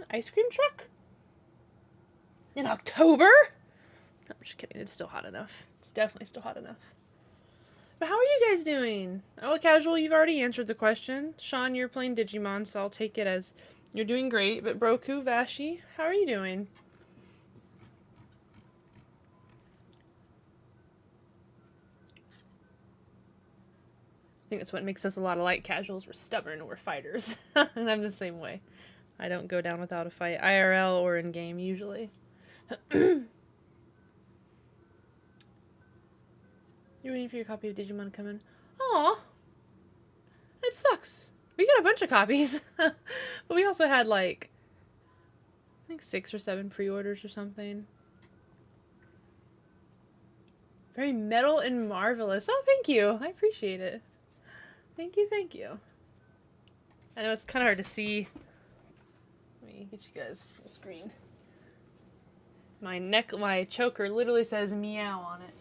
ice cream truck? In October? No, I'm just kidding. It's still hot enough. It's definitely still hot enough. But how are you guys doing? Oh, Casual, you've already answered the question. Sean, you're playing Digimon, so I'll take it as you're doing great. But Broku, Vashi, how are you doing? I think that's what makes us a lot of light casuals. We're stubborn, we're fighters. And I'm the same way. I don't go down without a fight, IRL or in game usually. You're waiting for your copy of Digimon to come in. Aw, it sucks. We got a bunch of copies, but we also had like I think 6 or 7 pre-orders or something. Very metal and marvelous. Oh, thank you. I appreciate it. Thank you, thank you. I know it's kind of hard to see. Let me get you guys full screen. My choker literally says meow on it.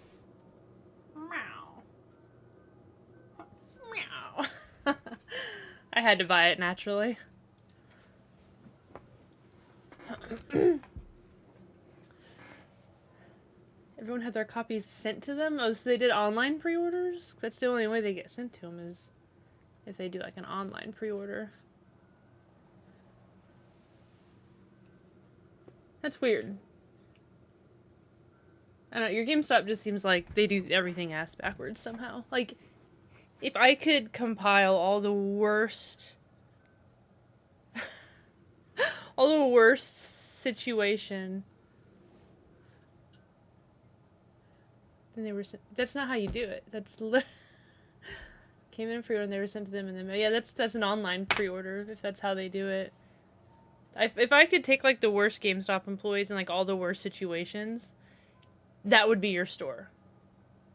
Meow. Meow. I had to buy it naturally. Everyone had their copies sent to them? Oh, so they did online pre-orders? That's the only way they get sent to them is if they do like an online pre-order. That's weird. I don't know, your GameStop just seems like they do everything ass backwards somehow. Like, if I could compile all the worst... all the worst situation... then they were sent... That's not how you do it. That's came in pre-order and they were sent to them and then... Yeah, that's an online pre-order, if that's how they do it. If I could take, like, the worst GameStop employees and, like, all the worst situations... that would be your store.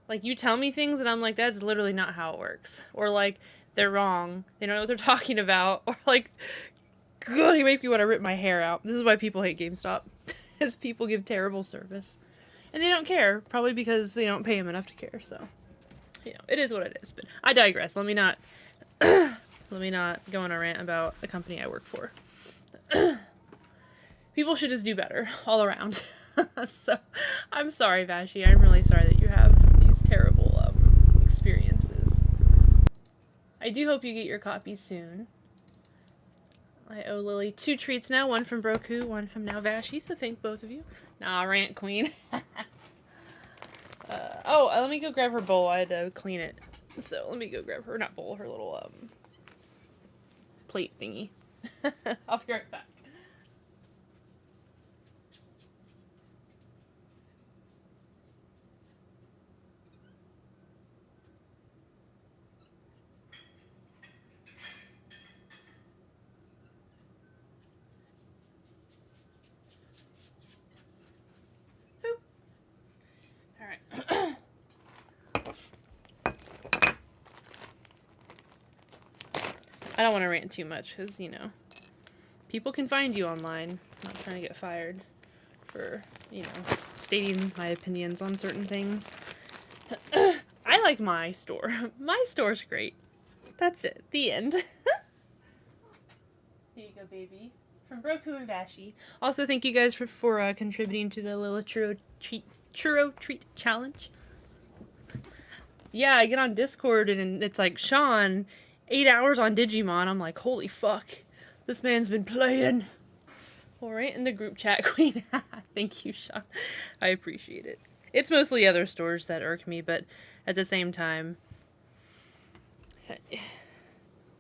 Like, you tell me things and I'm like, that's literally not how it works. Or, like, they're wrong. They don't know what they're talking about. Or, like, God, you make me want to rip my hair out. This is why people hate GameStop. Because people give terrible service. And they don't care. Probably because they don't pay them enough to care. So, you know, it is what it is. But I digress. Let me not go on a rant about the company I work for. People should just do better all around. So, I'm sorry, Vashi. I'm really sorry that you have these terrible experiences. I do hope you get your copy soon. I owe Lily 2 treats now. One from Broku, one from now Vashi. So thank both of you. Nah, rant queen. Let me go grab her bowl. I had to clean it. So let me go grab her, not bowl, her little plate thingy. I'll be right back. I don't want to rant too much because, you know, people can find you online. I'm not trying to get fired for, you know, stating my opinions on certain things. I like my store. My store's great. That's it. The end. Here you go, baby. From Broku and Vashi. Also, thank you guys for contributing to the Lila Churro Treat Challenge. Yeah, I get on Discord and it's like, Sean... 8 hours on Digimon. I'm like, holy fuck. This man's been playing. Alright, in the group chat, Queen. Thank you, Sean. I appreciate it. It's mostly other stores that irk me, but at the same time...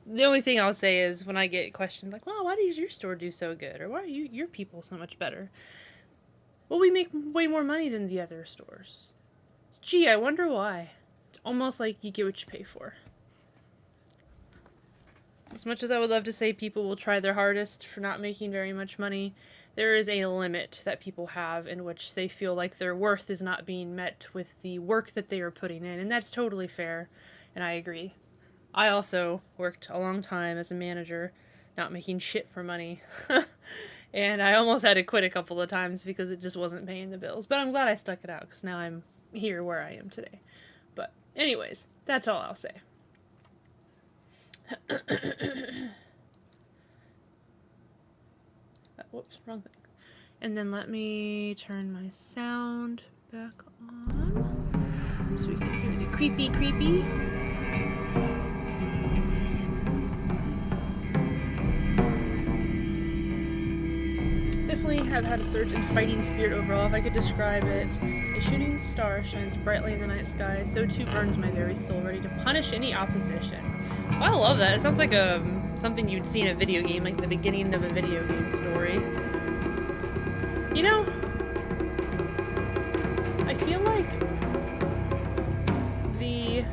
the only thing I'll say is when I get questioned, like, well, why does your store do so good? Or why are your people so much better? Well, we make way more money than the other stores. Gee, I wonder why. It's almost like you get what you pay for. As much as I would love to say people will try their hardest for not making very much money, there is a limit that people have in which they feel like their worth is not being met with the work that they are putting in, and that's totally fair, and I agree. I also worked a long time as a manager, not making shit for money, and I almost had to quit a couple of times because it just wasn't paying the bills, but I'm glad I stuck it out, because now I'm here where I am today. But anyways, that's all I'll say. Whoops, wrong thing. And then let me turn my sound back on so we can hear the creepy. Definitely have had a surge in fighting spirit overall, if I could describe it. A shooting star shines brightly in the night sky, so too burns my very soul, ready to punish any opposition. Well, I love that. It sounds like something you'd see in a video game, like the beginning of a video game story. You know, I feel like the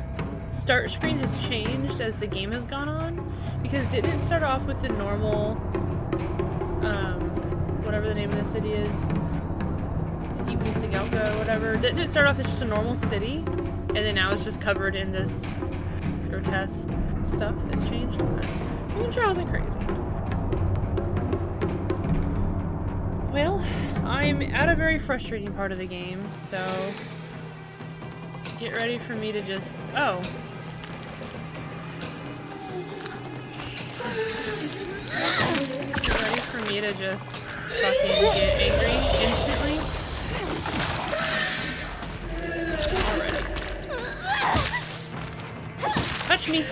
start screen has changed as the game has gone on, because didn't it start off with the normal, whatever the name of the city is, Ibusagalka or whatever, didn't it start off as just a normal city, and then now it's just covered in this grotesque stuff? Has changed? I'm sure I wasn't crazy. Well, I'm at a very frustrating part of the game, so get ready for me to just... Oh. Get ready for me to just fucking get angry instantly. Already. Touch me!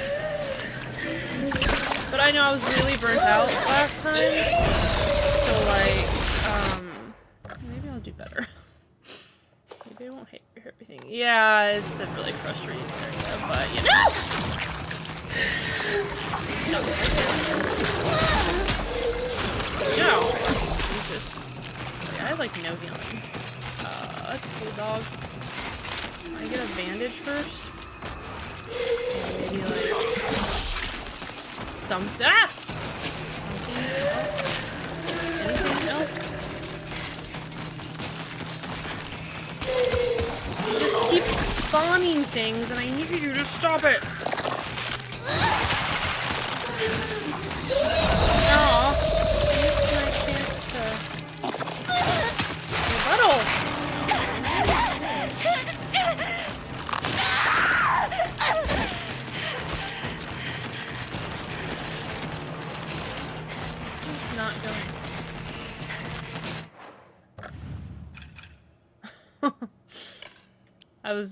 But I know I was really burnt out last time, so like, maybe I'll do better. Maybe I won't hate everything. Yeah, it's a really frustrating area, but you know! No! Jesus. Yeah, I have like no healing. That's cool, dog. Can I get a bandage first? Maybe like... something else? Anything else? You just keep spawning things and I need you to stop it! Aw. This is my chance to... rebuttal! It's not going.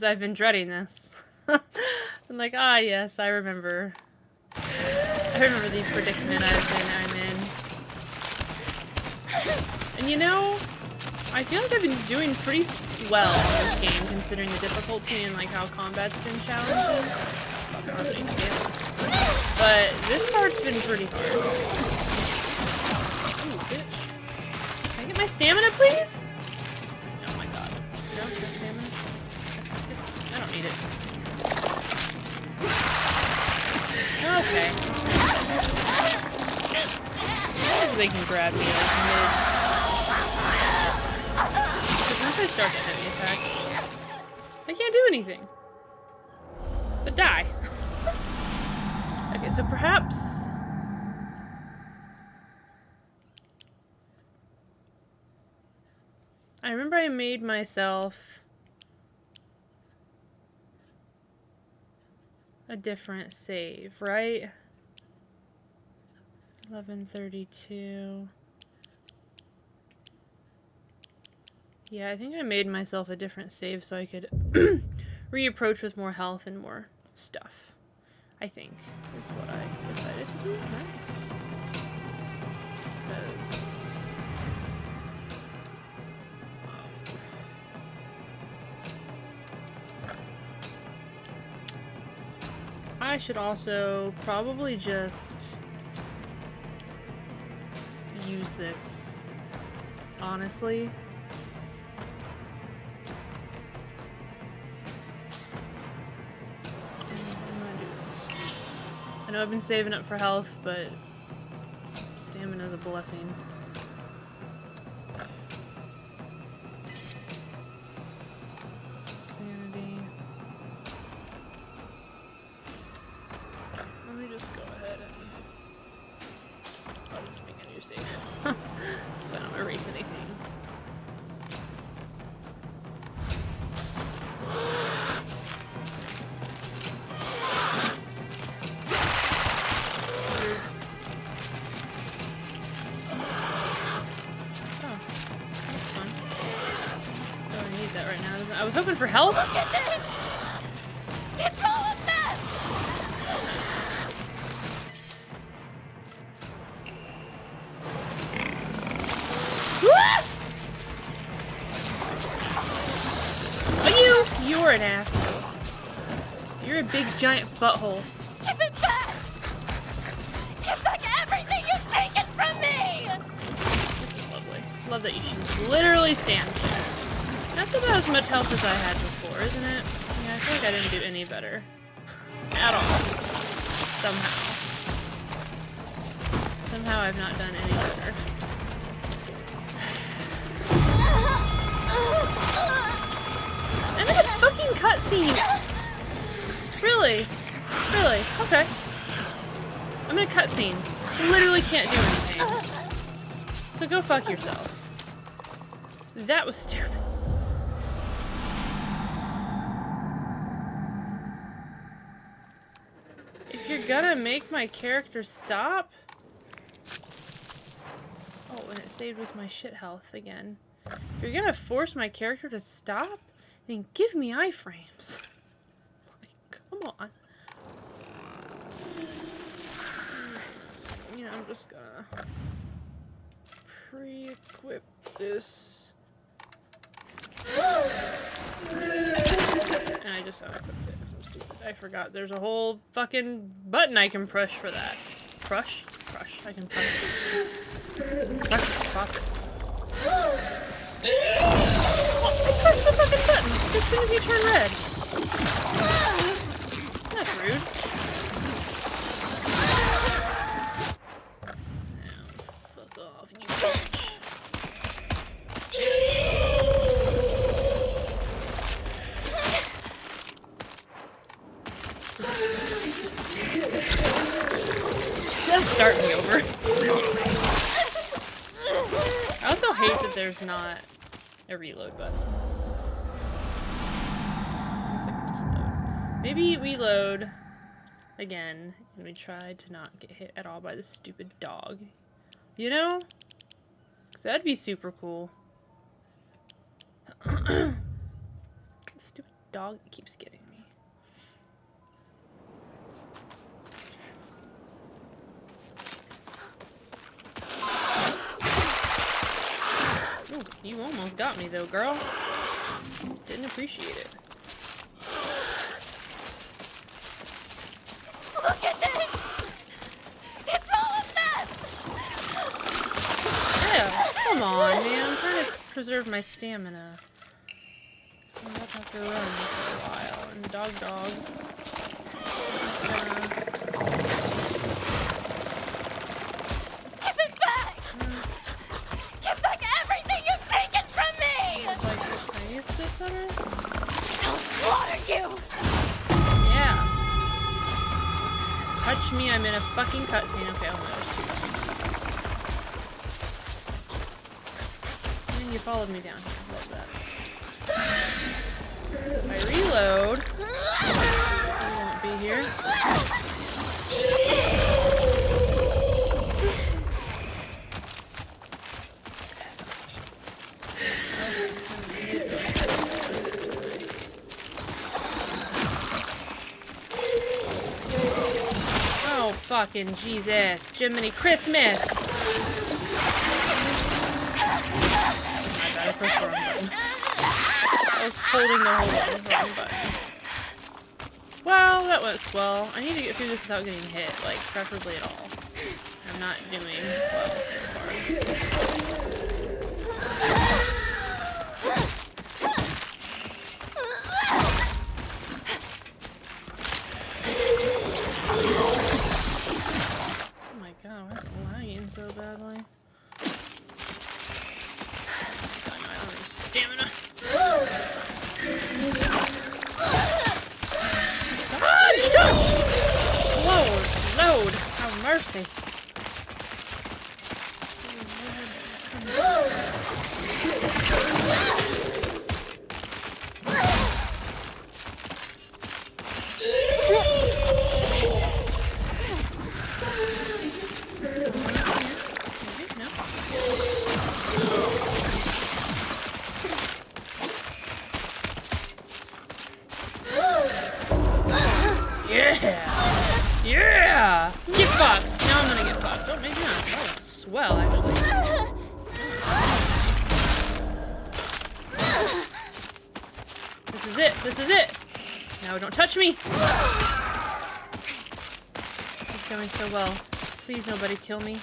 I've been dreading this. I'm like, ah, yes, I remember. I remember the predicament I'm in. And you know, I feel like I've been doing pretty swell in this game, considering the difficulty and like how combat's been challenging. But this part's been pretty hard. Ooh, bitch. Can I get my stamina, please? Oh my god. No, no stamina? I don't need it. Okay. They can grab me like mid. Because once I start the enemy attack, I can't do anything. But die. Okay, so perhaps... I remember I made myself a different save, right? 1132. Yeah, I think I made myself a different save so I could reapproach with more health and more stuff. I think is what I decided to do. Nice. I should also probably just use this, honestly. I'm gonna do this. I know I've been saving up for health, but stamina's a blessing. Sanity. Let me just go ahead and I'll just make a new save. So I don't erase anything. right now. I was hoping for help. Look at this! It's all a mess! Oh, you're an asshole. You're a big giant butthole. Give it back! Give back everything you've taken from me! This is lovely. Love that you should just literally stand there. That's about as much health as I had before, isn't it? Yeah, I feel like I didn't do any better. At all. Somehow. Somehow I've not done any better. I'm in a fucking cutscene! Really? Really? Okay. I'm in a cutscene. I literally can't do anything. So go fuck yourself. That was stupid. If you're gonna make my character stop... Oh, and it saved with my shit health again. If you're gonna force my character to stop, then give me iframes. Like, come on. You know, I'm just gonna pre-equip this. And I just unequipped it because I'm stupid. I forgot there's a whole fucking button I can push for that. Crush? Crush. I can push. Crush. Pop it. Press the fucking button as soon as you turn red. That's rude. Now, fuck off, you bitch. Just start me over. I also hate that there's not a reload button. I guess I can just load. Maybe we load again and we try to not get hit at all by this stupid dog. You know? 'Cause that'd be super cool. The stupid dog that keeps getting me. Ooh, you almost got me though, girl. Didn't appreciate it. Look at this! It's all a mess! Yeah, come on, man. I'm trying to preserve my stamina. I'm about to have to run for a while. And dog. Give it back! Give back everything you've taken from me! Like the tiniest bit better? I'll slaughter you! Yeah. Touch me, I'm in a fucking cutscene. Okay, oh my gosh. And you followed me down here. Love that. If I reload, I won't be here. Oh, fucking Jesus. Jiminy Christmas! I pressed the wrong button. I was holding the whole wrong button. Well, that went swell. I need to get through this without getting hit, like, preferably at all. I'm not doing well so far. Oh my god, why is it lagging so badly? I don't have any stamina. Dodge! Dodge! Load! Have mercy. This is it. No, don't touch me. This is going so well. Please, nobody kill me.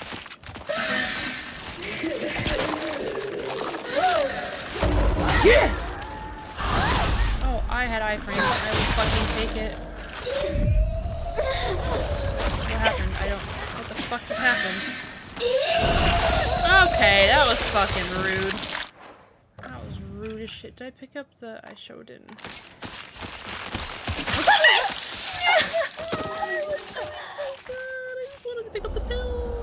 Yes! Oh, I had iframes. I will fucking take it. What happened? I don't... What the fuck just happened? Okay, that was fucking rude. That was rude as shit. Did I pick up the... I sure didn't. Oh god, I just wanted to pick up the pills.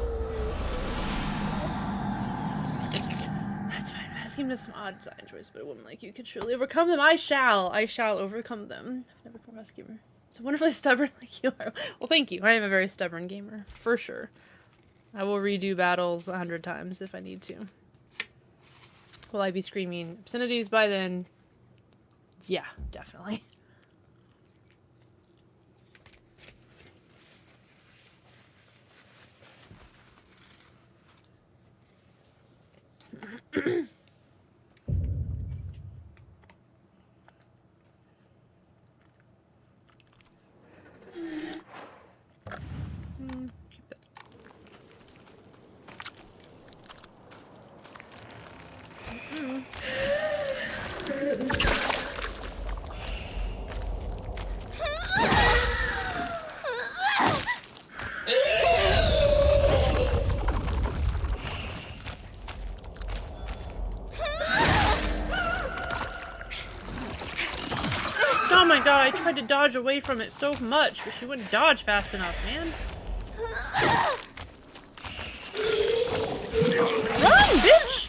That's fine. I'm asking him to some odd design choice, but a woman like you can surely overcome them. I shall overcome them. I've never come across a gamer so wonderfully stubborn like you are. Well, thank you. I am a very stubborn gamer, for sure. I will redo battles 100 times if I need to. Will I be screaming obscenities by then? Yeah, definitely. Keep that. Oh my god, I tried to dodge away from it so much, but she wouldn't dodge fast enough, man. Run, bitch!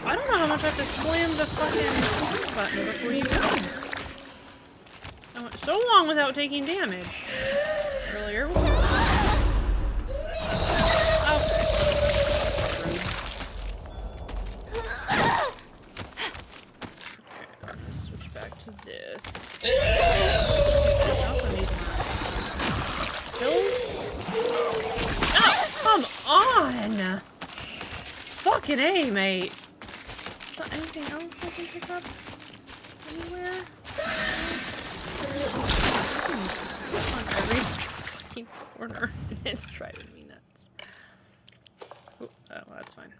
I don't know how much I have to slam the fucking button before you run. I went so long without taking damage earlier. Okay. I'm gonna switch back to this. I also need pills. Oh, come on! Fucking A, mate. Is there anything else I can pick up? Anywhere? On every fucking corner. It's driving me nuts. Oh, well, that's fine.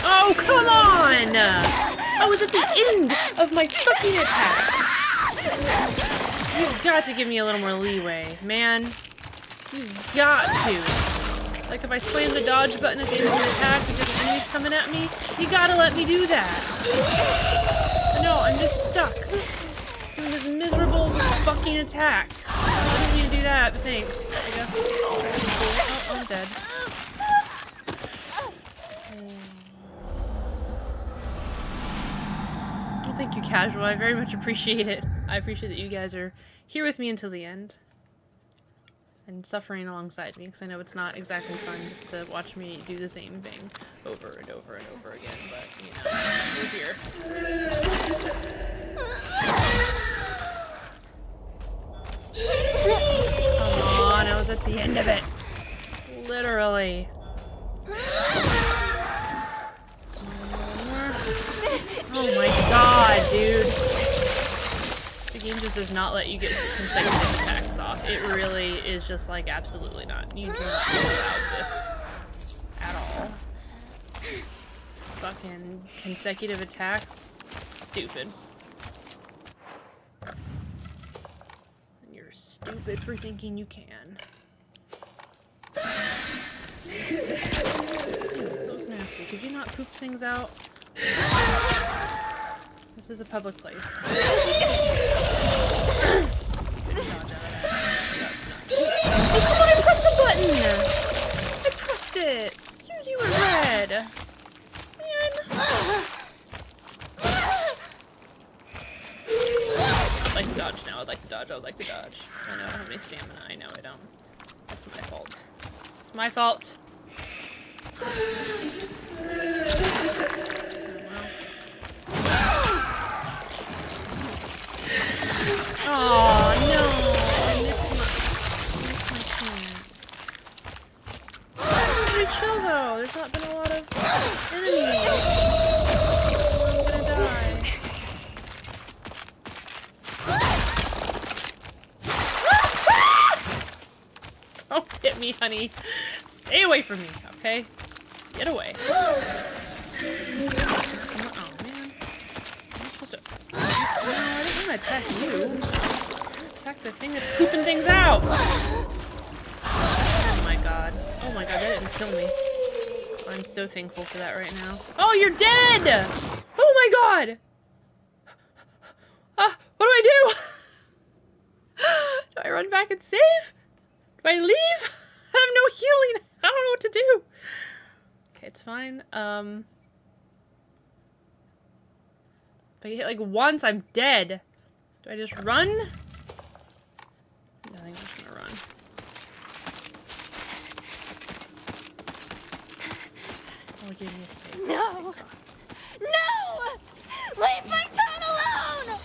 Oh, come on! I was at the end of my fucking attack. You've got to give me a little more leeway, man. You've got to. Like if I slam the dodge button at the end of your attack because the enemy's coming at me, you gotta let me do that. No, I'm just stuck doing this miserable fucking attack. I didn't mean to do that, but thanks. I guess. Oh, I'm dead. Well, thank you, Casual. I very much appreciate it. I appreciate that you guys are here with me until the end. And suffering alongside me, because I know it's not exactly fun just to watch me do the same thing over and over and over again, but, you know, we're here. Come on, I was at the end of it. Literally. Oh my god, dude. The game just does not let you get consecutive attacks off. It really is just like, absolutely not. You do not allow this at all. Fucking consecutive attacks? Stupid. And you're stupid for thinking you can. Ew, that was nasty. Could you not poop things out? This is a public place. Oh, come on, I pressed the button! I pressed it! As soon as you were red! Man! I'd like to dodge now. I'd like to dodge. I would like to dodge. I know I don't have any stamina. I know I don't. That's my fault. It's my fault. Oh no! I missed my chance. Pretty chill though. There's not hit me, honey. Stay away from me, okay? Get away. Oh, man. I'm supposed to... No, I didn't want to attack you. Attack the thing that's pooping things out. Oh my god. Oh my god, that didn't kill me. I'm so thankful for that right now. Oh, you're dead! Oh my god! What do I do? Do I run back and save? Do I leave? I have no healing. I don't know what to do. Okay, it's fine. If I get hit like once, I'm dead. Do I just run? No, I think I'm just gonna run. Oh, give me a save. No! No! Leave my town alone!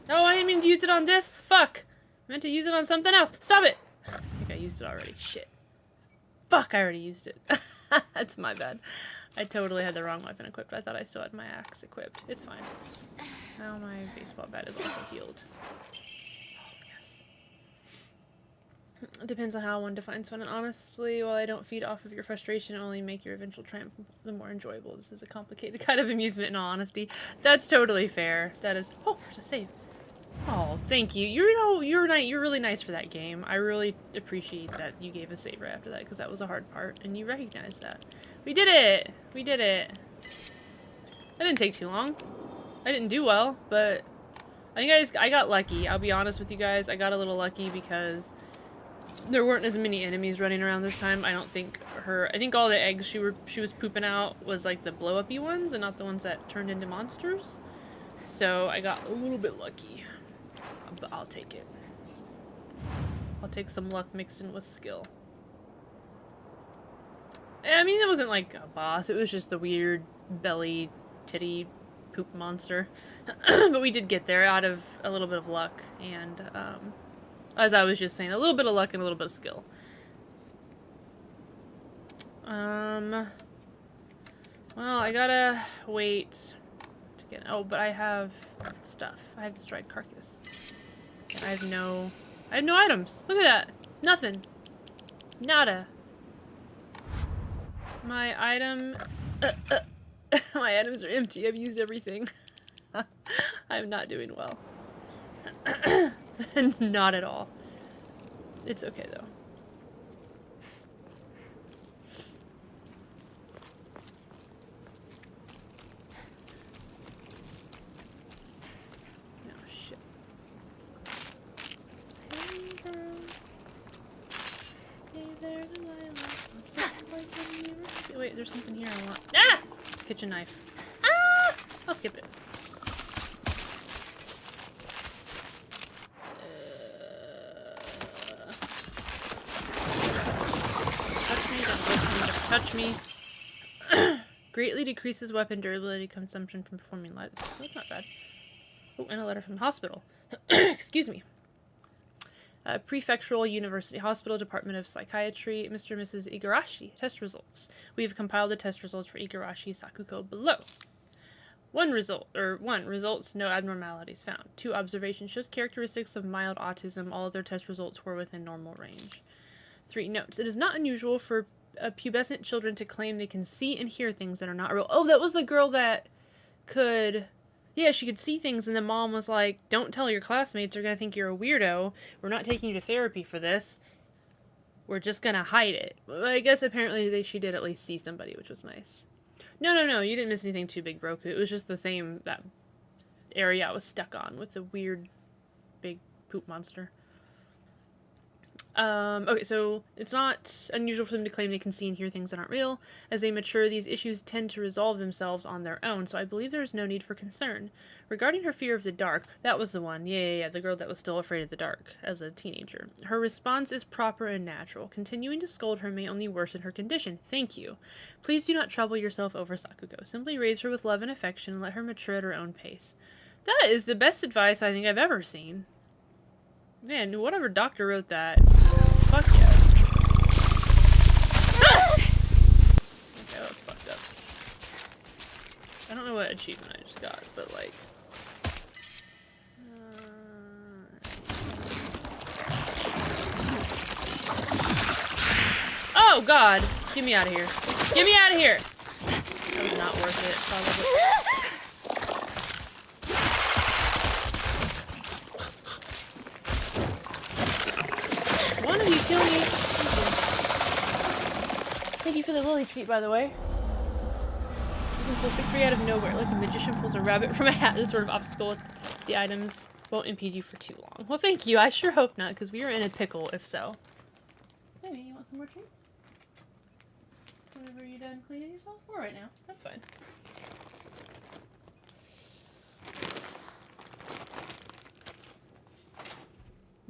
Oh, I didn't mean to use it on this. Fuck. I meant to use it on something else. Stop it. I think I used it already. Shit. Fuck, I already used it. That's my bad. I totally had the wrong weapon equipped. I thought I still had my axe equipped. It's fine. Now my baseball bat is also healed. Oh, yes. It depends on how one defines fun, and honestly, while I don't feed off of your frustration, only make your eventual triumph the more enjoyable. This is a complicated kind of amusement, in all honesty. That's totally fair. That is... Oh, there's a save. Oh, thank you. You're really nice for that game. I really appreciate that you gave a save right after that, because that was a hard part, and you recognized that. We did it! We did it. That didn't take too long. I didn't do well, but I think I got lucky. I'll be honest with you guys. I got a little lucky because there weren't as many enemies running around this time. I think all the eggs she was pooping out was like the blow-up-y ones and not the ones that turned into monsters. So I got a little bit lucky. But I'll take it. I'll take some luck mixed in with skill. I mean, it wasn't like a boss. It was just a weird belly titty poop monster. But we did get there out of a little bit of luck. And, as I was just saying, a little bit of luck and a little bit of skill. Well, I gotta wait to get... Oh, but I have stuff. I have destroyed carcass. I have no items. Look at that. Nothing. Nada. My item... my items are empty. I've used everything. I'm not doing well. Not at all. It's okay, though. Wait, there's something here I want. Ah! It's a kitchen knife. Ah! I'll skip it. Touch me. Greatly decreases weapon durability consumption from performing light. So that's not bad. Oh, and a letter from the hospital. Excuse me. Prefectural University Hospital, Department of Psychiatry, Mr. and Mrs. Igarashi. Test results. We have compiled the test results for Igarashi Sakuko below. 1 results, no abnormalities found. 2 observations, shows characteristics of mild autism. All other test results were within normal range. 3 notes. It is not unusual for pubescent children to claim they can see and hear things that are not real. Oh, that was the girl that could... Yeah, she could see things, and the mom was like, don't tell your classmates, they're going to think you're a weirdo. We're not taking you to therapy for this. We're just going to hide it. Well, I guess apparently she did at least see somebody, which was nice. No, you didn't miss anything too big, Broku. It was just the same, that area I was stuck on with the weird big poop monster. Okay, so it's not unusual for them to claim they can see and hear things that aren't real. As they mature, these issues tend to resolve themselves on their own, so I believe there is no need for concern. Regarding her fear of the dark, that was the one. Yeah, the girl that was still afraid of the dark as a teenager. Her response is proper and natural. Continuing to scold her may only worsen her condition. Thank you. Please do not trouble yourself over Sakuko. Simply raise her with love and affection and let her mature at her own pace. That is the best advice I think I've ever seen. Man, whatever doctor wrote that. Fuck yes. Okay, that was fucked up. I don't know what achievement I just got, but like... Oh god! Get me out of here. Get me out of here! That was not worth it, probably. One of you kill me. Thank you for the lily treat, by the way. You can pull victory out of nowhere, like a magician pulls a rabbit from a hat. This sort of obstacle with the items won't impede you for too long. Well, thank you. I sure hope not, because we are in a pickle, if so. Maybe you want some more treats? Whenever you're done cleaning yourself? Or right now. That's fine.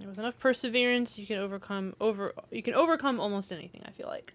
With enough perseverance, you can overcome almost anything, I feel like.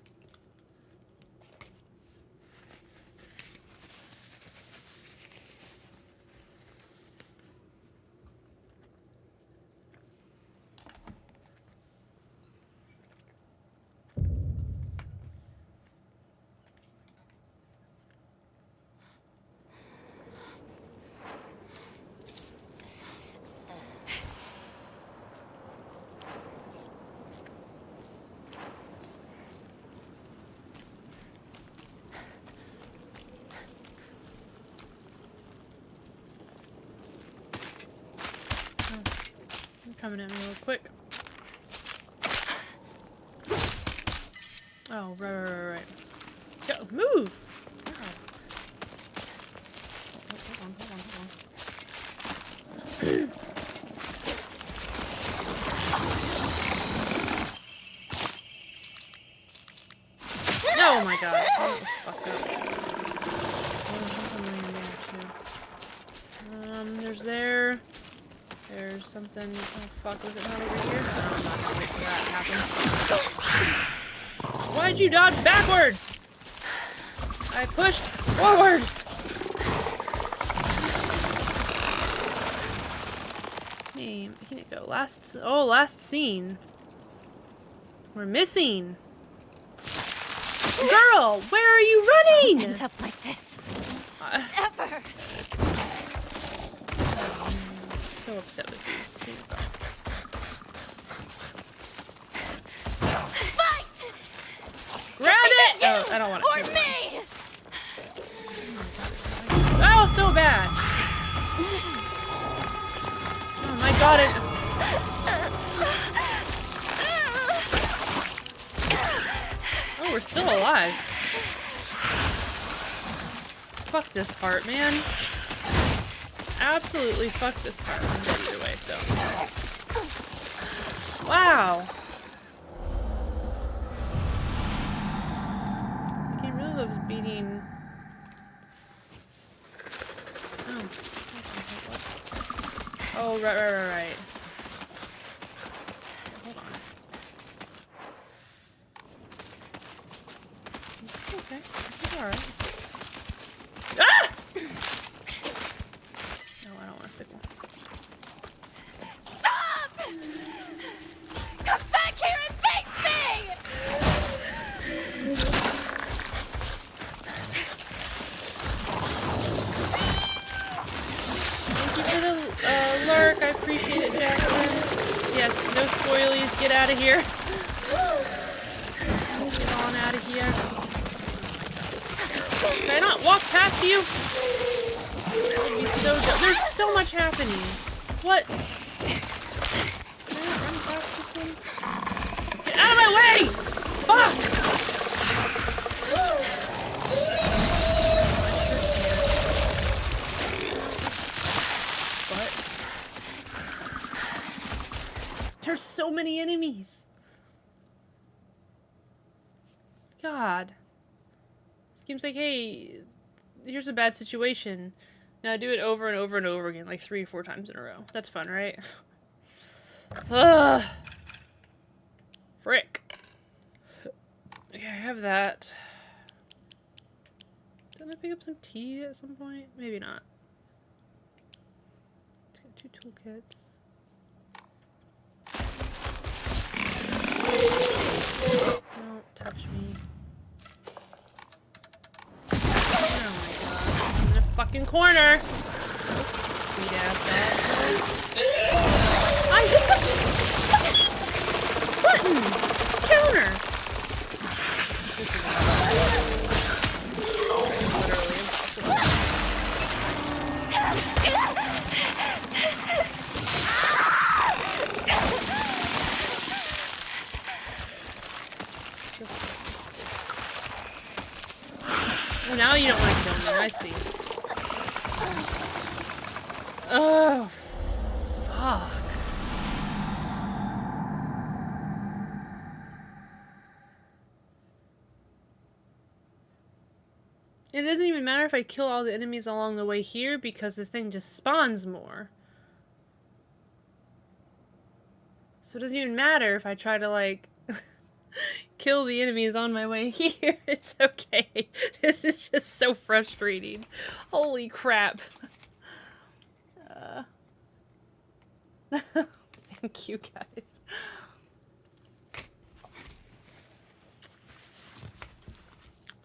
Coming at me real quick. Oh, right. Go, move! Wow. Hold on. Oh my god, that was fucked up. Oh, there's something in there too. There's there. There's something. Oh fuck, was it not over here? No, I'm not gonna wait for that to happen. Why'd you dodge backwards? I pushed forward! Hey, here it go. Last scene. We're missing. Girl, where are you running? End up like this. Ever. So upset with you. Fight! Grab it! Oh, I don't want it. Or me! Oh, so bad. Oh my god, Oh, we're still alive. Fuck this part, man. Absolutely fuck this part. I'm dead either way, so. Wow. The game really loves beating. Oh, right. Hold on. It's okay. It's alright. Ah! No, I don't want a sickle. Stop! Come back here and face me! Thank you for the lurk. I appreciate it, Jackson. Yes, no spoilies. Get out of here. Get on out of here. Can I not walk past you? That would be so dumb. There's so much happening. What? Can I not run past this one? Get out of my way! Fuck! What? There's so many enemies. God. This game's like, hey, here's a bad situation. Now do it over and over and over again, like 3 or 4 times in a row. That's fun, right? Ugh. Frick. Okay, I have that. Didn't I pick up some tea at some point? Maybe not. Let's get 2 toolkits. freaking corner. Sweet ass that. I hit the button. Counter. This is literally impossible. Oh, now you don't want to kill me. I see. Oh, fuck. It doesn't even matter if I kill all the enemies along the way here because this thing just spawns more. So it doesn't even matter if I try to, like, kill the enemies on my way here. It's okay. This is just so frustrating. Holy crap. Thank you, guys.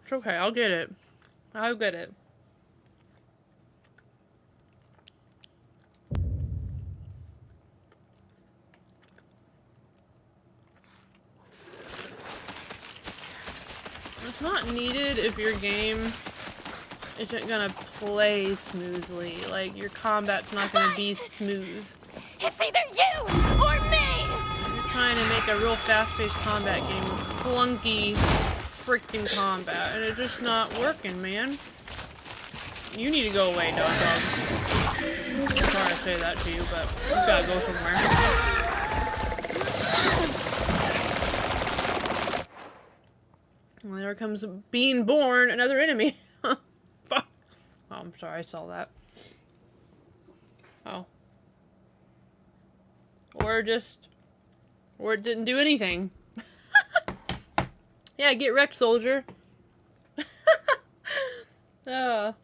It's okay, I'll get it. I'll get it. It's not needed if your game isn't gonna play smoothly. Like, your combat's not gonna be smooth. It's either you or me! You're trying to make a real fast-paced combat game with clunky freaking combat, and it's just not working, man. You need to go away, dog. I'm sorry to say that to you, but you gotta go somewhere. Well, there comes being born another enemy. Fuck. Oh, I'm sorry, I saw that. Oh. Or it didn't do anything. Yeah, get wrecked, soldier. I'm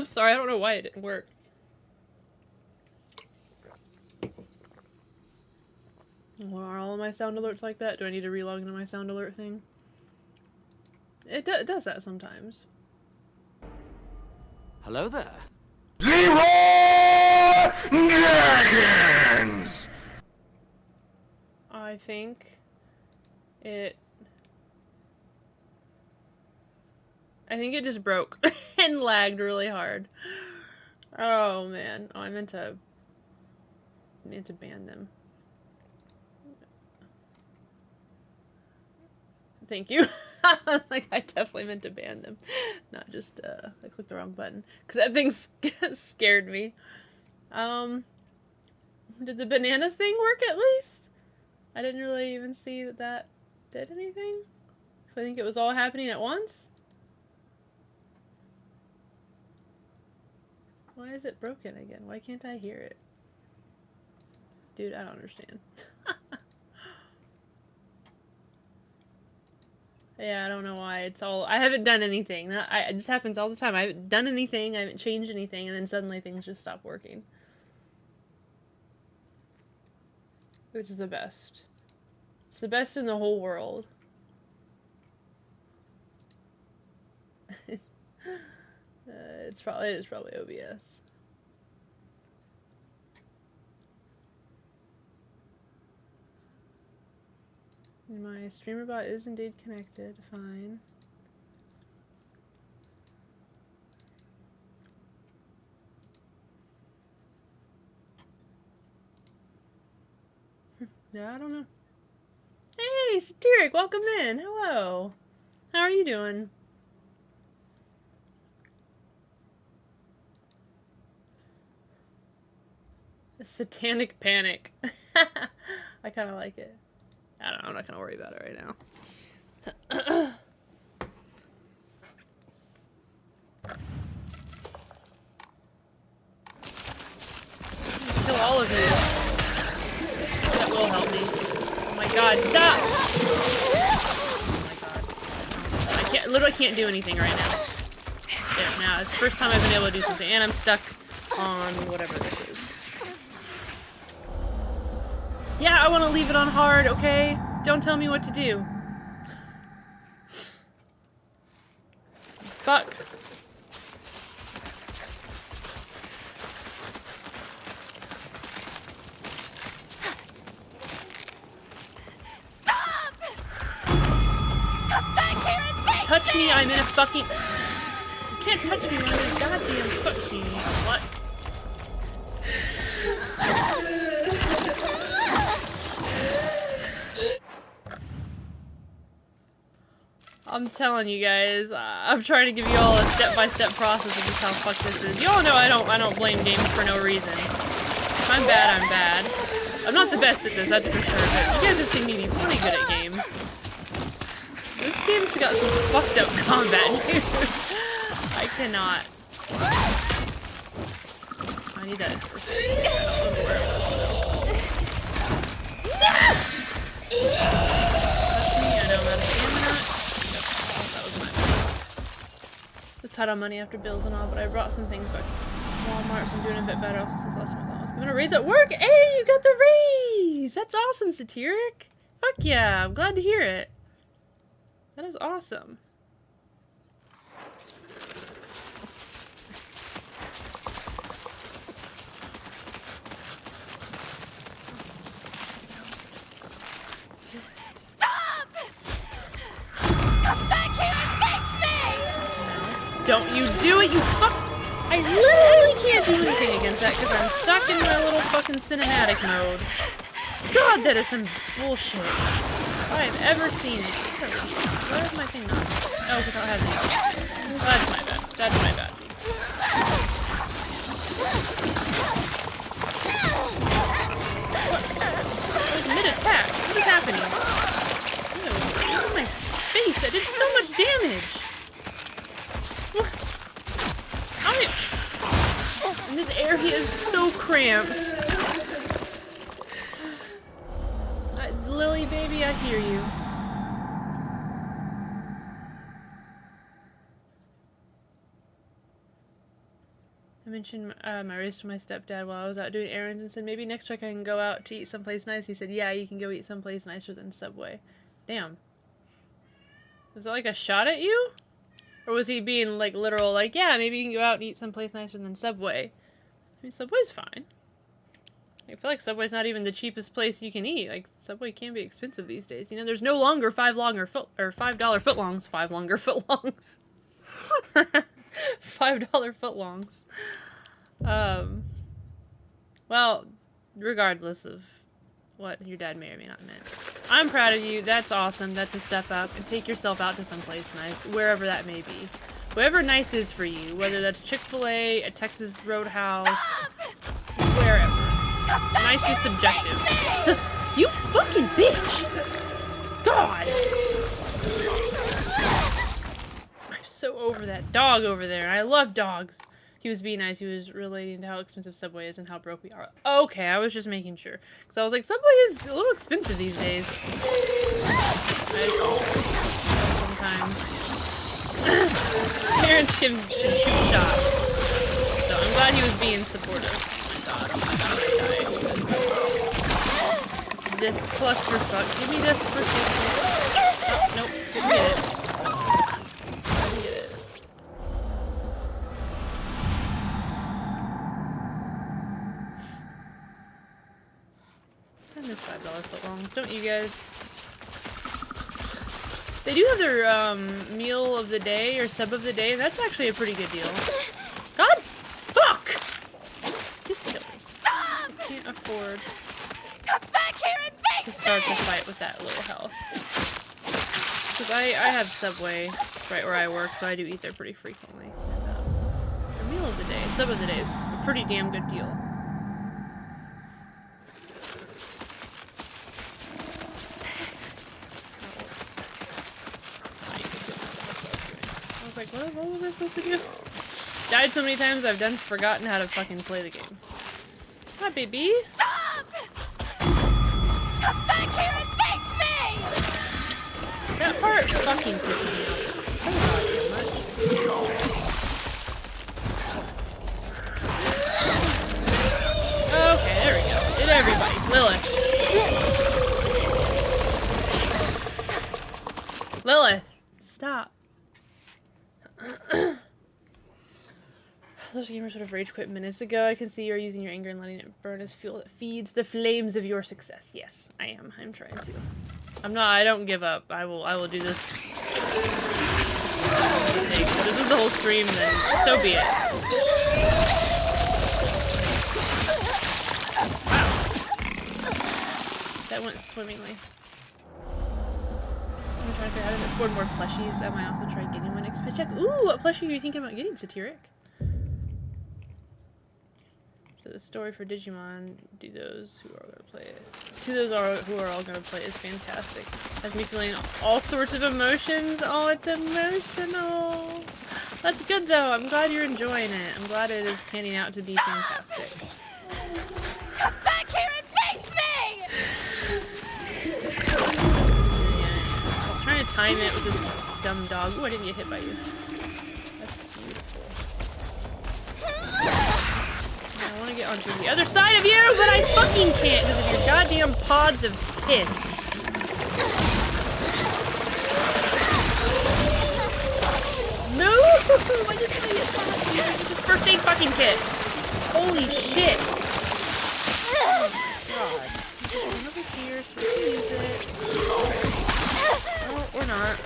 sorry, I don't know why it didn't work. What are all of my sound alerts like that? Do I need to relog into my sound alert thing? It does that sometimes. Hello there. Leroy Dragons! I think it just broke and lagged really hard. Oh man. Oh, I meant to ban them. Thank you. Like, I definitely meant to ban them. Not just, I clicked the wrong button. Because that thing scared me. Did the bananas thing work at least? I didn't really even see that did anything. I think it was all happening at once. Why is it broken again? Why can't I hear it? Dude, I don't understand. Yeah, I don't know why. It's all... I haven't done anything. This happens all the time. I haven't done anything, I haven't changed anything, and then suddenly things just stop working. Which is the best. It's the best in the whole world. It is probably OBS. My streamer bot is indeed connected. Fine. Yeah, I don't know. Hey, Satiric, welcome in. Hello. How are you doing? A satanic panic. I kind of like it. I don't know, I'm not gonna worry about it right now. Kill all of you. That will help me. Oh my god, stop! Oh my god. I literally can't do anything right now. There, now, it's the first time I've been able to do something, and I'm stuck on whatever this is. Yeah, I want to leave it on hard, okay? Don't tell me what to do. Fuck. touch me, I'm in a fucking... You can't touch me when I'm in a goddamn cutscene. What? I'm telling you guys, I'm trying to give you all a step-by-step process of just how fucked this is. You all know I don't blame games for no reason. If I'm bad, I'm bad. I'm not the best at this, that's for sure, but you guys have seen me be pretty good at games. This game's got some fucked up combat, dude. I cannot. I need that first. I don't know where it was. I know I'm out of stamina. That was my bad. Was tight on money after bills and all, but I brought some things back to Walmart, so I'm doing a bit better also since last month. I was given a raise at work. Hey, you got the raise! That's awesome, Satiric. Fuck yeah, I'm glad to hear it. That is awesome. Stop! Come back here and fix me! No. Don't you do it, you fuck! I literally can't do anything against that because I'm stuck in my little fucking cinematic mode. God, that is some bullshit. If I have ever seen it. Why is my thing not? Oh, because I don't have any. Oh, that's my bad. That's my bad. What? I was mid-attack. What is happening? Ew, look at my face. That did so much damage. And this area is so cramped. Lily, baby, I hear you. I mentioned my race to my stepdad while I was out doing errands and said maybe next week I can go out to eat someplace nice. He said, yeah, you can go eat someplace nicer than Subway. Damn. Was that like a shot at you? Or was he being like literal, like, yeah, maybe you can go out and eat someplace nicer than Subway? I mean, Subway's fine. I feel like Subway's not even the cheapest place you can eat. Like, Subway can be expensive these days. You know, there's no longer $5 footlongs. $5 footlongs. Well, regardless of what your dad may or may not meant. I'm proud of you. That's awesome. That's a step up. And take yourself out to someplace nice, wherever that may be. Wherever nice is for you, whether that's Chick-fil-A, a Texas Roadhouse, wherever. Nice is subjective. You fucking bitch! God! I'm so over that dog over there. I love dogs. He was being nice. He was relating to how expensive Subway is and how broke we are. Okay, I was just making sure. Because I was like, Subway is a little expensive these days. Sometimes. Parents should shoot shots. So I'm glad he was being supportive. Oh my god, I'm gonna die. This clusterfuck. Give me this for safety. Oh, nope, didn't get it. Didn't get it. I miss $5 footlongs, don't you guys? They do have their meal of the day or sub of the day, and that's actually a pretty good deal. God, fuck! Just kill me. Stop! I can't afford Come back here and fix to start the fight with that little health. Because I have Subway right where I work, so I do eat there pretty frequently. And, the meal of the day, sub of the day is a pretty damn good deal. I was like, what was I supposed to do? Died so many times I've forgotten how to fucking play the game. Hi, baby. Stop! Come back here and fix me! That part fucking pisses me off so goddamn much. Okay, there we go. Did everybody. Lilith. Lilith. Stop. Those gamers would have rage quit minutes ago. I can see you're using your anger and letting it burn as fuel that feeds the flames of your success. Yes, I am. I'm trying to. I don't give up. I will do this If this is the whole stream, then so be it. Wow. That went swimmingly. I'm trying to figure out how to afford more plushies. I might also try getting one XP check. Ooh, what plushie are you thinking about getting, Satiric? So the story for Digimon, do those who are going to play it. To those who are all going to play it is fantastic. Has me feeling all sorts of emotions. Oh, it's emotional. That's good though. I'm glad you're enjoying it. I'm glad it is panning out to be fantastic. Come back here and face me! I was trying to time it with this dumb dog. Ooh, I didn't get hit by you. That's beautiful. I want to get onto the other side of you, but I fucking can't because of your goddamn pods of piss. No! I just want to get shot at you. It's his first aid fucking kit. Holy shit. Oh god. Come over here so we can use it. Oh, or not.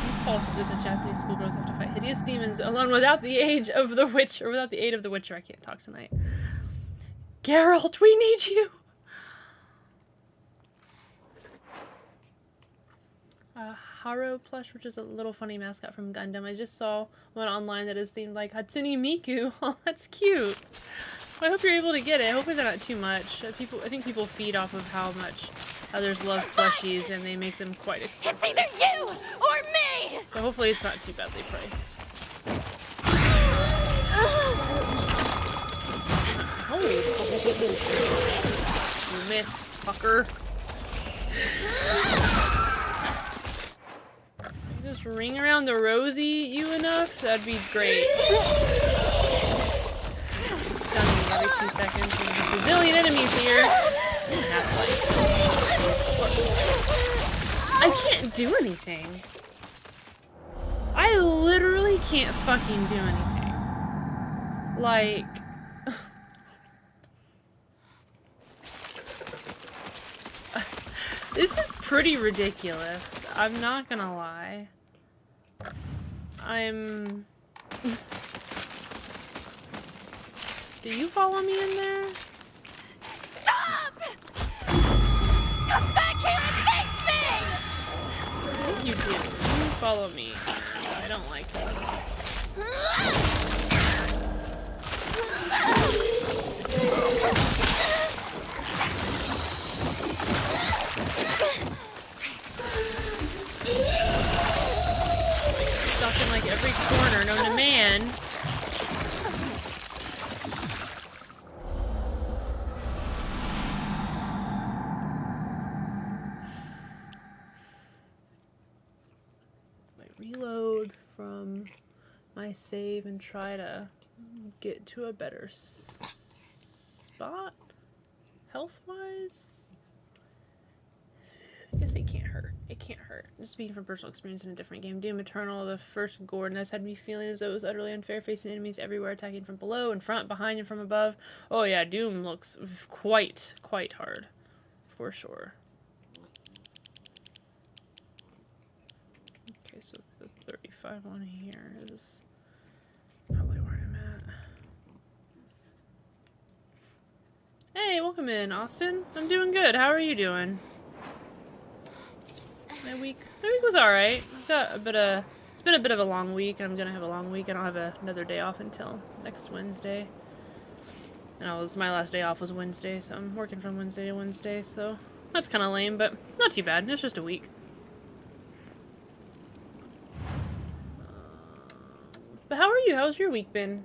Whose fault is it that Japanese schoolgirls have to fight hideous demons alone without the aid of the witch, or without the aid of the witcher? I can't talk tonight. Geralt, we need you! Haro plush, which is a little funny mascot from Gundam. I just saw one online that is themed like Hatsune Miku. Oh, that's cute. Well, I hope you're able to get it. Hopefully they're not too much. I think people feed off of how much others love plushies, and they make them quite expensive. It's either you or me! So hopefully it's not too badly priced. Oh! You missed, fucker. Just ring around the rosy you enough? That'd be great. Stun me every 2 seconds. There's a bazillion enemies here. Half-life. I can't do anything. I literally can't fucking do anything. Like... This is pretty ridiculous. I'm not gonna lie. Do you follow me in there? Stop! Come back here and face me! I think you do. You follow me. I don't like that. Stuck in like every corner known to man. Might reload from my save and try to get to a better spot health-wise. I guess it can't hurt. It can't hurt. Just speaking from personal experience in a different game, Doom Eternal, the first Gordon has had me feeling as though it was utterly unfair, facing enemies everywhere, attacking from below, in front, behind, and from above. Oh yeah, Doom looks quite hard. For sure. Okay, so the 35 one here is probably where I'm at. Hey, welcome in, Austin. I'm doing good. How are you doing? My week was alright. I've got a bit of, it's been a bit of a long week. I'm gonna have a long week. I don't have another day off until next Wednesday. And my last day off was Wednesday, so I'm working from Wednesday to Wednesday, so that's kind of lame, but not too bad. It's just a week. But how are you? How's your week been?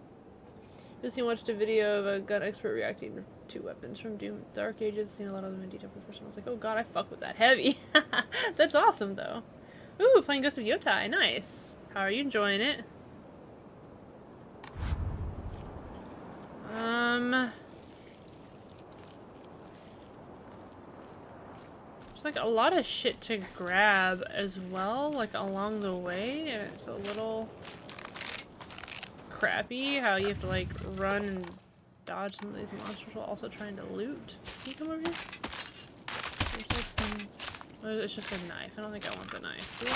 Recently watched a video of a gun expert reacting to weapons from Doom Dark Ages. Seen a lot of them in detail professional. I was like, oh god, I fuck with that heavy. That's awesome though. Ooh, playing Ghost of Yotai. Nice. How are you enjoying it? There's like a lot of shit to grab as well, like along the way, and it's a little crappy how you have to like run and dodge some of these monsters while also trying to loot. Can you come over here? There's like some It's just a knife. I don't think I want the knife. Do I?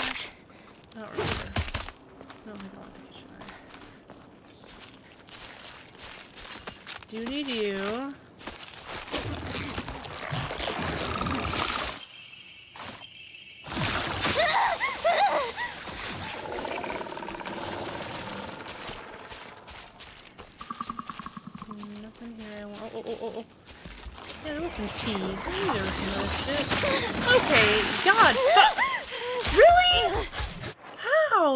I don't remember. I don't think I want the kitchen knife. Do need you. Nothing here I want. Oh. Yeah, there was some tea. Maybe there was some other shit. Okay, God, really? How?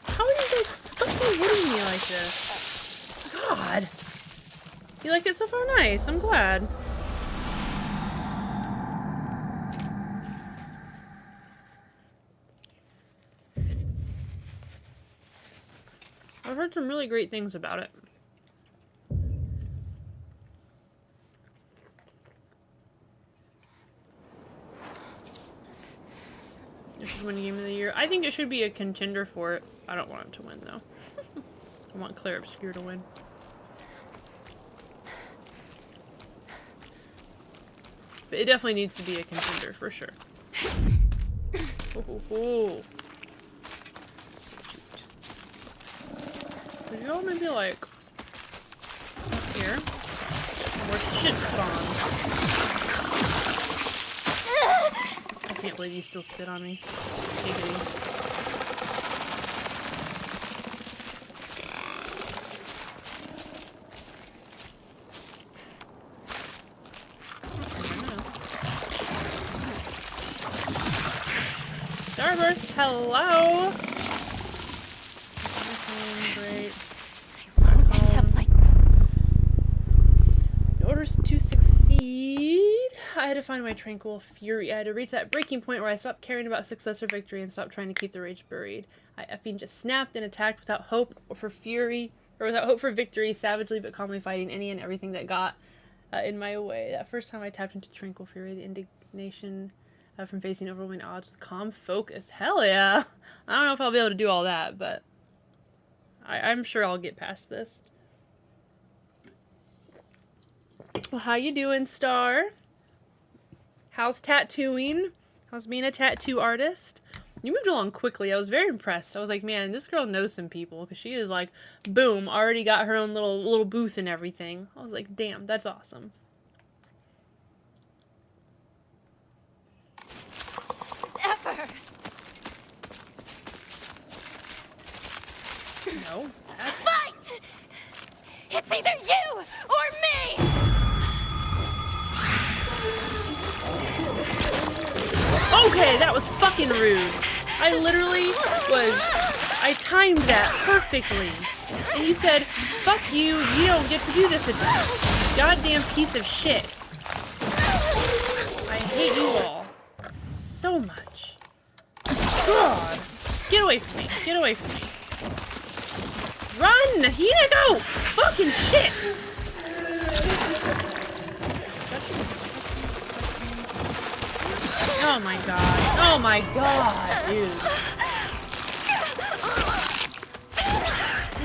How are you guys fucking hitting me like this? God. You like it so far? Nice. I'm glad. I've heard some really great things about it. It should win Game of the Year. I think it should be a contender for it. I don't want it to win, though. I want Claire Obscure to win. But it definitely needs to be a contender, for sure. Oh. Could you all maybe, like, here? More shit spawns. I can't believe you still spit on me. Giggity. Starburst, hello! Great. In order to succeed, I had to find my tranquil fury. I had to reach that breaking point where I stopped caring about success or victory and stopped trying to keep the rage buried. I effing just snapped and attacked without hope for fury, or without hope for victory, savagely but calmly fighting any and everything that got in my way. That first time I tapped into tranquil fury, the indignation from facing overwhelming odds with calm focus. Hell yeah! I don't know if I'll be able to do all that, but I'm sure I'll get past this. Well, how you doing, Star? How's tattooing? How's being a tattoo artist? You moved along quickly. I was very impressed. I was like, man, this girl knows some people, because she is like, boom, already got her own little booth and everything. I was like, damn, that's awesome. Ever. No. Fight! It's either you or me! Okay, that was fucking rude. I literally I timed that perfectly. And you said, fuck you, you don't get to do this attack. Goddamn piece of shit. I hate you all so much. God. Get away from me. Get away from me. Run! Hinago! Fucking shit! Oh my god. Oh my god, dude.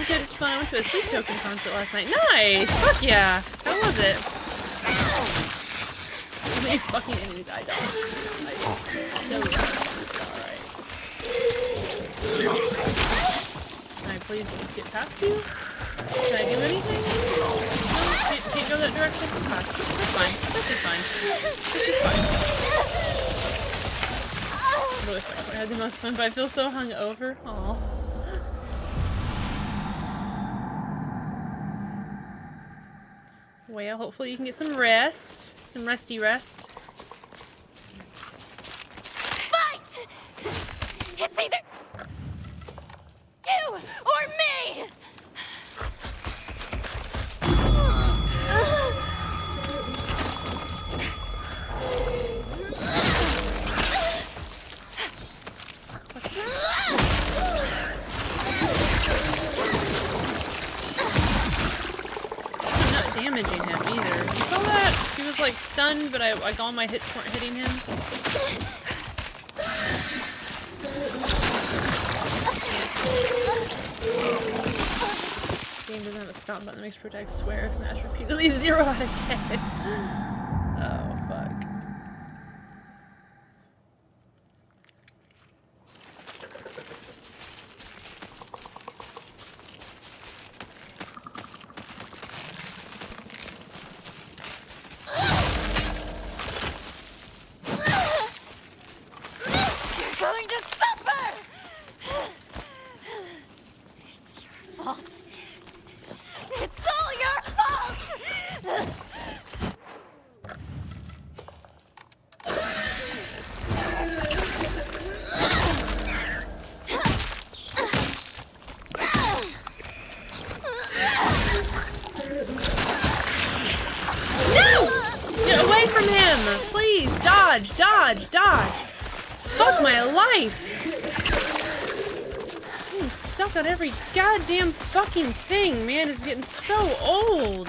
It was fun. I went to a Sleep Token concert last night. Nice! Fuck yeah! How was it? So many fucking enemies I died. So alright. Can I please get past you? Can I do anything? No? Can't go that direction? Okay. That's fine. This is fine. This is fine. I really thought I had the most fun, but I feel so hungover. Aw. Well, hopefully you can get some rest. Some resty rest. Fight! It's either you or me! Damaging him either. You saw that? He was like stunned, but like all my hits weren't hitting him. Game doesn't have a stop button that makes Protect swear if matched repeatedly 0 out of 10. Oh fuck. him! Please, dodge, dodge, dodge! Fuck my life! Being stuck on every goddamn fucking thing, man, is getting so old.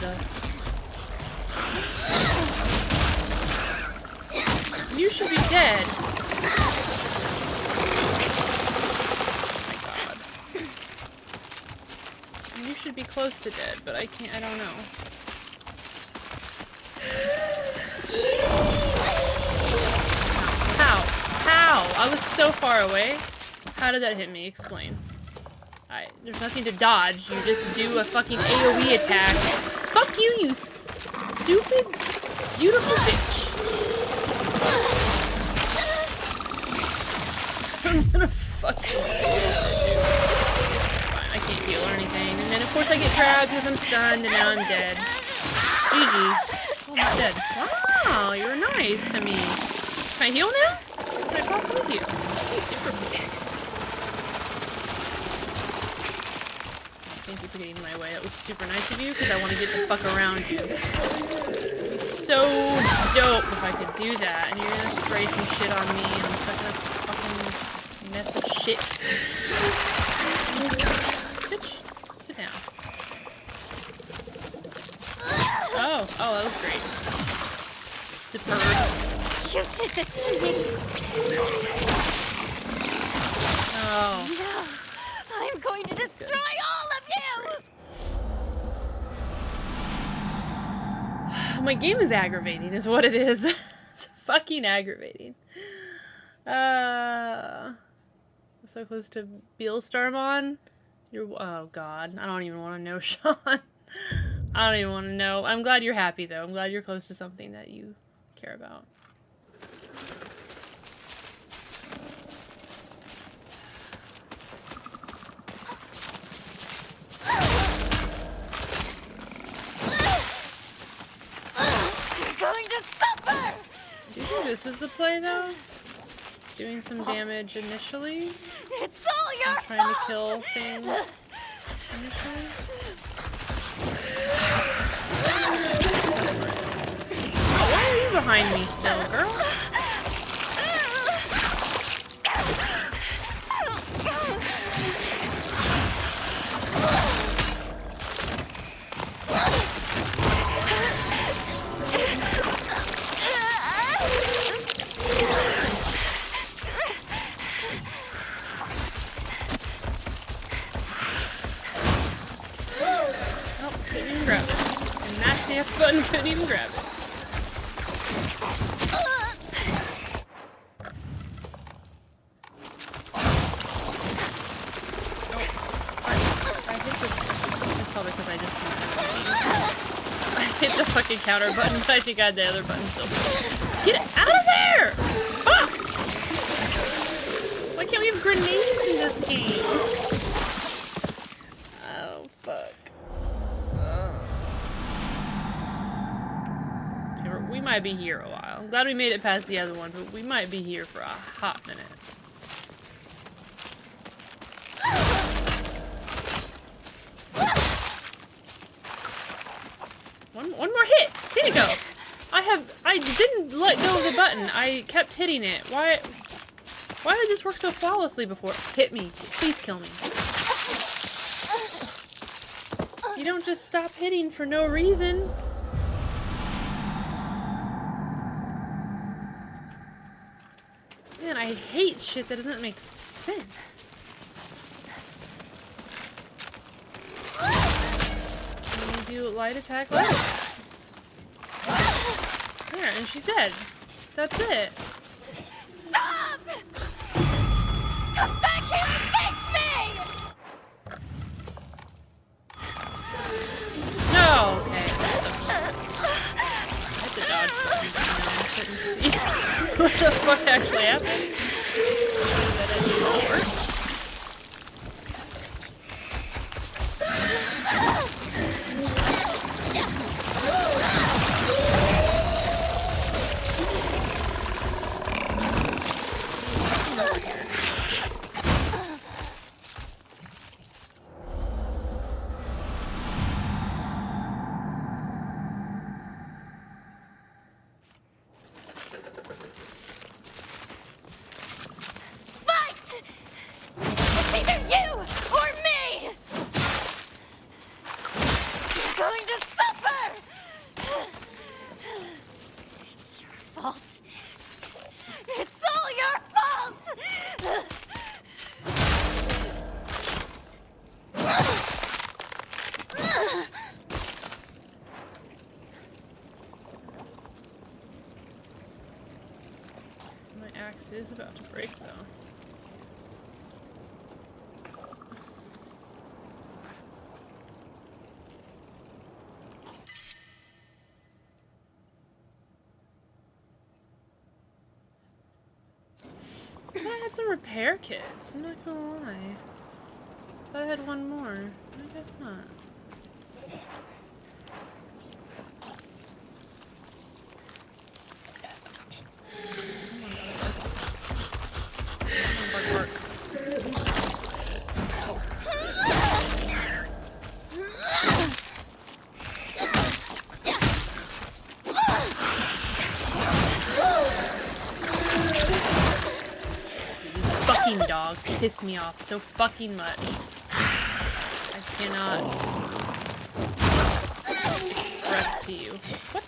You should be dead. You should be close to dead, but I can't, I don't know. How? How? I was so far away. How did that hit me? Explain. There's nothing to dodge. You just do a fucking AoE attack. Fuck you, you stupid, beautiful bitch. I'm gonna fuck you. I can't heal or anything. And then of course I get grabbed because I'm stunned and now I'm dead. GG. Oh, I'm dead. Wow, you're nice to me. Can I heal now? Can I possibly heal? Super cool. Thank you for getting in my way. That was super nice of you because I want to get the fuck around you. So dope if I could do that. And you're gonna spray some shit on me and I'm such a fucking mess of shit. Bitch, sit down. Oh, that was great. Superb. You did this to me. Oh. No, I'm going to destroy all of you. My game is aggravating, is what it is. It's fucking aggravating. I'm so close to Beelstarmon. Oh god, I don't even want to know, Sean. I don't even want to know. I'm glad you're happy though. I'm glad you're close to something that you care about. You're going to suffer. Do you think this is the play though? Doing some damage initially. It's all your Trying to fault. kill things initially. Oh, why are you behind me still, girl? Oh, couldn't even grab it. And mash the X button, couldn't even grab it. Probably because I just I hit the fucking counter button, but I think I had the other button still. Get out of there! Fuck! Why can't we have grenades in this game? Oh, fuck. Okay, we might be here a while. I'm glad we made it past the other one, but we might be here for a hot minute. One more hit! Here you go! I didn't let go of the button. I kept hitting it. Why did this work so flawlessly before? Hit me. Please kill me. You don't just stop hitting for no reason. Man, I hate shit that doesn't make sense. Can you do light attack? There, and she's dead. That's it. Stop! Come back here and face me! No, okay. Hit the dodge button. I couldn't see what the fuck actually happened. That ended all worse. axe is about to break, though. I had some repair kits, I'm not gonna lie. Thought I had one more. I guess not. Dogs piss me off so fucking much. I cannot express to you. What?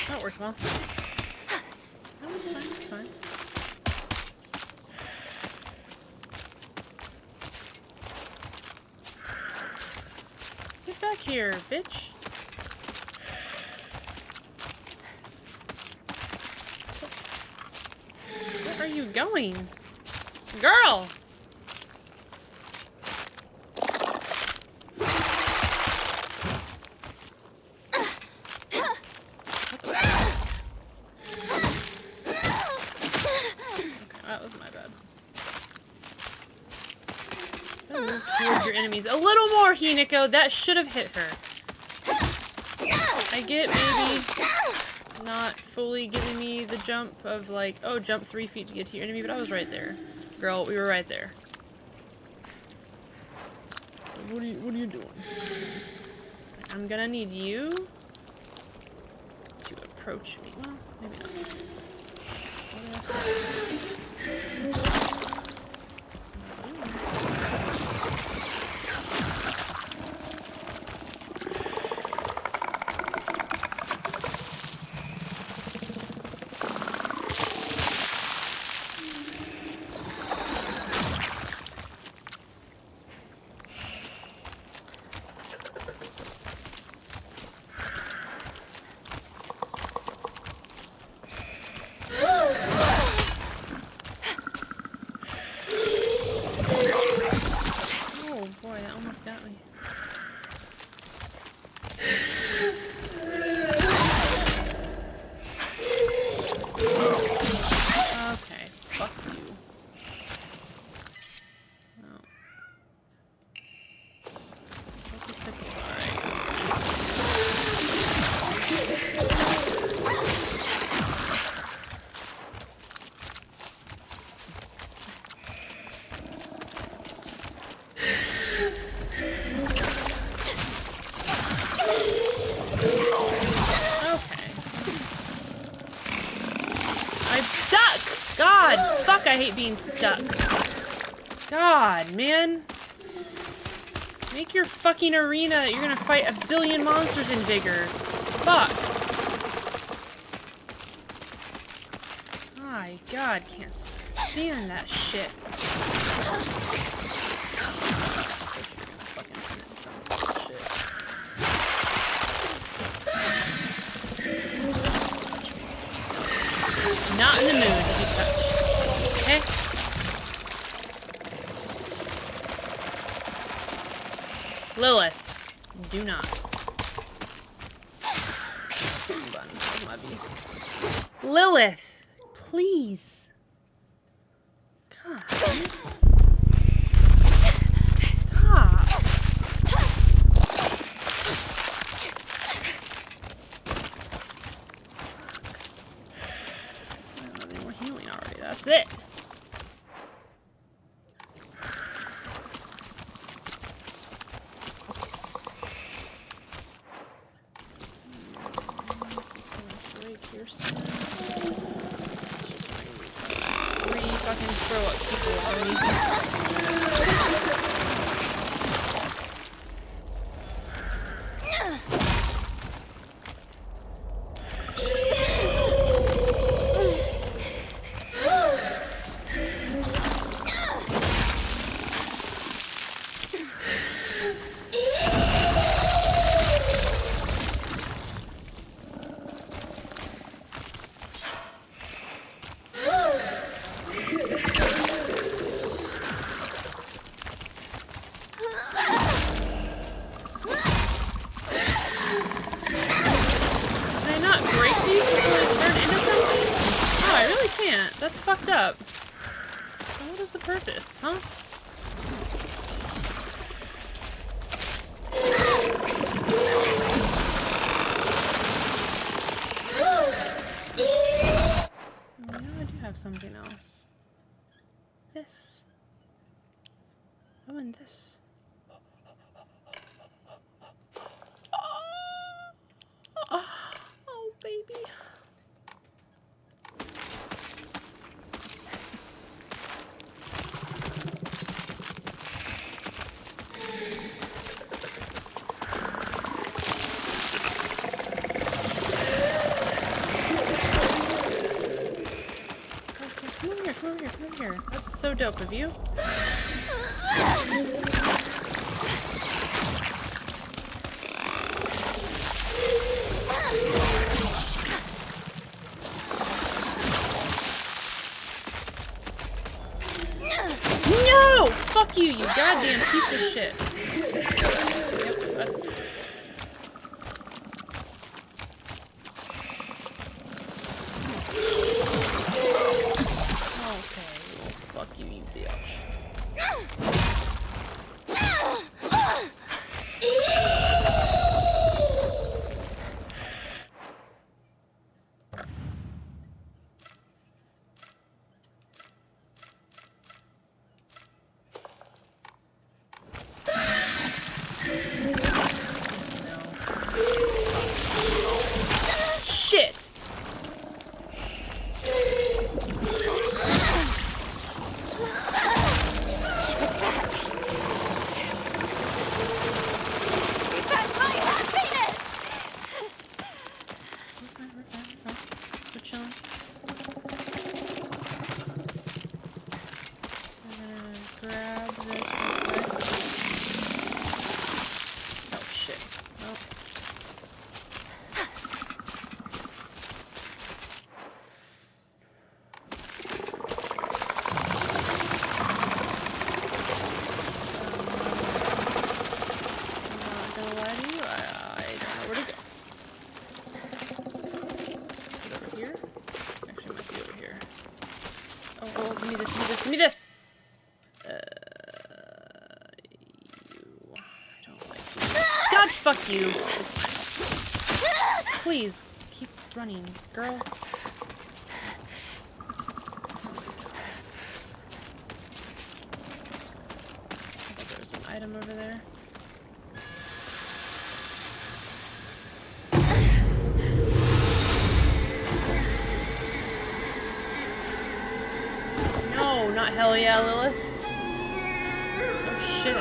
That worked well. No, it's fine, it's fine. Get back here, bitch. Where are you going? Girl! Towards your enemies. A little more, Hinako! That should have hit her. I get maybe not fully giving me the jump of like, oh, jump 3 feet to get to your enemy, but I was right there. Girl, we were right there. What are you doing? I'm gonna need you to approach me. Well, maybe not. I hate being stuck. God, man. Make your fucking arena that you're gonna fight a billion monsters in bigger. Fuck. My God, can't stand that shit. Not in the mood to be touched. Okay? Lilith, do not. Lilith, please. God. Stop. We're healing already. That's it. This is gonna break your skin. throw up people on me. That's fucked up. So what is the purpose, huh? I know I do have something else. This. Oh, and this. Oh, baby. Come here. That's so dope of you. No! Fuck you, you goddamn piece of shit. Yep, that's... Fuck you, you bitch. Shit! Give me this! You... I don't like you. God, fuck you! It's fine. Please, keep running, girl. I thought there was an item over there. No, not hell yeah, Lilith. Oh shit.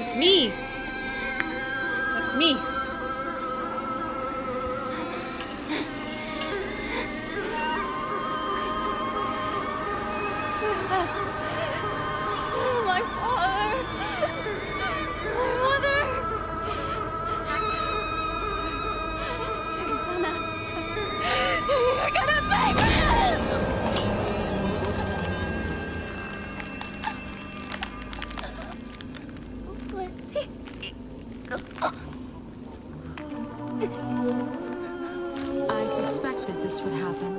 It's me! That's me. My father! My mother! You're gonna pay for this! I suspected this would happen.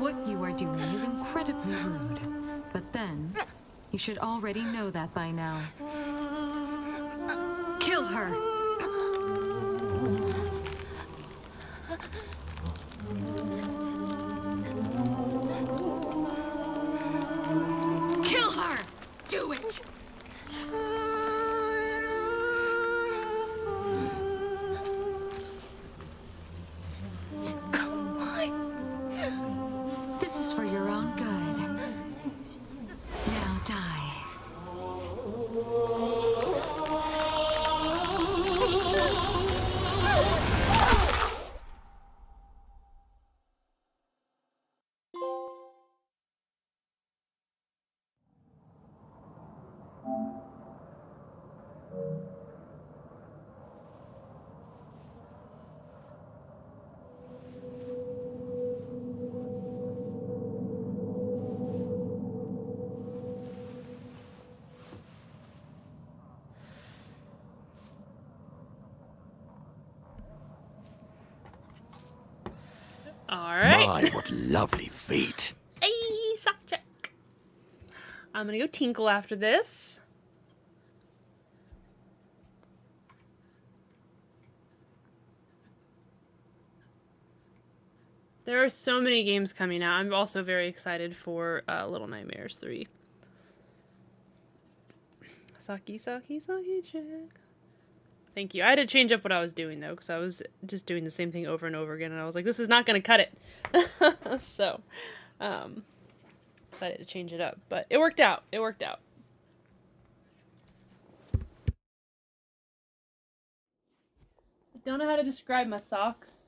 What you are doing is incredibly rude. But then, you should already know that by now. Kill her! Kill her! Do it! lovely feet. Hey, sock check. I'm gonna go tinkle after this. There are so many games coming out. I'm also very excited for Little Nightmares 3. Saki check. Thank you. I had to change up what I was doing, though, because I was just doing the same thing over and over again, and I was like, this is not going to cut it. So, decided to change it up. But it worked out. It worked out. Don't know how to describe my socks.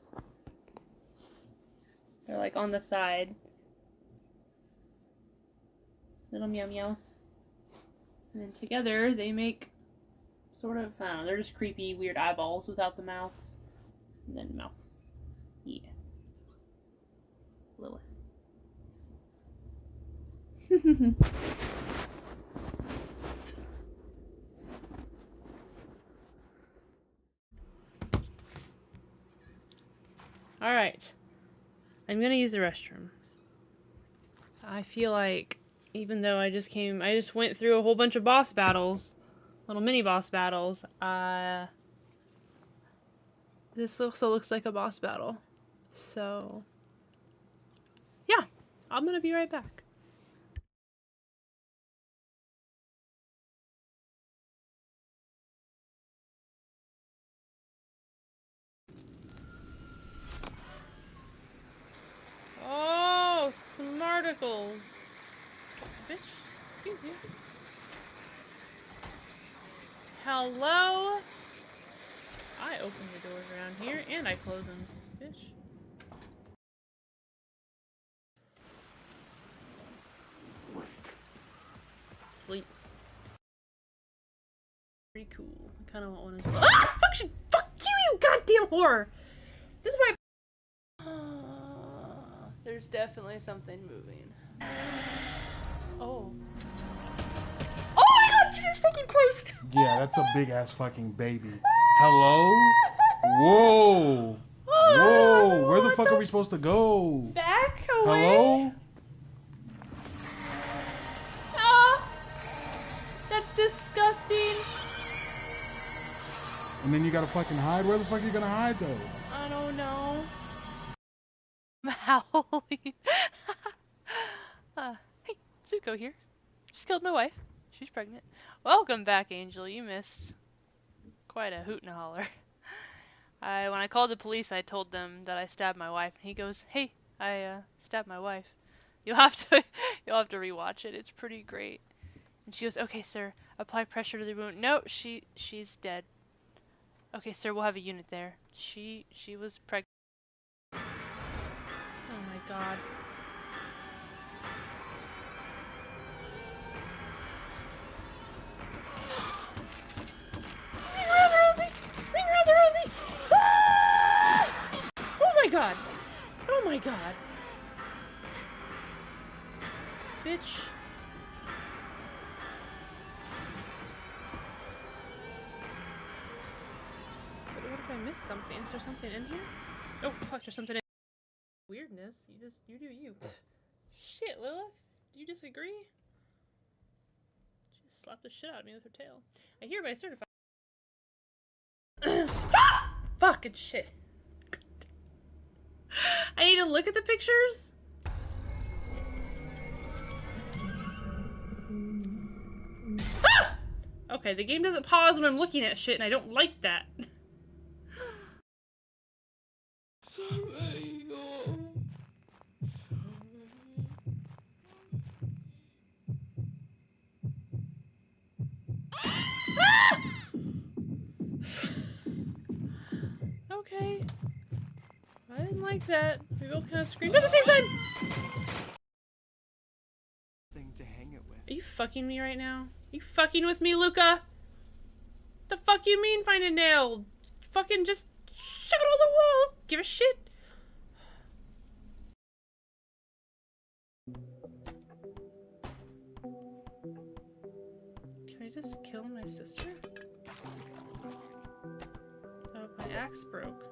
They're like on the side. Little meow meows. And then together they make sort of, I don't know, they're just creepy, weird eyeballs without the mouths. And then mouth. Yeah. Lilith. Alright. I'm gonna use the restroom. So I feel like, even though I just went through a whole bunch of boss battles, little mini boss battles, this also looks like a boss battle. So, yeah, I'm gonna be right back. Oh, smarticles. Bitch, excuse you. Hello? I open the doors around here and I close them, bitch. Sleep. Pretty cool. I kind of want one as well. Ah! Fuck you, you goddamn whore! This is why. There's definitely something moving. Oh. Oh my god, Jesus fucking Christ! Yeah, that's a big ass fucking baby. Hello? Whoa! Whoa! Where the fuck are we supposed to go? Back away? Hello? Ah! That's disgusting. And then you gotta fucking hide? Where the fuck are you gonna hide though? I don't know. I'm howling. Hey, Zuko here. Just killed my wife. She's pregnant. Welcome back, Angel. You missed quite a hoot and a holler. When I called the police, I told them that I stabbed my wife. And he goes, "Hey, I stabbed my wife. You'll have to rewatch it. It's pretty great." And she goes, "Okay, sir. Apply pressure to the wound." No, she's dead. Okay, sir. We'll have a unit there. She was pregnant. Oh my god. Ring around the Rosie! Ring around the Rosie! Ah! Oh my god! Oh my god! Bitch. But what if I miss something? Is there something in here? Oh fuck, there's something in weirdness. You do you. Shit, Lilith. Do you disagree? She just slapped the shit out of me with her tail. I hereby certify. Fucking shit. I need to look at the pictures? Ah! Okay, the game doesn't pause when I'm looking at shit, and I don't like that. Ah! Okay. I didn't like that. We both kind of screamed at the same time. Thing to hang it with. Are you fucking me right now? Are you fucking with me, Luca? The fuck you mean find a nail? Fucking just shove it on the wall. Give a shit. Can I just kill my sister? Oh, my axe broke.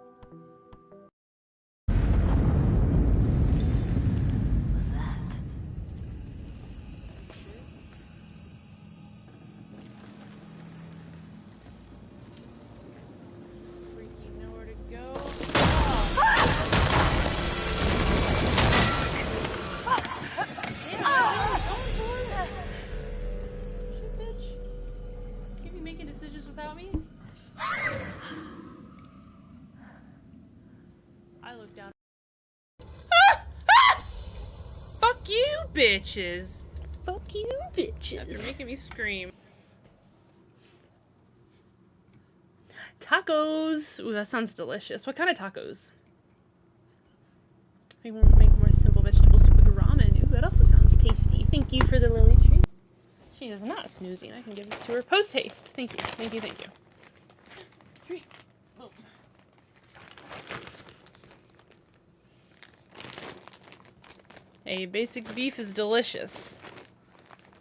bitches. Fuck you, You're bitches. making me scream. Tacos. Ooh, that sounds delicious. What kind of tacos? We want to make more simple vegetable soup with ramen. Ooh, that also sounds tasty. Thank you for the lily treat. She is not snoozing. I can give this to her post haste. Thank you. Thank you. Thank you. Treat. Boom. A basic beef is delicious.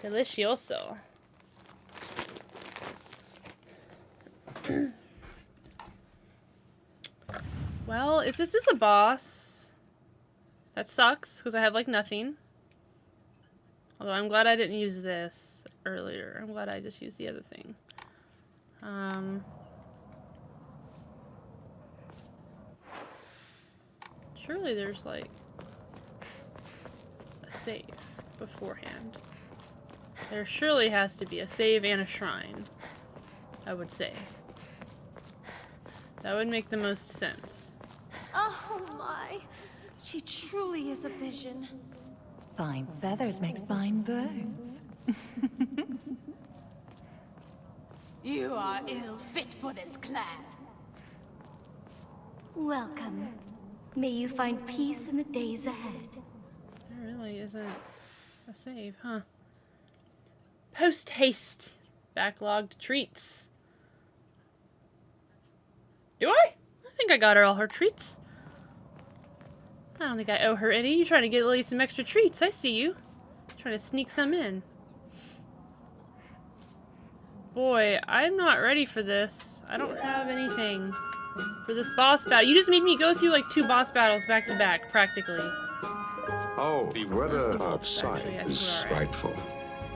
Delicioso. Well, if this is a boss, that sucks, because I have, like, nothing. Although I'm glad I didn't use this earlier. I'm glad I just used the other thing. Surely there's, like, a save beforehand. There surely has to be a save and a shrine, I would say. That would make the most sense. Oh my. She truly is a vision. Fine feathers make fine birds. You are ill fit for this clan. Welcome. May you find peace in the days ahead. There really isn't a save, huh? Post haste. Backlogged treats. Do I? I think I got her all her treats. I don't think I owe her any. You trying to get Lily some extra treats. I see you. Trying to sneak some in. Boy, I'm not ready for this. I don't have anything for this boss battle. You just made me go through like 2 boss battles back to back, practically. Oh, the weather outside Actually, I think is we're alright. frightful,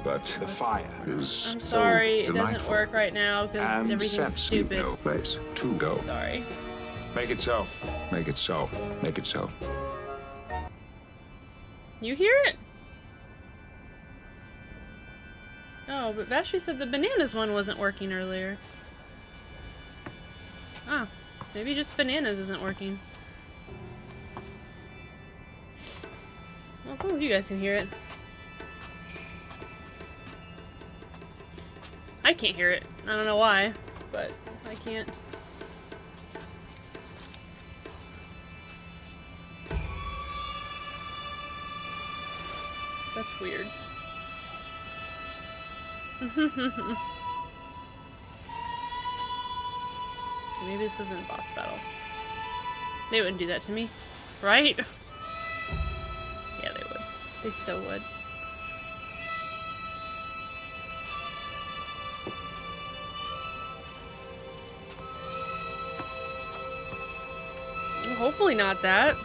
but the fire is I'm so sorry, it doesn't delightful. work right now because And everything's sense leave stupid. no place to go. Sorry. Make it so. Make it so. Make it so. You hear it? Oh, but Vashti said the bananas one wasn't working earlier. Ah, maybe just bananas isn't working. Well, as long as you guys can hear it. I can't hear it. I don't know why, but I can't. That's weird. Maybe this isn't a boss battle. They wouldn't do that to me, right? Yeah, they would. They still would. Well, hopefully not that.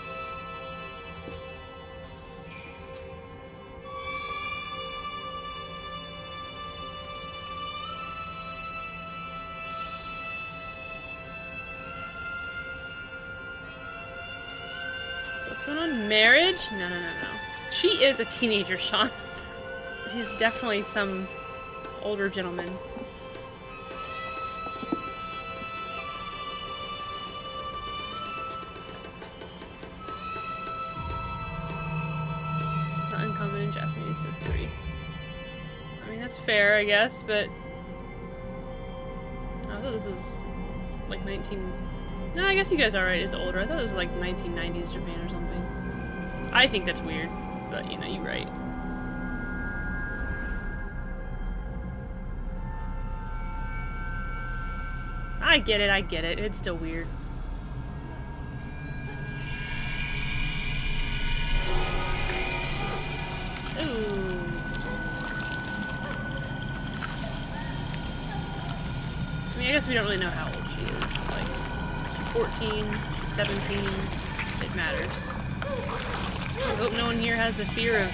What's going on? Marriage? No. She is a teenager, Sean. He's definitely some older gentleman. Not uncommon in Japanese history. I mean, that's fair, I guess, but... I thought this was like 19... No, I guess you guys are right, it's older. I thought it was like 1990s Japan or something. I think that's weird, but you know, you're right. I get it. It's still weird. Ooh. I mean, I guess we don't really know how old she is. Like, 14, 17, it matters. I hope no one here has the fear of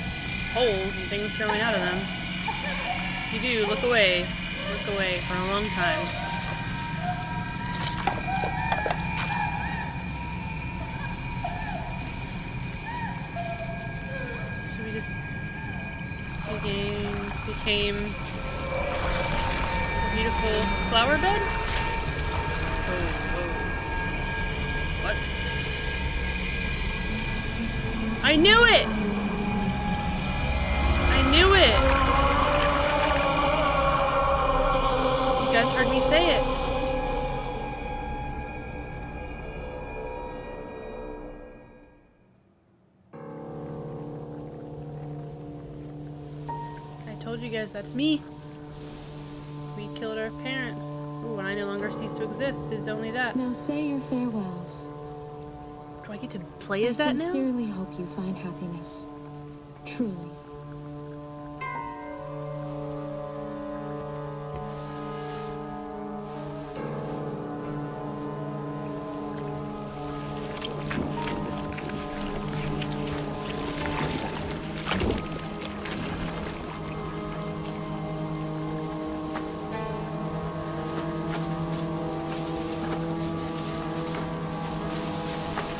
holes and things growing out of them. If you do, look away. Look away for a long time. Should we just... became a beautiful flower bed? Whoa. What? I knew it! told you guys that's me. We killed our parents. Ooh, and I no longer cease to exist. Is only that. Now say your farewells. Do I get to play as that I now? sincerely hope you find happiness. Truly.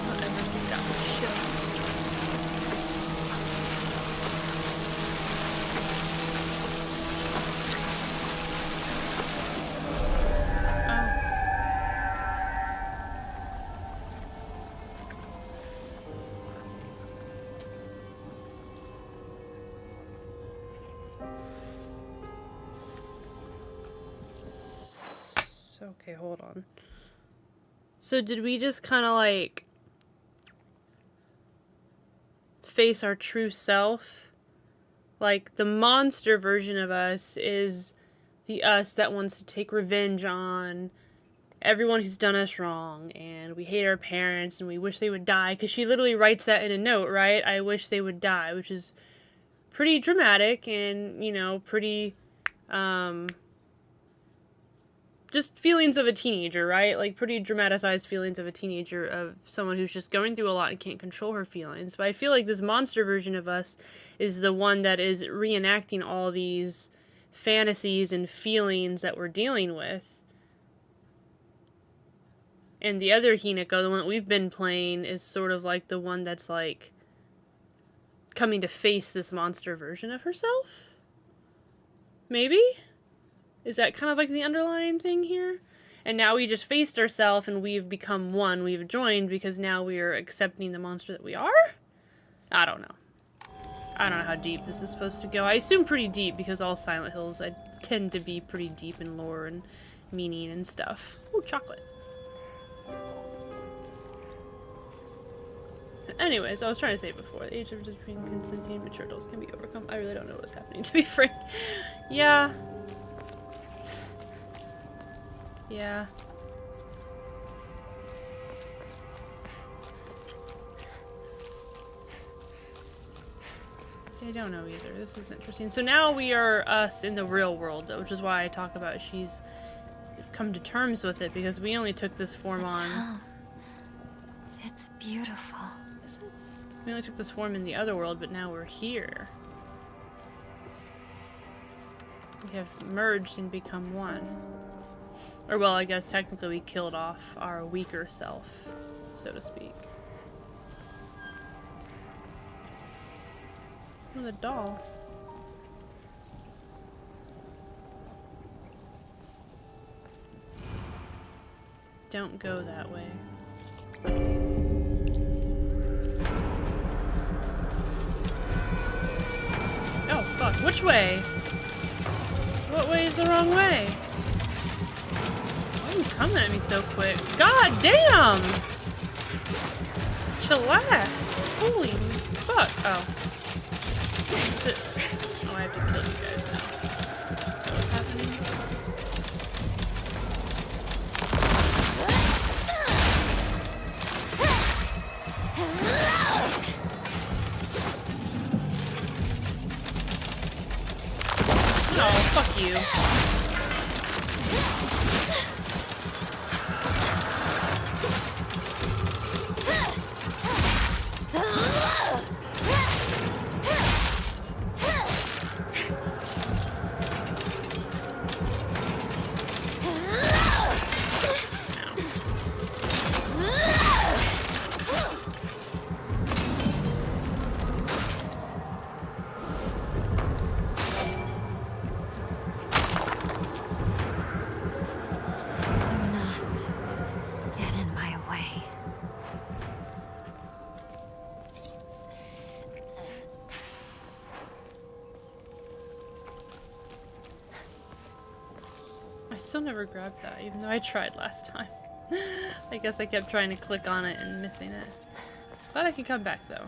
Not ever seen that much shit. Okay, hold on. So did we just kind of like face our true self? Like the monster version of us is the us that wants to take revenge on everyone who's done us wrong, and we hate our parents and we wish they would die, because she literally writes that in a note, right? I wish they would die, which is pretty dramatic and, you know, pretty just feelings of a teenager, right? Like pretty dramatized feelings of a teenager, of someone who's just going through a lot and can't control her feelings. But I feel like this monster version of us is the one that is reenacting all these fantasies and feelings that we're dealing with. And the other Hinako, the one that we've been playing, is sort of like the one that's like coming to face this monster version of herself? Maybe? Is that kind of like the underlying thing here? And now we just faced ourselves and we've become one. We've joined because now we are accepting the monster that we are? I don't know. I don't know how deep this is supposed to go. I assume pretty deep because all Silent Hills I tend to be pretty deep in lore and meaning and stuff. Ooh, chocolate. Anyways, I was trying to say before, the age of between consenting mature adults can be overcome. I really don't know what's happening, to be frank. Yeah. Yeah. I don't know either. This is interesting. So now we are us in the real world, though, which is why I talk about she's come to terms with it, because we only took this form on... It's beautiful. Is it? We only took this form in the other world, but now we're here. We have merged and become one. Or, well, I guess technically we killed off our weaker self, so to speak. Oh, the doll. Don't go that way. Oh, fuck. Which way? What way is the wrong way? Why are you coming at me so quick? God damn! Chillax! Holy fuck. Oh. Oh, I have to kill you guys now. Is that what's happening? Oh, fuck you. I still never grabbed that, even though I tried last time. I guess I kept trying to click on it and missing it. Glad I could come back, though.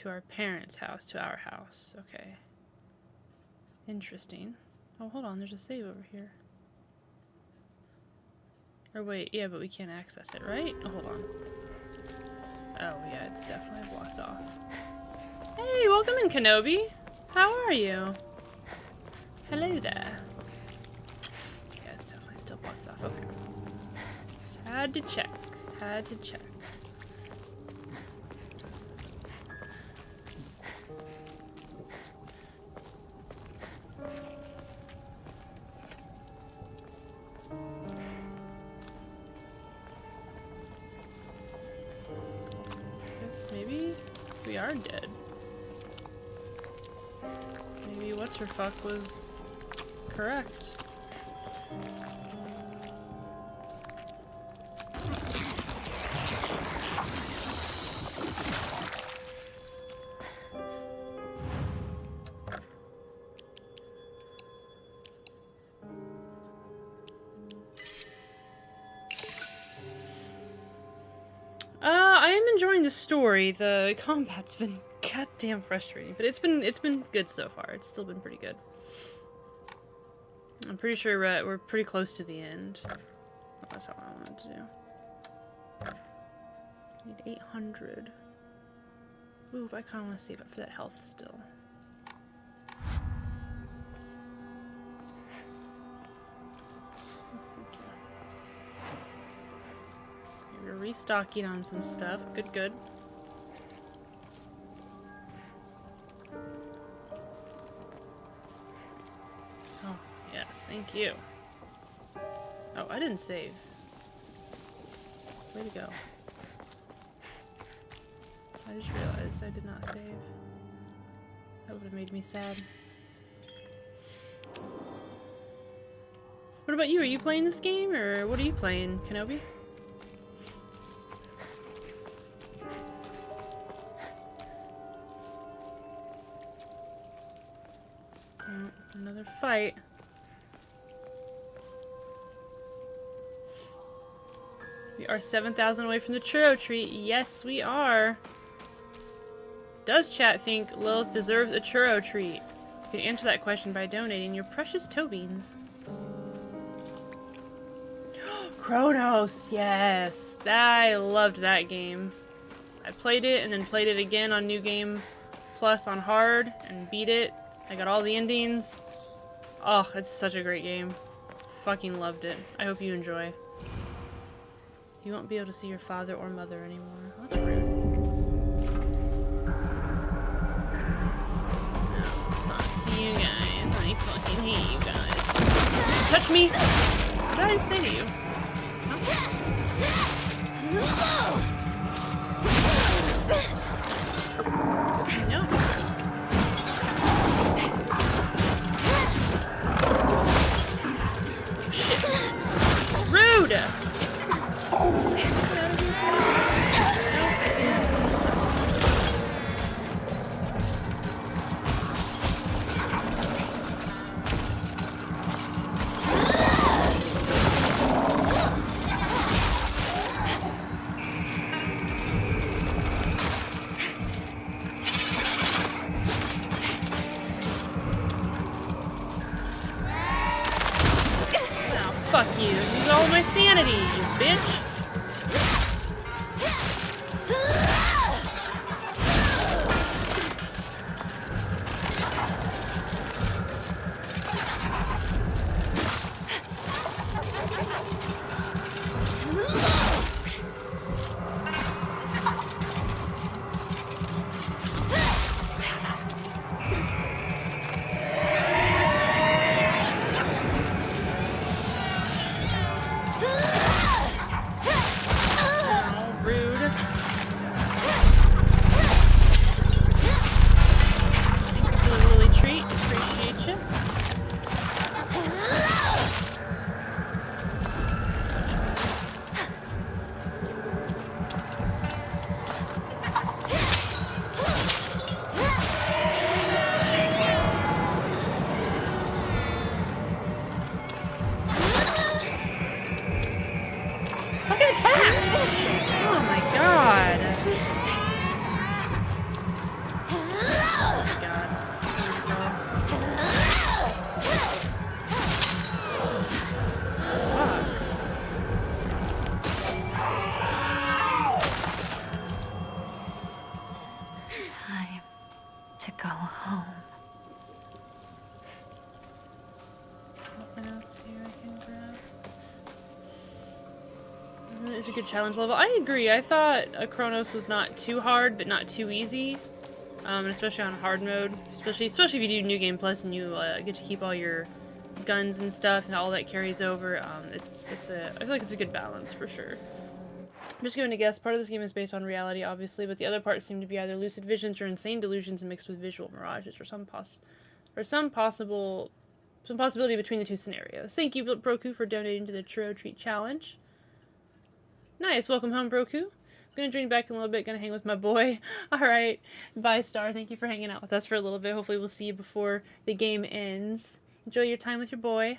To our parents' house, to our house. Okay. Interesting. Oh, hold on, there's a save over here. Or wait, yeah, but we can't access it, right? Oh, hold on. Oh, yeah, it's definitely blocked off. Hey, welcome in, Kenobi. How are you? Hello there. Yeah, it's definitely still blocked off. Okay. Just had to check. Had to check. Maybe we are dead. Maybe what's her fuck was correct. I am enjoying the story. The combat's been goddamn frustrating, but it's been good so far. It's still been pretty good. I'm pretty sure we're pretty close to the end. That's not what I wanted to do. Need 800. Ooh, but I kind of want to save up for that health still. We're restocking on some stuff. Good, good. Oh, yes, thank you. Oh, I didn't save. Way to go. I just realized I did not save. That would have made me sad. What about you? Are you playing this game, or what are you playing, Kenobi? Another fight. We are 7,000 away from the churro treat. Yes, we are. Does chat think Lilith deserves a churro treat? You can answer that question by donating your precious toe beans. Chronos, yes. I loved that game. I played it and then played it again on New Game Plus on hard and beat it. I got all the endings. Oh, it's such a great game. Fucking loved it. I hope you enjoy. You won't be able to see your father or mother anymore. That's rude. Oh, fuck you guys. I fucking hate you guys. Touch me! What did I say to you? Huh? No. Rude! Fuck you. This is all my sanity, you bitch. It's a good challenge level. I agree. I thought Chronos was not too hard, but not too easy. Especially on hard mode. Especially if you do New Game Plus and you get to keep all your guns and stuff, and all that carries over. I feel like it's a good balance for sure. I'm just going to guess part of this game is based on reality, obviously, but the other parts seem to be either lucid visions or insane delusions mixed with visual mirages, or some possibility between the two scenarios. Thank you, Broku, for donating to the Churro Treat Challenge. Nice, welcome home, Broku. I'm gonna join back in a little bit, gonna hang with my boy. Alright, bye, Star. Thank you for hanging out with us for a little bit. Hopefully we'll see you before the game ends. Enjoy your time with your boy.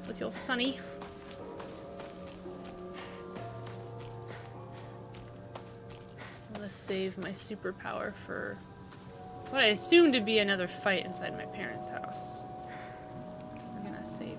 With your Sonny. I'm gonna save my superpower for what I assume to be another fight inside my parents' house. We're gonna save that.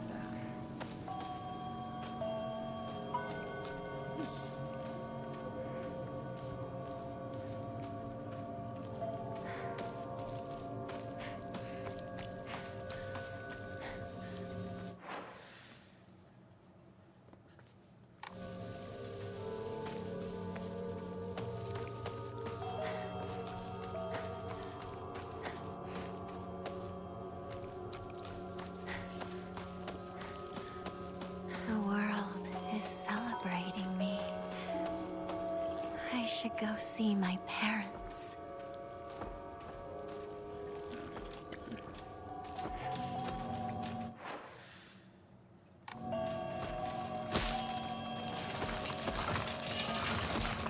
The world is celebrating me. I should go see my parents.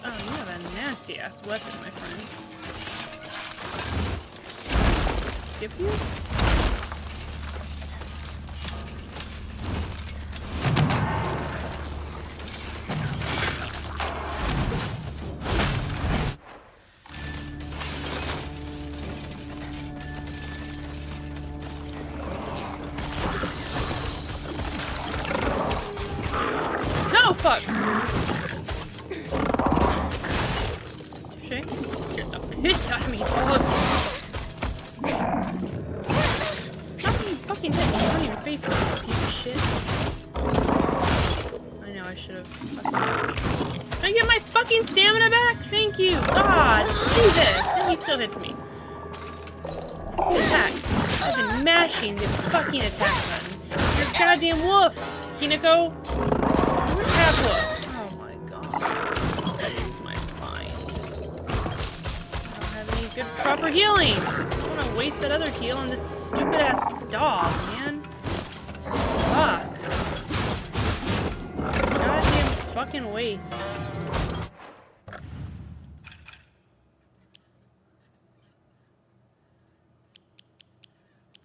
Oh, you have a nasty ass weapon, my friend. Skip you? No, fuck! Touché. Get the piss out of me, dog! Fucking hit me. You don't even face it, you piece of shit. I know, I should have. Can I get my fucking stamina back? Thank you! God! Jesus! And he still hits me. Attack. I've been mashing the fucking attack button. You're a goddamn wolf, Hinako! Cat wolf! Oh my god. I lose my mind. I don't have any good proper healing! I don't want to waste that other heal on this stupid ass dog, man. Fuck. Goddamn fucking waste.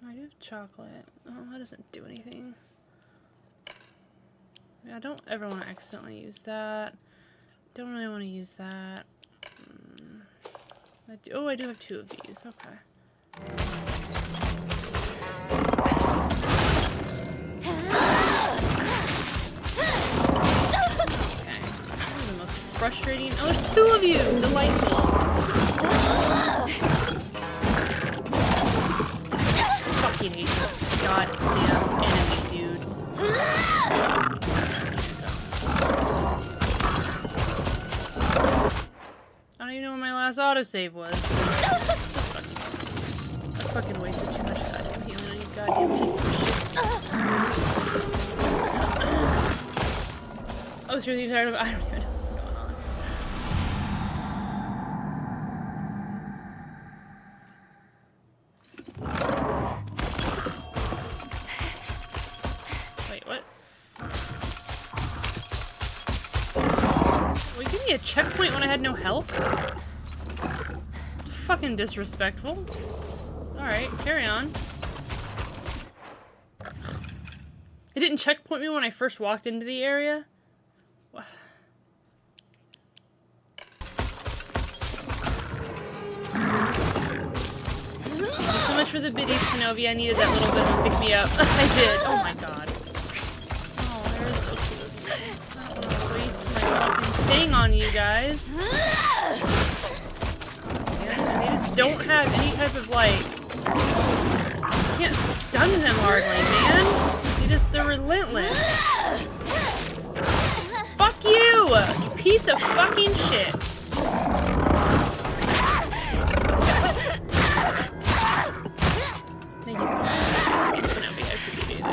I do have chocolate. Oh, that doesn't do anything. I don't ever want to accidentally use that. Don't really want to use that. I do have 2 of these. Okay. Okay. This is the most frustrating. Oh, there's 2 of you! Delightful. Fucking hate this goddamn enemy, dude. I don't even know when my last autosave was. I fucking wasted too much goddamn healing on you goddamn piece of shit. I was really tired of I don't even know what's going on. Wait, what? Well, you gave me a checkpoint when I had no health? Fucking disrespectful. Alright, carry on. It didn't checkpoint me when I first walked into the area? So much for the biddies, Kenobi. I needed that little bit to pick me up. I did. Oh my god. Oh, there's so cute. I don't want to waste my fucking thing on you guys. They just don't have any type of, like... You can't stun them hardly, man. They're relentless. You piece of fucking shit. Thank you so much. Kenobi, I appreciate it.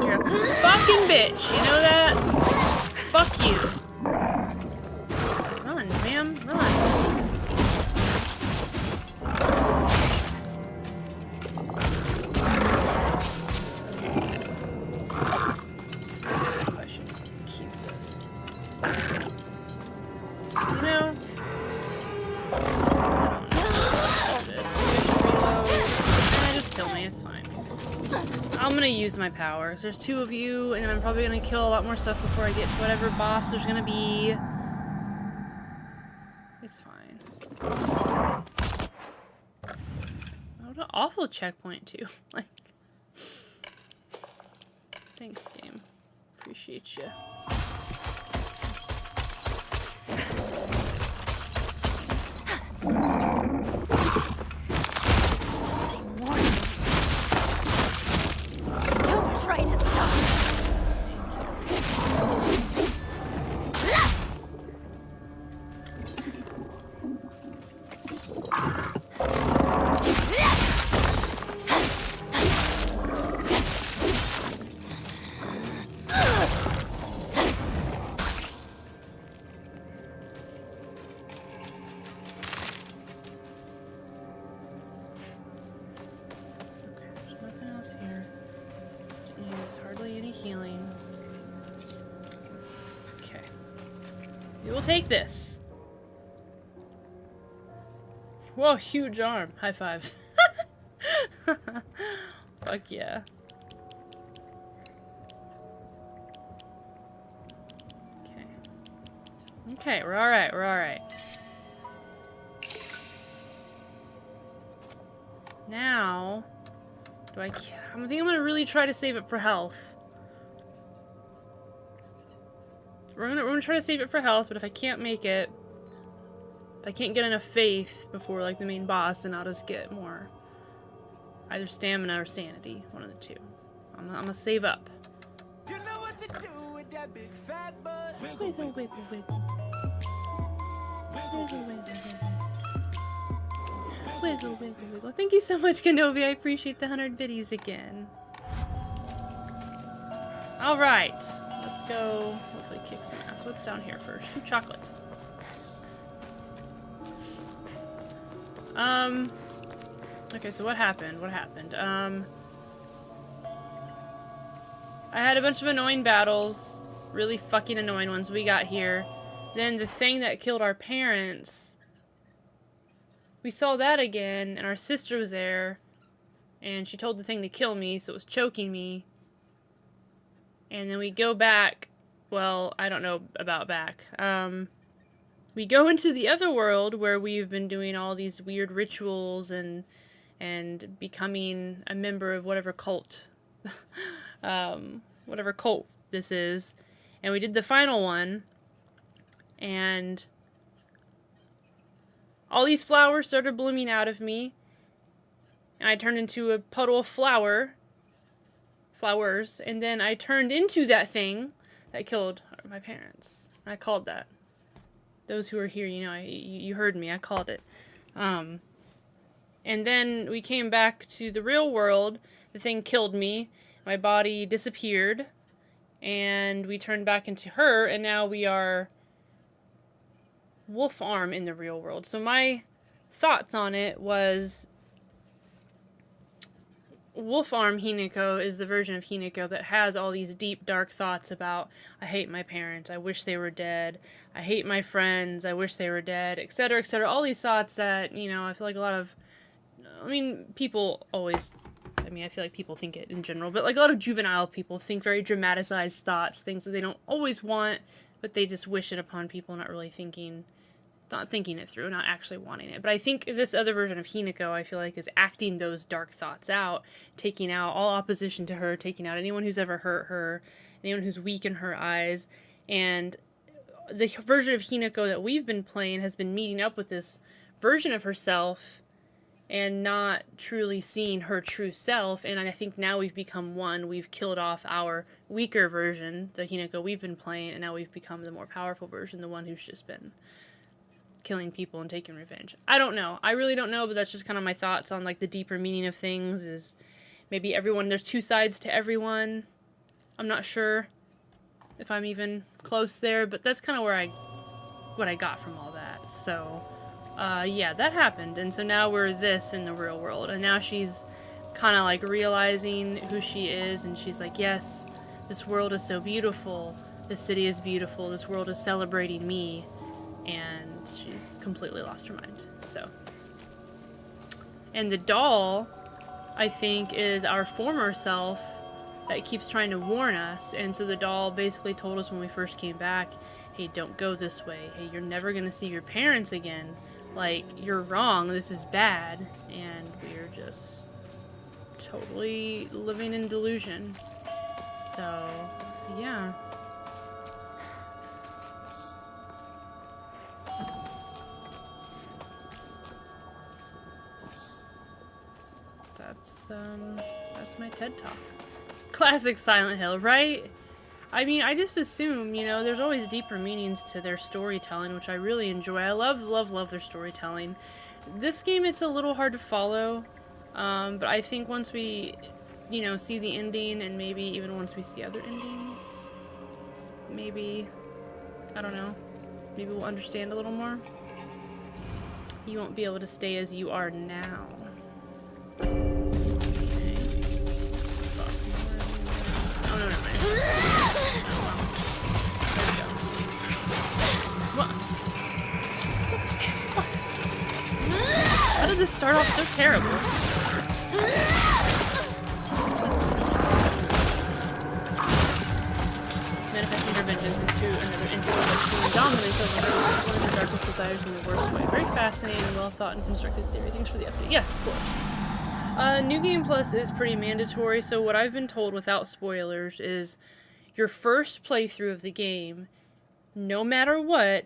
You're a fucking bitch, you know that? Fuck you. Run, ma'am, run. I should keep this. You know? Just kill me, it's fine. I'm gonna use my powers. There's 2 of you, and then I'm probably gonna kill a lot more stuff before I get to whatever boss there's gonna be. It's fine. What an awful checkpoint, too. Like, thanks, game. Appreciate you. Don't try to stop me. There's nothing else here. Didn't use hardly any healing. Okay. We will take this. Whoa, huge arm. High five. Fuck yeah. Okay. Okay, we're alright, we're alright. Now, I think I'm gonna really try to save it for health. We're gonna try to save it for health, but if I can't make it, if I can't get enough faith before like the main boss, then I'll just get more either stamina or sanity, one of the two. I'm gonna save up. You know what to do with that big fat butt. Wiggle, wiggle, wiggle, wiggle. Wiggle, wiggle, wiggle. Wiggle, wiggle, wiggle. Thank you so much, Kenobi. I appreciate the 100 biddies again. Alright. Let's go hopefully kick some ass. What's down here first? Ooh, chocolate. Okay, so what happened? What happened? I had a bunch of annoying battles. Really fucking annoying ones we got here. Then the thing that killed our parents, we saw that again, and our sister was there, and she told the thing to kill me, so it was choking me. And then we go back, well, I don't know about back. We go into the other world where we've been doing all these weird rituals and becoming a member of whatever cult, whatever cult this is. And we did the final one, and all these flowers started blooming out of me, and I turned into a puddle of flowers, and then I turned into that thing that killed my parents. I called that. Those who are here, you know, you heard me. I called it. And then we came back to the real world. The thing killed me. My body disappeared, and we turned back into her, and now we are Wolf Arm in the real world. So my thoughts on it was Wolf Arm Hinako is the version of Hinako that has all these deep, dark thoughts about, I hate my parents, I wish they were dead, I hate my friends, I wish they were dead, etc., etc. All these thoughts that, you know, I feel like a lot of, I mean, people always, I mean, I feel like people think it in general, but like a lot of juvenile people think very dramatized thoughts, things that they don't always want, but they just wish it upon people, not really thinking it through, not actually wanting it. But I think this other version of Hinako, I feel like, is acting those dark thoughts out, taking out all opposition to her, taking out anyone who's ever hurt her, anyone who's weak in her eyes. And the version of Hinako that we've been playing has been meeting up with this version of herself and not truly seeing her true self. And I think now we've become one. We've killed off our weaker version, the Hinako we've been playing, and now we've become the more powerful version, the one who's just been killing people and taking revenge. I don't know. I really don't know, but that's just kind of my thoughts on like the deeper meaning of things. Is maybe everyone, there's two sides to everyone. I'm not sure if I'm even close there, but that's kind of where what I got from all that. So yeah, that happened, and so now we're this in the real world, and now she's kind of like realizing who she is, and she's like, yes, this world is so beautiful, this city is beautiful, this world is celebrating me, and she's completely lost her mind. So, and the doll, I think, is our former self that keeps trying to warn us, and so the doll basically told us when we first came back, hey, don't go this way, hey, you're never gonna see your parents again, like, you're wrong, this is bad, and we're just totally living in delusion. So, yeah. That's my TED Talk. Classic Silent Hill, right? I mean, I just assume, you know, there's always deeper meanings to their storytelling, which I really enjoy. I love their storytelling. This game, it's a little hard to follow, but I think once we, you know, see the ending, and maybe even once we see other endings, maybe, I don't know, maybe we'll understand a little more. You won't be able to stay as you are now. Okay. Oh, no, never mind. What? How did this start off so terrible? Manifesting her vengeance into another entity that's dominance over her, one of the darkest desires in the worst way. Very fascinating, well thought and constructed theory. Thanks for the update. Yes, of course. New Game Plus is pretty mandatory, so what I've been told without spoilers is your first playthrough of the game, no matter what,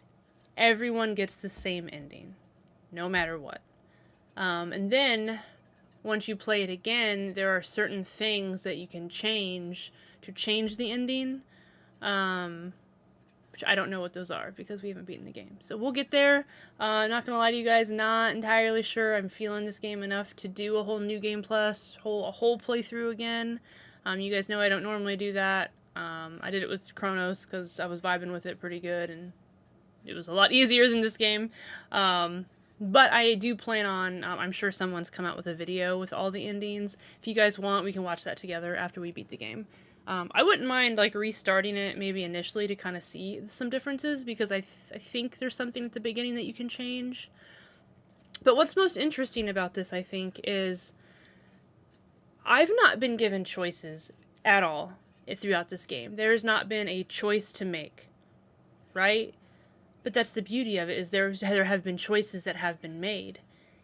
everyone gets the same ending. No matter what. And then, once you play it again, there are certain things that you can change to change the ending. Which I don't know what those are because we haven't beaten the game. So we'll get there. Not gonna lie to you guys, not entirely sure I'm feeling this game enough to do a whole New Game Plus, a whole playthrough again. You guys know I don't normally do that. I did it with Chronos because I was vibing with it pretty good, and it was a lot easier than this game. But I do plan on, I'm sure someone's come out with a video with all the endings. If you guys want, we can watch that together after we beat the game. I wouldn't mind like restarting it maybe initially to kind of see some differences, because I think there's something at the beginning that you can change. But what's most interesting about this, I think, is I've not been given choices at all throughout this game. There's not been a choice to make, right? But that's the beauty of it, is there have been choices that have been made.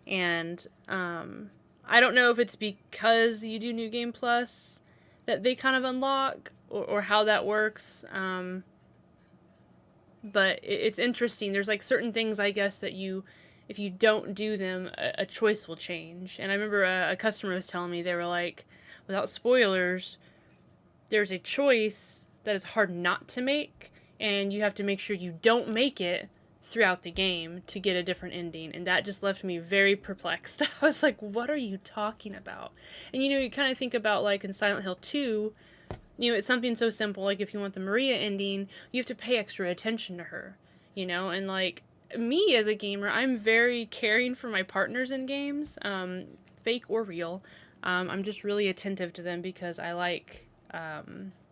And I don't know if it's because you do New Game Plus that they kind of unlock, or how that works. But it's interesting. There's like certain things, I guess, that if you don't do them, a choice will change. And I remember a customer was telling me, they were like, without spoilers, there's a choice that is hard not to make, and you have to make sure you don't make it throughout the game to get a different ending. And that just left me very perplexed. I was like, what are you talking about? And you know, you kind of think about like in Silent Hill 2, you know, it's something so simple, like if you want the Maria ending, you have to pay extra attention to her, you know. And like me as a gamer, I'm very caring for my partners in games, fake or real. I'm just really attentive to them because I like,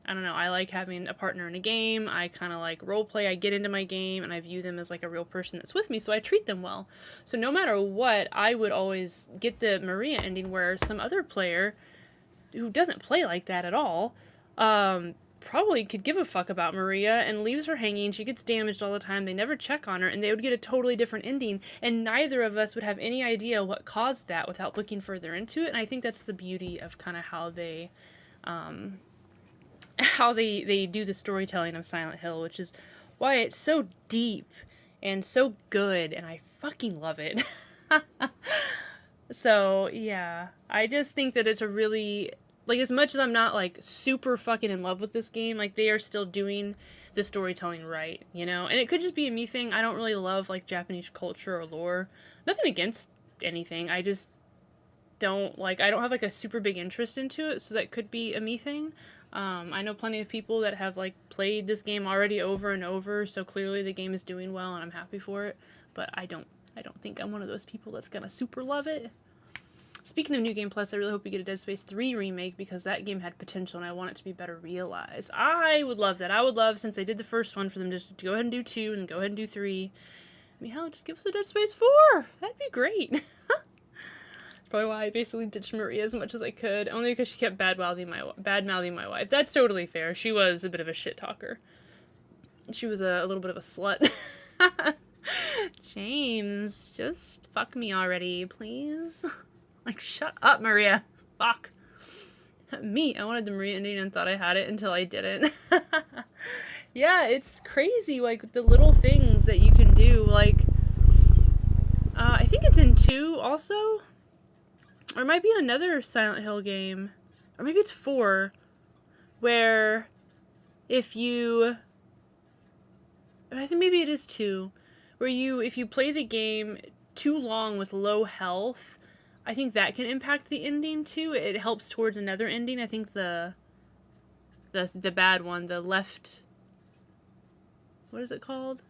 I don't know, I like having a partner in a game. I kind of like roleplay. I get into my game and I view them as like a real person that's with me, so I treat them well. So no matter what, I would always get the Maria ending, where some other player who doesn't play like that at all probably could give a fuck about Maria and leaves her hanging. She gets damaged all the time. They never check on her, and they would get a totally different ending, and neither of us would have any idea what caused that without looking further into it. And I think that's the beauty of kind of how they do the storytelling of Silent Hill, which is why it's so deep and so good, and I fucking love it. So, yeah. I just think that it's a really, like, as much as I'm not, like, super fucking in love with this game, like, they are still doing the storytelling right, you know? And it could just be a me thing. I don't really love, like, Japanese culture or lore. Nothing against anything. I just don't, like, I don't have, like, a super big interest into it, so that could be a me thing. I know plenty of people that have, like, played this game already over and over, so clearly the game is doing well and I'm happy for it, but I don't think I'm one of those people that's gonna super love it. Speaking of New Game Plus, I really hope we get a Dead Space 3 remake because that game had potential and I want it to be better realized. I would love that. I would love, since they did the first one, for them just to go ahead and do 2 and go ahead and do 3. I mean, hell, just give us a Dead Space 4! That'd be great! That's probably why I basically ditched Maria as much as I could, only because she kept bad-mouthing my wife. That's totally fair. She was a bit of a shit talker. She was a little bit of a slut. James, just fuck me already, please. Like, shut up, Maria. Fuck. Me, I wanted the Maria ending and thought I had it until I didn't. Yeah, it's crazy, like, the little things that you can do, like, I think it's in 2 also, or it might be in another Silent Hill game, or maybe it's 4, where if you, I think maybe it is 2, where if you play the game too long with low health, I think that can impact the ending too. It helps towards another ending. I think the bad one, the left, what is it called?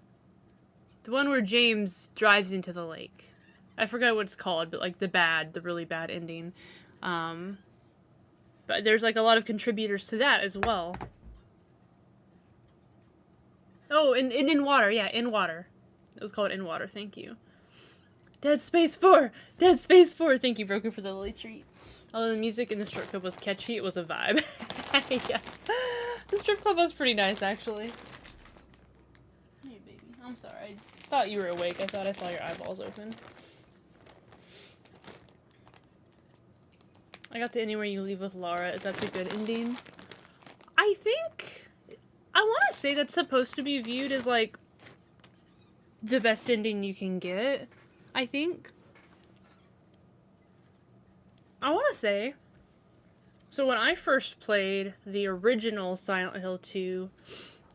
The one where James drives into the lake. I forgot what it's called, but like the really bad ending. But there's like a lot of contributors to that as well. Oh, in water, yeah, in water. It was called In Water, thank you. Dead Space 4! Dead Space 4! Thank you, Broken, for the lily treat. Although the music in the strip club was catchy, it was a vibe. Yeah. The strip club was pretty nice, actually. Hey, baby. I'm sorry. I thought you were awake. I thought I saw your eyeballs open. I got the ending where you leave with Lara. Is that the good ending? I think... I want to say that's supposed to be viewed as, like, the best ending you can get. I think. I want to say, so when I first played the original Silent Hill 2,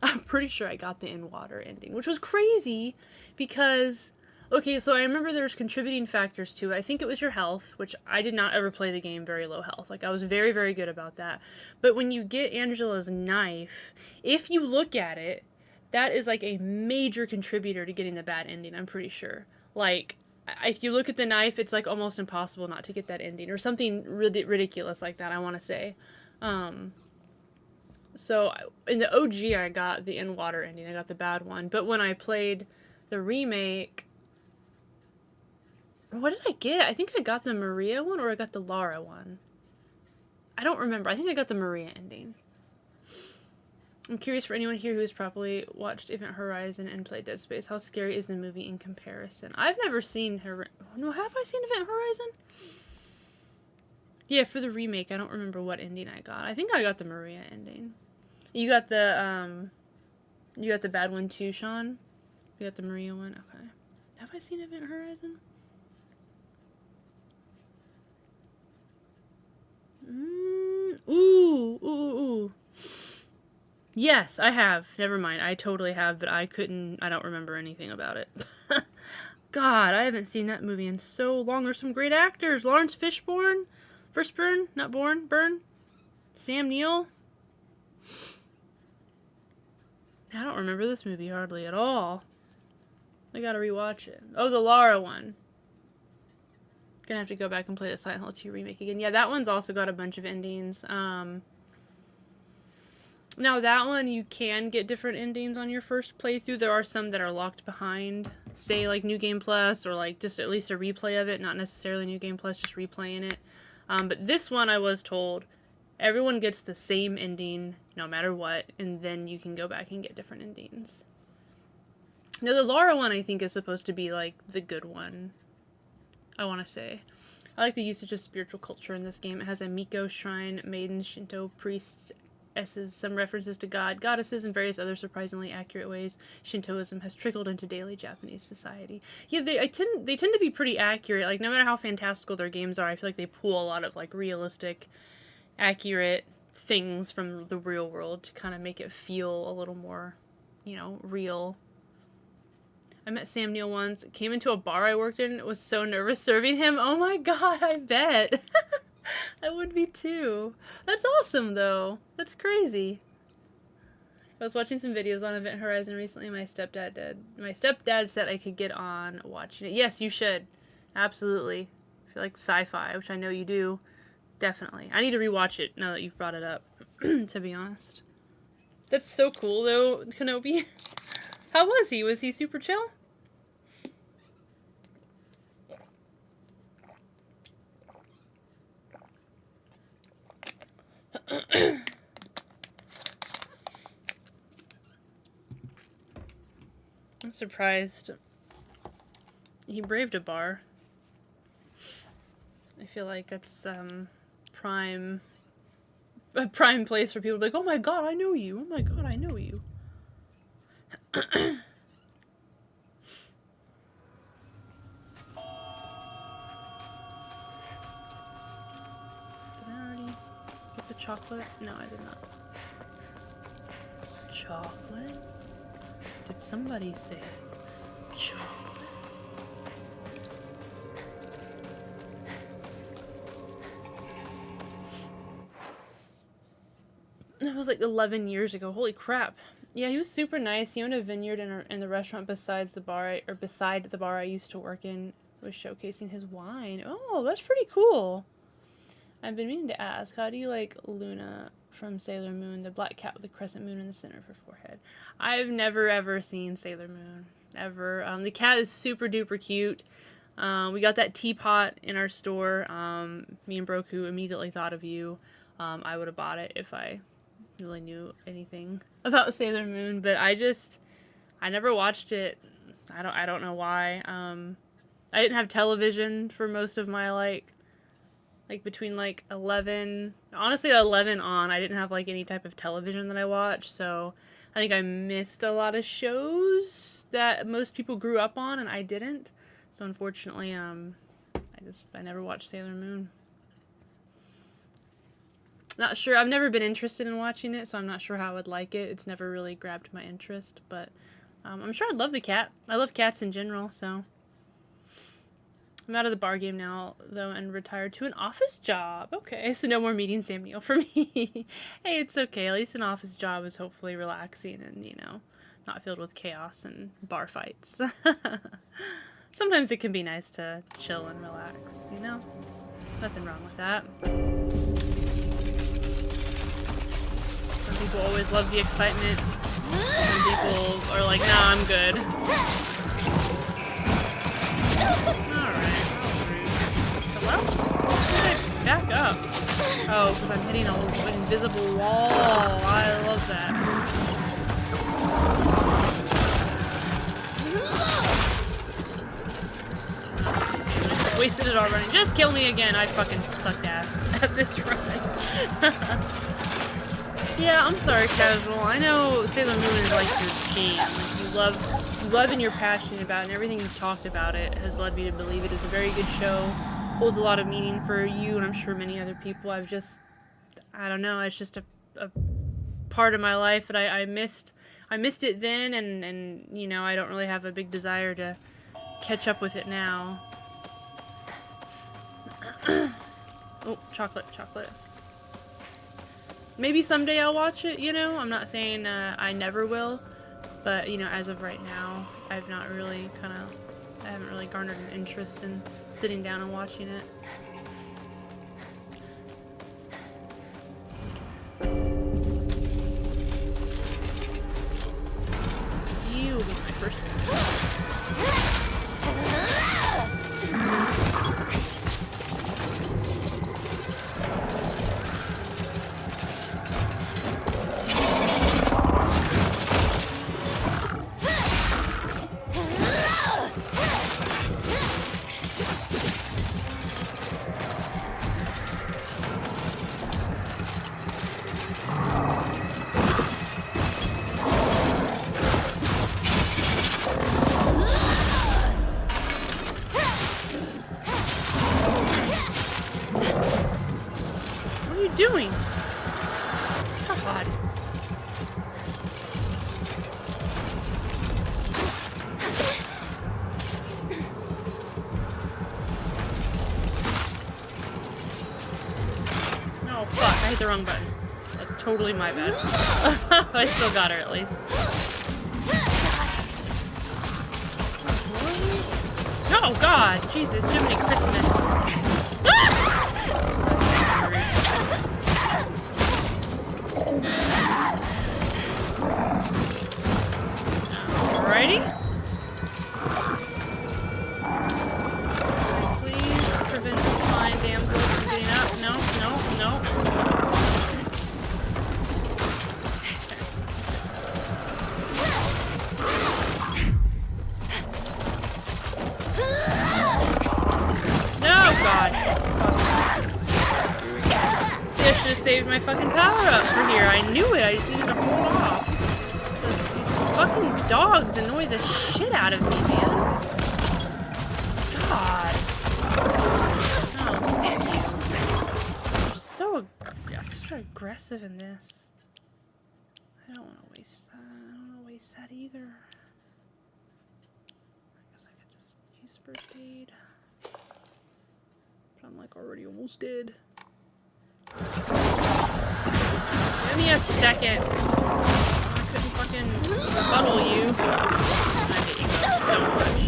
I'm pretty sure I got the In Water ending, which was crazy because, okay, so I remember there's contributing factors to it. I think it was your health, which I did not ever play the game very low health. Like, I was very, very good about that. But when you get Angela's knife, if you look at it, that is like a major contributor to getting the bad ending, I'm pretty sure. Like, if you look at the knife, it's like almost impossible not to get that ending, or something ridiculous like that, I want to say. So in the OG, I got the In Water ending, I got the bad one, but when I played the remake, what did I get? I think I got the Maria one, or I got the Lara one. I don't remember. I think I got the Maria ending. I'm curious for anyone here who has properly watched Event Horizon and played Dead Space, how scary is the movie in comparison? I've never seen her. No, have I seen Event Horizon? Yeah, for the remake, I don't remember what ending I got. I think I got the Maria ending. You got the bad one too, Sean? You got the Maria one? Okay. Have I seen Event Horizon? Ooh. Yes, I have. Never mind. I totally have, but I don't remember anything about it. God, I haven't seen that movie in so long. There's some great actors. Lawrence Fishburne? Burn? Sam Neill? I don't remember this movie hardly at all. I gotta rewatch it. Oh, the Lara one. Gonna have to go back and play the Silent Hill 2 remake again. Yeah, that one's also got a bunch of endings. Now that one, you can get different endings on your first playthrough. There are some that are locked behind, say like New Game Plus, or like just at least a replay of it, not necessarily New Game Plus, just replaying it. But this one I was told, everyone gets the same ending no matter what, and then you can go back and get different endings. Now the Lara one I think is supposed to be like the good one, I want to say. I like the usage of spiritual culture in this game. It has a Miko shrine, maiden, Shinto priests, some references to God, goddesses, and various other surprisingly accurate ways Shintoism has trickled into daily Japanese society. Yeah, they tend to be pretty accurate. Like, no matter how fantastical their games are, I feel like they pull a lot of, like, realistic, accurate things from the real world to kind of make it feel a little more, you know, real. I met Sam Neill once, came into a bar I worked in, was so nervous serving him. Oh my god, I bet. I would be too. That's awesome, though. That's crazy. I was watching some videos on Event Horizon recently. My stepdad said I could get on watching it. Yes, you should. Absolutely. If you like sci-fi, which I know you do, definitely. I need to rewatch it now that you've brought it up, to be honest. That's so cool, though, Kenobi. How was he? Was he super chill? I'm surprised he braved a bar. I feel like that's a prime place for people to be like, oh my god, I know you. Oh my god, I know you. Did I already get the chocolate? No, I did not. Chocolate? Did somebody say chocolate? That was like 11 years ago. Holy crap. Yeah, he was super nice. He owned a vineyard in the restaurant beside the bar I used to work in. Was showcasing his wine. Oh, that's pretty cool. I've been meaning to ask, how do you like Luna from Sailor Moon, the black cat with the crescent moon in the center of her forehead? I've never ever seen Sailor Moon. Ever. The cat is super duper cute. We got that teapot in our store. Me and Broku immediately thought of you. I would have bought it if I really knew anything about Sailor Moon, but I never watched it. I don't know why. I didn't have television for most of my like between like 11 on, I didn't have like any type of television that I watched, so I think I missed a lot of shows that most people grew up on and I didn't. So unfortunately, I never watched Sailor Moon. Not sure. I've never been interested in watching it, so I'm not sure how I would like it. It's never really grabbed my interest, but I'm sure I'd love the cat. I love cats in general, so. I'm out of the bar game now, though, and retired to an office job. Okay, so no more meeting Sam Neill for me. Hey, it's okay. At least an office job is hopefully relaxing and, you know, not filled with chaos and bar fights. Sometimes it can be nice to chill and relax, you know? Nothing wrong with that. Some people always love the excitement. Some people are like, nah, I'm good. Alright. Hello? Why did I back up? Oh, because I'm hitting an invisible wall. I love that. Wasted it already. Just kill me again. I fucking sucked ass at this run. Yeah, I'm sorry, Casual. I know Sailor Moon is like your game. Like, you love and you're passionate about it, and everything you've talked about it has led me to believe it is a very good show. Holds a lot of meaning for you, and I'm sure many other people. I don't know, it's just a part of my life that I missed it then, and you know, I don't really have a big desire to catch up with it now. Oh, chocolate. Maybe someday I'll watch it, you know? I'm not saying I never will, but, you know, as of right now, I haven't really garnered an interest in sitting down and watching it. You will be my first one. God. No, fuck. I hit the wrong button. That's totally my bad. I still got her at least. Oh God, Jesus, Jiminy Christmas. Alrighty. Please prevent this fine damsel from getting up. No, no, no. God. See, I should have saved my fucking power up for here. I knew it. I just needed to hold off. These fucking dogs annoy the shit out of me, man. God. Oh, thank you. I'm so extra aggressive in this. I don't want to waste that. I don't want to waste that either. I guess I could just use first aid. I'm like already almost dead. Give me a second. I couldn't fucking rebuttal you. I hate you so much.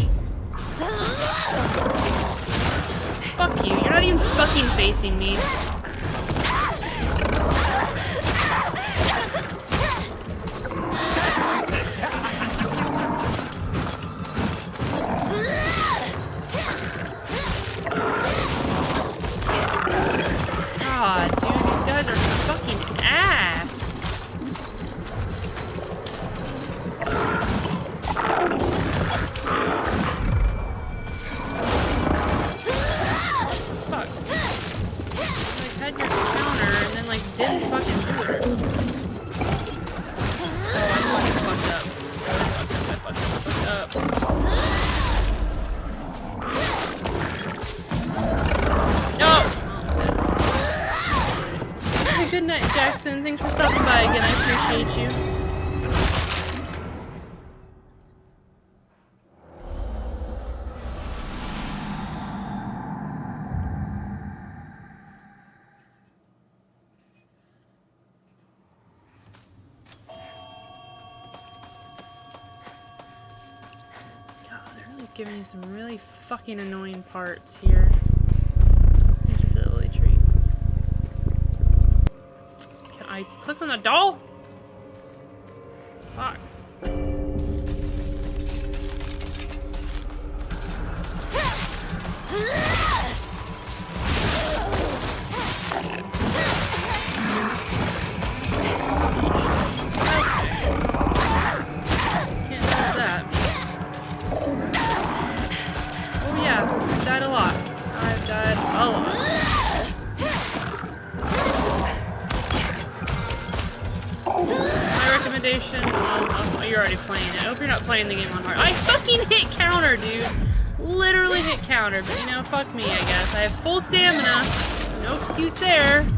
Fuck you. You're not even fucking facing me. God, dude, these guys are fucking ass. Fuck. Like, had your counter and then, like, didn't fucking do it. Oh, I fucked up. I fucked up. No! Good night, Jackson. Thanks for stopping by again. I appreciate you. God, they're really giving you some really fucking annoying parts here. Thank you for the lily treat. I click on the doll? Fuck. Can't do that. Oh yeah, I've died a lot. I've died a lot. My recommendation, oh, you're already playing it. I hope you're not playing the game on hard. I fucking hit counter, dude. Literally hit counter, but you know, fuck me, I guess. I have full stamina. No excuse there. Okay,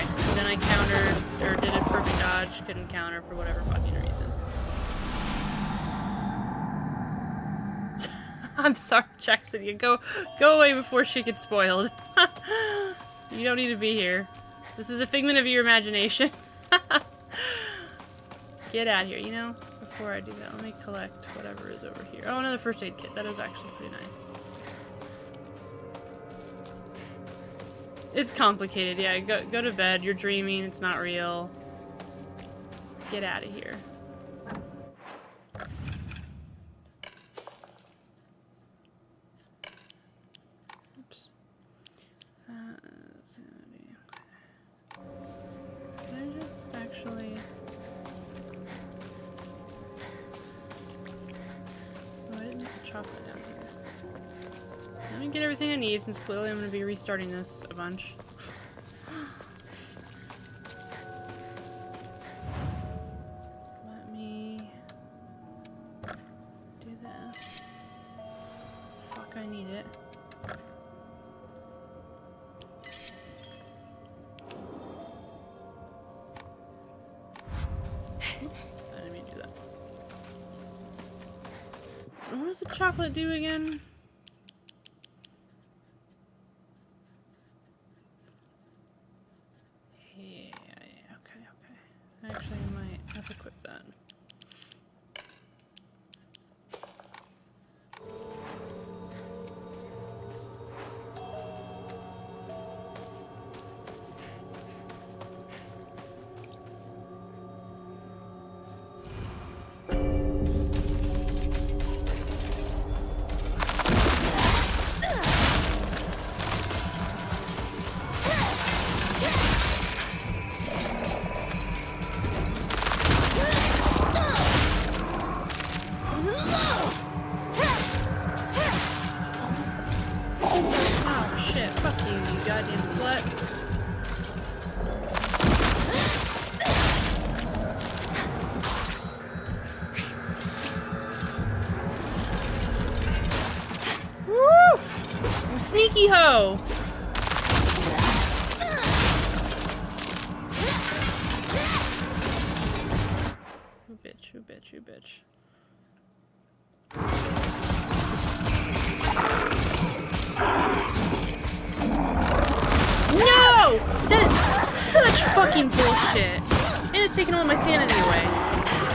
and then I countered, or did a perfect dodge, couldn't counter for whatever fucking reason. I'm sorry, Jackson. You go away before she gets spoiled. You don't need to be here. This is a figment of your imagination. Get out of here, you know? Before I do that, let me collect whatever is over here. Oh, another first aid kit. That is actually pretty nice. It's complicated, yeah. Go to bed. You're dreaming. It's not real. Get out of here. Oops. Sanity. Can I just actually... Oh, I didn't put the chocolate down here. Let me get everything I need, since clearly I'm going to be restarting this a bunch. Let me do this. Fuck, I need it. does the chocolate do again? Yeah, okay. Actually, I might. Let's equip that. Oh shit, fuck you, you goddamn slut. Woo! You sneaky hoe! You bitch, you bitch, you bitch. No! That is such fucking bullshit. And it's taking all my sanity away.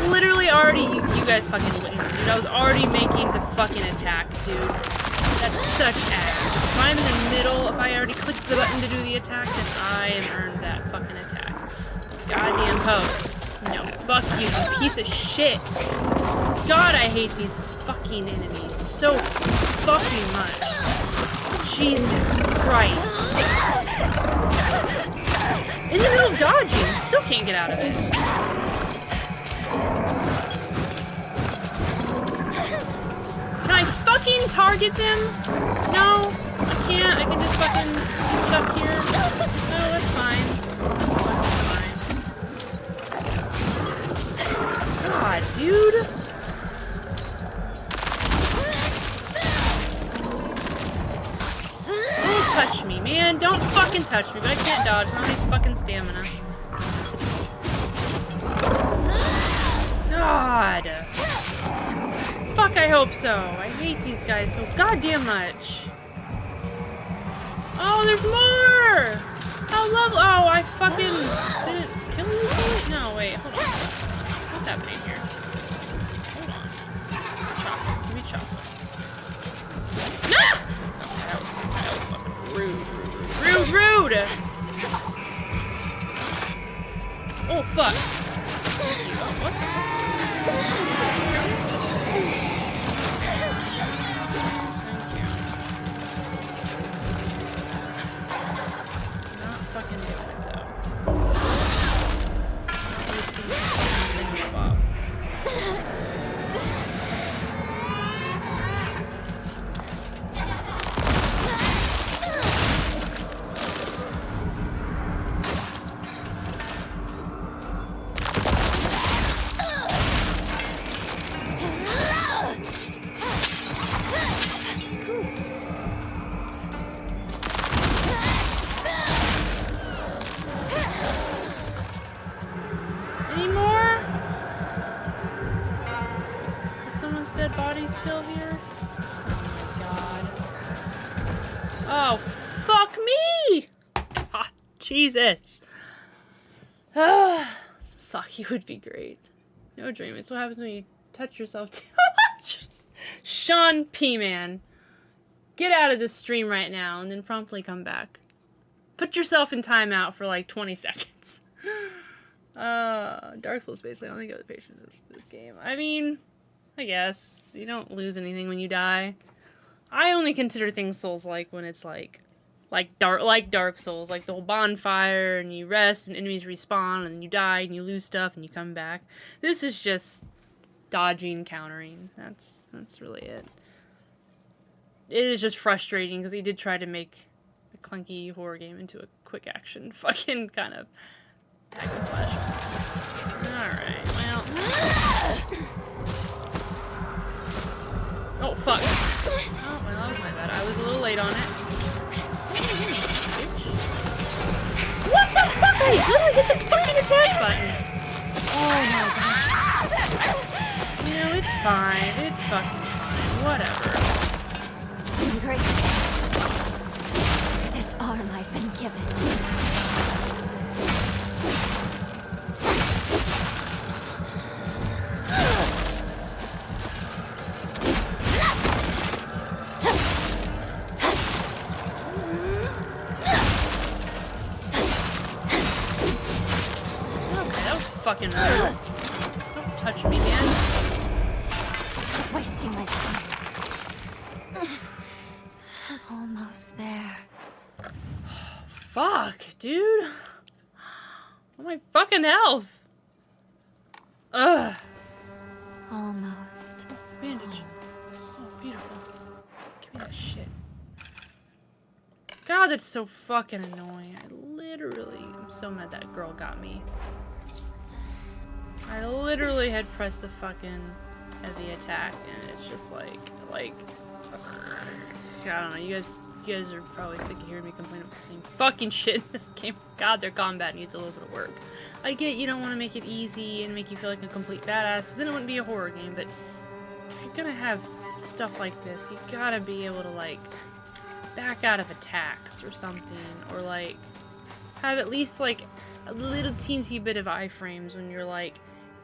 Literally already, you guys fucking witnessed it, dude. I was already making the fucking attack, dude. That's such ass. If I'm in the middle, if I already clicked the button to do the attack, then I have earned that fucking attack. Goddamn hoe. No, fuck you, you piece of shit. God, I hate these fucking enemies so fucking much. Jesus Christ. In the middle of dodging, still can't get out of it. Can I fucking target them? No, I can't. I can just fucking get stuck here. No, that's fine. That's fine. God, dude. Don't touch me, man. Don't fucking touch me, but I can't dodge. I don't have any fucking stamina. God. Fuck, I hope so. I hate these guys so goddamn much. Oh, there's more! How lovely. Oh, I fucking... Did it kill me? No, wait. Hold on. What's happening here? Hold on. Chocolate. Give me chocolate. Ah! That was fucking rude. Rude! Oh, fuck. What? Still here? Oh my god. Oh, fuck me! God, Jesus. Some sake would be great. No dream. It's what happens when you touch yourself too much. Sean P. Man. Get out of this stream right now and then promptly come back. Put yourself in timeout for like 20 seconds. Dark Souls basically. I don't think I have the patience this game. I mean... I guess. You don't lose anything when you die. I only consider things Souls-like when it's like Dark Souls, like the whole bonfire, and you rest, and enemies respawn, and you die, and you lose stuff, and you come back. This is just dodging, countering. That's really it. It is just frustrating, because he did try to make a clunky horror game into a quick action fucking kind of hack and slash. Alright, well... Oh, fuck. Oh, well, that was my bad. I was a little late on it. What the fuck? I literally hit the fucking attack button. Oh my god. You know, it's fine. It's fucking fine. Whatever. I'm grateful for this arm I've been given. Okay, that was fucking rude. Don't touch me, man. Stop wasting my time. Almost there. Fuck, dude. Oh my fucking health. Ugh. Almost. Bandage. Oh, beautiful. Give me that shit. God, that's so fucking annoying. I'm so mad that girl got me. I literally had pressed the fucking heavy attack, and it's just like, ugh. I don't know. You guys are probably sick of hearing me complain about the same fucking shit in this game. God, their combat needs a little bit of work. I get you don't want to make it easy and make you feel like a complete badass, because then it wouldn't be a horror game, but if you're gonna have stuff like this, you gotta be able to, like, back out of attacks or something, or, like, have at least, like, a little teensy bit of iframes when you're, like,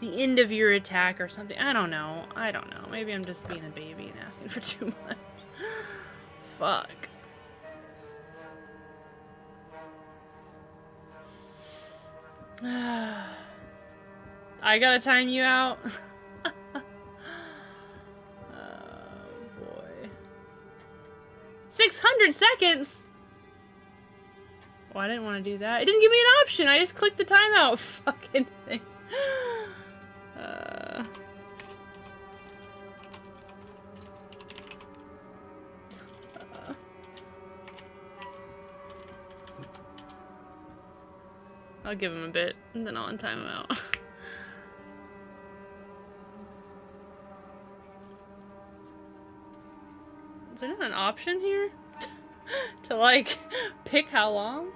the end of your attack or something. I don't know. Maybe I'm just being a baby and asking for too much. Fuck. I gotta time you out. Oh boy. 600 seconds? Oh, I didn't want to do that. It didn't give me an option. I just clicked the timeout fucking thing. I'll give him a bit, and then I'll time him out. Is there not an option here? To, like, pick how long?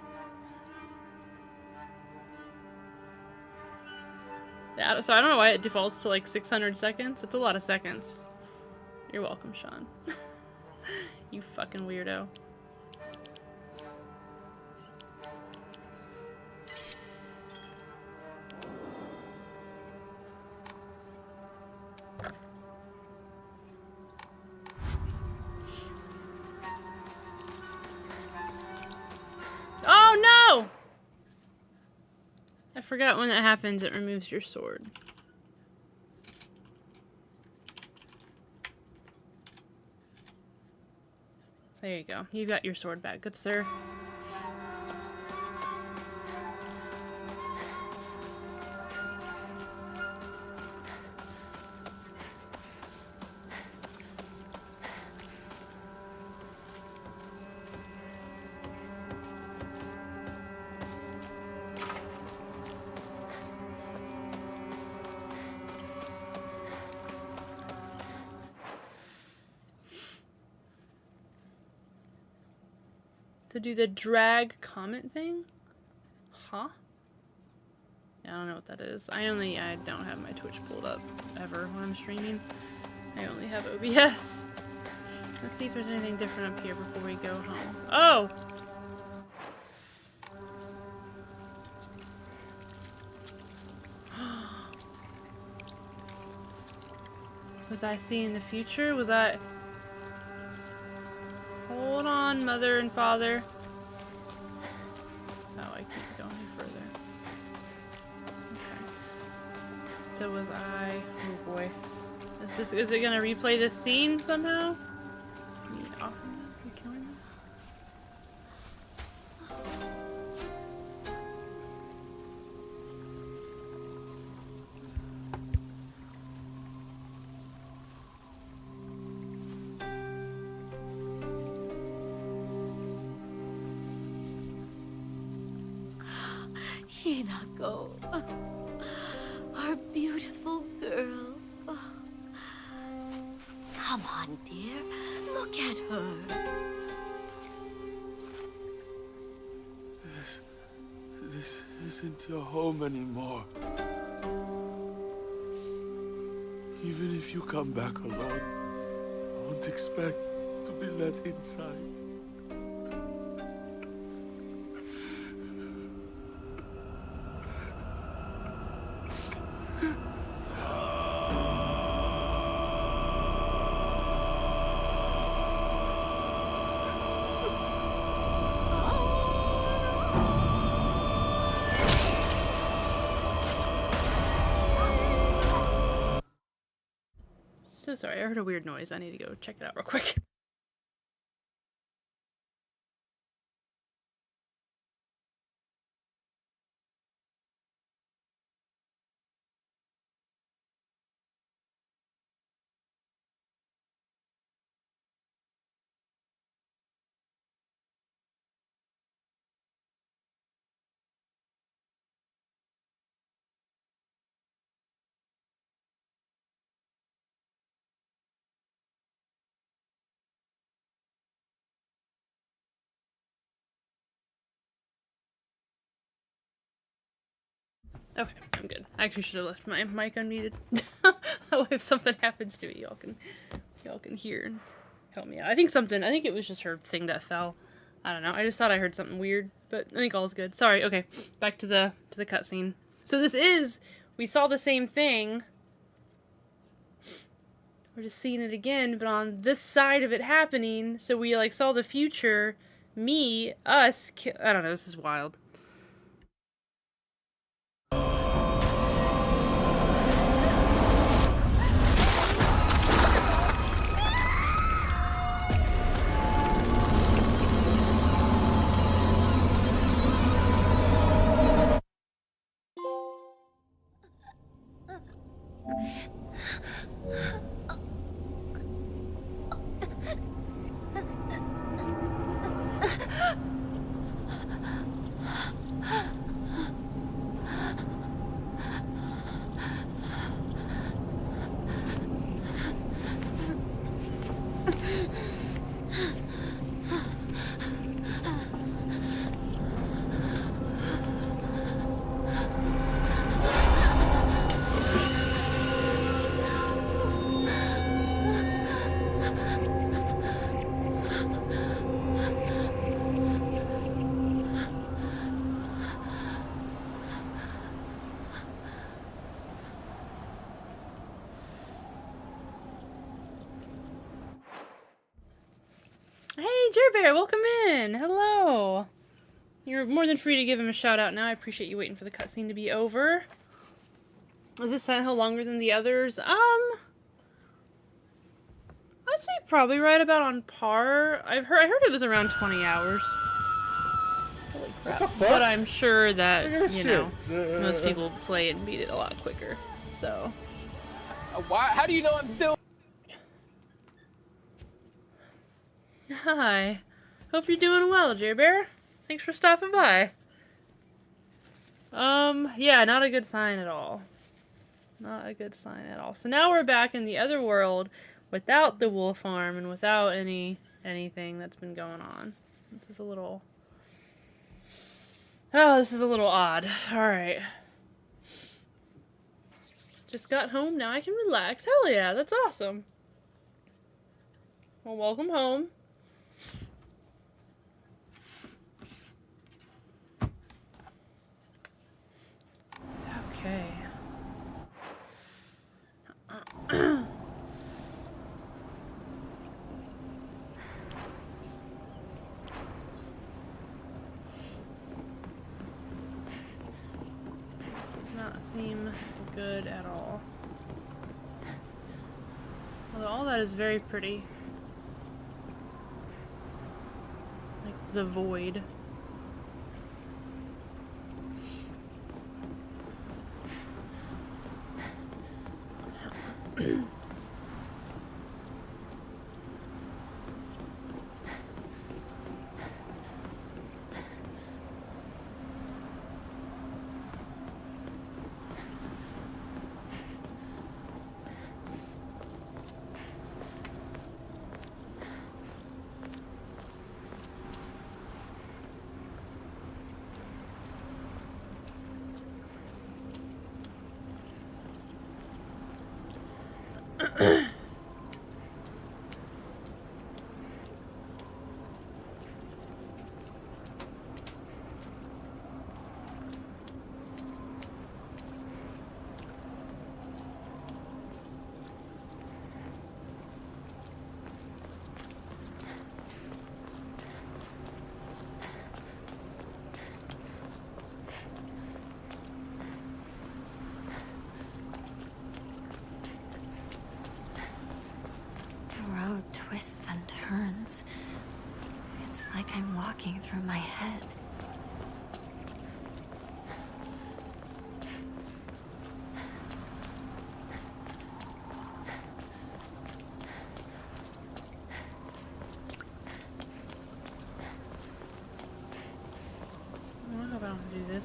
Yeah, so I don't know why it defaults to, like, 600 seconds. It's a lot of seconds. You're welcome, Sean. You fucking weirdo. Oh no! I forgot when that happens, it removes your sword. There you go. You got your sword back, good sir. To do the drag comment thing? Huh? Yeah, I don't know what that is. I don't have my Twitch pulled up ever when I'm streaming. I only have OBS. Let's see if there's anything different up here before we go home. Oh! Was I seeing the future? Was I... Hold on, mother and father. Oh, I can't go any further. Okay. So was I... Oh boy. Is it gonna replay this scene somehow? Me off me killing them? Hinako, our beautiful girl. Come on, dear. Look at her. This isn't your home anymore. Even if you come back alone, Don't expect to be let inside. So sorry, I heard a weird noise. I need to go check it out real quick. Okay, I'm good. I actually should have left my mic unmuted. That way if something happens to it, y'all can hear and help me out. I think it was just her thing that fell. I don't know. I just thought I heard something weird, but I think all's good. Sorry. Okay, back to the cutscene. So we saw the same thing. We're just seeing it again, but on this side of it happening. So we like saw the future, us. I don't know. This is wild. Bear, welcome in. Hello. You're more than free to give him a shout out now. I appreciate you waiting for the cutscene to be over. Is this Silent Hill longer than the others? I'd say probably right about on par. I heard it was around 20 hours. Holy crap. What the fuck? But I'm sure that, Look at most people play it and beat it a lot quicker. So. How do you know I'm still? Hi. Hope you're doing well, J-Bear. Thanks for stopping by. Yeah, not a good sign at all. Not a good sign at all. So now we're back in the other world without the wolf arm and without anything that's been going on. This is a little... Oh, this is a little odd. Alright. Just got home, now I can relax. Hell yeah, that's awesome. Well, welcome home. Okay. This does not seem good at all. Although all that is very pretty. Like the void.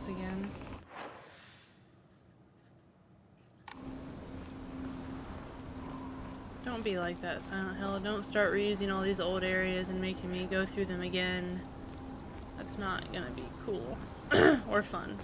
this again. Don't be like that, Silent Hill. Don't start reusing all these old areas and making me go through them again. That's not gonna be cool. Or fun.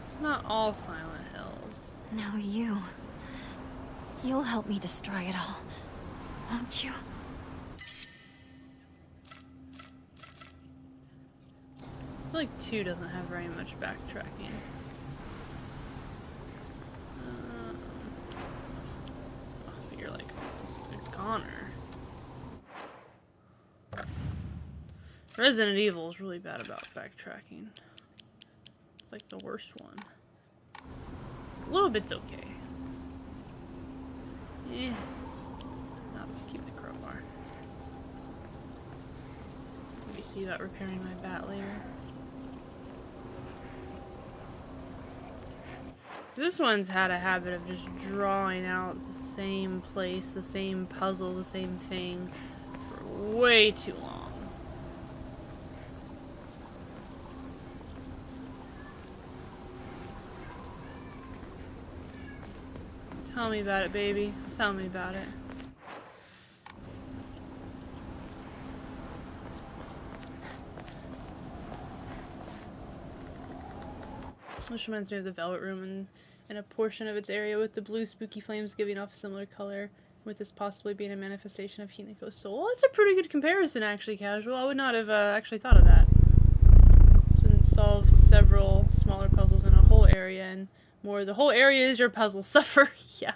It's not all Silent Hills. Now you'll help me destroy it all, won't you? I feel like 2 doesn't have very much backtracking. Oh, you're like almost a goner. Resident Evil is really bad about backtracking. It's like the worst one. A little bit's okay. Yeah. I'll just keep the crowbar. Let me see about repairing my bat later. This one's had a habit of just drawing out the same place, the same puzzle, the same thing for way too long. Tell me about it, baby. Tell me about it. Which reminds me of the Velvet Room and a portion of its area with the blue spooky flames giving off a similar color, with this possibly being a manifestation of Hinako's soul. That's a pretty good comparison, actually, Casual. I would not have actually thought of that. So solve several smaller puzzles in a whole area, and more the whole area is your puzzle. Suffer. Yeah.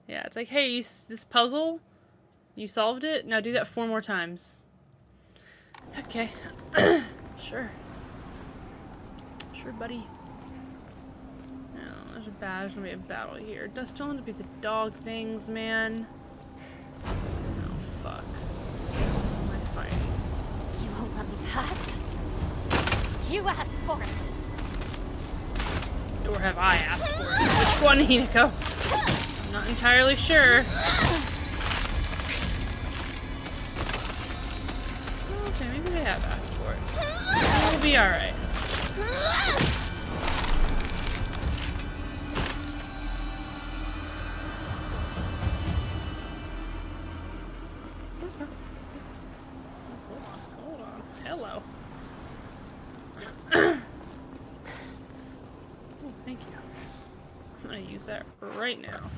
Yeah, it's like, hey, this puzzle, you solved it? Now do that 4 more times. Okay. Sure. Sure, buddy. There's gonna be a battle here. Does still need to be the dog things, man. Oh, fuck. What am I fighting? You won't let me pass? You asked for it! Or have I asked for it? Which one, Hinako? I'm not entirely sure. Okay, maybe they have asked for it. We'll be alright. Hold on. Hello. Oh, thank you. I'm gonna use that right now.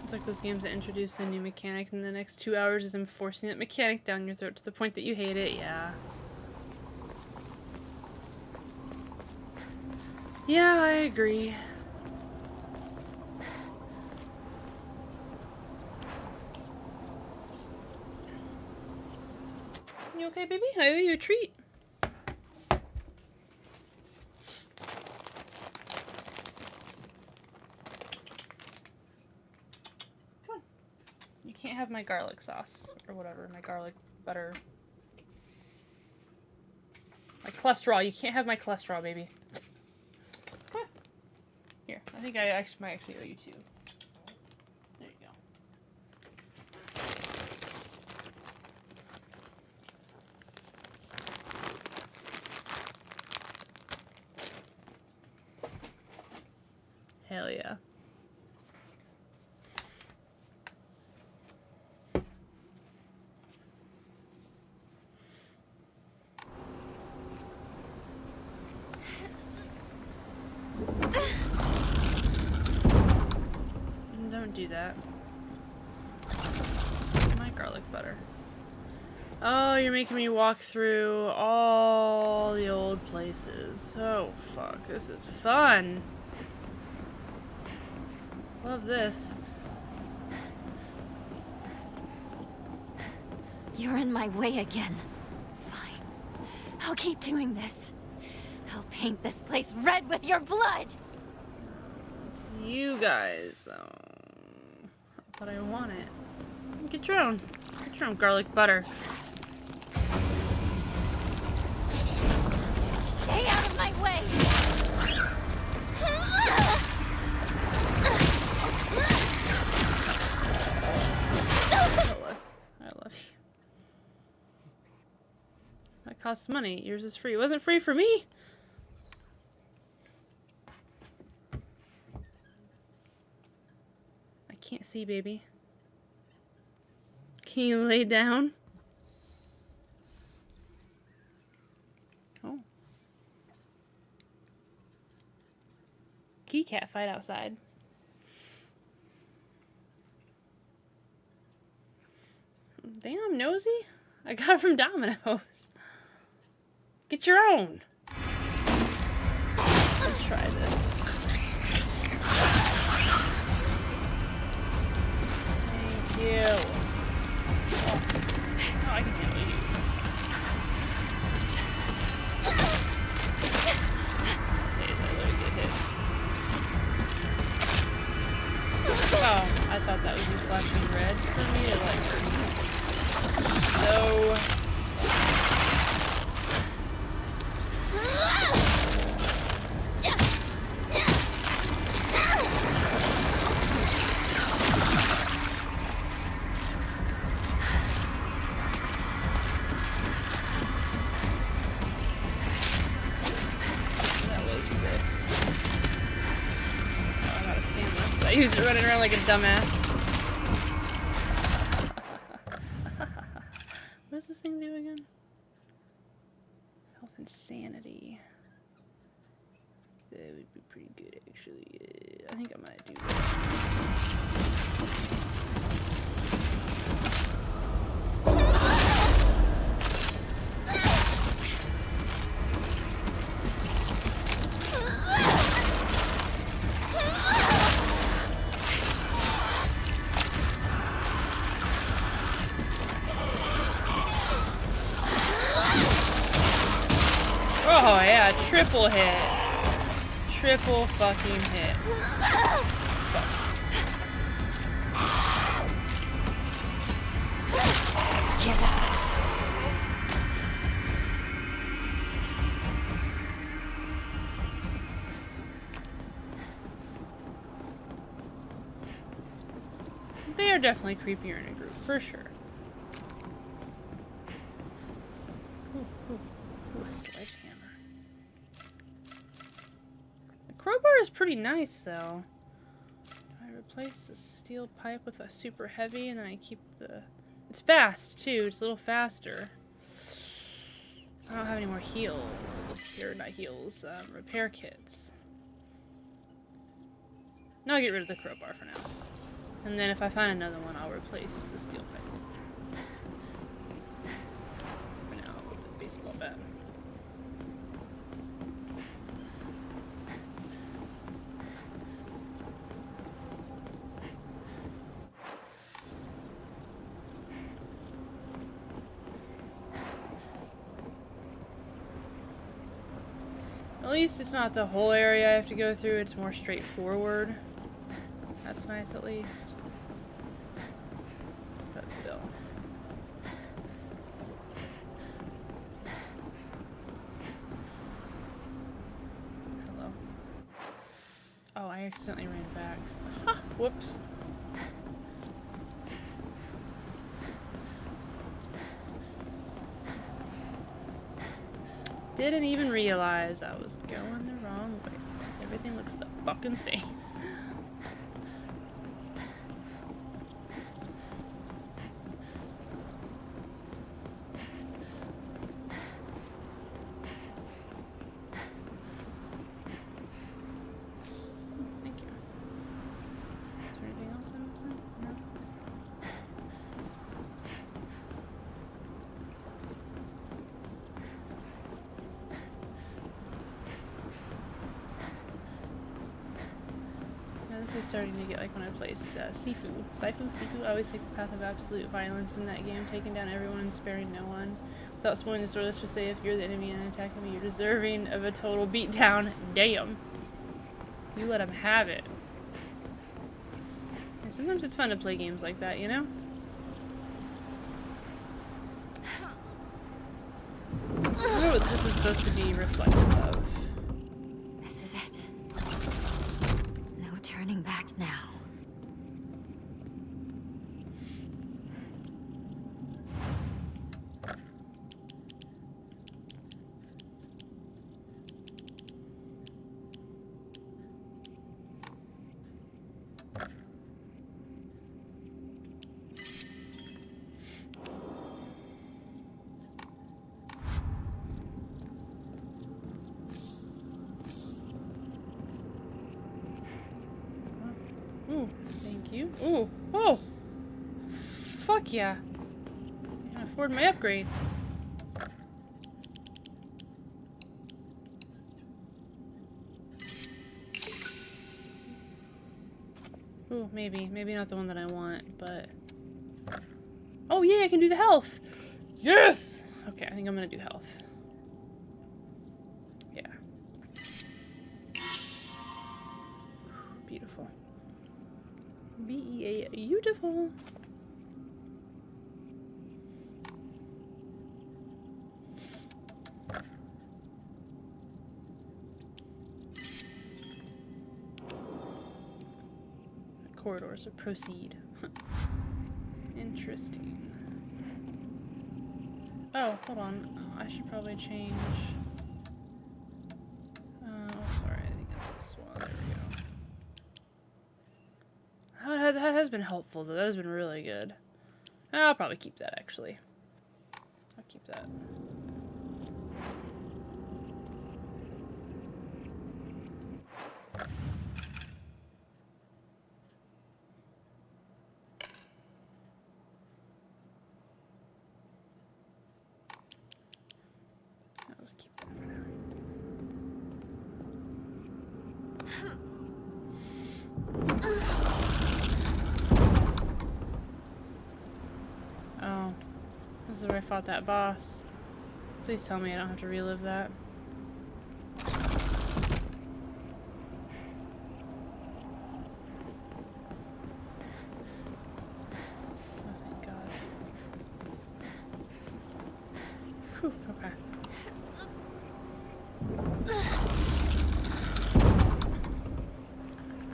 It's like those games that introduce a new mechanic and the next 2 hours is them forcing that mechanic down your throat to the point that you hate it. Yeah. Yeah, I agree. You okay, baby? I owe you a treat. Come on. You can't have my garlic sauce or whatever, my garlic butter. My cholesterol. You can't have my cholesterol, baby. Come on. Here, I think I might actually owe you 2. There you go. Hell yeah. Don't do that. My garlic butter. Oh, you're making me walk through all the old places. Oh, fuck. This is fun. Love this. You're in my way again. Fine. I'll keep doing this. I'll pay paint this place red with your blood! It's you guys, though. But I want it. Get your own. Get your own garlic butter. Stay out of my way! I love you. That costs money. Yours is free. It wasn't free for me. I can't see, baby. Can you lay down? Oh. Key cat fight outside. Damn, nosy. I got it from Domino's. Get your own. Let's try this. Thank you. Oh, I can handle you. Say as I literally get hit. Oh, I thought that was just flashing red for me to like hurt me. So I used it running around like a dumbass. What does this thing do again? Health and sanity. That would be pretty good, actually. I think I might do that. Oh yeah, triple hit. Triple fucking hit. Fuck. Get out. They are definitely creepier in a group, for sure. Ooh, a sledgehammer. The crowbar is pretty nice, though. I replace the steel pipe with a super heavy, and then I keep the... It's fast, too. It's a little faster. I don't have any more heals. Or not heals, repair kits. No, I'll get rid of the crowbar for now. And then if I find another one, I'll replace the steel pipe. For now, I'll go with the baseball bat. At least it's not the whole area I have to go through, it's more straightforward. That's nice, at least. But still. Hello. Oh, I accidentally ran back. Ha! Whoops. Didn't even realize I was going the wrong way. Everything looks the fucking same. This is starting to get like when I play Sifu. I always take the path of absolute violence in that game, taking down everyone and sparing no one. Without spoiling the story, let's just say if you're the enemy and attacking me, you're deserving of a total beatdown. Damn. You let him have it. And sometimes it's fun to play games like that, you know? I wonder what this is supposed to be reflective of. This is it. No turning back now. Ooh, thank you. Ooh, oh! Fuck yeah. I can afford my upgrades. Ooh, maybe. Maybe not the one that I want, but... Oh yeah, I can do the health! Yes! Okay, I think I'm gonna do health. Yeah. Beautiful. Beautiful. Corridors, so proceed. Interesting. Oh, hold on. I should probably change. Oh, sorry. I think it's this one. There we go. That has been helpful, though. That has been really good. I'll probably keep that, actually. I'll keep that. I'll just keep that for now. Oh, this is where I fought that boss. Please tell me I don't have to relive that. Oh, thank God. Whew, okay.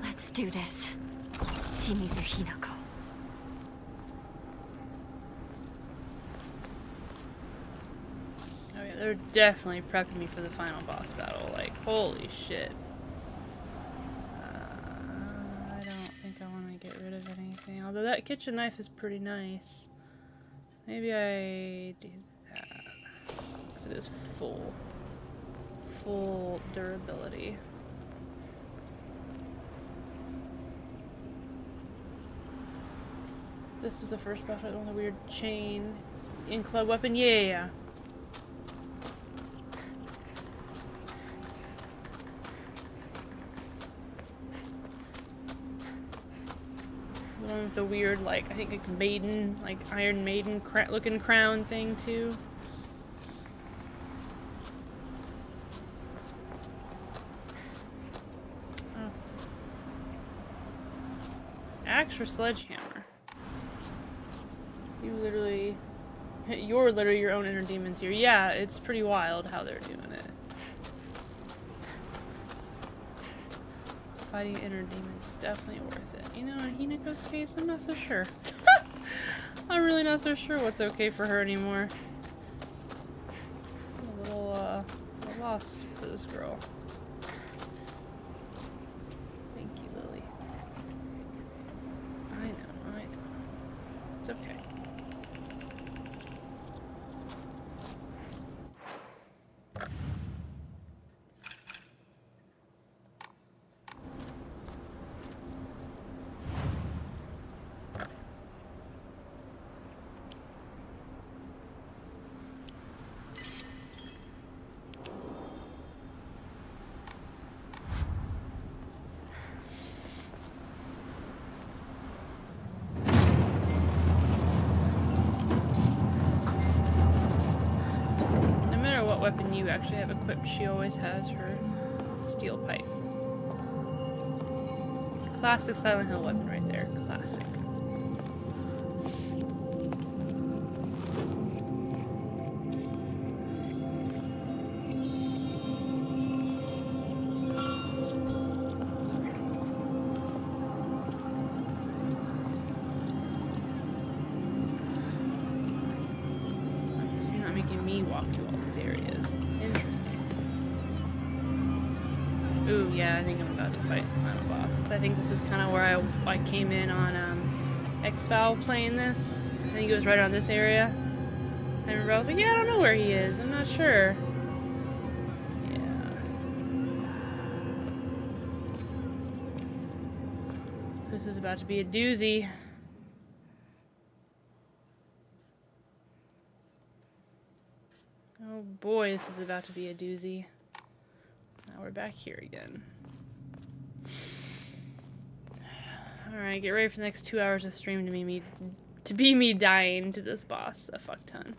Let's do this. Shimizu Hinako. Oh yeah, they're definitely prepping me for the final boss battle. Like, holy shit. I don't think I want to get rid of anything. Although that kitchen knife is pretty nice. Maybe I do that. 'Cause it is full durability. This was the first boss fight on the weird chain in club weapon. Yeah. The one with the weird, like, I think like maiden, like Iron Maiden looking crown thing too. Oh. Axe for sledgehammer. You're literally your own inner demons here. Yeah, it's pretty wild how they're doing it. Fighting inner demons is definitely worth it. You know, in Hinako's case, I'm not so sure. I'm really not so sure what's okay for her anymore. I'm a little lost for this girl. Thank you, Lily. I know. It's okay. weapon you actually have equipped. She always has her steel pipe. Classic Silent Hill weapon right there. Classic. So you're not making me walk through all these areas. Interesting. Ooh, yeah, I think I'm about to fight the final boss. I think this is kind of where I came in on X-File playing this. I think it was right around this area. I remember I was like, yeah, I don't know where he is. I'm not sure. Yeah. This is about to be a doozy. Oh boy, this is about to be a doozy. Now we're back here again. Alright, get ready for the next 2 hours of stream to be me dying to this boss a fuck ton.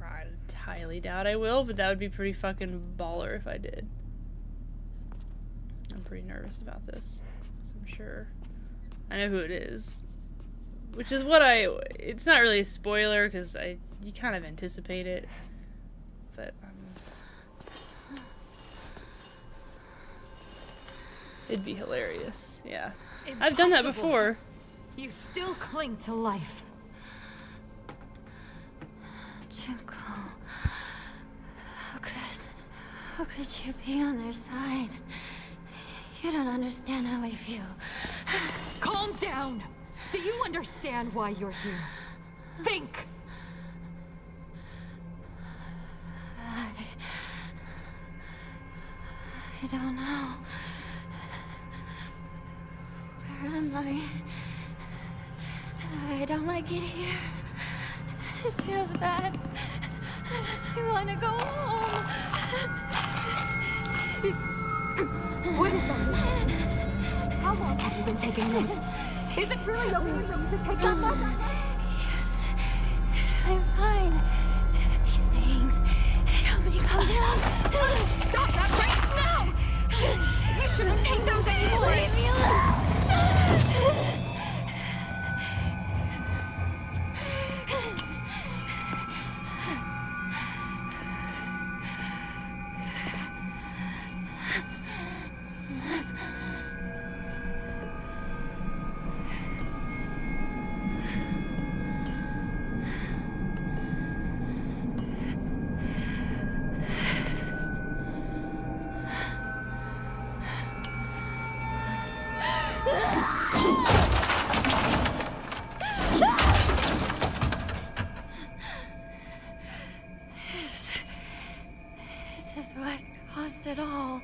I highly doubt I will, but that would be pretty fucking baller if I did. I'm pretty nervous about this, I'm sure. I know who it is. Which is what it's not really a spoiler, because you kind of anticipate it. But, it'd be hilarious, yeah. Impossible. I've done that before. You still cling to life. Junko, how could you be on their side? You don't understand how I feel. Calm down! Do you understand why you're here? Think! I don't know. Where am I? I don't like it here. It feels bad. I want to go home. What is that? How long have you been taking this? Is it really okay for you to take that much? Yes, I'm fine. These things help me calm down. Stop that right now! You shouldn't take those anymore! Leave me alone. This is what caused it all.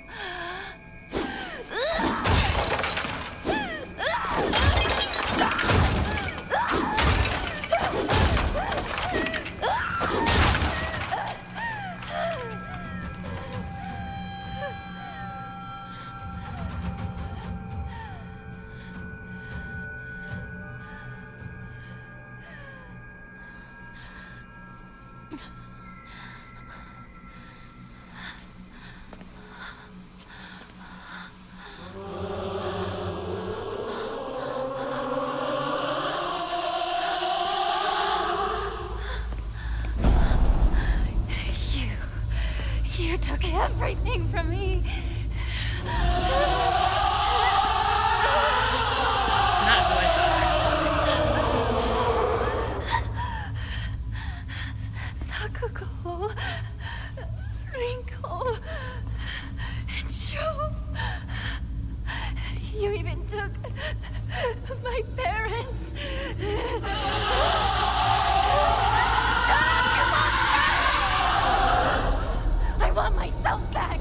You took everything from me. Not who I thought. Sakuko, Rinko, and Sho. You even took my parents. Shut up, you monster! I want myself back.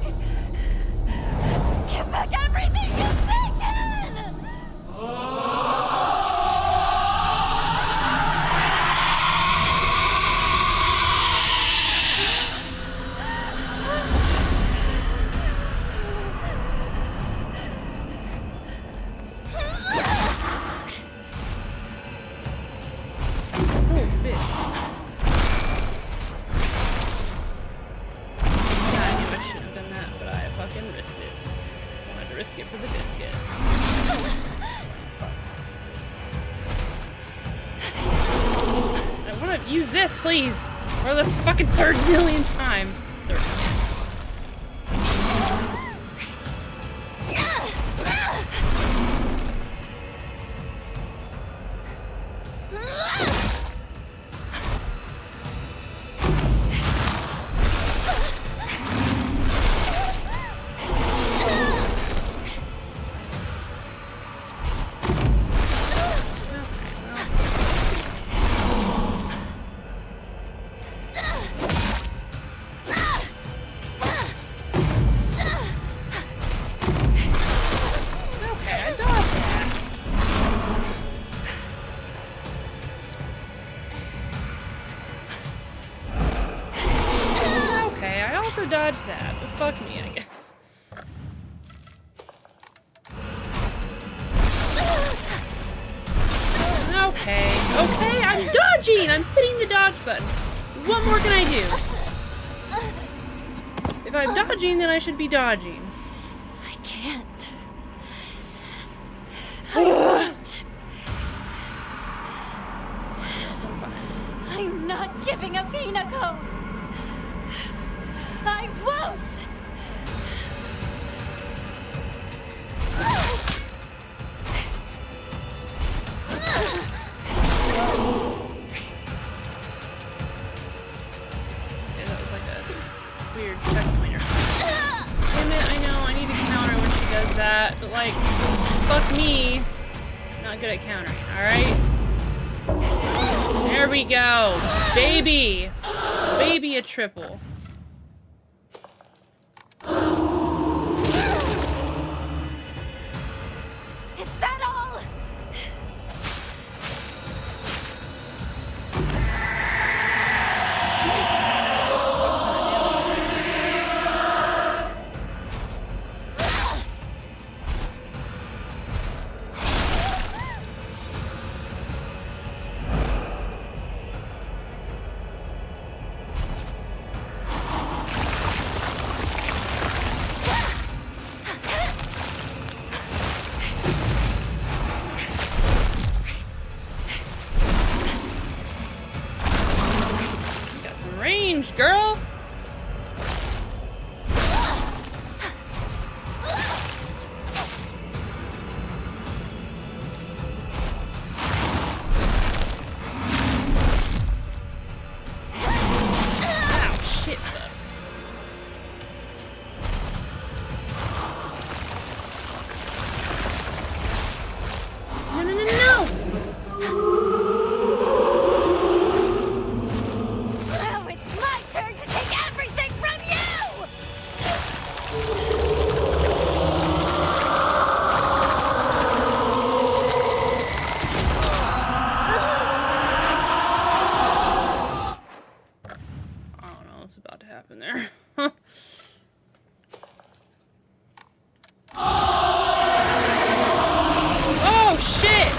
Give back everything you've taken! Use this, please. For the fucking 3rd millionth time. 3rd millionth. Dodge that, but fuck me, I guess. Okay, okay, I'm dodging! I'm hitting the dodge button. What more can I do? If I'm dodging, then I should be dodging. I can't. I won't. I'm not giving up Hinako. I won't! Yeah, that was like a weird checkpointer. Damn it, I know, I need to counter when she does that, but like, fuck me. Not good at countering, alright? There we go! Baby! Baby a triple. Is that all? Girl! Ow, shit, though. No, no, no, no! Now it's my turn to take everything from you! I don't know what's about to happen there. Oh, shit!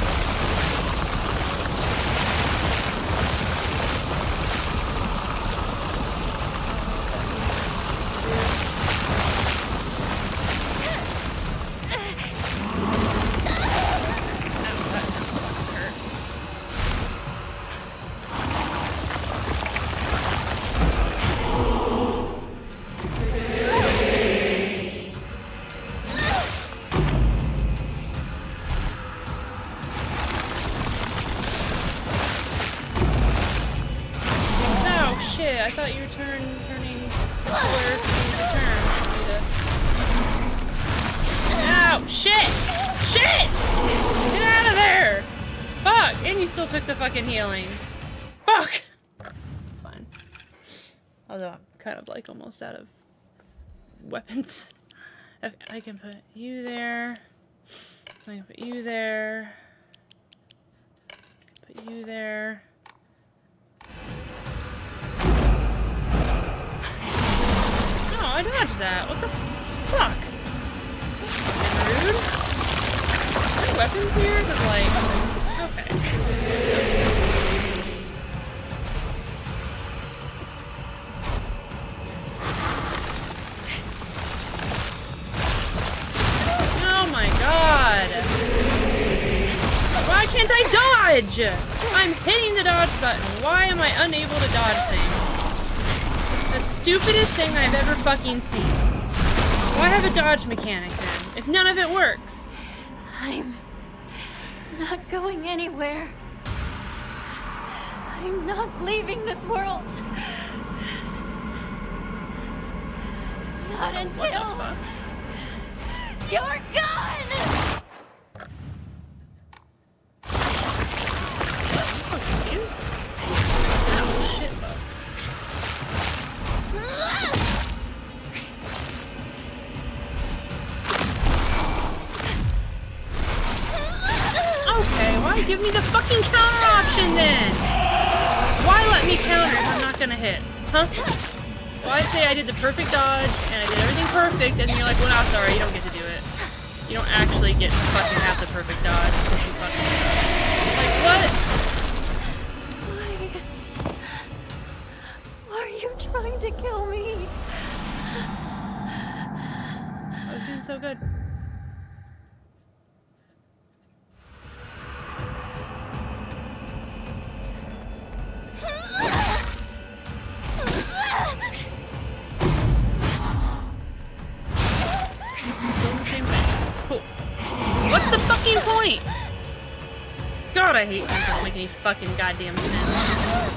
I thought you were turning color to turn. Ow! Shit! Shit! Get out of there! Fuck! And you still took the fucking healing. Fuck! It's fine. Although I'm kind of like almost out of weapons. Okay, I can put you there. I can put you there. Put you there. I dodged that. What the fuck? Fucking rude. Are there weapons here? Cause like, okay. Oh my god. Why can't I dodge! I'm hitting the dodge button. Why am I unable to dodge things? The stupidest thing I've ever fucking seen. Why have a dodge mechanic then, if none of it works? I'm not going anywhere. I'm not leaving this world. Not until What the fuck? you're gone! Okay, why give me the fucking counter option then? Why let me counter if I'm not gonna hit? Huh? Why say I did the perfect dodge and I did everything perfect and you're like, well, no, sorry, you don't get to do it. You don't actually get to fucking have the perfect dodge because you fucking suck. Like, what? Why are you trying to kill me? I was doing so good. Doing the same thing. Cool. What's the fucking point? God, I hate things that don't make any fucking goddamn sense.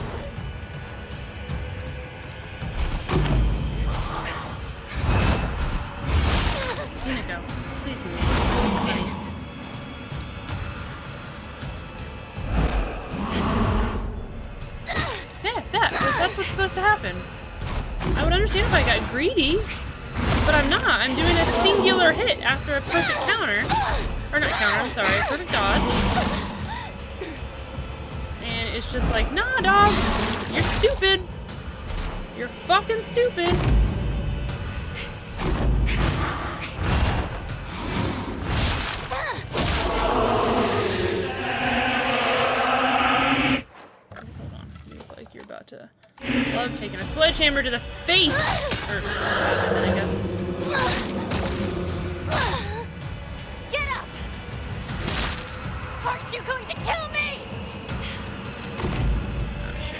Hinago, please move. Honey. Yeah, that's what's supposed to happen. I would understand if I got greedy, but I'm not. I'm doing a singular hit after a perfect counter. Or not counter, I'm sorry, a perfect dodge. And it's just like, nah, dog, you're stupid. You're fucking stupid. Hold on, you look like you're about to love taking a sledgehammer to the face. Or, I guess. Get up! Aren't you going to kill me? Oh, shit.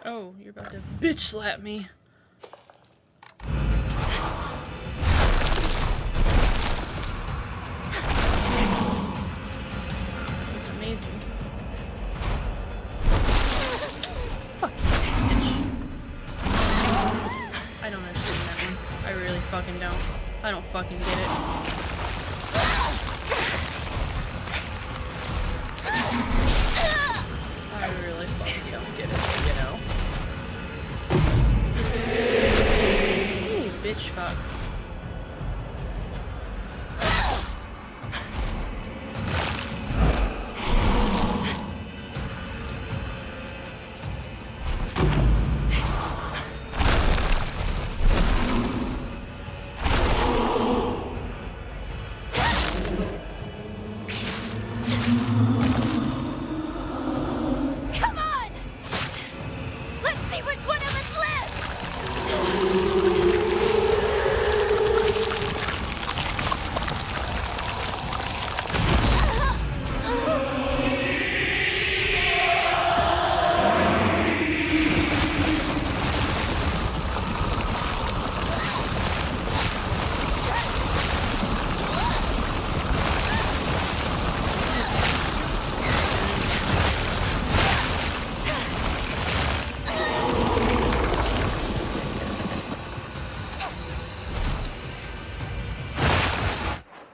Oh, you're about to bitch slap me. That's amazing. Fuck you, bitch. I don't understand that one. I really fucking don't. I don't fucking get it. I really fucking don't get it, you know? Ooh, bitch fuck. Come on! Let's see which one of us lives!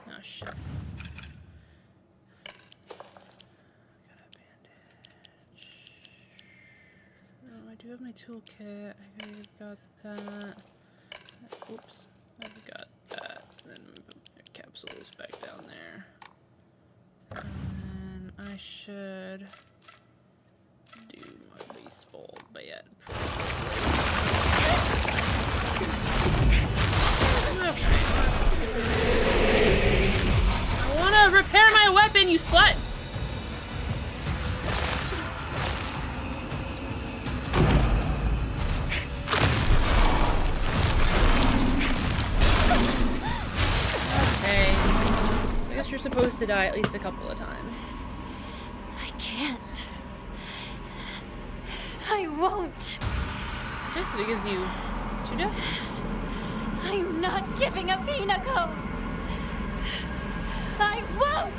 Oh shit. Got a bandage. Oh, I do have my toolkit. I've got that. Oops. I've got that. Then put my capsules back down there. And then I should do my baseball bat. I want to repair my weapon, you slut! you're supposed to die at least a couple of times. I can't. I won't. Seriously, it gives you 2 deaths. I'm not giving up Hinako. I won't.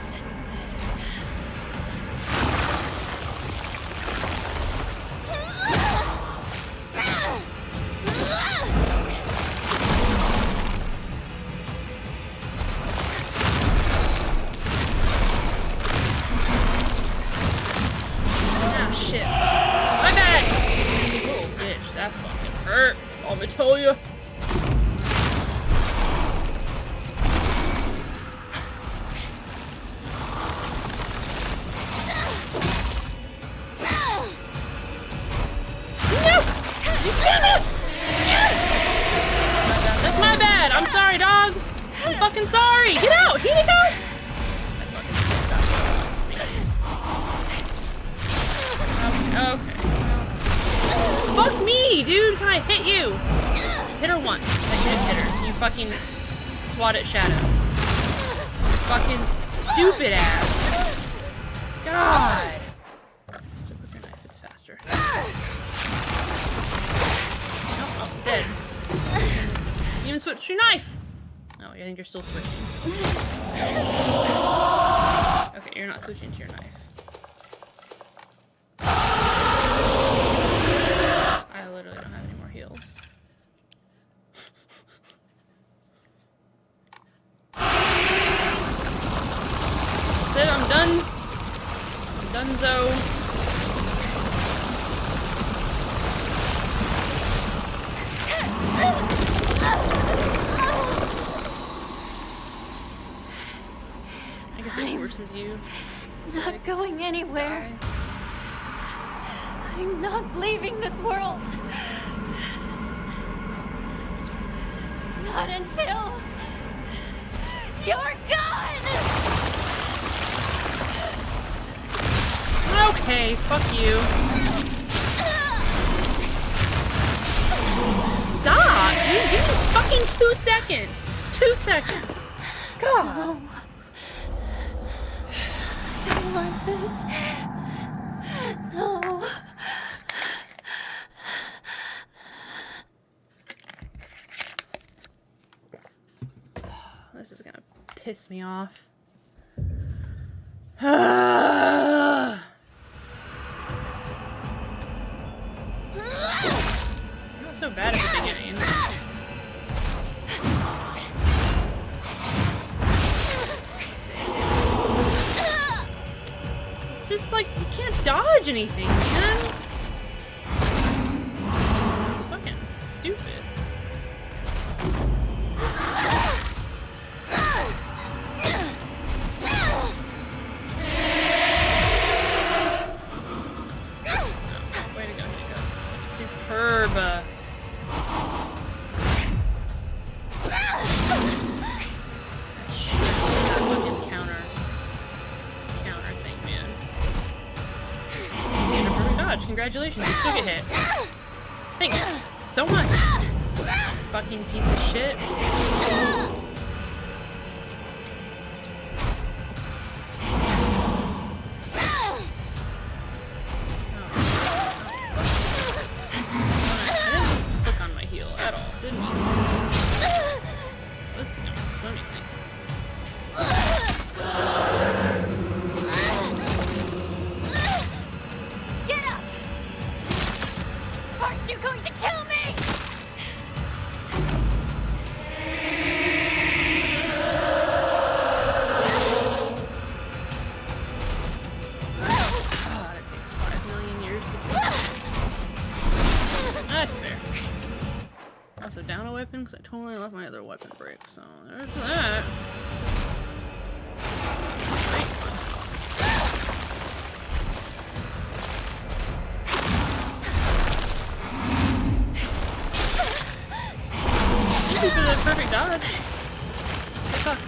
Shit. My bad! Oh, bitch, that fucking hurt. I'll tell you. That's my bad. I'm sorry, dog. I'm fucking sorry. Get out. Hinako! Okay. Fuck me, dude! Can I hit you? Hit her once. That you didn't hit her. You fucking swat at shadows. Fucking stupid ass. God. Still with your knife, it's faster. Nope, oh, dead. You even switched your knife! Oh, I think you're still switching. Okay, you're not switching to your knife. I literally don't have any more heals. That's it, I'm done. I'm donezo. I guess it forces you. Not going anywhere. Die. I'm not leaving this world. Not until you're gone. Okay, fuck you. Stop! You give me fucking 2 seconds. 2 seconds. God. No. I don't want this. No. This is gonna piss me off. Not so bad at the beginning. It's just like you can't dodge anything, man. It's fucking stupid. Way to go, Nico. Superb. That fucking counter thing, man. And a perfect dodge. Congratulations, you still get hit. Thanks so much. Fucking piece of shit. Because I totally left my other weapon break, so there's that. Great fun. Thank you for the perfect dodge. Get fucked.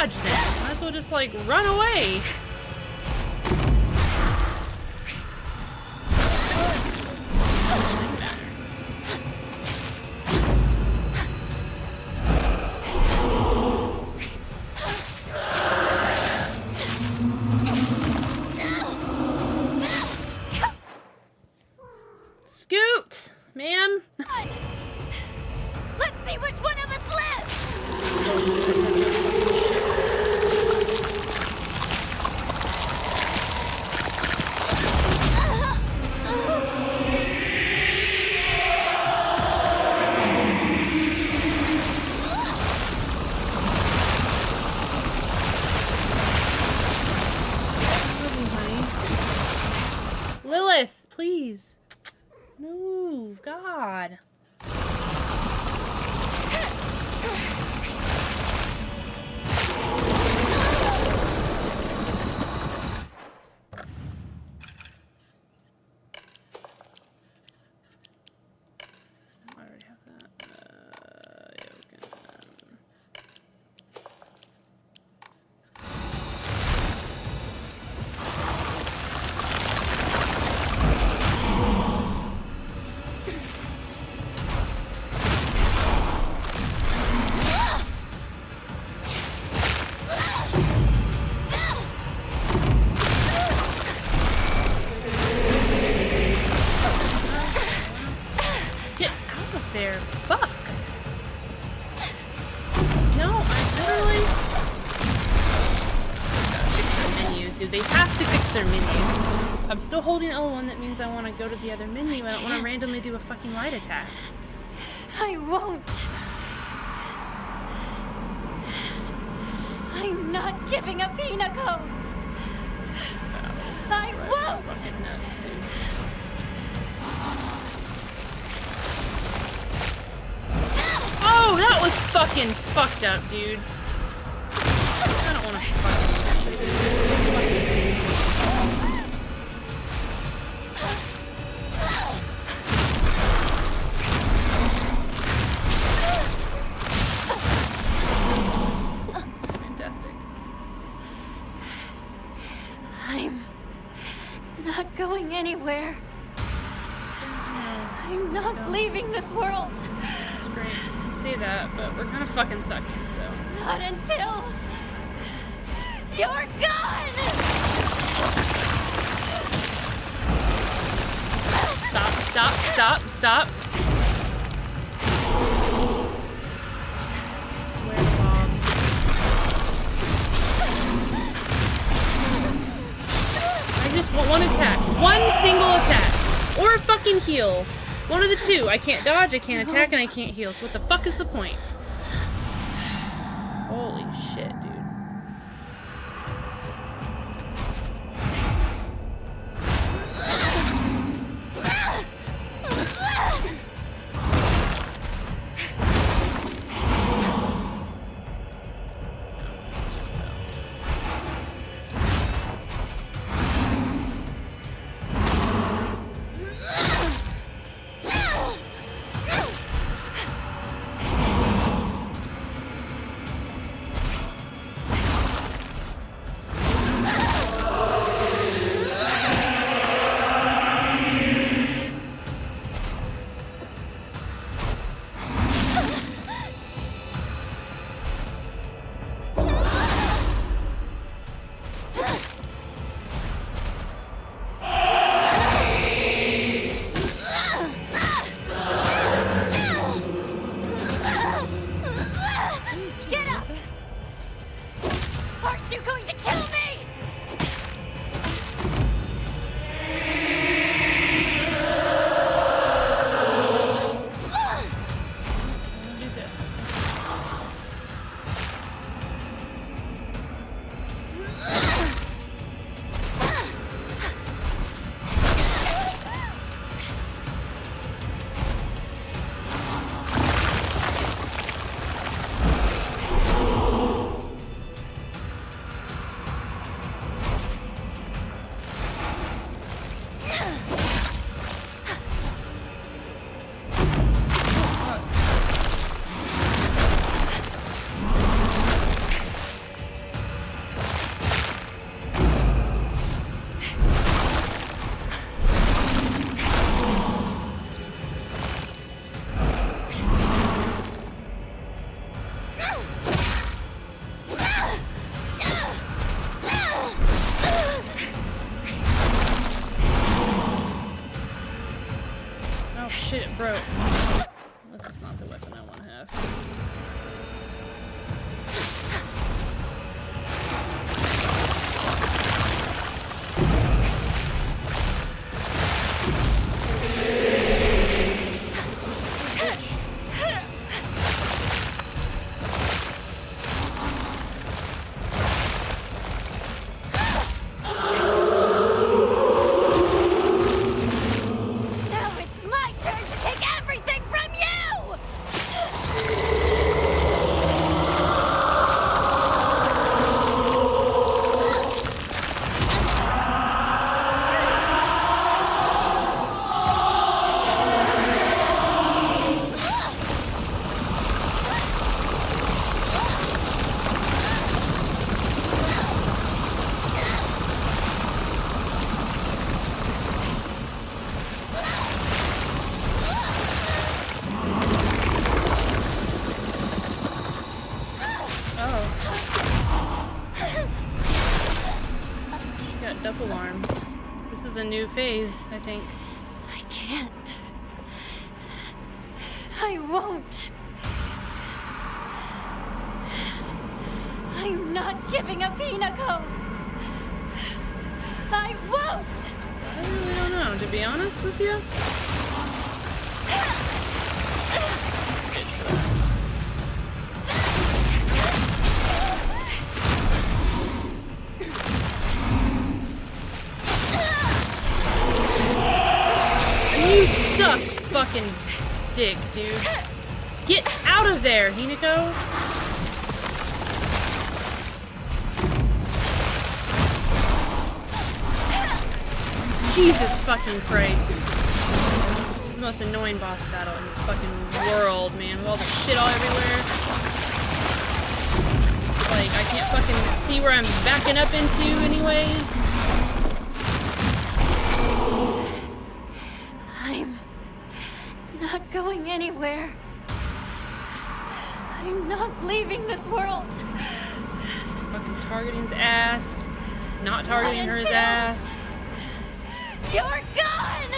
dodge then. Might as well just like run away. Scoot, ma'am. Let's see which one of us lives! Lilith, please. Move, God. I already have that. Yeah, we can, Get out of there. Fuck. No, I literally... Gotta fix their menus, dude. They have to fix their menus. I'm still holding L1. That means I want to go to the other menu. I don't want to randomly do a fucking light attack. I won't. I'm not giving up Hinako. I won't. Fucking nuts, dude. Oh, that was fucking fucked up, dude. I don't want to fucking see you. Fantastic. I'm not going anywhere. I'm not leaving this world. It's great. You say that, but we're kind of fucking sucking, so. Not until you're gone. Stop, stop, stop, stop. Swear to Bob. I just want one attack. One single attack. Or a fucking heal. One of the two. I can't dodge, I can't attack, and I can't heal. So what the fuck is the point? Holy shit, dude. Oh shit, it broke. This is not the weapon I want to have. Now it's my turn to take everything from you! Double arms. This is a new phase, I think. I can't. I won't. I'm not giving up Hinako. I won't. I really don't know, to be honest with you. You suck, fucking dick, dude. Get out of there, Hinako! Jesus fucking Christ. This is the most annoying boss battle in the fucking world, man. With all the shit all everywhere. Like, I can't fucking see where I'm backing up into anyways. I'm not going anywhere. I'm not leaving this world. Fucking targeting his ass. Not targeting her ass. You're gone!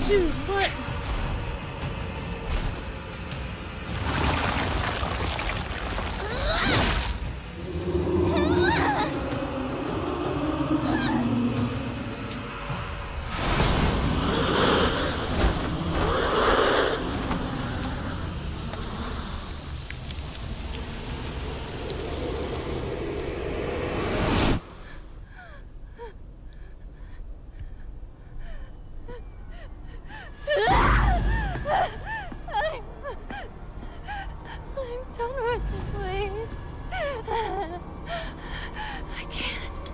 Dude, what? I'm done with this ways. I can't.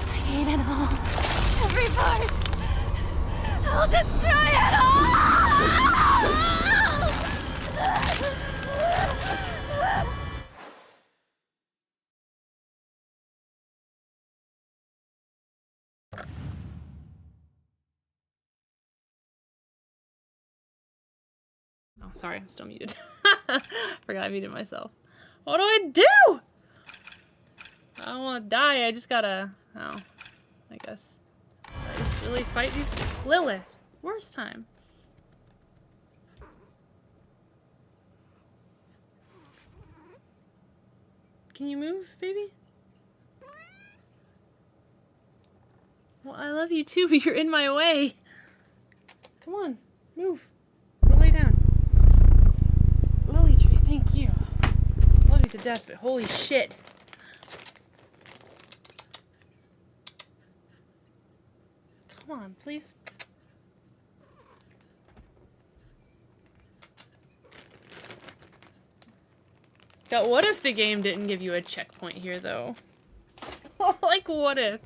I hate it all. Every part. I'll destroy it all! sorry, I'm still muted. Forgot I muted myself. What do I do? I don't want to die. I just gotta. Oh, I guess. I just really fight these. Lilith. Worst time. Can you move, baby? Well, I love you too, but you're in my way. Come on, move. Or lay down. Lily tree, thank you. Love you to death, but holy shit. Come on, please. God, what if the game didn't give you a checkpoint here, though? Like, what if?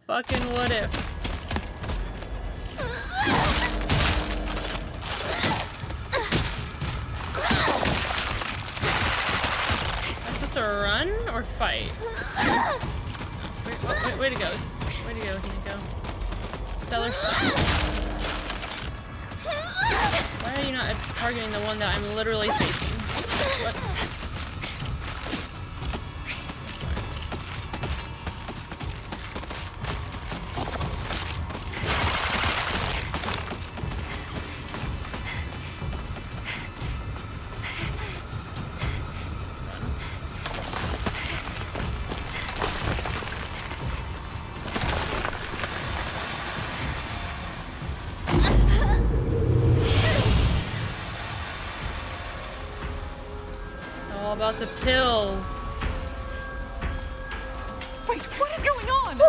Fucking what if? Am I supposed to run or fight? Way to go. Way to go, Himiko. Stellar stuff. Why are you not targeting the one that I'm literally facing? What? About the pills. Wait, what is going on?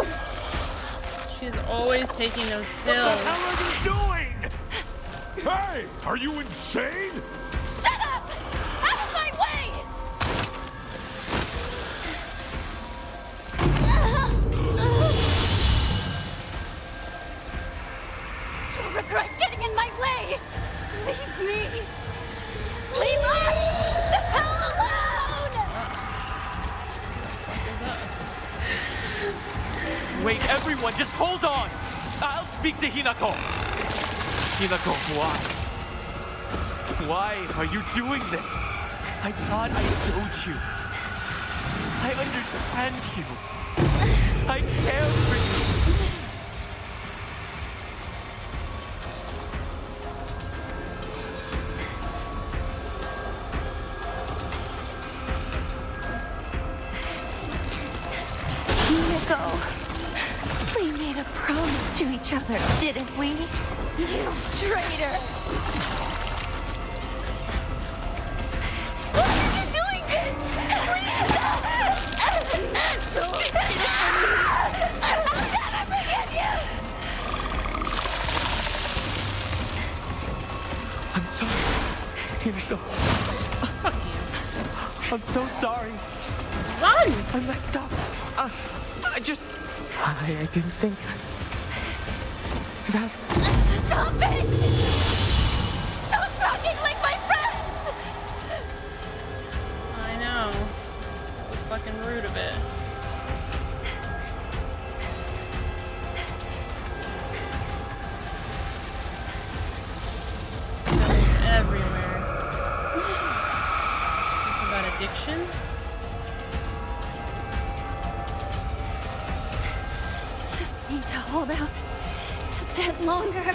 She's always taking those pills. What the hell are you doing? Hey, are you insane? Shut up! Out of my way! You'll regret getting in my way! Leave me! Leave us! The hell alone! Wait, everyone, just hold on! I'll speak to Hinako! Hinako, why? Why are you doing this? I thought I showed you. I understand you. I care for you. Hinako. We made a promise to each other, didn't we? You traitor! Why are you doing this? Please! I'll never forgive you! I'm sorry, Hinako. Fuck you. I'm so sorry. Run! I messed up. I didn't think that. Stop it! Stop talking like my friend! I know. That was fucking rude of it. That was everywhere. Is this about addiction? Need to hold out a bit longer.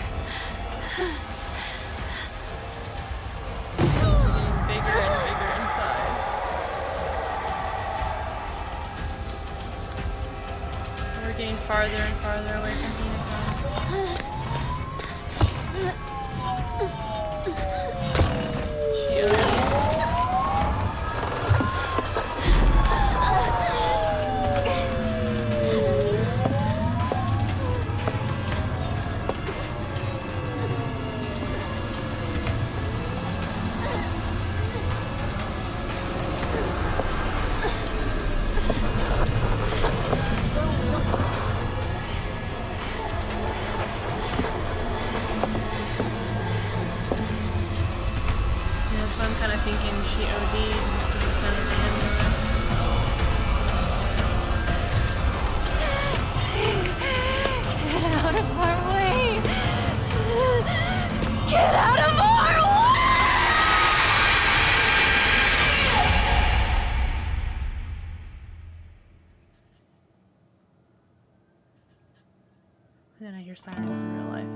Getting bigger and bigger in size. We're getting farther and farther away from Hinako. Get out of our way! Get out of our way! hear sirens in real life.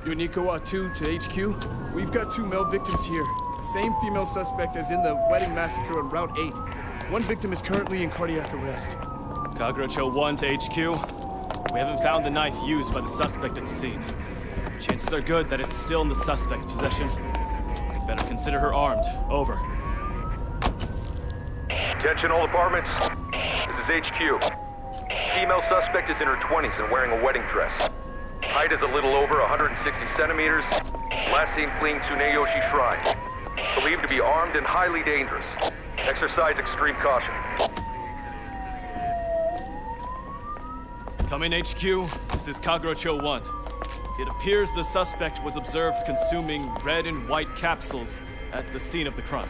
Yonikawa 2 to HQ. We've got 2 male victims here. Same female suspect as in the wedding massacre on Route 8. One victim is currently in cardiac arrest. Kagerocho 1 to HQ. We haven't found the knife used by the suspect at the scene. Chances are good that it's still in the suspect's possession. Better consider her armed. Over. Attention all departments. This is HQ. Female suspect is in her 20s and wearing a wedding dress. Height is a little over 160 centimeters. Last seen fleeing Tsuneyoshi Shrine. Believed to be armed and highly dangerous. Exercise extreme caution. Come in, HQ. This is Kagerocho 1. It appears the suspect was observed consuming red and white capsules at the scene of the crime.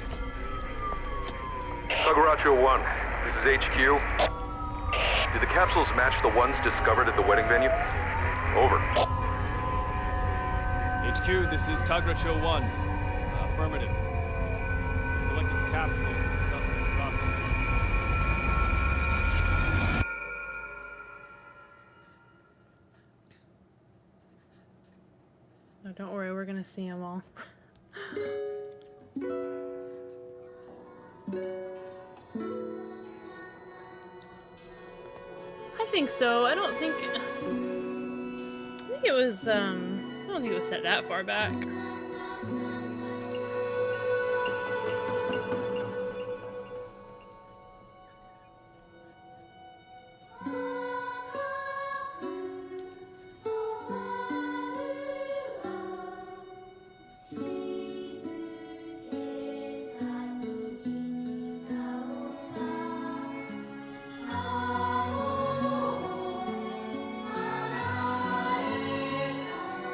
Kagerocho 1, this is HQ. Did the capsules match the ones discovered at the wedding venue? Over. HQ, this is Kagerocho 1. Affirmative. Collected capsules at the suspect property. No, don't worry, we're gonna see them all. I think so. I don't think it was, I don't think it was set that far back.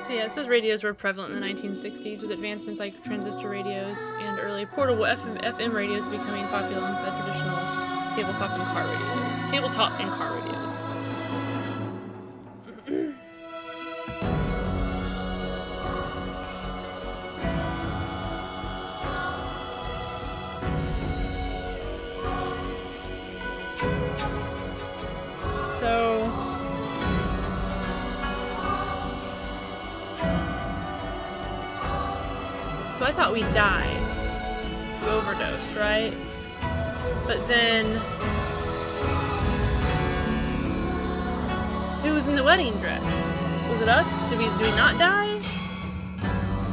It says radios were prevalent in the 1960s, with advancements like transistor radios and early portable FM radios becoming popular alongside traditional tabletop and car radios. Tabletop and car radios. So I thought we died. We overdosed, right? But then who was in the wedding dress? Was it us? Did we not die?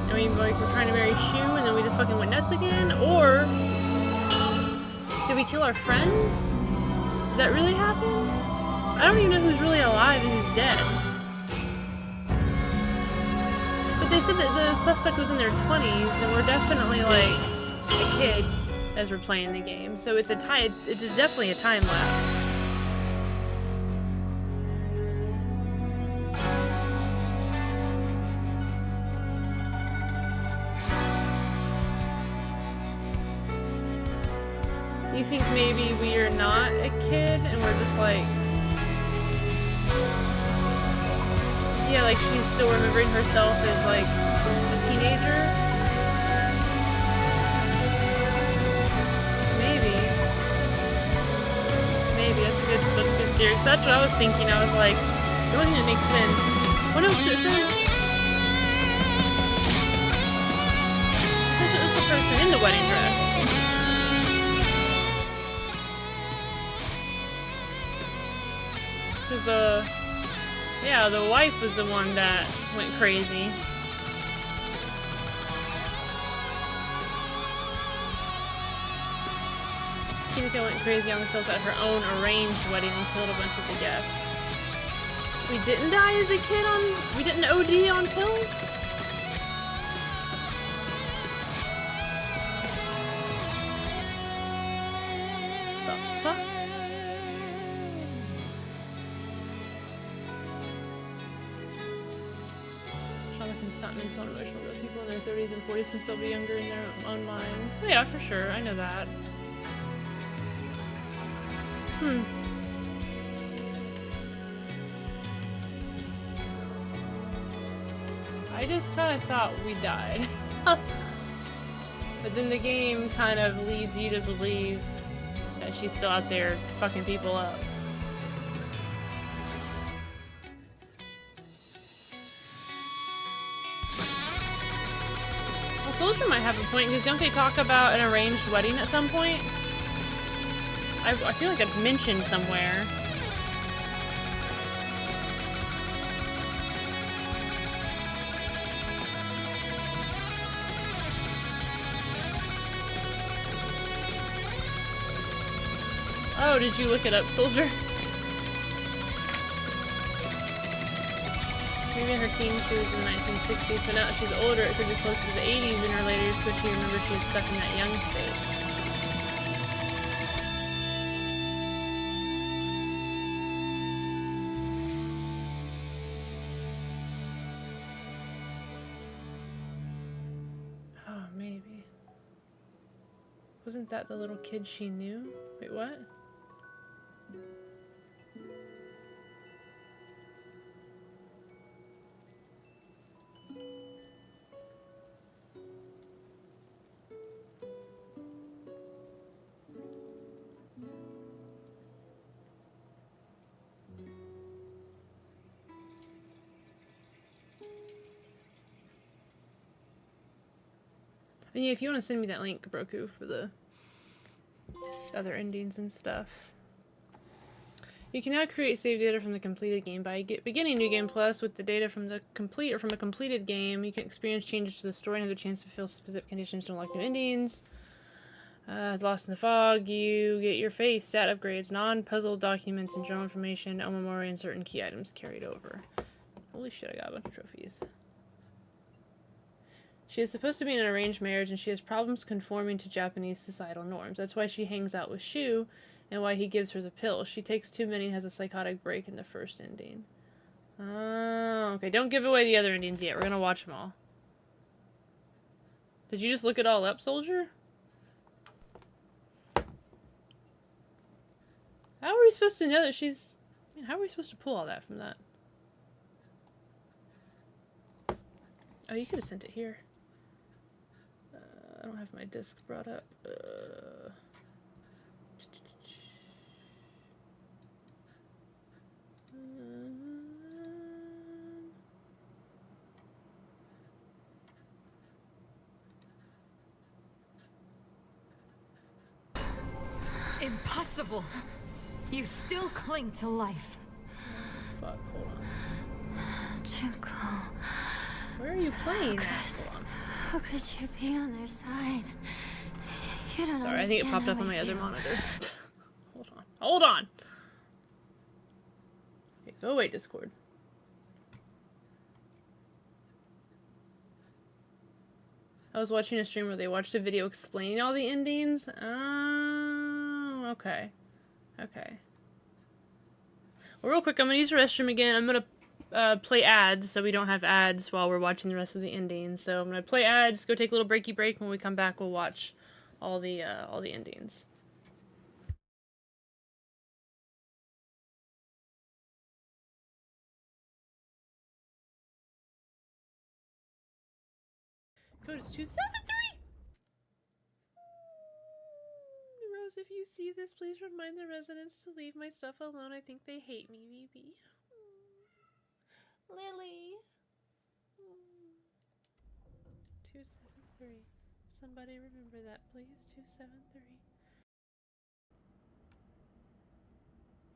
I mean, like, we're trying to marry Shu and then we just fucking went nuts again? Or did we kill our friends? Did that really happen? I don't even know who's really alive and who's dead. But they said that the suspect was in their 20s, and we're definitely like a kid as we're playing the game. So it's a time. It is definitely a time lapse. You think maybe we are not a kid and we're just like, yeah, like she's still remembering herself as like a teenager? Maybe. Maybe, that's a good theory. That's what I was thinking. I was like, the only thing that makes sense. Oh no, it says it was the person in the wedding dress. Because the wife was the one that went crazy. Kimiko went crazy on the pills at her own arranged wedding and killed a bunch of the guests. So we didn't die as a kid we didn't OD on pills? The fuck? Mental and emotional growth. People in their 30s and 40s can still be younger in their own minds. So yeah, for sure. I know that. I just kind of thought we died. But then the game kind of leads you to believe that she's still out there fucking people up. Soldier might have a point, because don't they talk about an arranged wedding at some point? I feel like it's mentioned somewhere. Oh, did you look it up, Soldier? Maybe in her teens she was in the 1960s, but now that she's older, it could be closer to the 80s in her later years, but she remembers she was stuck in that young state. Oh, maybe. Wasn't that the little kid she knew? Wait, what? And yeah, if you want to send me that link, Broku, for the other endings and stuff. You can now create save data from the completed game by beginning New Game Plus with the data from the from a completed game. You can experience changes to the story and have the chance to fulfill specific conditions to unlock new endings. Lost in the Fog, you get your face, stat upgrades, non-puzzle documents, and journal information, Omamori, and certain key items carried over. Holy shit, I got a bunch of trophies. She is supposed to be in an arranged marriage, and she has problems conforming to Japanese societal norms. That's why she hangs out with Shu, and why he gives her the pill. She takes too many and has a psychotic break in the first ending. Oh, okay. Don't give away the other endings yet. We're gonna watch them all. Did you just look it all up, Soldier? How are we supposed to know that she's... Man, how are we supposed to pull all that from that? Oh, you could have sent it here. I don't have my disc brought up. Impossible! You still cling to life. Fuck, hold on. Junko. Where are you playing at? How could you be on their side? You don't Sorry, I think it popped up on my other monitor. monitor. Hold on. Hold on! Okay, go away, Discord. I was watching a stream where they watched a video explaining all the endings. Oh, okay. Okay. Well, real quick, I'm gonna use the restroom again. I'm gonna play ads so we don't have ads while we're watching the rest of the endings. So I'm gonna play ads, go take a little breaky break. When we come back, we'll watch all the endings. Code is 273. Rose, if you see this, please remind the residents to leave my stuff alone. I think they hate me, maybe. Lily. 273. Somebody remember that, please. 273.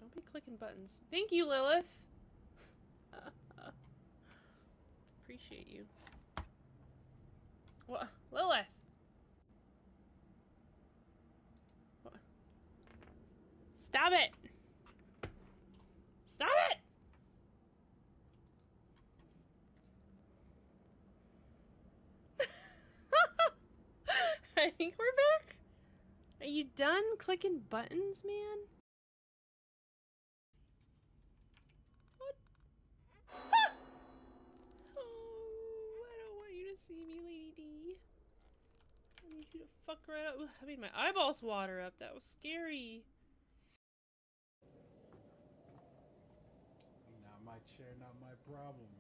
Don't be clicking buttons. Thank you, Lilith. Appreciate you. What? Lilith! What? Stop it! Stop it! I think we're back. Are you done clicking buttons, man? What? Ah! Oh, I don't want you to see me, Lady D. I need you to fuck right up. I made my eyeballs water up. That was scary. Not my chair, not my problem.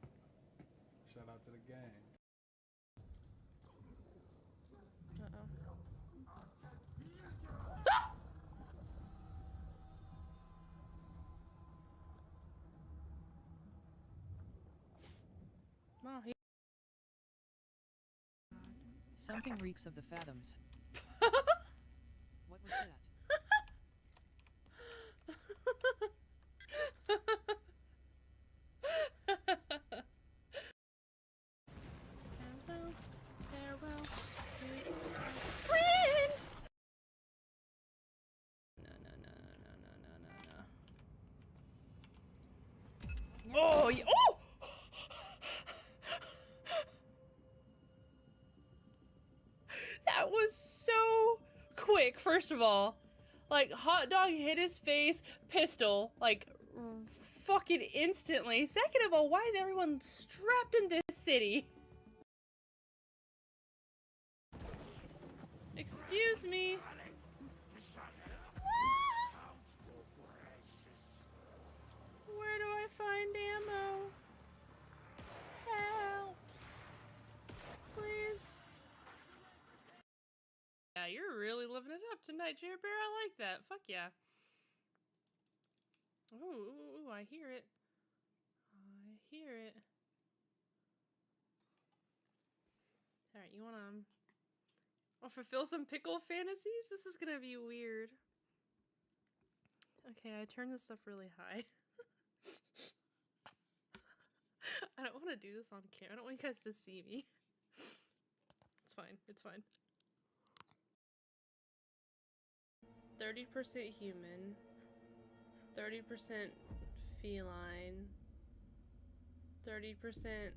Shout out to the gang. Wow, he Something reeks of the Phantoms. What was that? Farewell, friend. No. Oh, yeah. Oh! That was so quick, first of all. Like, hot dog hit his face, pistol, like, fucking instantly. Second of all, why is everyone strapped in this city? Excuse me. Where do I find ammo? Help. Please. Yeah, you're really living it up tonight, Jer Bear. I like that. Fuck yeah. Ooh, I hear it. I hear it. Alright, you wanna fulfill some pickle fantasies? This is gonna be weird. Okay, I turned this up really high. I don't want to do this on camera. I don't want you guys to see me. It's fine. It's fine. 30% human. 30% feline. 30%...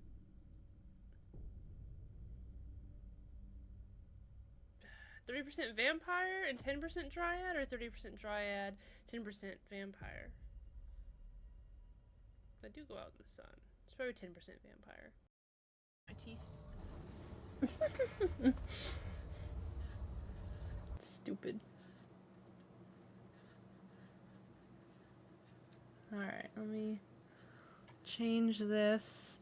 30% vampire and 10% dryad, or 30% dryad, 10% vampire? If I do go out in the sun, it's probably 10% vampire. My teeth. Stupid. Alright, let me change this.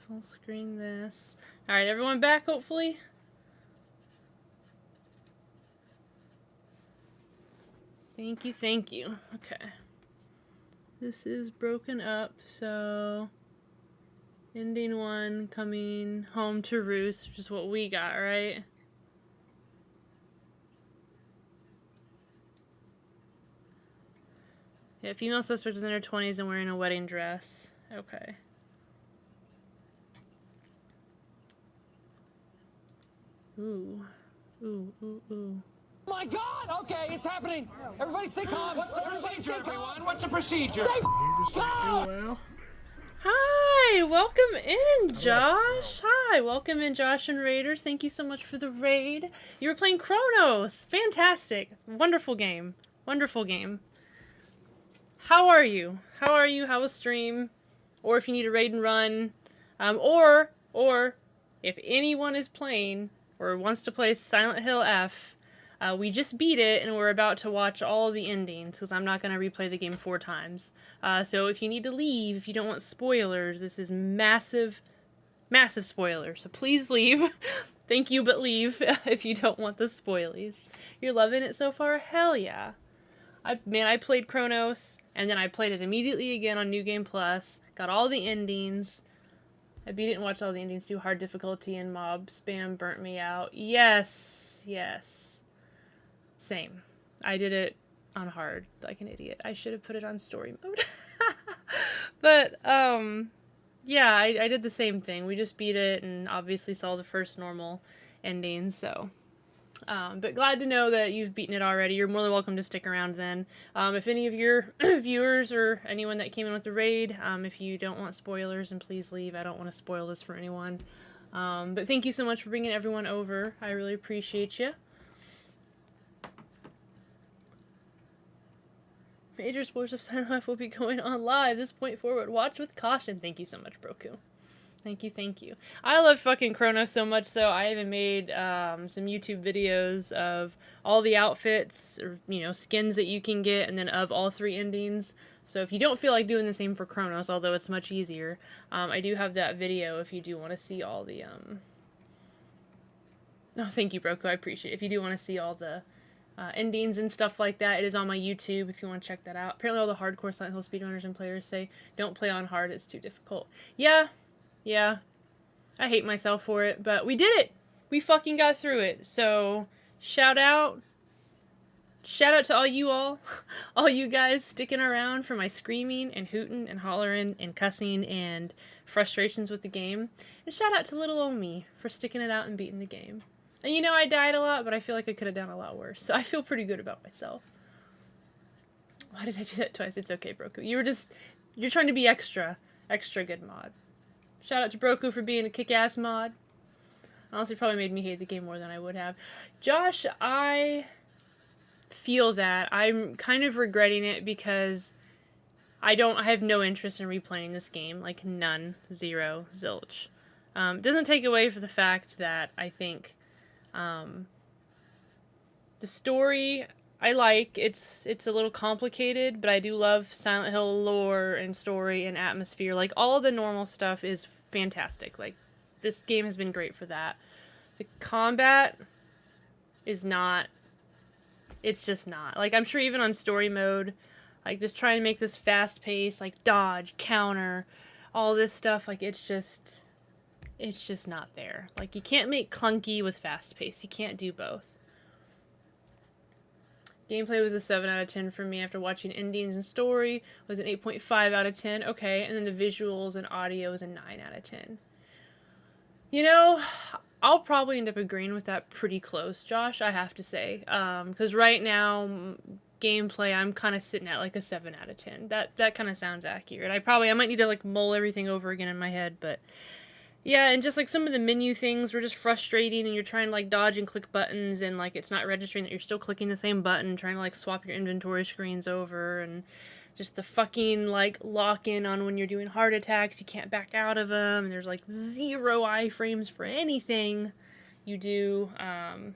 Full screen this. Alright, everyone back, hopefully? Thank you, thank you. Okay. This is broken up, so... Ending 1, coming home to roost, which is what we got, right? Yeah, female suspect is in her 20s and wearing a wedding dress. Okay. Ooh. Ooh, ooh, ooh. Oh my God! Okay, it's happening. Everybody stay calm. What's the procedure, everyone? What's the procedure? Stay calm. Hi, welcome in, Josh. Hi, welcome in, Josh and Raiders. Thank you so much for the raid. You were playing Chronos. Fantastic. Wonderful game. Wonderful game. How are you? How are you? How was stream? Or if you need a raid and run. Or if anyone is playing or wants to play Silent Hill F, we just beat it and we're about to watch all the endings because I'm not going to replay the game 4 times. So if you need to leave, if you don't want spoilers, this is massive, massive spoilers. So please leave. Thank you, but leave if you don't want the spoilies. You're loving it so far? Hell yeah. I played Chronos, and then I played it immediately again on New Game Plus. Got all the endings. I beat it and watched all the endings too. Hard difficulty and mob spam burnt me out. Yes, yes. Same. I did it on hard like an idiot. I should have put it on story mode. But, yeah, I did the same thing. We just beat it and obviously saw the first normal ending, so... but glad to know that you've beaten it already. You're more than welcome to stick around then. If any of your viewers or anyone that came in with the raid, if you don't want spoilers, then please leave. I don't want to spoil this for anyone. But thank you so much for bringing everyone over. I really appreciate you. Major spoilers of Silent Life will be going on live this point forward. Watch with caution. Thank you so much, Broku. Thank you, thank you. I love fucking Chronos so much, though. I even made some YouTube videos of all the outfits, or, you know, skins that you can get, and then of all 3 endings. So if you don't feel like doing the same for Chronos, although it's much easier, I do have that video if you do want to see all the, Oh, thank you, Broku. I appreciate it. If you do want to see all the endings and stuff like that, it is on my YouTube if you want to check that out. Apparently all the hardcore Silent Hill speedrunners and players say, don't play on hard, it's too difficult. Yeah. Yeah, I hate myself for it, but we did it! We fucking got through it, so shout out to all you guys sticking around for my screaming and hooting and hollering and cussing and frustrations with the game, and shout out to little old me for sticking it out and beating the game. And you know, I died a lot, but I feel like I could have done a lot worse, so I feel pretty good about myself. Why did I do that twice? It's okay, Broku. You're trying to be extra good mod. Shout out to Broku for being a kick-ass mod. Honestly, probably made me hate the game more than I would have. Josh, I feel that. I'm kind of regretting it because I have no interest in replaying this game. Like, none. Zero. Zilch. It doesn't take away for the fact that I think the story I like. It's a little complicated, but I do love Silent Hill lore and story and atmosphere. Like, all the normal stuff is fantastic. Like, this game has been great for that. The combat is not... It's just not. Like, I'm sure even on story mode, like, just trying to make this fast pace, like, dodge, counter, all this stuff, like, it's just not there. Like, you can't make clunky with fast pace. You can't do both. Gameplay was a 7 out of 10 for me after watching endings and story. Was an 8.5 out of 10. Okay, and then the visuals and audio is a 9 out of 10. You know, I'll probably end up agreeing with that pretty close, Josh, I have to say. Because right now, gameplay, I'm kind of sitting at like a 7 out of 10. That kind of sounds accurate. I might need to like mull everything over again in my head, but... Yeah, and just like some of the menu things were just frustrating, and you're trying to like dodge and click buttons, and like it's not registering that you're still clicking the same button, trying to like swap your inventory screens over, and just the fucking like lock in on when you're doing heart attacks, you can't back out of them, and there's like 0 iframes for anything you do,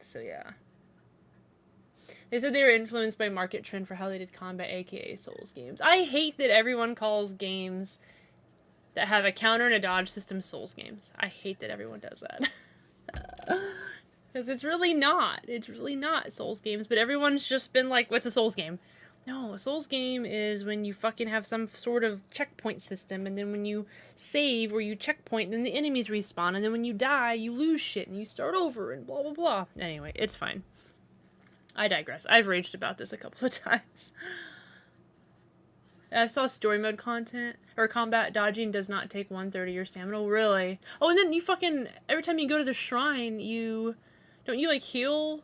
so yeah. They said they were influenced by market trend for how they did combat, aka Souls games. I hate that everyone calls games that have a counter and a dodge system Souls games. I hate that everyone does that. Because it's really not. It's really not Souls games, but everyone's just been like, what's a Souls game? No, a Souls game is when you fucking have some sort of checkpoint system, and then when you save or you checkpoint, then the enemies respawn, and then when you die, you lose shit, and you start over, and blah, blah, blah. Anyway, it's fine. I digress. I've raged about this a couple of times. I saw story mode content, or combat dodging does not take 1/3 of your stamina. Really? Oh, and then you fucking, every time you go to the shrine, don't you like heal?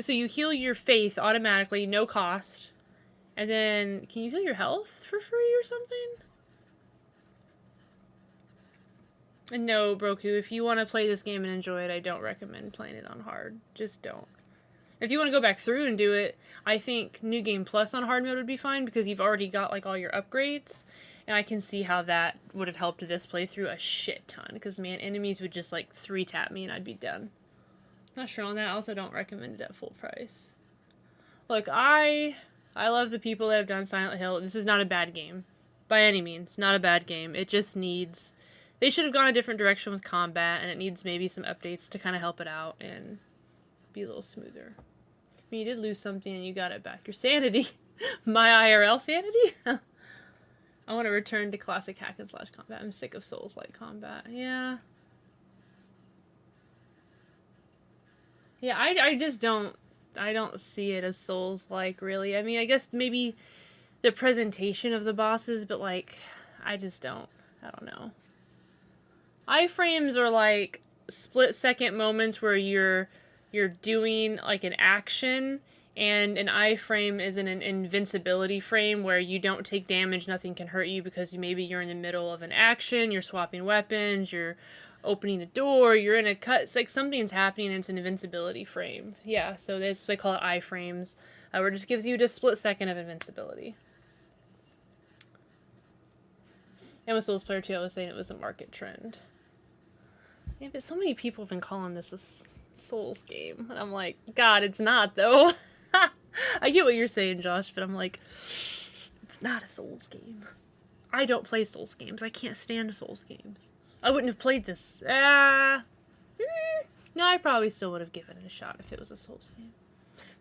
So you heal your faith automatically, no cost. And then, can you heal your health for free or something? And no, Broku, if you want to play this game and enjoy it, I don't recommend playing it on hard. Just don't. If you want to go back through and do it, I think New Game Plus on hard mode would be fine because you've already got like all your upgrades. And I can see how that would have helped this playthrough a shit ton. Because, man, enemies would just like 3-tap me and I'd be done. Not sure on that. I also don't recommend it at full price. Look, I love the people that have done Silent Hill. This is not a bad game. By any means. Not a bad game. It just needs... They should have gone a different direction with combat, and it needs maybe some updates to kind of help it out and be a little smoother. I mean, you did lose something and you got it back. Your sanity. My IRL sanity? I want to return to classic hack and slash combat. I'm sick of Souls-like combat. Yeah. Yeah, I just don't... I don't see it as Souls-like, really. I mean, I guess maybe the presentation of the bosses, but, like, I just don't. I don't know. Iframes are, like, split-second moments where you're doing, like, an action, and an iframe is an invincibility frame where you don't take damage, nothing can hurt you because maybe you're in the middle of an action, you're swapping weapons, you're opening a door, you're in a cut, it's like something's happening and it's an invincibility frame. Yeah, so that's what they call it, iframes, where it just gives you just a split second of invincibility. And with Souls Player 2, I was saying it was a market trend. Yeah, but so many people have been calling this a Souls game, and I'm like, God, it's not, though. I get what you're saying, Josh, but I'm like, it's not a Souls game. I don't play Souls games. I can't stand Souls games. I wouldn't have played this. No, I probably still would have given it a shot if it was a Souls game.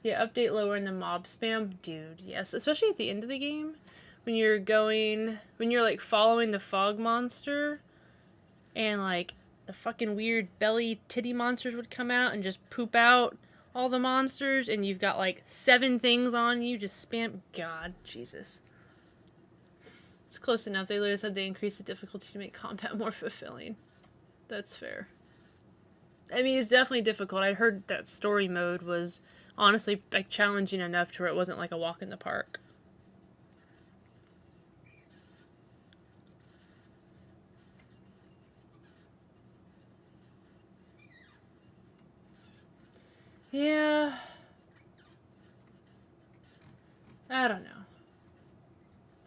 Yeah, update lower in the mob spam. Dude, yes. Especially at the end of the game. When you're like following the fog monster. And like the fucking weird belly titty monsters would come out and just poop out all the monsters. And you've got like 7 things on you. Just spam. God, Jesus. It's close enough. They literally said they increased the difficulty to make combat more fulfilling. That's fair. I mean, it's definitely difficult. I heard that story mode was honestly like challenging enough to where it wasn't like a walk in the park. Yeah. I don't know.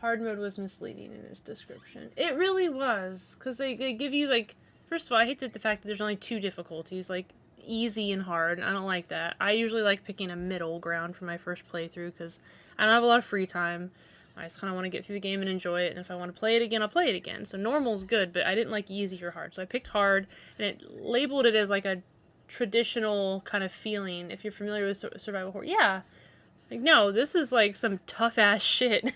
Hard mode was misleading in its description. It really was. Because they give you, like... First of all, I hate the fact that there's only 2 difficulties. Like, easy and hard. I don't like that. I usually like picking a middle ground for my first playthrough. Because I don't have a lot of free time. I just kind of want to get through the game and enjoy it. And if I want to play it again, I'll play it again. So normal's good, but I didn't like easy or hard. So I picked hard. And it labeled it as, like, a traditional kind of feeling. If you're familiar with survival horror. Yeah. Like, no, this is, like, some tough-ass shit.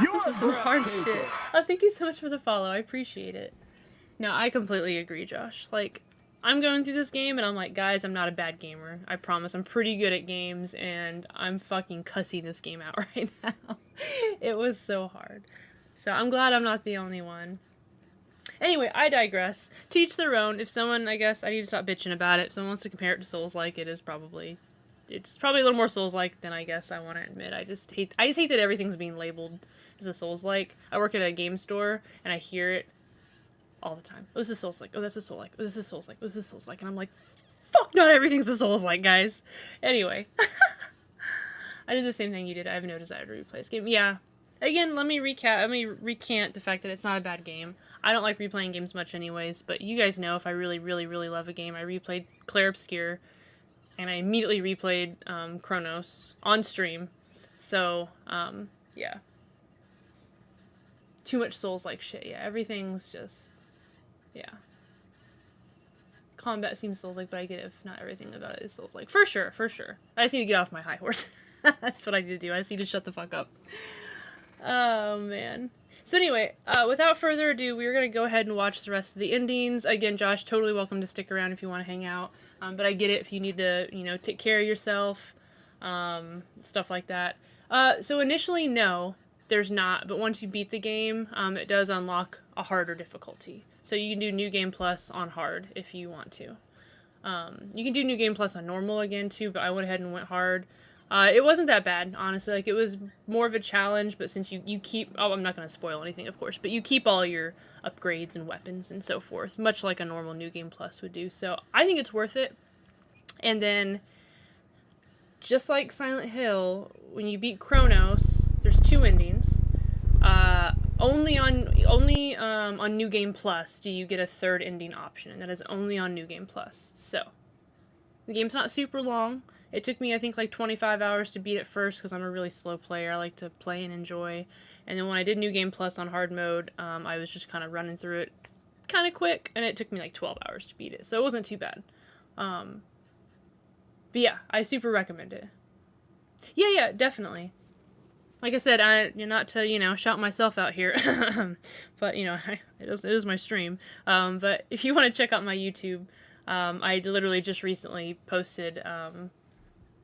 This is some hard shit. Oh, thank you so much for the follow. I appreciate it. No, I completely agree, Josh. Like, I'm going through this game, and I'm like, guys, I'm not a bad gamer. I promise. I'm pretty good at games, and I'm fucking cussing this game out right now. It was so hard. So I'm glad I'm not the only one. Anyway, I digress. To each their own. If someone, I guess, I need to stop bitching about it. If someone wants to compare it to Souls-like, it's probably a little more Souls-like than I guess I want to admit. I just hate that everything's being labeled as a Souls-like. I work at a game store, and I hear it all the time. Oh, this is Souls-like. Oh, that's a Souls-like. Oh, this is Souls-like. Oh, this is Souls-like. And I'm like, fuck, not everything's a Souls-like, guys. Anyway. I did the same thing you did. I have no desire to replay this game. Yeah. Again, let me recant the fact that it's not a bad game. I don't like replaying games much anyways, but you guys know if I really, really, really love a game, I replayed Clair Obscur and I immediately replayed Chronos on stream. So, yeah. Too much Souls-like shit, yeah. Everything's just... yeah. Combat seems Souls-like, but I get it if not everything about it is Souls-like. For sure, for sure. I just need to get off my high horse. That's what I need to do. I just need to shut the fuck up. Oh, man. So anyway, without further ado, we're going to go ahead and watch the rest of the endings. Again, Josh, totally welcome to stick around if you want to hang out. But I get it if you need to, you know, take care of yourself, stuff like that. So initially, no, there's not. But once you beat the game, it does unlock a harder difficulty. So you can do New Game Plus on hard if you want to. You can do New Game Plus on normal again too, but I went ahead and went hard. It wasn't that bad, honestly. Like, it was more of a challenge, but since you keep... oh, I'm not going to spoil anything, of course, but you keep all your upgrades and weapons and so forth, much like a normal New Game Plus would do. So I think it's worth it. And then, just like Silent Hill, when you beat Chronos, there's 2 endings. Only on New Game Plus do you get a 3rd ending option, and that is only on New Game Plus. So, the game's not super long. It took me, I think, like 25 hours to beat it first, because I'm a really slow player. I like to play and enjoy. And then when I did New Game Plus on hard mode, I was just kind of running through it kind of quick, and it took me like 12 hours to beat it. So it wasn't too bad. But yeah, I super recommend it. Yeah, definitely. Like I said, not to, you know, shout myself out here, but, you know, it is my stream. But if you want to check out my YouTube, I literally just recently posted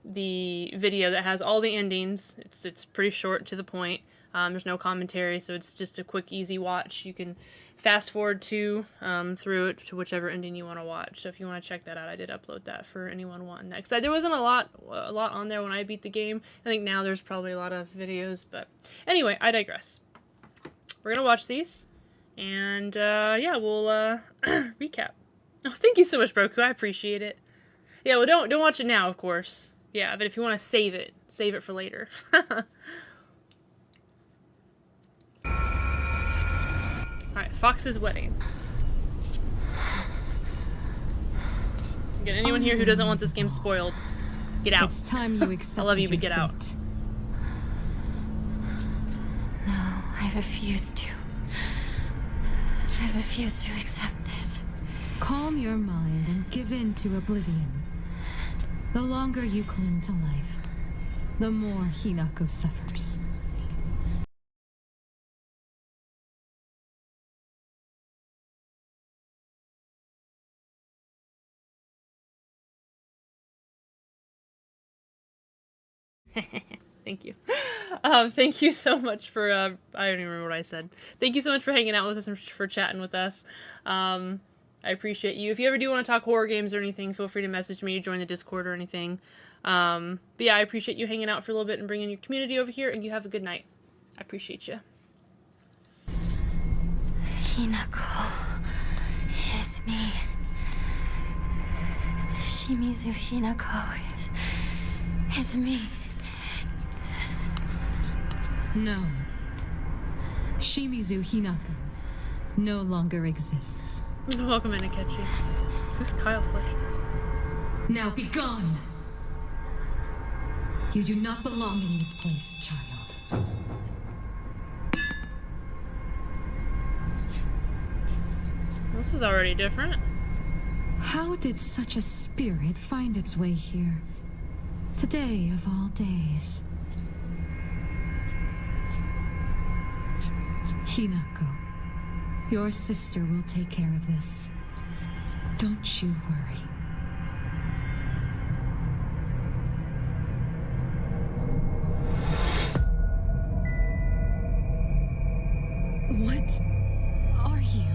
the video that has all the endings. It's pretty short and to the point. There's no commentary, so it's just a quick, easy watch. You can fast forward through it to whichever ending you want to watch. So if you want to check that out, I did upload that for anyone wanting that. 'Cause there wasn't a lot on there when I beat the game. I think now there's probably a lot of videos, but anyway, I digress. We're gonna watch these, and yeah, we'll recap. Oh, thank you so much, Broku. I appreciate it. Yeah, well, don't watch it now, of course. Yeah, but if you want to save it for later. Alright, Fox's Wedding. Again, anyone here who doesn't want this game spoiled, get out. It's time you accept. I love you, but get out. No, I refuse to. I refuse to accept this. Calm your mind and give in to oblivion. The longer you cling to life, the more Hinako suffers. Thank you. Thank you so much for, I don't even remember what I said. Thank you so much for hanging out with us and for chatting with us. I appreciate you. If you ever do want to talk horror games or anything, feel free to message me or join the Discord or anything. But yeah, I appreciate you hanging out for a little bit and bringing your community over here, and you have a good night. I appreciate you. Hinako is me. Shimizu Hinako is me. No. Shimizu Hinako no longer exists. Welcome in, Akechi. Who's Kyle Fletcher? Now be gone! You do not belong in this place, child. This is already different. How did such a spirit find its way here? Today of all days. Hinako, your sister will take care of this. Don't you worry. What are you?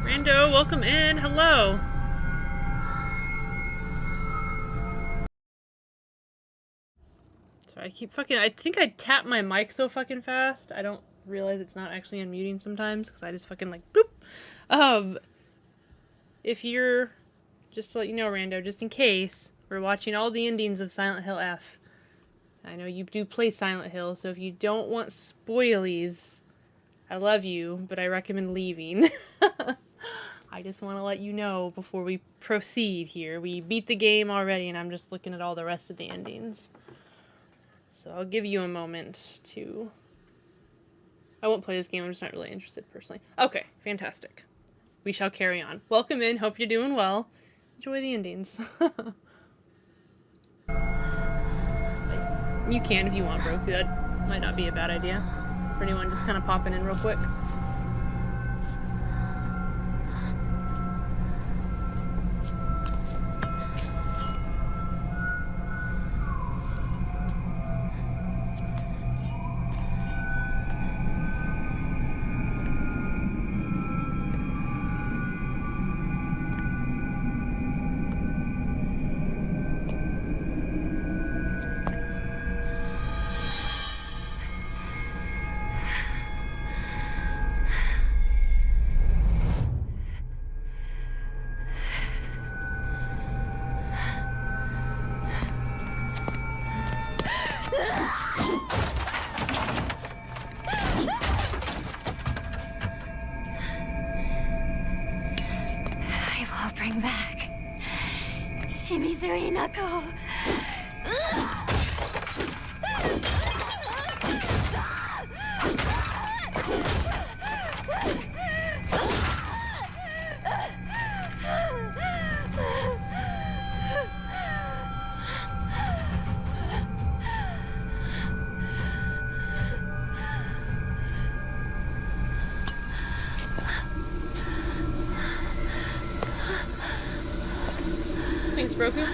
Rando, welcome in. Hello. Sorry, I think I tap my mic so fucking fast. I don't realize it's not actually unmuting sometimes because I just fucking like boop. If you're, just to let you know, Rando, just in case, we're watching all the endings of Silent Hill F. I know you do play Silent Hill, so if you don't want spoilies, I love you, but I recommend leaving. I just want to let you know before we proceed here. We beat the game already, and I'm just looking at all the rest of the endings. So I'll give you a moment to... I won't play this game, I'm just not really interested personally. Okay, fantastic. We shall carry on. Welcome in, hope you're doing well. Enjoy the endings. You can if you want, Roku. That might not be a bad idea. For anyone just kind of popping in real quick. Shimizu Hinako. Thanks, Roku.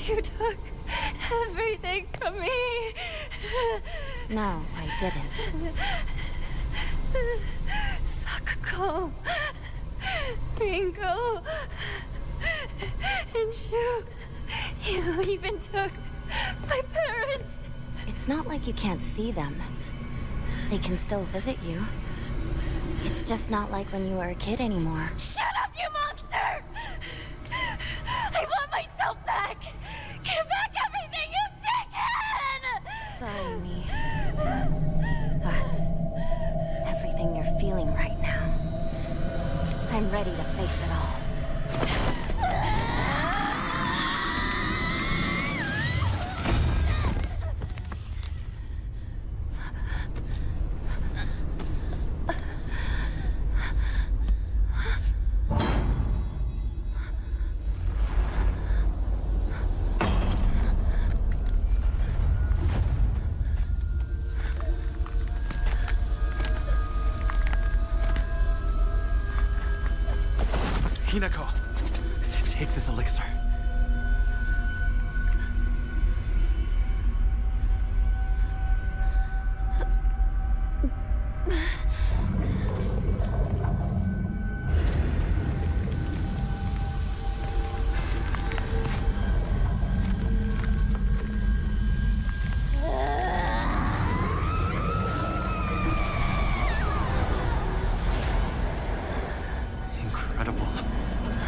You took everything from me. No, I didn't. Sakuko, Ringo, and Shu. You even took my parents. It's not like you can't see them. They can still visit you. It's just not like when you were a kid anymore. Shut up, you monster! I want myself back! Give back everything you've taken! Sorry, Mi. But everything you're feeling right now, I'm ready to face it all. Hinako, take this elixir. Incredible.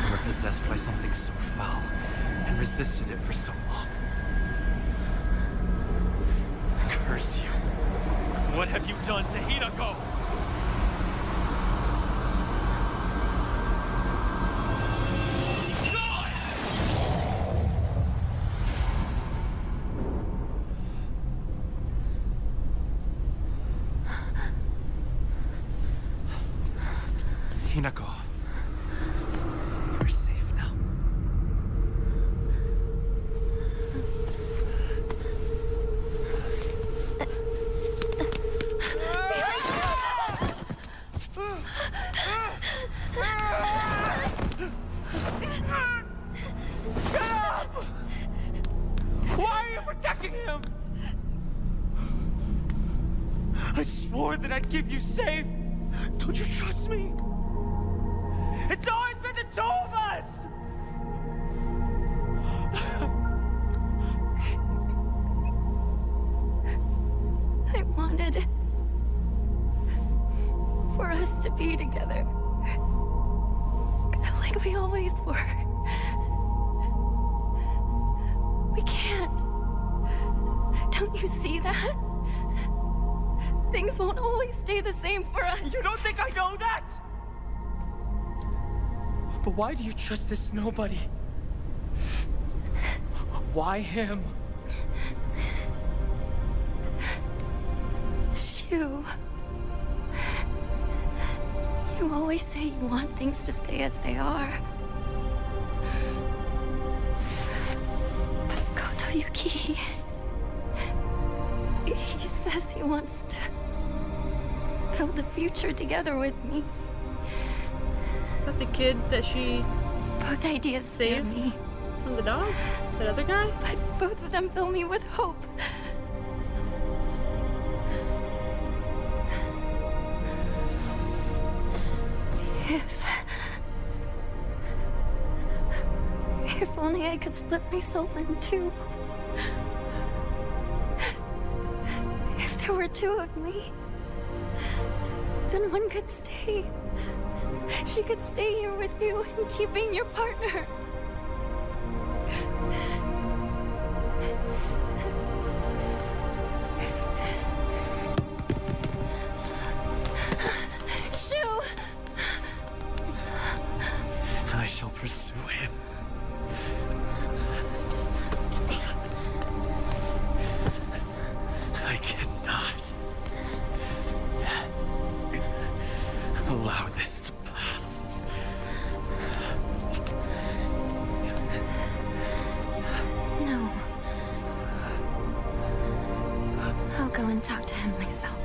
You were possessed by something so foul and resisted it for so long. Curse you. What have you done to Hinako? Hinako. You're safe now. Get up! Why are you protecting him? I swore that I'd keep you safe. Don't you trust me? It's always been the two of us! I wanted for to be together. Like we always were. We can't. Don't you see that? Things won't always stay the same for us. You don't think I know that? But why do you trust this nobody? Why him? Shu. You always say you want things to stay as they are. But Kotoyuki... he says he wants to build a future together with me. Is that the kid that she Both ideas scare saved me. from the dog? That other guy? But both of them fill me with hope. If only I could split myself in two. If there were two of me, then one could stay. She could stay here with you and keep being your partner. Shu! I shall pursue him. I cannot allow this to pass. No. I'll go and talk to him myself.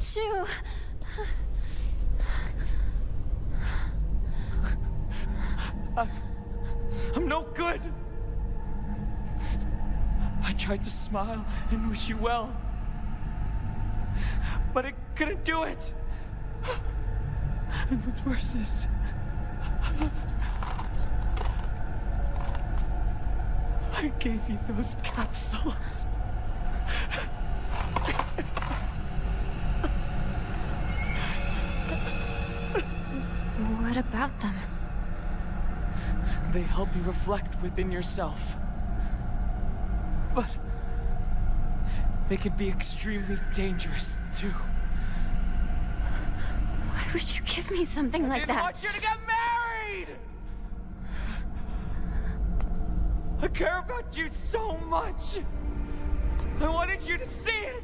Shu! I'm no good. I tried to smile and wish you well, but I couldn't do it. And what's worse is, I gave you those capsules. What about them? They help you reflect within yourself. But they can be extremely dangerous, too. Why would you give me something like that? I didn't want you to get married! I care about you so much! I wanted you to see it!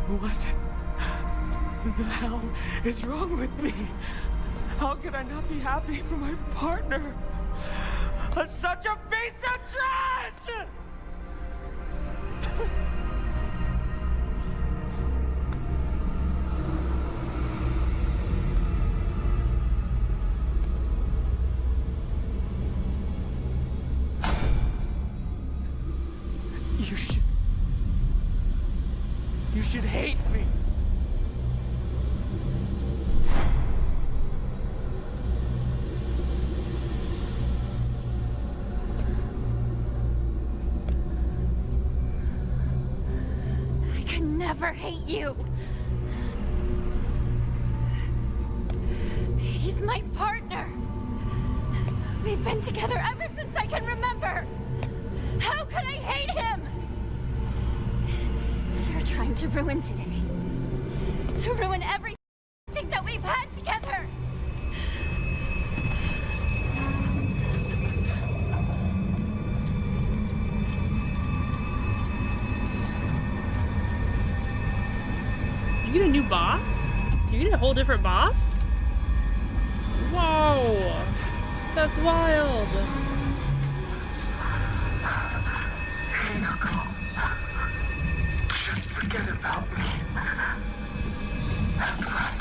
What the hell is wrong with me? How could I not be happy for my partner? I'm such a piece of trash! You should hate me. I can never hate you. He's my partner. We've been together ever since I can remember. How could I hate him? You're trying to ruin today. To ruin everything that we've had together. You get a new boss? You get a whole different boss? Whoa! That's wild! Hinako, just forget about me. And friend.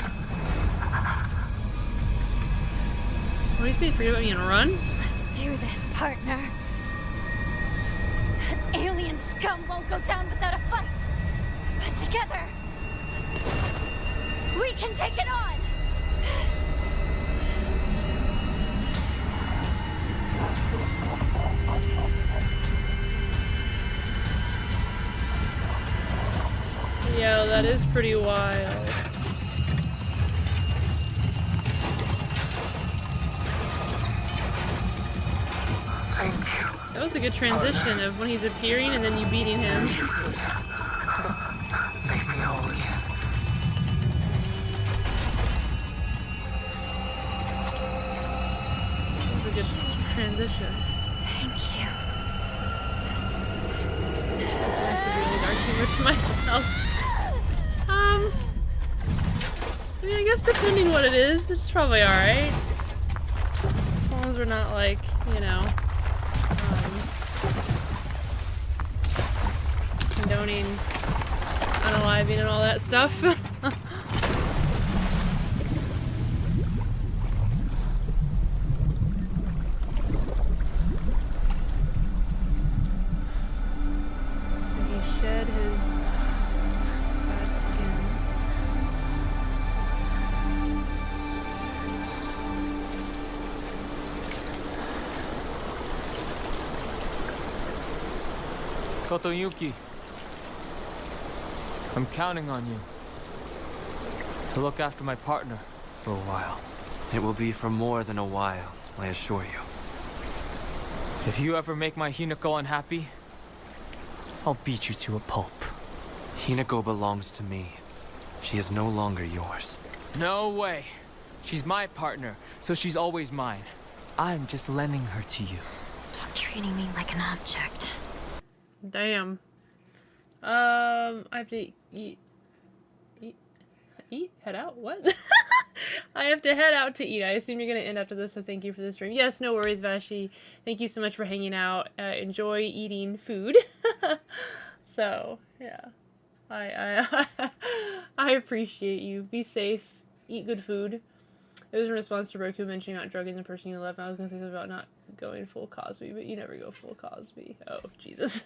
What do you say? Forget about me and run? Let's do this, partner. That alien scum won't go down without a fight. it together. We can take it on. Yo, that is pretty wild. Thank you. That was a good transition of when he's appearing and then you beating him. Make me whole again. That was a good transition. Thank you. I said really dark humor to myself. I mean, I guess depending what it is, it's probably alright. As long as we're not like, you know, condoning unaliving and all that stuff. So he shed his bad skin. Kotoyuki, I'm counting on you to look after my partner for a while. It will be for more than a while, I assure you. If you ever make my Hinako unhappy, I'll beat you to a pulp. Hinako belongs to me. She is no longer yours. No way. She's my partner, so she's always mine. I'm just lending her to you. Stop treating me like an object. Damn. I have to eat? Head out? What? I have to head out to eat. I assume you're gonna end after this, so thank you for the stream. Yes, no worries, Vashi. Thank you so much for hanging out. Enjoy eating food. So, yeah. I appreciate you. Be safe. Eat good food. It was in response to Roku mentioning not drugging the person you love, and I was gonna say something about not going full Cosby, but you never go full Cosby. Oh, Jesus.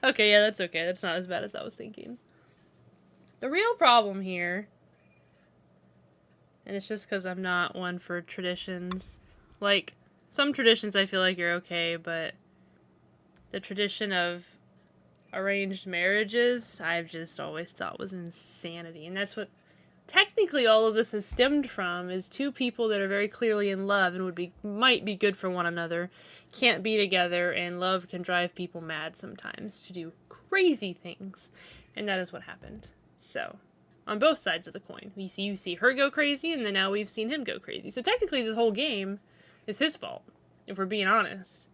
Okay, yeah, that's okay. That's not as bad as I was thinking. The real problem here, and it's just because I'm not one for traditions. Like, some traditions I feel like you're okay, but the tradition of arranged marriages, I've just always thought was insanity. And that's what technically all of this has stemmed from, is two people that are very clearly in love and might be good for one another, can't be together, and love can drive people mad sometimes to do crazy things. And that is what happened. So, on both sides of the coin. You see her go crazy, and then now we've seen him go crazy. So technically this whole game is his fault, if we're being honest.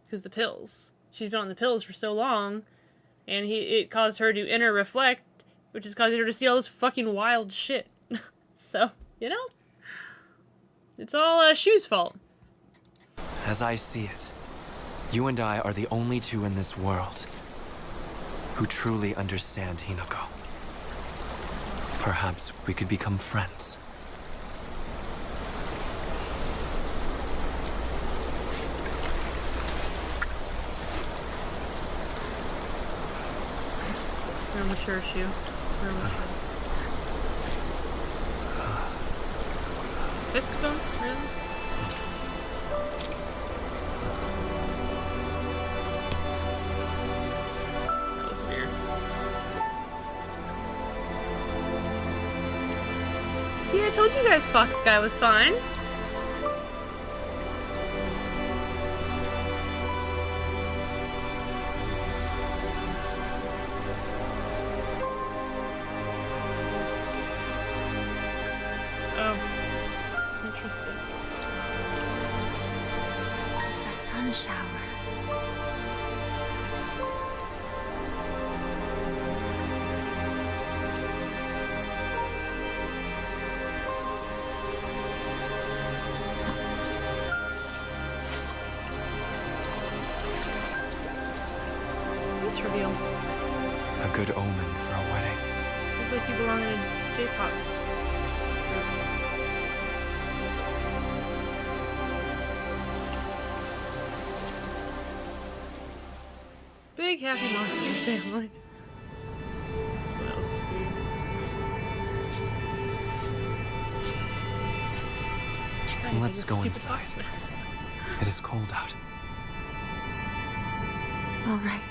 Because the pills. She's been on the pills for so long, and it caused her to inner reflect, which is causing her to see all this fucking wild shit. So, you know? It's all Shu's fault. As I see it, you and I are the only two in this world who truly understand Hinako. Perhaps we could become friends. Real mature, Shu. Real mature. Fist bump? Really? That was weird. See, I told you guys Fox Guy was fine. Shower. This reveal. A good omen for a wedding. Look like you belong in a J-pop. Big happy monster family. Let's go inside. It is cold out. All right.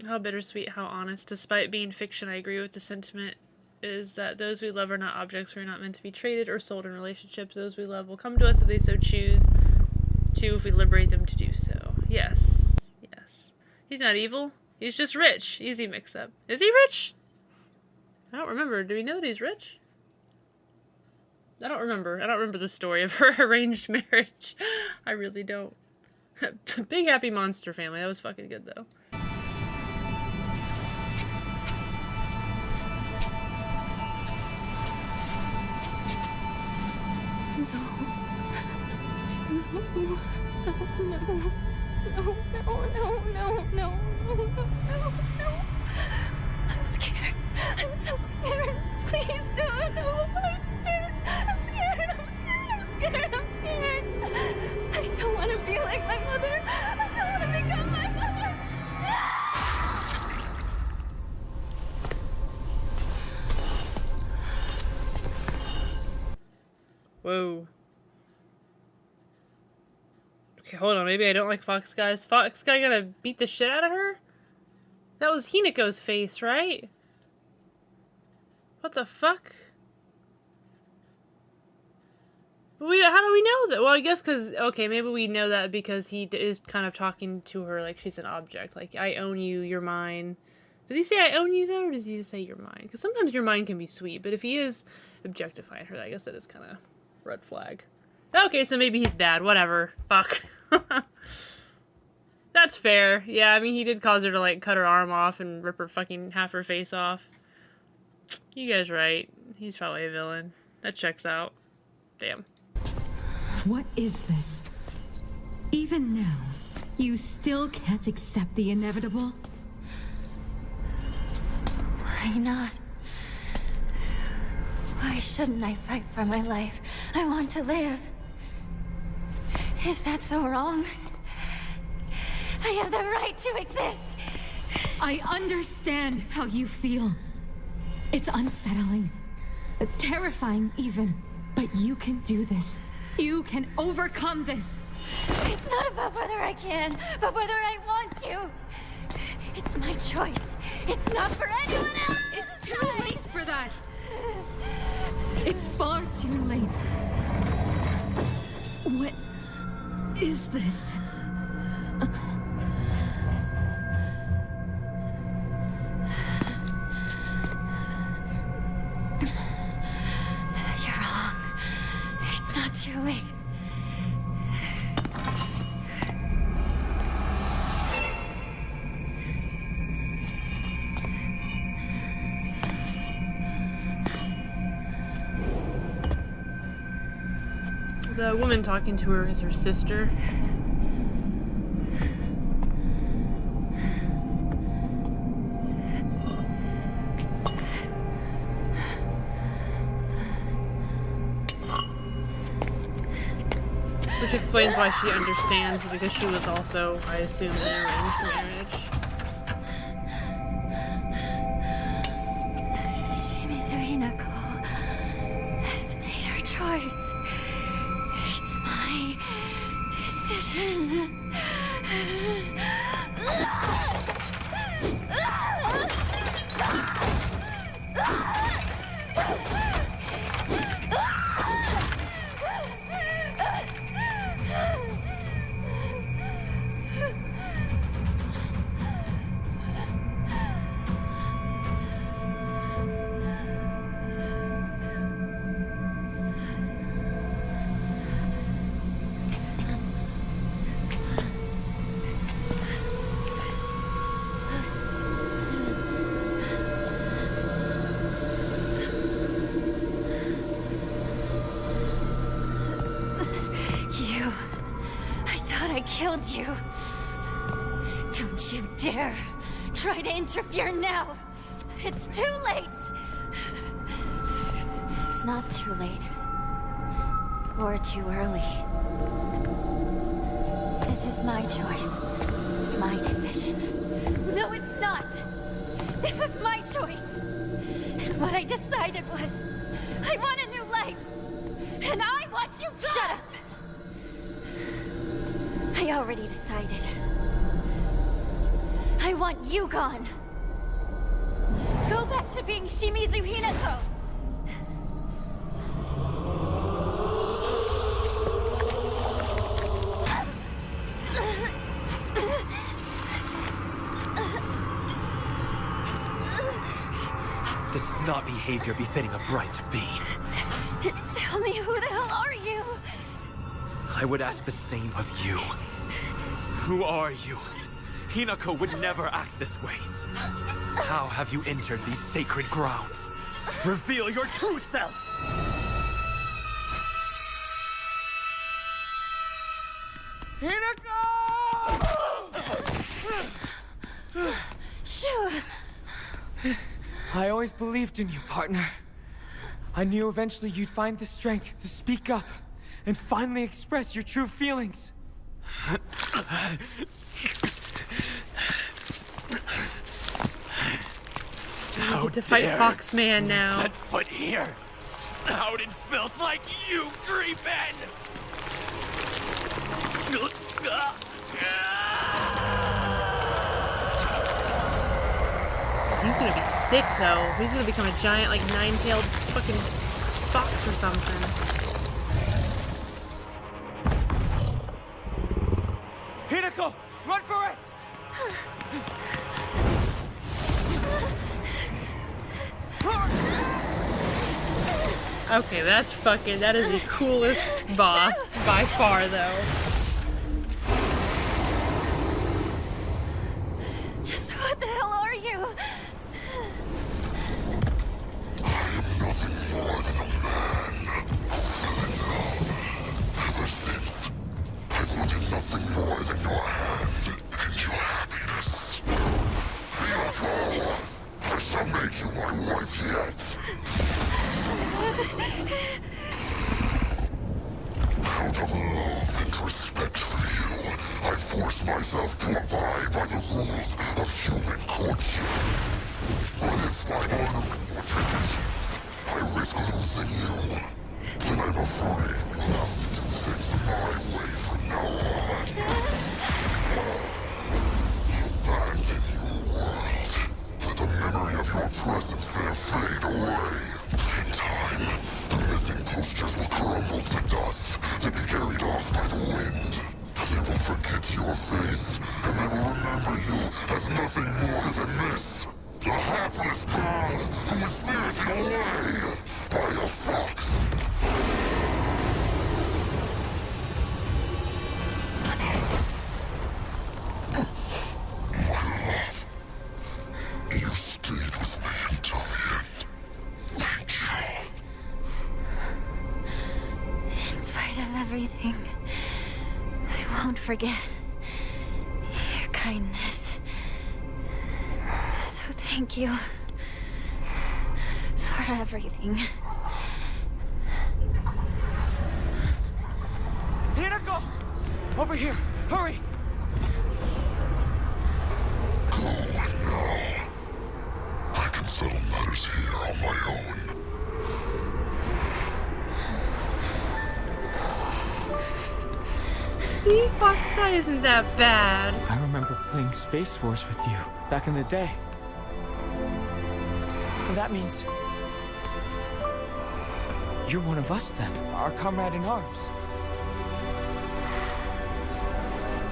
How bittersweet, how honest. Despite being fiction, I agree with the sentiment is that those we love are not objects. We are not meant to be traded or sold in relationships. Those we love will come to us if they so choose to, if we liberate them to do so. Yes. Yes. He's not evil. He's just rich. Easy mix-up. Is he rich? I don't remember. Do we know that he's rich? I don't remember. I don't remember the story of her arranged marriage. I really don't. Big Happy Monster Family. That was fucking good, though. No. I'm scared. I'm so scared. Please, no. I'm scared. I don't want to be like my mother. I don't want to become my mother. Whoa. Okay, hold on. Maybe I don't like Fox Guy. Is Fox Guy gonna beat the shit out of her? That was Hinako's face, right? What the fuck? But how do we know that? Well, I guess because, okay, maybe we know that because he is kind of talking to her like she's an object. Like, I own you, you're mine. Does he say I own you, though, or does he just say you're mine? Because sometimes your mind can be sweet, but if he is objectifying her, I guess that is kind of red flag. Okay, so maybe he's bad. Whatever. Fuck. That's fair. Yeah, I mean, he did cause her to, like, cut her arm off and rip her fucking half her face off. You guys right. He's probably a villain. That checks out. Damn. What is this? Even now, you still can't accept the inevitable? Why not? Why shouldn't I fight for my life? I want to live. Is that so wrong? I have the right to exist. I understand how you feel. It's unsettling, terrifying even, but you can do this. You can overcome this. It's not about whether I can, but whether I want to. It's my choice. It's not for anyone else. It's too late for that. It's far too late. What is this? You're wrong. It's not too late. The woman talking to her is her sister. Which explains why she understands, because she was also, I assume, in an arranged marriage. Shimizu Hinako has made her choice. It's my decision. Killed you. Don't you dare try to interfere now. It's too late. It's not too late. Or too early. This is my choice. My decision. No, it's not. This is my choice. And what I decided was, I want to And I want you gone! Shut up! I already decided. I want you gone. Go back to being Shimizu Hinako! This is not behavior befitting a bride to be. Tell me, who the hell are you? I would ask the same of you. Who are you? Hinako would never act this way. How have you entered these sacred grounds? Reveal your true self! Shu! I always believed in you, partner. I knew eventually you'd find the strength to speak up and finally express your true feelings. You get to fight Foxman now. Set foot here! How did filth like you creep in? He's gonna be sick though. He's gonna become a giant, like, nine-tailed fucking fox or something. Hinako, run for it! Okay, that is the coolest boss by far though. Just what the hell are you? Ever since, I've wanted nothing more than your hand and your happiness. Hinako, I shall make you my wife yet. Out of love and respect for you, I force myself to abide by the rules of human courtship. But if by honoring your traditions, I risk losing you, then I'm afraid we'll have to do things my way from now on. Abandon your world. Let the memory of your presence there fade away. In time, the missing postures will crumble to dust, to be carried off by the wind. They will forget your face, and they will remember you as nothing more than this. The hapless girl who was spirited away by a fox. My love, you stayed with me until the end. Thank you. In spite of everything, I won't forget your kindness. So thank you for everything. Hinako! Over here! Hurry! Go now. I can settle matters here on my own. See, Fox Guy isn't that bad. I remember playing Space Wars with you back in the day. And that means you're one of us then, our comrade in arms.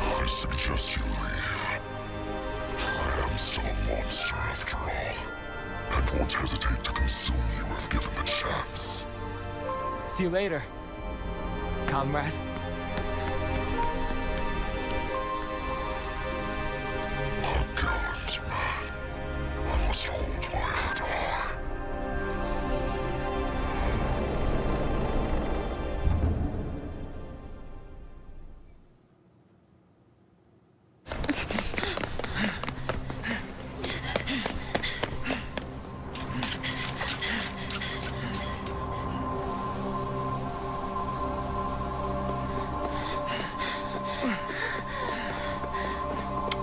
I suggest you leave. I am still a monster after all, and won't hesitate to consume you if given the chance. See you later, comrade. A gallant man. I must hold my head high.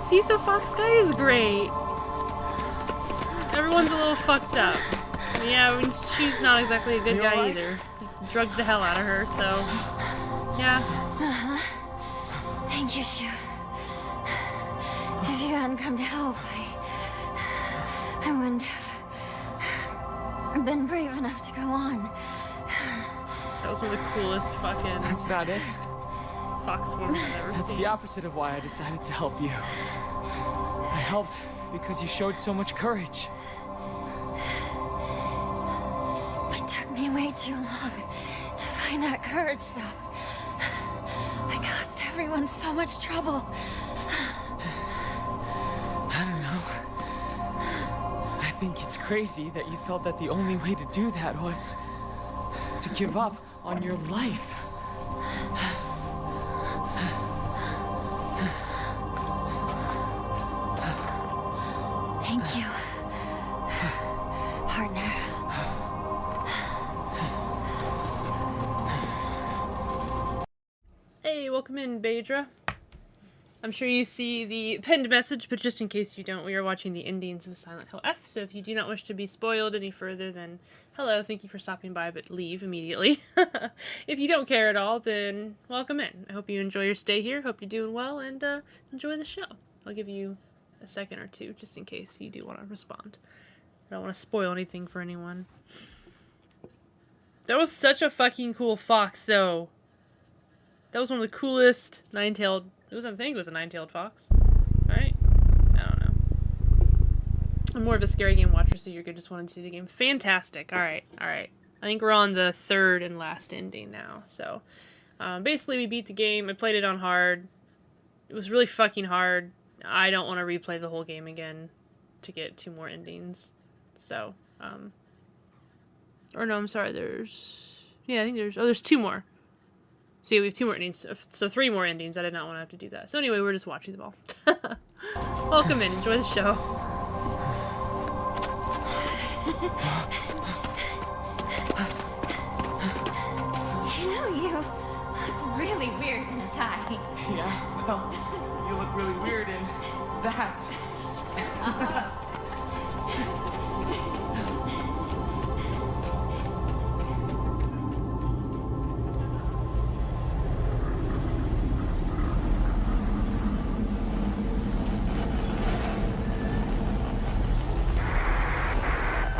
See, so Fox Guy is great. Everyone's a little fucked up. Yeah, I mean, she's not exactly a good You guy alright? either. He drugged the hell out of her, so yeah. Thank you, Shu. If you hadn't come to help, I wouldn't have been brave enough to go on. That was one of the coolest fucking That's not it. fox forms I've ever That's seen. the opposite of why I decided to help you. I helped because you showed so much courage. It took me way too long to find that courage, though. I caused everyone so much trouble. I don't know. I think it's crazy that you felt that the only way to do that was to give up on your life. Thank you, partner. Hey, welcome in, Baydra. I'm sure you see the pinned message, but just in case you don't, we are watching the endings of Silent Hill F, so if you do not wish to be spoiled any further, then hello, thank you for stopping by, but leave immediately. If you don't care at all, then welcome in. I hope you enjoy your stay here, hope you're doing well, and enjoy the show. I'll give you a second or two, just in case you do want to respond. I don't want to spoil anything for anyone. That was such a fucking cool fox, though. That was one of the coolest nine-tailed... I think it was a nine-tailed fox. Right? I don't know. I'm more of a scary game watcher, so you're good. Just wanted to see the game. Fantastic. Alright, alright. I think we're on the third and last ending now. So, basically we beat the game. I played it on hard. It was really fucking hard. I don't want to replay the whole game again to get 2 more endings. So, or no, I'm sorry, yeah, I think there's 2 more. So yeah, we have 2 more endings, so 3 more endings. I did not want to have to do that. So anyway, we're just watching them all. Welcome in, enjoy the show. You know, you look really weird in a tie. Yeah, well, you look really weird in that.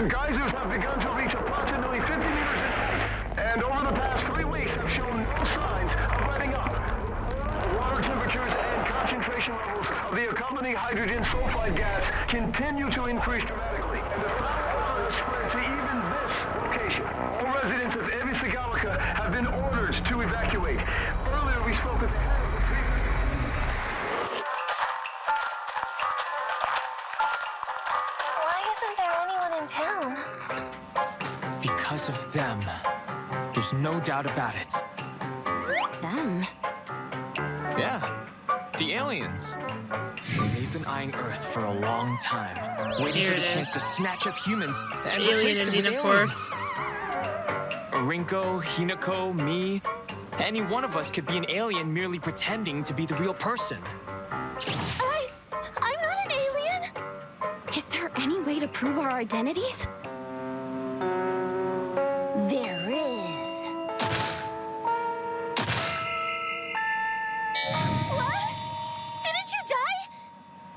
Geysers have begun to reach approximately 50 meters in height, and over the past 3 weeks have shown no signs of letting up. Water temperatures and concentration levels of the accompanying hydrogen sulfide gas continue to increase dramatically, and the fire has spread to even this location. All residents of Ebisugaoka have been ordered to evacuate. Earlier we spoke with the head of the Why isn't there anyone in town? Because of them. There's no doubt about it. Them? Yeah, the aliens. They've been eyeing Earth for a long time, waiting Here for the it chance is. to snatch up humans and Alien replace them with ending, of aliens. course. Rinko, Hinako, me. Any one of us could be an alien merely pretending to be the real person. I'm not an alien! Is there any way to prove our identities? There is. What? Didn't you die?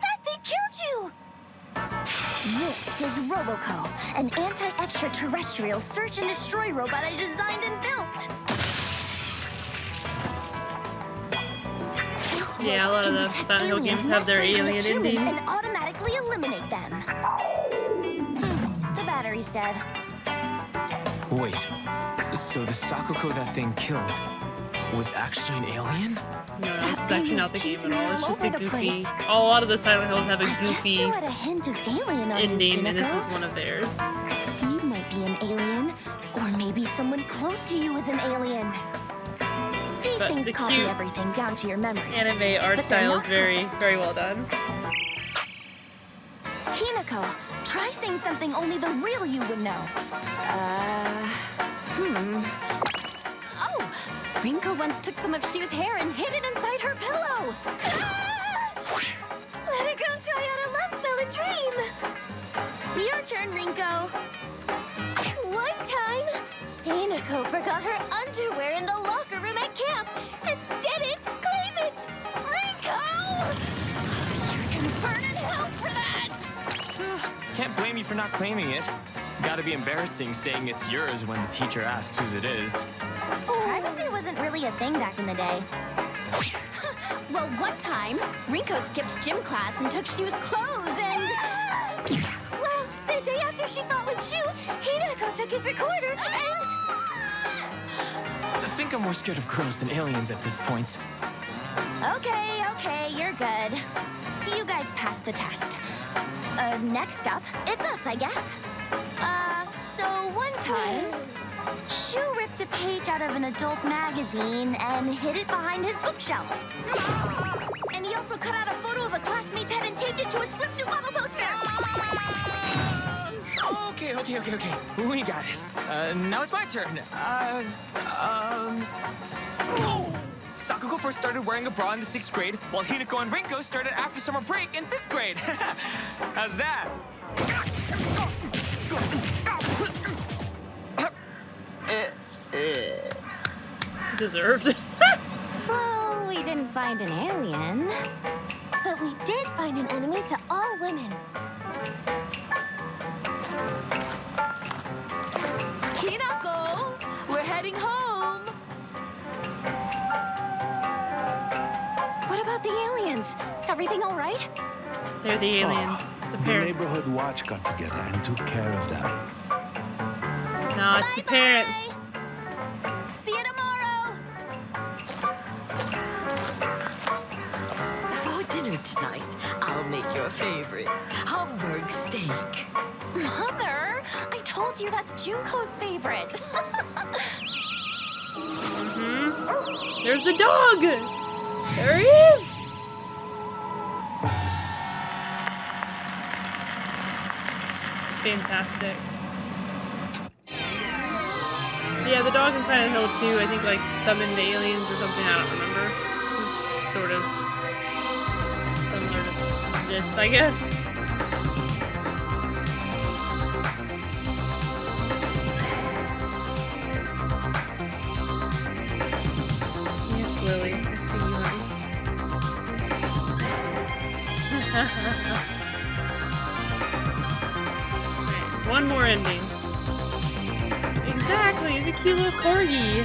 That thing killed you! This is Roboco, an anti-extraterrestrial search and destroy robot I designed and built. Yeah, a lot of the Silent Hill games have their alien ending. And automatically eliminate them. The battery's dead. Wait, so the Sakuko that thing killed was actually an alien? No, That it's actually thing not the is game chasing at all. me It's all just a over the goofy. place. A lot of the Silent Hills have a I guess goofy you had a hint of alien on ending, you, and this is Shinako. one of theirs. He might be an alien, or maybe someone close to you is an alien. These But things the copy cute everything down to your memories. Anime art but they're style is not very, very well done. Hinako, try saying something only the real you would know. Oh, Rinko once took some of Shu's hair and hid it inside her pillow. Let it go try out a love spell and dream. Your turn, Rinko. Hinako forgot her underwear in the locker room at camp and didn't claim it! Rinko! You're gonna burn in hell for that! Can't blame you for not claiming it. Gotta be embarrassing saying it's yours when the teacher asks whose it is. Privacy wasn't really a thing back in the day. Well, one time, Rinko skipped gym class and took Shu's clothes and... Well, the day after she fought with Shu, Hinako took his recorder and... I think I'm more scared of girls than aliens at this point. Okay, you're good. You guys passed the test. Next up, it's us, I guess. So one time, Shu ripped a page out of an adult magazine and hid it behind his bookshelf. And he also cut out a photo of a classmate's head and taped it to a swimsuit model poster. Okay. We got it. Now it's my turn. Sakuko first started wearing a bra in the 6th grade, while Hinako and Rinko started after summer break in 5th grade. How's that? Deserved. Well, we didn't find an alien. But we did find an enemy to all women. Hinako, we're heading home. What about the aliens? Everything all right? They're the aliens. The parents. neighborhood watch got together and took care of them. No, it's the parents. See you tomorrow. For dinner tonight, I'll make your favorite Hamburg steak. Mother, I told you that's Junko's favorite. There's the dog. There he is. It's fantastic. Yeah, the dog in Silent Hill 2, I think, like, summoned the aliens or something, I don't remember. It's sort of similar to this, I guess. Yes, Lily, I see you, honey. Right, one more ending. Exactly, he's a cute little corgi.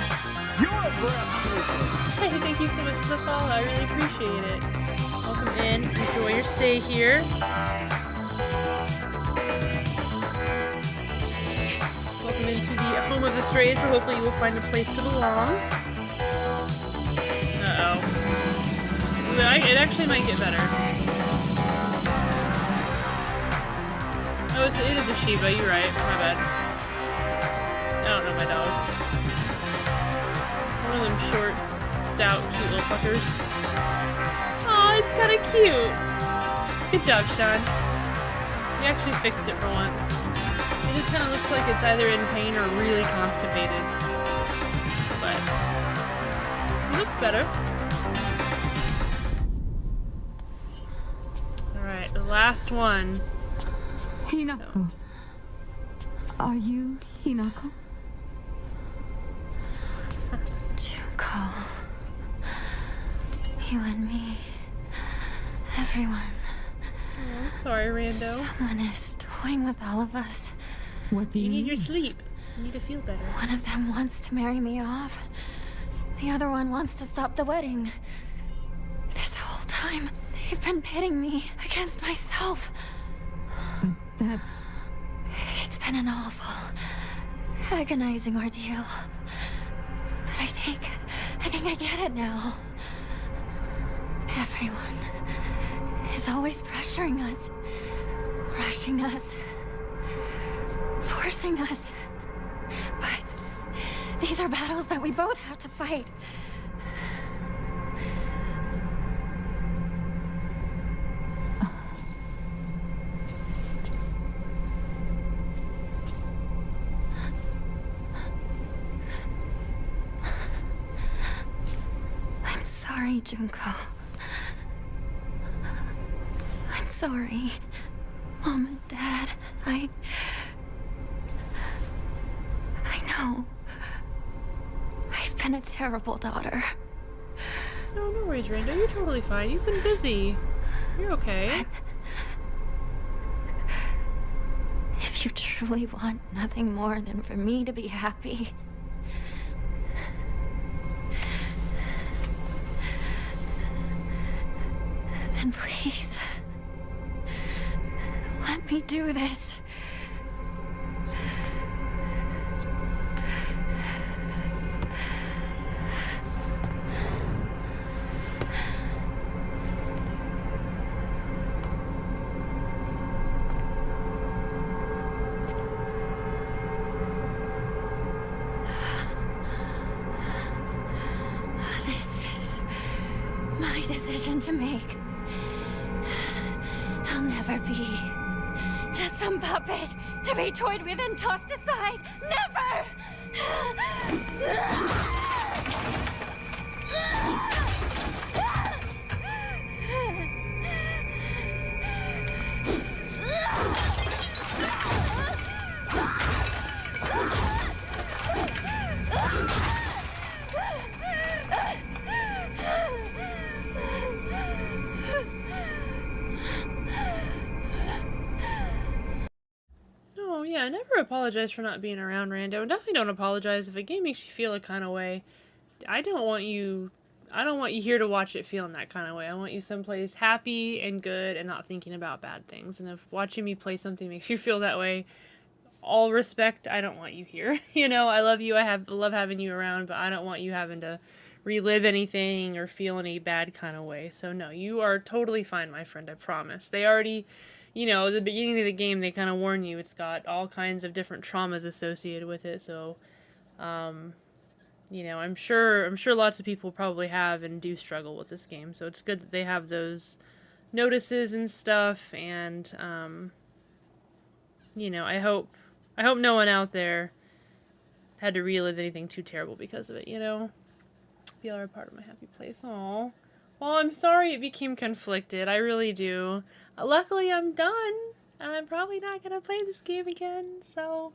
Hey, thank you so much for the follow. I really appreciate it. Welcome in. Enjoy your stay here. Welcome into the home of the strays, where hopefully you will find a place to belong. Uh-oh. It actually might get better. Oh, it is a Shiba. You're right. My bad. I don't know my dog. One of them short, stout, cute little fuckers. Aw, he's kind of cute. Good job, Sean. You actually fixed it for once. It just kind of looks like it's either in pain or really constipated. But it looks better. Alright, the last one. Hinako. Are you Hinako? Junko. You and me. Everyone. Oh, I'm sorry, Rando. Someone is toying with all of us. What do you need mean? your sleep. You need to feel better. One of them wants to marry me off. The other one wants to stop the wedding. This whole time, they've been pitting me against myself. But that's... It's been an awful, agonizing ordeal. But I think I get it now. Everyone is always pressuring us, rushing us, forcing us. But these are battles that we both have to fight. I'm sorry, Junko. I'm sorry, Mom and Dad. I know know. I've been a terrible daughter. No, no worries, Rando. You're totally fine. You've been busy. You're okay. If you truly want nothing more than for me to be happy, then please, let me do this. This is my decision to make. I'll never be just some puppet to be toyed with and tossed aside. Never! No, yeah, never apologize for not being around, Rando. And definitely don't apologize if a game makes you feel a kind of way. I don't want you here to watch it feeling that kind of way. I want you someplace happy and good and not thinking about bad things. And if watching me play something makes you feel that way, all respect, I don't want you here. You know, I love you. I love having you around, but I don't want you having to relive anything or feel any bad kind of way. So no, you are totally fine, my friend. I promise. They already, you know, at the beginning of the game, they kind of warn you it's got all kinds of different traumas associated with it. So, you know, I'm sure lots of people probably have and do struggle with this game. So it's good that they have those notices and stuff. And, you know, I hope no one out there had to relive anything too terrible because of it, you know? Feel are a part of my happy place. Aw. Well, I'm sorry it became conflicted. I really do. Luckily, I'm done. And I'm probably not going to play this game again. So,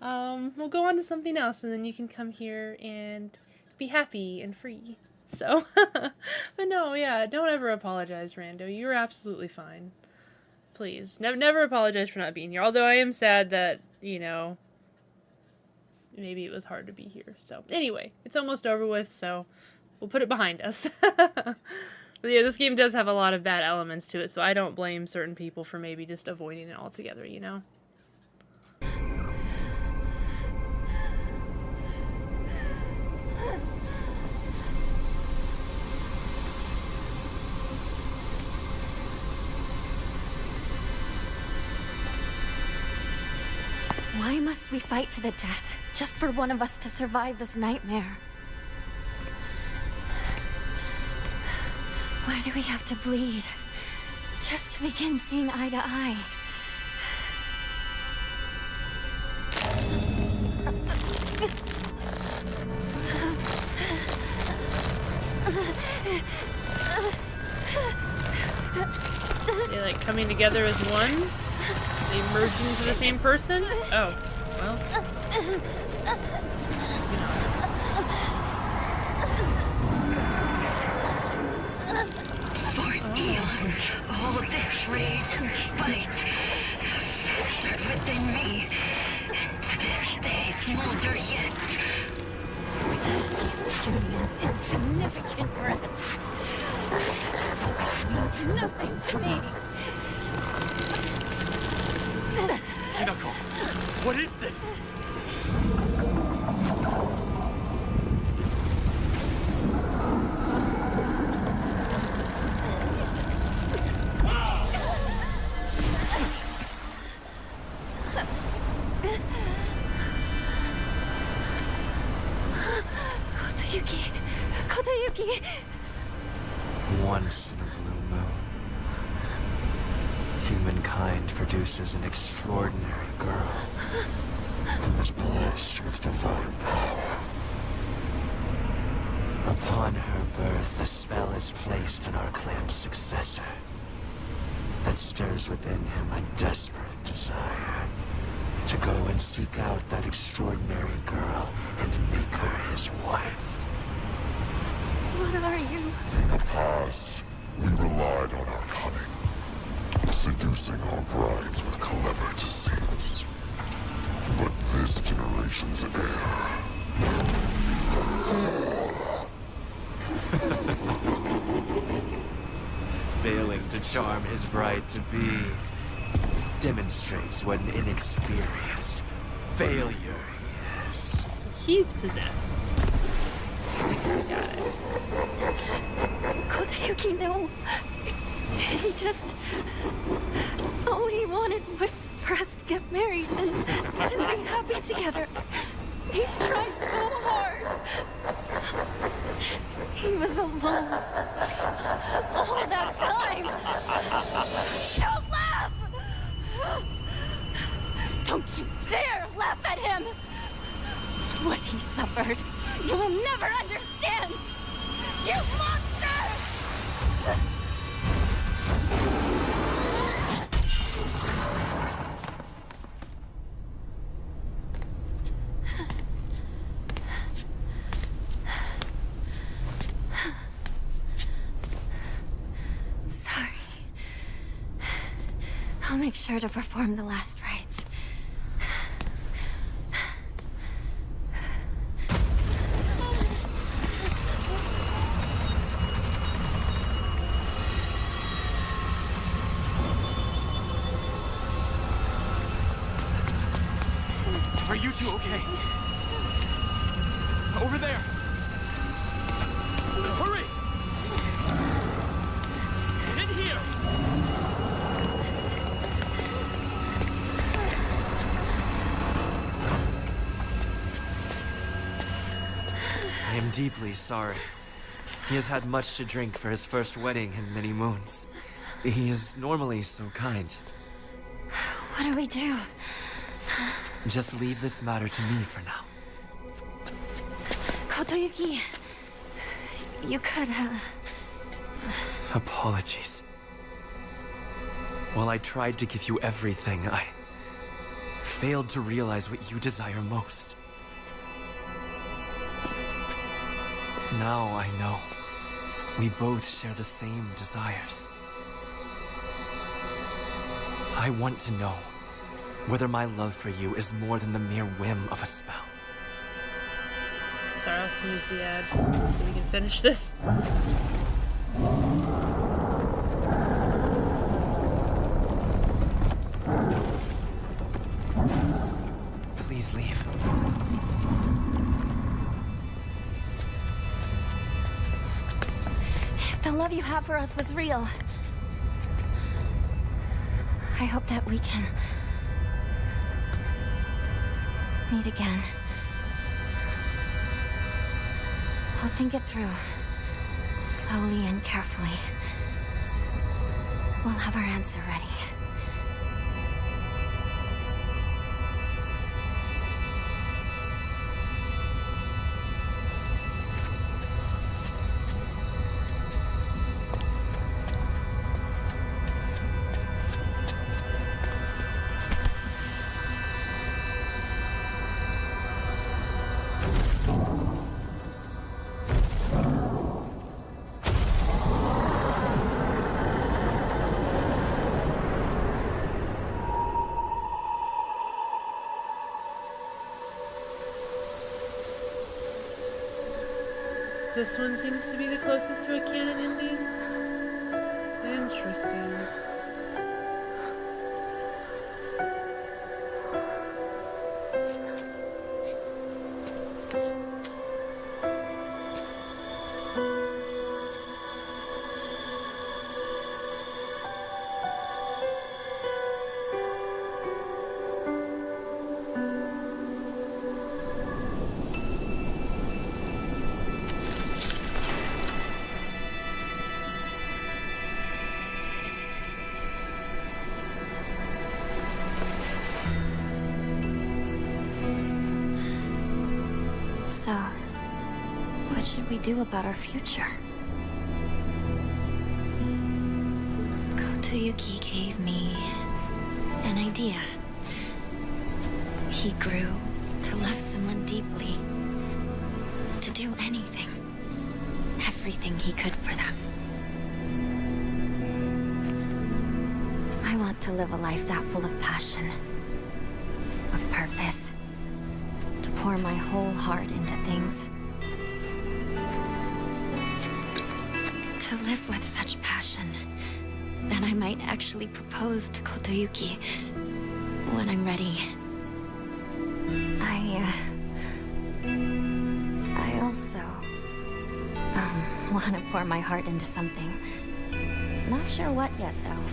we'll go on to something else. And then you can come here and be happy and free. So, but no, yeah. Don't ever apologize, Rando. You're absolutely fine. Please. Never apologize for not being here. Although I am sad that, you know, maybe it was hard to be here. So, anyway, it's almost over with, so we'll put it behind us. But yeah, this game does have a lot of bad elements to it, so I don't blame certain people for maybe just avoiding it altogether, you know? Why must we fight to the death, just for one of us to survive this nightmare? Why do we have to bleed, just to begin seeing eye to eye? They like coming together as one? They merge into the same person? Oh, well. For eons, all this rage and spite festered within me, and to this day smolder yet. You insignificant wretch. Such rubbish means nothing to me. Hinako, what is this? Kotoyuki! Once in a blue moon, humankind produces an extraordinary girl who is blessed with divine power. Upon her birth, a spell is placed on our clan's successor that stirs within him a desperate desire to go and seek out that extraordinary girl and make her his wife. What are you? In the past, we relied on our cunning, seducing our brides with clever deceits. But this generation's heir Failing to charm his bride to be demonstrates what an inexperienced failure he is. So he's possessed. Got it. Kotayuki, no. He just... all he wanted was for us to get married and be happy together. He tried so hard. He was alone. All that time. Don't laugh! Don't you dare laugh at him! What he suffered, you will never understand! You monster! Sorry. I'll make sure to perform the last rites. Are you two okay? Over there! Hurry! In here! I am deeply sorry. He has had much to drink for his first wedding in many moons. He is normally so kind. What do we do? Just leave this matter to me for now. Kotoyuki, you could, Apologies. While I tried to give you everything, I failed to realize what you desire most. Now I know. We both share the same desires. I want to know whether my love for you is more than the mere whim of a spell. Sorry, I'll snooze the ads so we can finish this. Please leave. If the love you have for us was real, I hope that we can meet again. I'll think it through, slowly and carefully. We'll have our answer ready. This one seems to be the closest to a canon ending. Interesting. So, what should we do about our future? Kotoyuki gave me an idea. He grew to love someone deeply, to do anything, everything he could for them. I want to live a life that full of passion, of purpose, to pour my whole heart into things. To live with such passion that I might actually propose to Kotoyuki when I'm ready. I also want to pour my heart into something. Not sure what yet, though.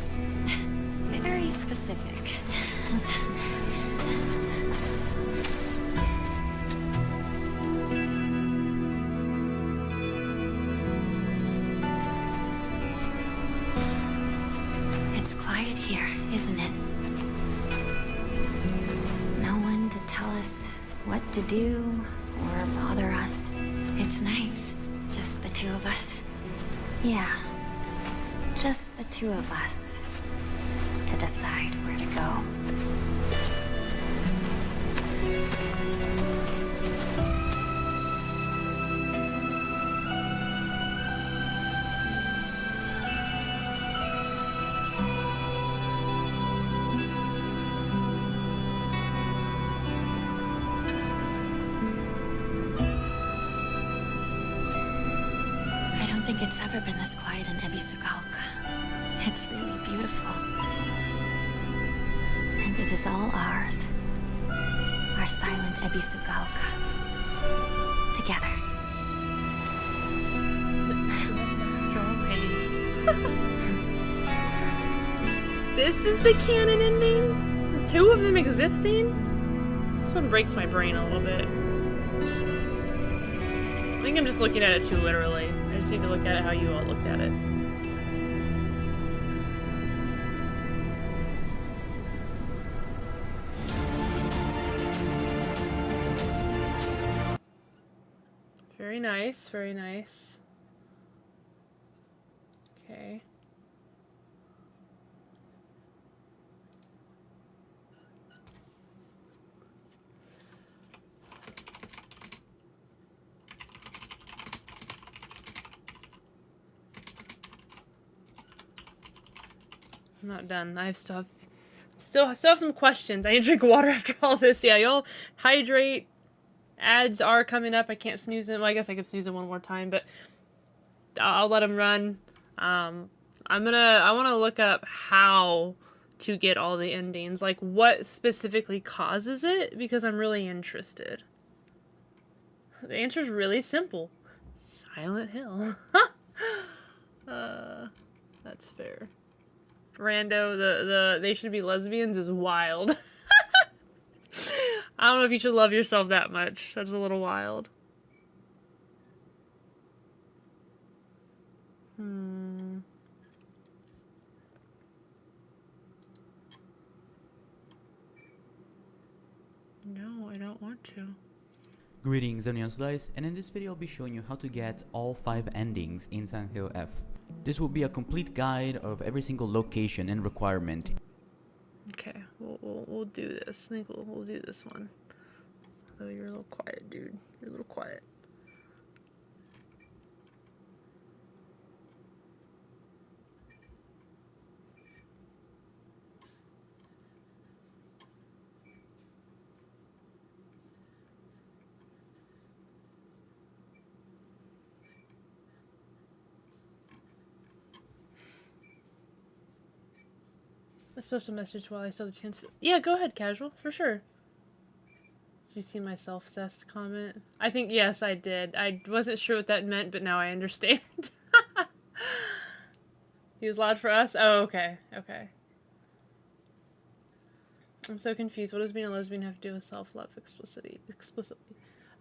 Very specific. It's quiet here, isn't it? No one to tell us what to do or bother us. It's nice. Just the two of us. Yeah. Just the two of us to decide where to go. I don't think it's ever been this quiet in Ebisugaoka. It's really beautiful. And it is all ours. Our silent Ebisugaoka. Together. Strong hate. This is the canon ending? Two of them existing? This one breaks my brain a little bit. I think I'm just looking at it too literally. I just need to look at it how you all looked at it. Very nice, very nice. Okay. I'm not done. I have still have some questions. I need to drink water after all this. Yeah, y'all hydrate. Ads are coming up. I can't snooze them. Well, I guess I could snooze them one more time, but I'll let them run. I want to look up how to get all the endings, like what specifically causes it, because I'm really interested. The answer is really simple. Silent Hill. That's fair. Rando, they should be lesbians is wild. I don't know if you should love yourself that much. That's a little wild. No, I don't want to. Greetings, Onion Slice, and in this video I'll be showing you how to get all 5 endings in Silent Hill F. This will be a complete guide of every single location and requirement. Okay, we'll do this. I think we'll do this one. Oh, you're a little quiet, dude. You're a little quiet. A special message while I still have a chance. Yeah, go ahead, casual, for sure. Did you see my self-cessed comment? I think, yes, I did. I wasn't sure what that meant, but now I understand. He was loud for us? Oh, okay. Okay. I'm so confused. What does being a lesbian have to do with self-love explicitly?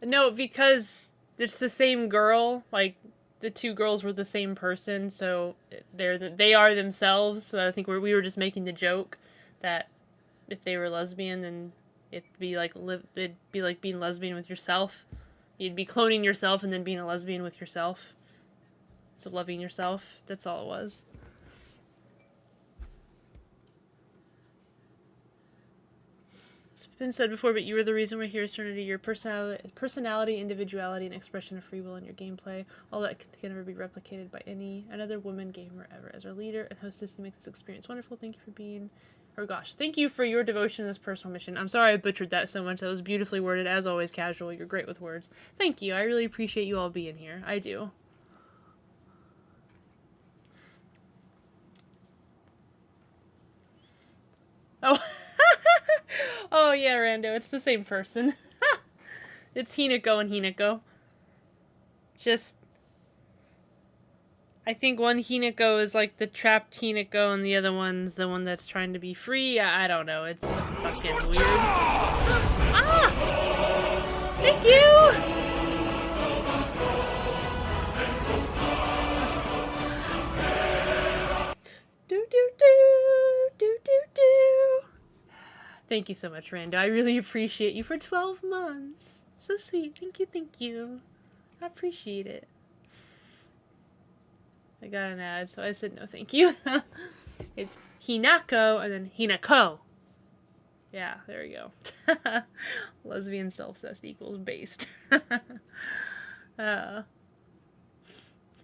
No, because it's the same girl. Like, the two girls were the same person, so they are themselves. So I think we were just making the joke that if they were lesbian, then it'd be like being lesbian with yourself. You'd be cloning yourself and then being a lesbian with yourself. So loving yourself. That's all it was. been said before, but you are the reason we're here, Serenity. Your personality, individuality, and expression of free will in your gameplay. All that can never be replicated by another woman gamer ever. As our leader and hostess, you make this experience wonderful. Thank you for being... Oh gosh, thank you for your devotion to this personal mission. I'm sorry I butchered that so much. That was beautifully worded. As always, casual. You're great with words. Thank you. I really appreciate you all being here. I do. Oh. Oh yeah, Rando. It's the same person. It's Hinako and Hinako. Just... I think one Hinako is like the trapped Hinako and the other one's the one that's trying to be free. I don't know. It's fucking weird. Ah! Thank you! Do do do do do do. Thank you so much, Rando. I really appreciate you for 12 months. So sweet. Thank you, thank you. I appreciate it. I got an ad, so I said no thank you. It's Hinako and then Hinako. Yeah, there we go. Lesbian self-cessed equals based.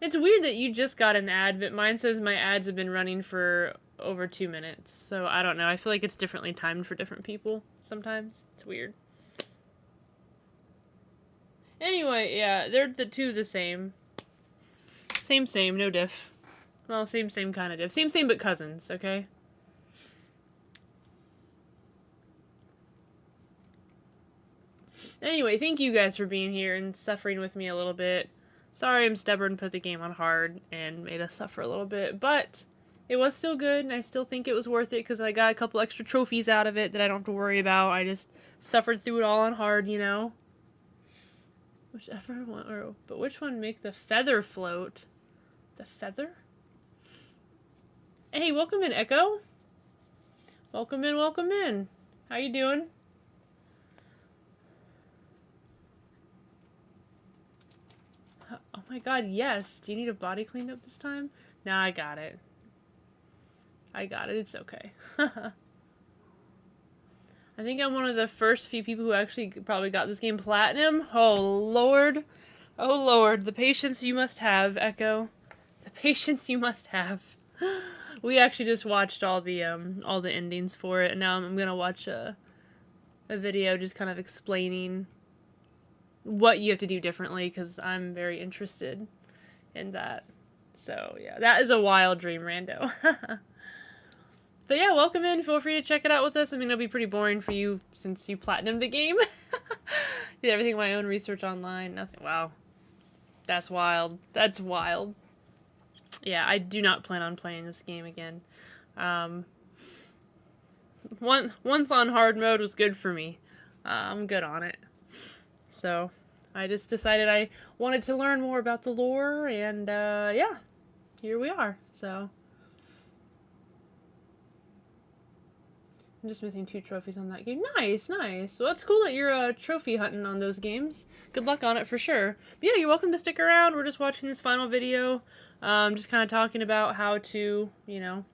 It's weird that you just got an ad, but mine says my ads have been running for over 2 minutes. So I don't know. I feel like it's differently timed for different people sometimes. It's weird. Anyway, yeah, they're the two the same. Same, no diff. Well, same, kind of diff. Same, but cousins, okay? Anyway, thank you guys for being here and suffering with me a little bit. Sorry I'm stubborn, put the game on hard, and made us suffer a little bit, but it was still good, and I still think it was worth it, because I got a couple extra trophies out of it that I don't have to worry about. I just suffered through it all on hard, you know? Whichever one, but which one make the feather float? The feather? Hey, welcome in, Echo. Welcome in, welcome in. How you doing? Oh my god, yes. Do you need a body cleaned up this time? Nah, I got it. I got it. It's okay. I think I'm one of the first few people who actually probably got this game platinum. Oh, Lord. Oh, Lord. The patience you must have, Echo. The patience you must have. We actually just watched all the endings for it, and now I'm gonna watch a video just kind of explaining what you have to do differently, because I'm very interested in that. So, yeah, that is a wild dream, Rando. But yeah, welcome in. Feel free to check it out with us. I mean, it'll be pretty boring for you since you platinumed the game. Did everything my own research online. Nothing. Wow. That's wild. That's wild. Yeah, I do not plan on playing this game again. Once on hard mode was good for me. I'm good on it. So, I just decided I wanted to learn more about the lore, and yeah, here we are. So, I'm just missing 2 trophies on that game. Nice, nice. Well, it's cool that you're trophy hunting on those games. Good luck on it for sure. But yeah, you're welcome to stick around. We're just watching this final video. Just kind of talking about how to, you know,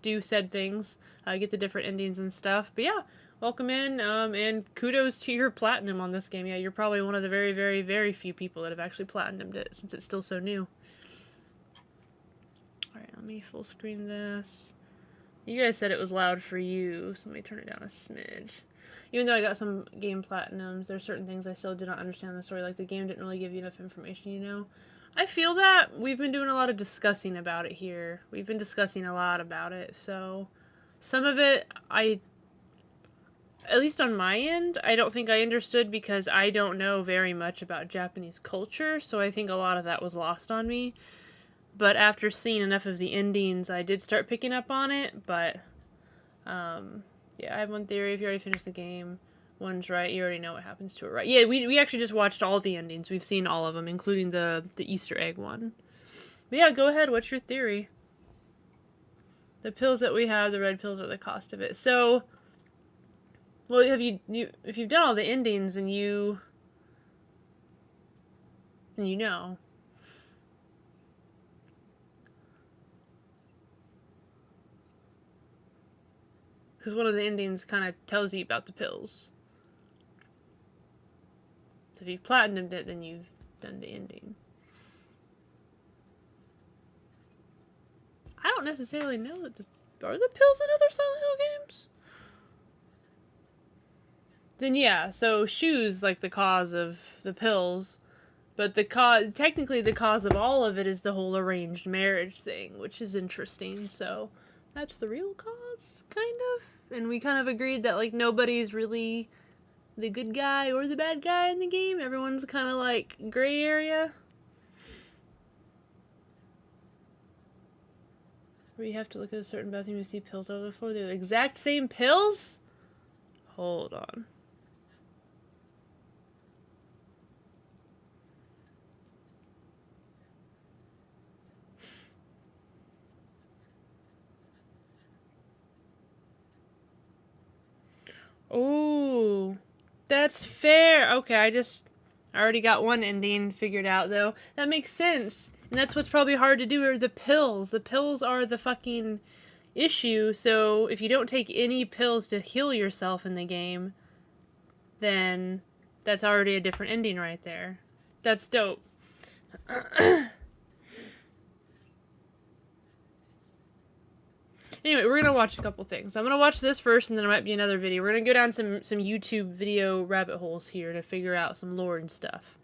do said things. Get the different endings and stuff. But yeah, welcome in. And kudos to your platinum on this game. Yeah, you're probably one of the very, very, very few people that have actually platinumed it since it's still so new. Alright, let me full screen this. You guys said it was loud for you, so let me turn it down a smidge. Even though I got some game platinums, there are certain things I still did not understand the story, like the game didn't really give you enough information, you know? I feel that. We've been doing a lot of discussing about it here. We've been discussing a lot about it, so some of it, at least on my end, I don't think I understood because I don't know very much about Japanese culture, so I think a lot of that was lost on me. But after seeing enough of the endings, I did start picking up on it, but, yeah, I have one theory. If you already finished the game, one's right, you already know what happens to it, right? Yeah, we actually just watched all the endings. We've seen all of them, including the Easter egg one. But yeah, go ahead. What's your theory? The pills that we have, the red pills, are the cost of it. So, well, if you've done all the endings and you know. Because one of the endings kind of tells you about the pills. So if you've platinumed it, then you've done the ending. I don't necessarily know that are the pills in other Silent Hill games? Then yeah, so Shu's like the cause of the pills, but technically the cause of all of it is the whole arranged marriage thing, which is interesting. So that's the real cause, kind of. And we kind of agreed that like nobody's really the good guy or the bad guy in the game. Everyone's kind of like gray area. Where you have to look at a certain bathroom, you see pills over the floor. They're the exact same pills? Hold on. Oh, that's fair. Okay, I already got one ending figured out, though. That makes sense. And that's what's probably hard to do are the pills. The pills are the fucking issue. So if you don't take any pills to heal yourself in the game, then that's already a different ending right there. That's dope. Anyway, we're gonna watch a couple things. I'm gonna watch this first, and then there might be another video. We're gonna go down some YouTube video rabbit holes here to figure out some lore and stuff.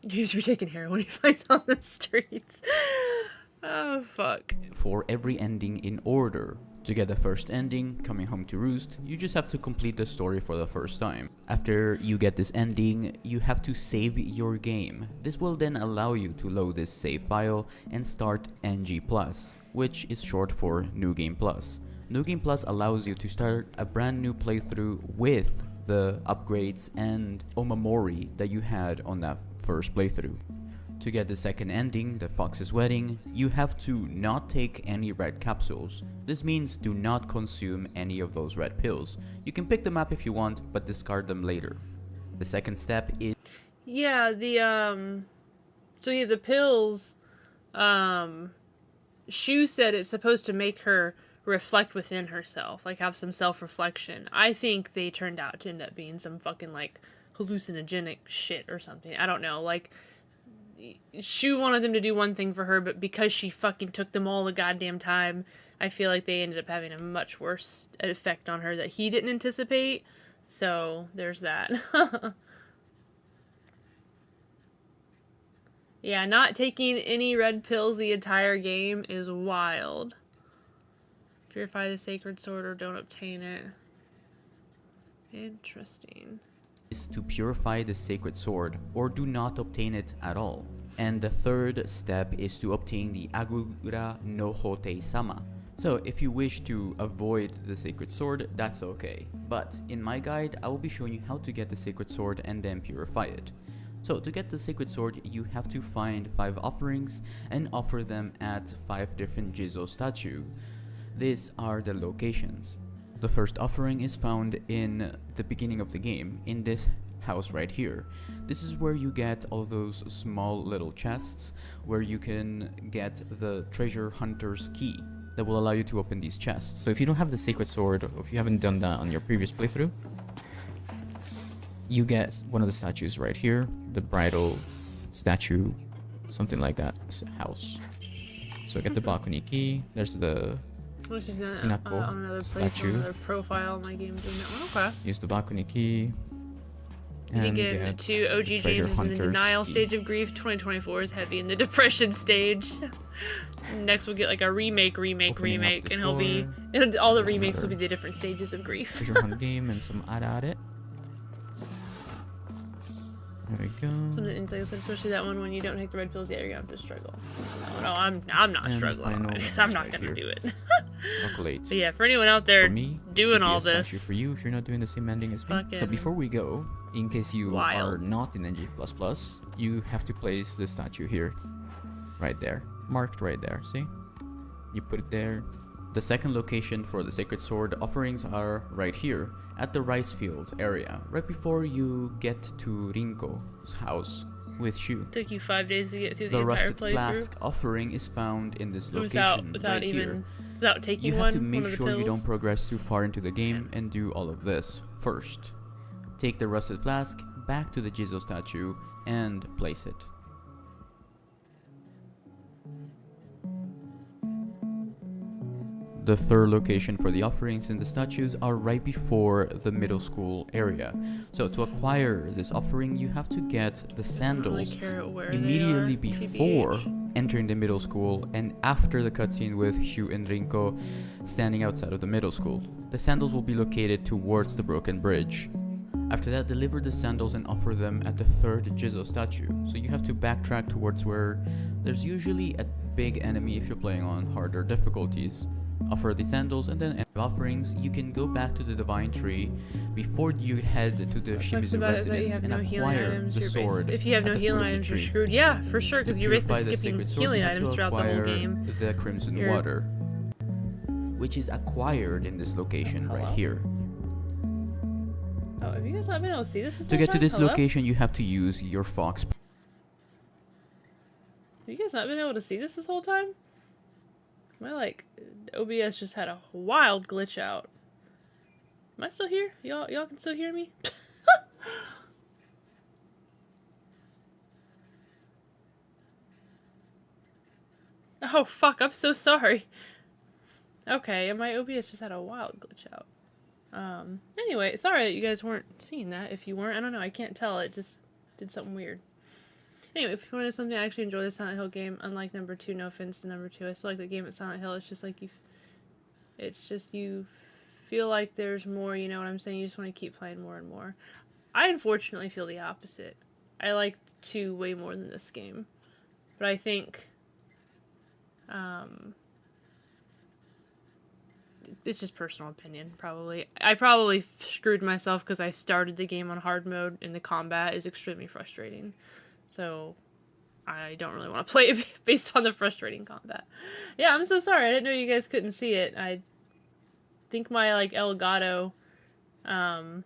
Dude's be taking heroin he finds on the streets. Oh, fuck. For every ending in order. To get the first ending, Coming Home to Roost, you just have to complete the story for the first time. After you get this ending, you have to save your game. This will then allow you to load this save file and start NG+, which is short for New Game Plus. New Game Plus allows you to start a brand new playthrough with the upgrades and Omamori that you had on that first playthrough. To get the second ending, the Fox's Wedding, you have to not take any red capsules. This means do not consume any of those red pills. You can pick them up if you want, but discard them later. The second step is... Yeah, so yeah, the pills, Shu said it's supposed to make her reflect within herself, like have some self-reflection. I think they turned out to end up being some fucking, like, hallucinogenic shit or something. I don't know, like... Shu wanted them to do one thing for her, but because she fucking took them all the goddamn time, I feel like they ended up having a much worse effect on her that he didn't anticipate. So, there's that. Yeah, not taking any red pills the entire game is wild. Purify the sacred sword or don't obtain it. Interesting. Is to purify the sacred sword or do not obtain it at all. And the third step is to obtain the Agura no Hotei-sama. So if you wish to avoid the sacred sword, that's okay. But in my guide, I will be showing you how to get the sacred sword and then purify it. So to get the sacred sword, you have to find 5 offerings and offer them at 5 different Jizo statues. These are the locations. The first offering is found in the beginning of the game, in this house right here. This is where you get all those small little chests where you can get the treasure hunter's key that will allow you to open these chests. So if you don't have the sacred sword, or if you haven't done that on your previous playthrough, you get one of the statues right here, the bridal statue, something like that. It's a house. So get the balcony key. There's the Which is Hinako on another place, statue. on another profile. My game's doing that one. Okay. Use the balcony key. You And get get to OG the treasure James is in the hunter's denial key. stage of grief. 2024 is heavy in the depression stage. Next we'll get like a remake, Opening up and the he'll be store. all the remakes will Another be the different stages of grief. Treasure hunt game and some arare. There we go. Some of the insights, especially that one when you don't take the red pills yet, you're gonna have to struggle. No, I'm not And struggling on final it, 'cause I'm not right gonna here. do it. Calculate. But yeah, for anyone out there For me, doing should be all a statue this, for you if you're not doing the same ending as me. So Fucking before we go, in case you wild. are not in NG++, you have to place the statue here, right there, marked right there. See? You put it there. The second location for the sacred sword offerings are right here at the rice fields area, right before you get to Rinko's house with Shu. took you 5 days to get through the The entire rusted playthrough flask offering is found in this without location right here. without taking You one. have to make one of the sure you pills. don't progress too far into the game and do all of this first. take the rusted flask back to the Jizo statue and place it. The third location for the offerings in the statues are right before the middle school area. So to acquire this offering, you have to get the sandals immediately before entering the middle school and after the cutscene with Hugh and Rinko standing outside of the middle school. The sandals will be located towards the broken bridge. After that, deliver the sandals and offer them at the third Jizo statue. So you have to backtrack towards where there's usually a big enemy if you're playing on harder difficulties. Offer the sandals and then offerings. You can go back to the Divine Tree before you head to the Shimizu residence and acquire the sword. If you have no healing items, you're screwed. Yeah, for sure, because you're basically skipping healing items throughout the whole game. The Crimson Water, which is acquired in this location right here. Oh, have you guys not been able to see this? To get to this location, you have to use your fox. Have you guys not been able to see this whole time? My, like, OBS just had a wild glitch out. Am I still here? Y'all can still hear me? Oh, fuck, I'm so sorry. Okay, and my OBS just had a wild glitch out. Anyway, sorry that you guys weren't seeing that. If you weren't, I don't know, I can't tell. It just did something weird. Anyway, if you want to know something, I actually enjoy the Silent Hill game. Unlike number 2, no offense to number 2, I still like the game at Silent Hill. It's just like you feel like there's more, you know what I'm saying? You just want to keep playing more and more. I unfortunately feel the opposite. I like 2 way more than this game. But I think, it's just personal opinion, probably. I probably screwed myself because I started the game on hard mode and the combat is extremely frustrating. So, I don't really want to play it based on the frustrating combat. Yeah, I'm so sorry. I didn't know you guys couldn't see it. I think my, like, Elgato, I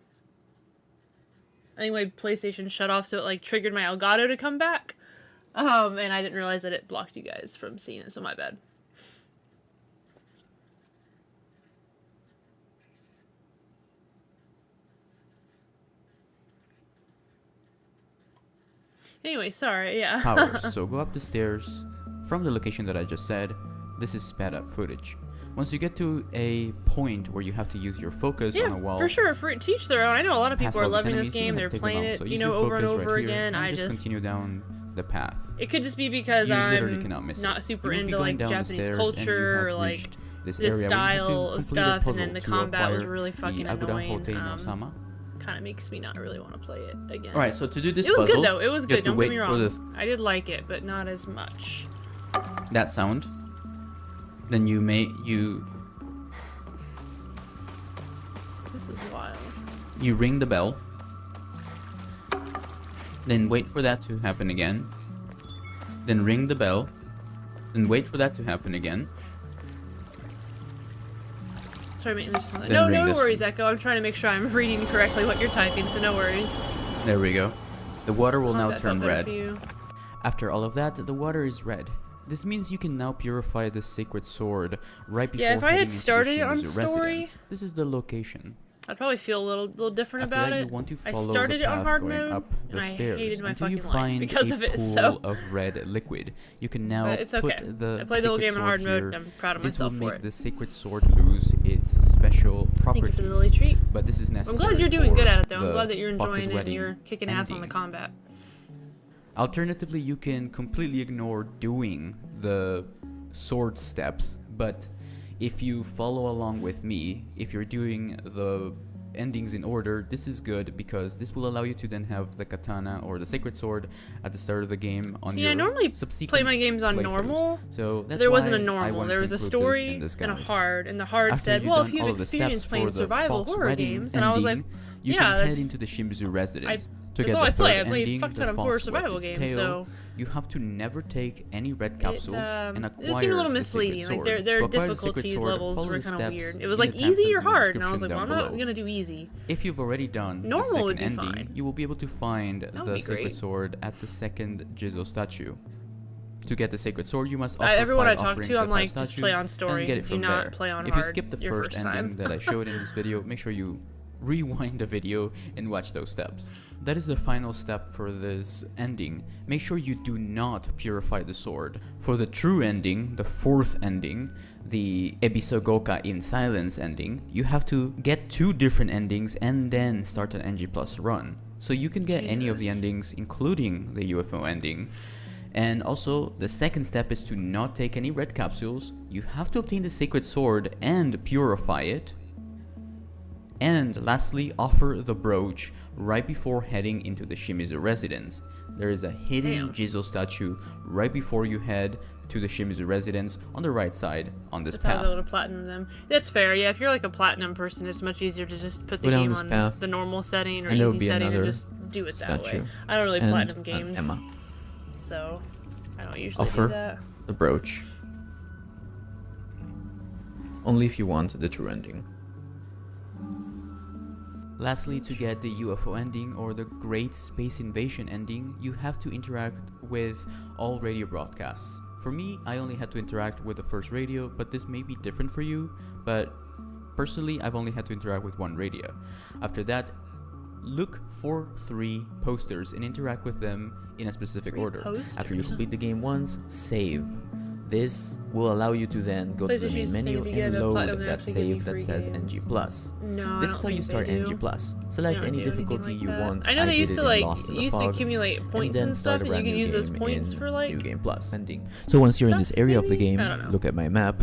think my PlayStation shut off, so it, like, triggered my Elgato to come back. And I didn't realize that it blocked you guys from seeing it, so my bad. Anyway, sorry, yeah. Powers. So go up the stairs from the location that I just said. This is sped up footage. Once you get to a point where you have to use your focus on a wall. For sure, for to each their own. I know a lot of people are loving this game. They're playing it, you know, over and over again. I just continue down the path. It could just be because I'm not super into like Japanese culture or like this style of stuff, and then the combat was really fucking annoying. Kind of makes me not really want to play it again. Alright, so to do this puzzle, it was good though. It was good. Don't get me wrong. I did like it, but not as much. That sound. Then you This is wild. You ring the bell. Then wait for that to happen again. Then ring the bell. Then wait for that to happen again. Sorry, no worries, Echo. I'm trying to make sure I'm reading correctly what you're typing, so no worries. There we go. The water will now turn red. After all of that, the water is red. This means you can now purify the sacred sword right before if I had started it on story, story, this is the location. I'd probably feel a little different After about that, it. You want to I follow started the it on hard going mode, up the and stairs I hated my until you fucking find life because a of it. pool So of red liquid. You can now it's okay. put the I played the whole game in hard mode. Here. And I'm proud of this myself will for make it. the sacred sword lose its special properties. Thank you for the lily treat. But this is necessary. I'm glad you're doing good at it, though. I'm the glad that you're Fox's enjoying it and you're Wedding kicking ass on the combat. Alternatively, you can completely ignore doing the sword steps, but if you follow along with me, if you're doing the endings in order, this is good because this will allow you to then have the katana or the sacred sword at the start of the game on your I normally play my games on normal. So that's there why wasn't a normal. There was a story and a hard, and the hard said, "Well, if you have experience playing survival horror games," and I was like, you "Yeah, can head into the Shimizu residence." To that's get all the I play. third I play ending, a fuck ton of horror survival games, so you have to never take any red capsules and acquire it seemed a little the misleading. sacred Like their sword. difficulty levels were kind of weird. It was in like the easy or templates in the hard, and I was like, description well, I'm down not gonna do easy. If you've already done the Normal second would be ending, fine. you will be able to find the sacred sword at the second Jizo statue. To get the sacred sword, you must offer everyone 5 I talk offerings to, of I'm 5 like, just play statues on story. and get it Do from not there. play on If you hard skip the your first first ending time. that I showed in this video, make sure you rewind the video and watch those steps. That is the final step for this ending. Make sure you do not purify the sword. For the true ending, the fourth ending, the Ebisogoka in Silence ending, you have to get 2 different endings and then start an NG Plus run. So you can get any of the endings, including the UFO ending. And also, the second step is to not take any red capsules. You have to obtain the Sacred Sword and purify it. And lastly, offer the brooch right before heading into the Shimizu residence. There is a hidden Jizo statue right before you head to the Shimizu residence on the right side on this path. I was able to platinum them. That's fair, yeah. If you're like a platinum person, it's much easier to just put the Go down game this on path, the normal setting or and there will easy be setting and another just do it that statue way. I don't really and platinum games, Emma. so I don't usually Offer do that. the brooch. Only if you want the true ending. Lastly, to get the UFO ending or the Great Space Invasion ending, you have to interact with all radio broadcasts. For me, I only had to interact with the first radio, but this may be different for you, but personally, I've only had to interact with 1 radio. After that, look for 3 posters and interact with them in a specific order. After you complete the game once, save. This will allow you to then go to the main menu and load that save that says NG+. No, This is how you start NG+. Select any difficulty you want. I know they used to like used to Fog, accumulate points then and start stuff, a and you brand can new use those game points in for like New Game Plus ending. So once you're in this area of the game, look at my map,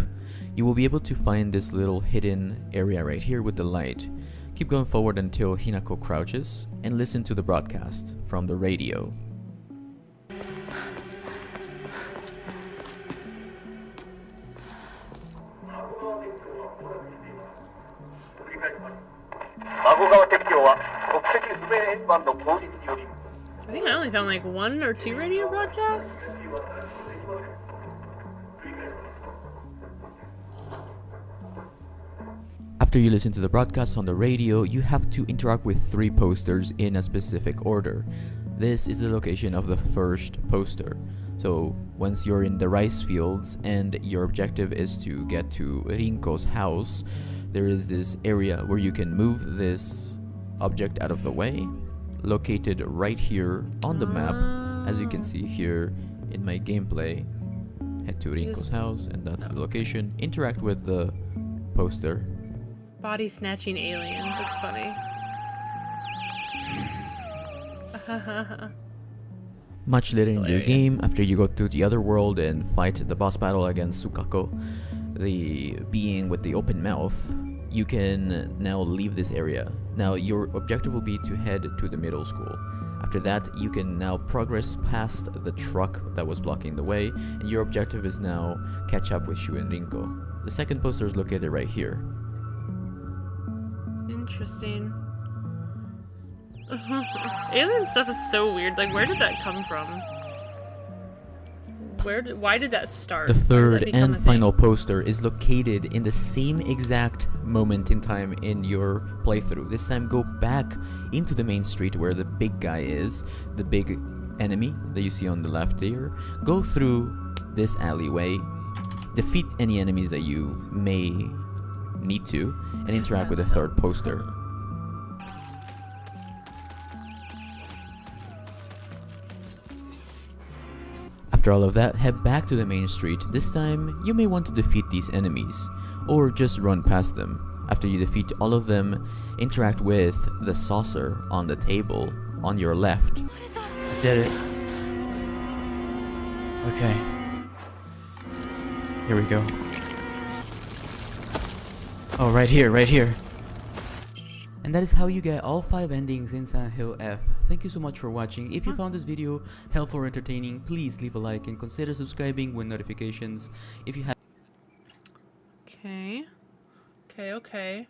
you will be able to find this little hidden area right here with the light. Keep going forward until Hinako crouches and listen to the broadcast from the radio. I think I only found like 1 or 2 radio broadcasts. After you listen to the broadcast on the radio, you have to interact with 3 posters in a specific order. This is the location of the first poster. So once you're in the rice fields and your objective is to get to Rinko's house, there is this area where you can move this object out of the way, located right here on the map, as you can see here in my gameplay. Head to Rinko's house, and that's the location. Interact with the poster. Body snatching aliens. It's funny. Much later in the game, after you go to the other world and fight the boss battle against Sukako, the being with the open mouth, you can now leave this area. Now your objective will be to head to the middle school. After that, you can now progress past the truck that was blocking the way, and your objective is now catch up with Shu and Rinko. The second poster is located right here. Interesting. Alien stuff is so weird. Like, where did that come from? Why did that start? The third and final poster is located in the same exact moment in time in your playthrough. This time go back into the main street where the big guy is, the big enemy that you see on the left there. Go through this alleyway, defeat any enemies that you may need to, and interact with the third poster. After all of that, head back to the main street. This time, you may want to defeat these enemies, or just run past them. After you defeat all of them, interact with the saucer on the table on your left. I did it. Okay. Here we go. Oh, right here, right here. And that is how you get all 5 endings in Silent Hill F. Thank you so much for watching. If you found this video helpful or entertaining, please leave a like and consider subscribing with notifications. If you have Okay.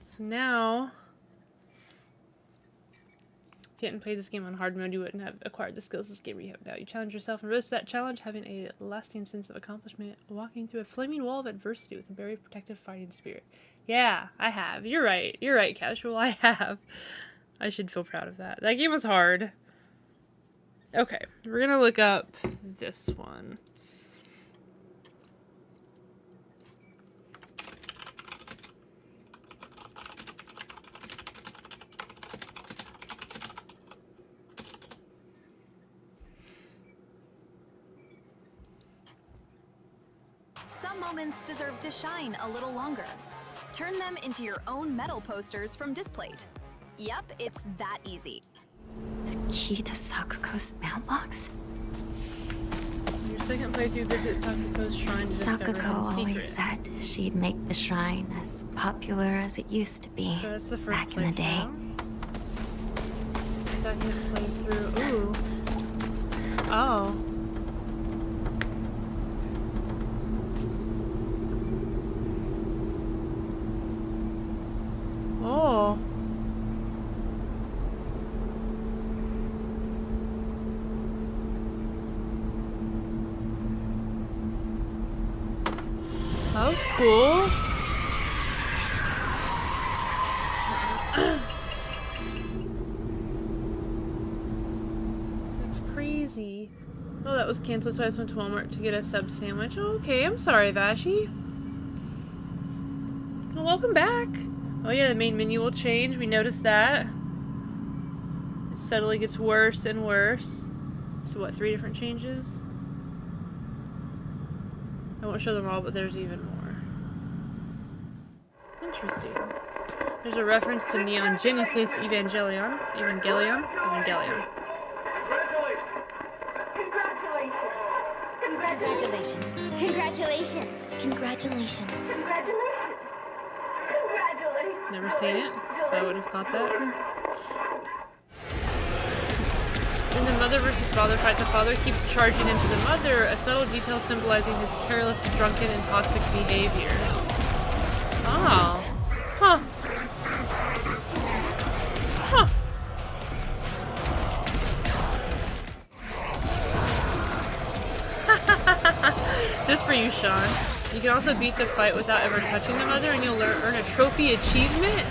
So now, if you hadn't played this game on hard mode, you wouldn't have acquired the skills this game you have now. You challenge yourself and rose to that challenge, having a lasting sense of accomplishment, walking through a flaming wall of adversity with a very protective fighting spirit. Yeah, I have. You're right. You're right, Casual. I have. I should feel proud of that. That game was hard. Okay, we're gonna look up this one. some moments deserve to shine a little longer. Turn them into your own metal posters from Displate. Yep, it's that easy. The key to Sakuko's mailbox? Your second playthrough, visit Sakuko's shrine to discover Sakuko hidden always secret. said she'd make the shrine as popular as it used to be So that's the first back in the day. Second playthrough. Ooh. Oh. Oh. That was cool. That's crazy. Oh, that was canceled, so I just went to Walmart to get a sub sandwich. Oh, okay, I'm sorry, Vashi. Well, welcome back. Oh yeah, the main menu will change. We noticed that. It steadily gets worse and worse. So what, 3 different changes? I won't show them all, but there's even more. Interesting. There's a reference to Neon Genesis Evangelion. Evangelion? Evangelion. Congratulations. Congratulations. Congratulations. Never seen it, so I would have caught that. In the mother versus father fight, the father keeps charging into the mother, a subtle detail symbolizing his careless, drunken, and toxic behavior. Oh. Huh. Huh. Just for you, Sean. You can also beat the fight without ever touching the mother, and you'll earn a trophy achievement?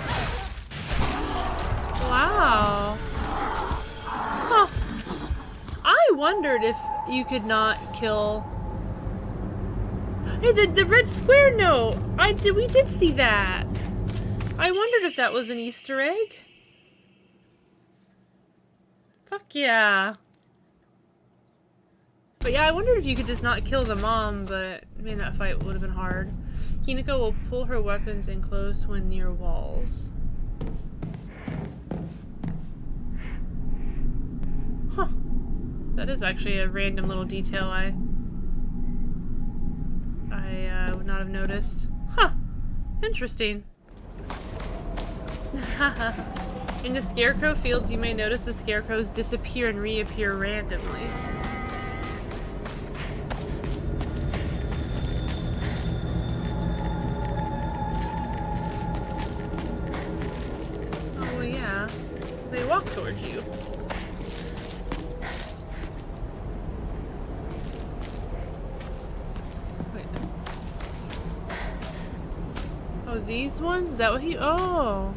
Wow. Huh. I wondered if you could not kill... Hey, the red square note! We did see that! I wondered if that was an Easter egg. Fuck yeah. But yeah, I wondered if you could just not kill the mom, but I mean, that fight would have been hard. Hinako will pull her weapons in close when near walls. Huh. That is actually a random little detail I would not have noticed. Huh. Interesting. In the scarecrow fields, you may notice the scarecrows disappear and reappear randomly. Oh yeah, they walk towards you. Wait. Oh, these ones? Is that what he... Oh.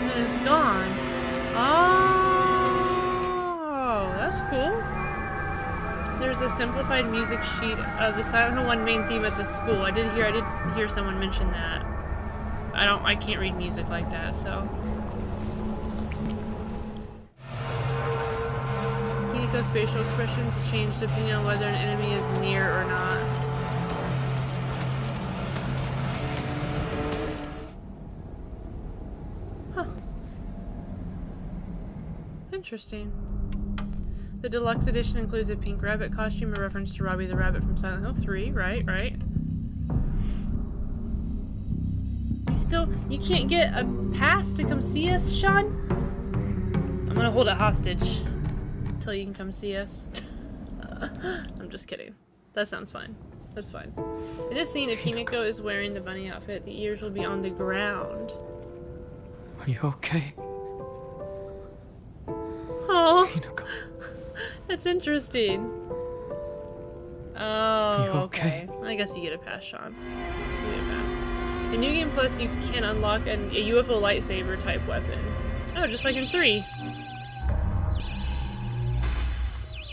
And then it's gone. Oh, that's cool. There's a simplified music sheet of the Silent Hill 1 main theme at the school. I did hear someone mention that. I can't read music like that, so. Hinako's facial expressions change depending on whether an enemy is near or not. Huh. Interesting. The deluxe edition includes a pink rabbit costume, a reference to Robbie the Rabbit from Silent Hill 3. Right. You can't get a pass to come see us, Sean? I'm gonna hold it hostage until you can come see us. I'm just kidding. That sounds fine. That's fine. In this scene, if Hinako is wearing the bunny outfit, the ears will be on the ground. Are you okay? Oh, Hinako. That's interesting. Oh, okay. I guess you get a pass, Sean. You get a pass. In New Game Plus, you can unlock a UFO lightsaber type weapon. Oh, just like in 3.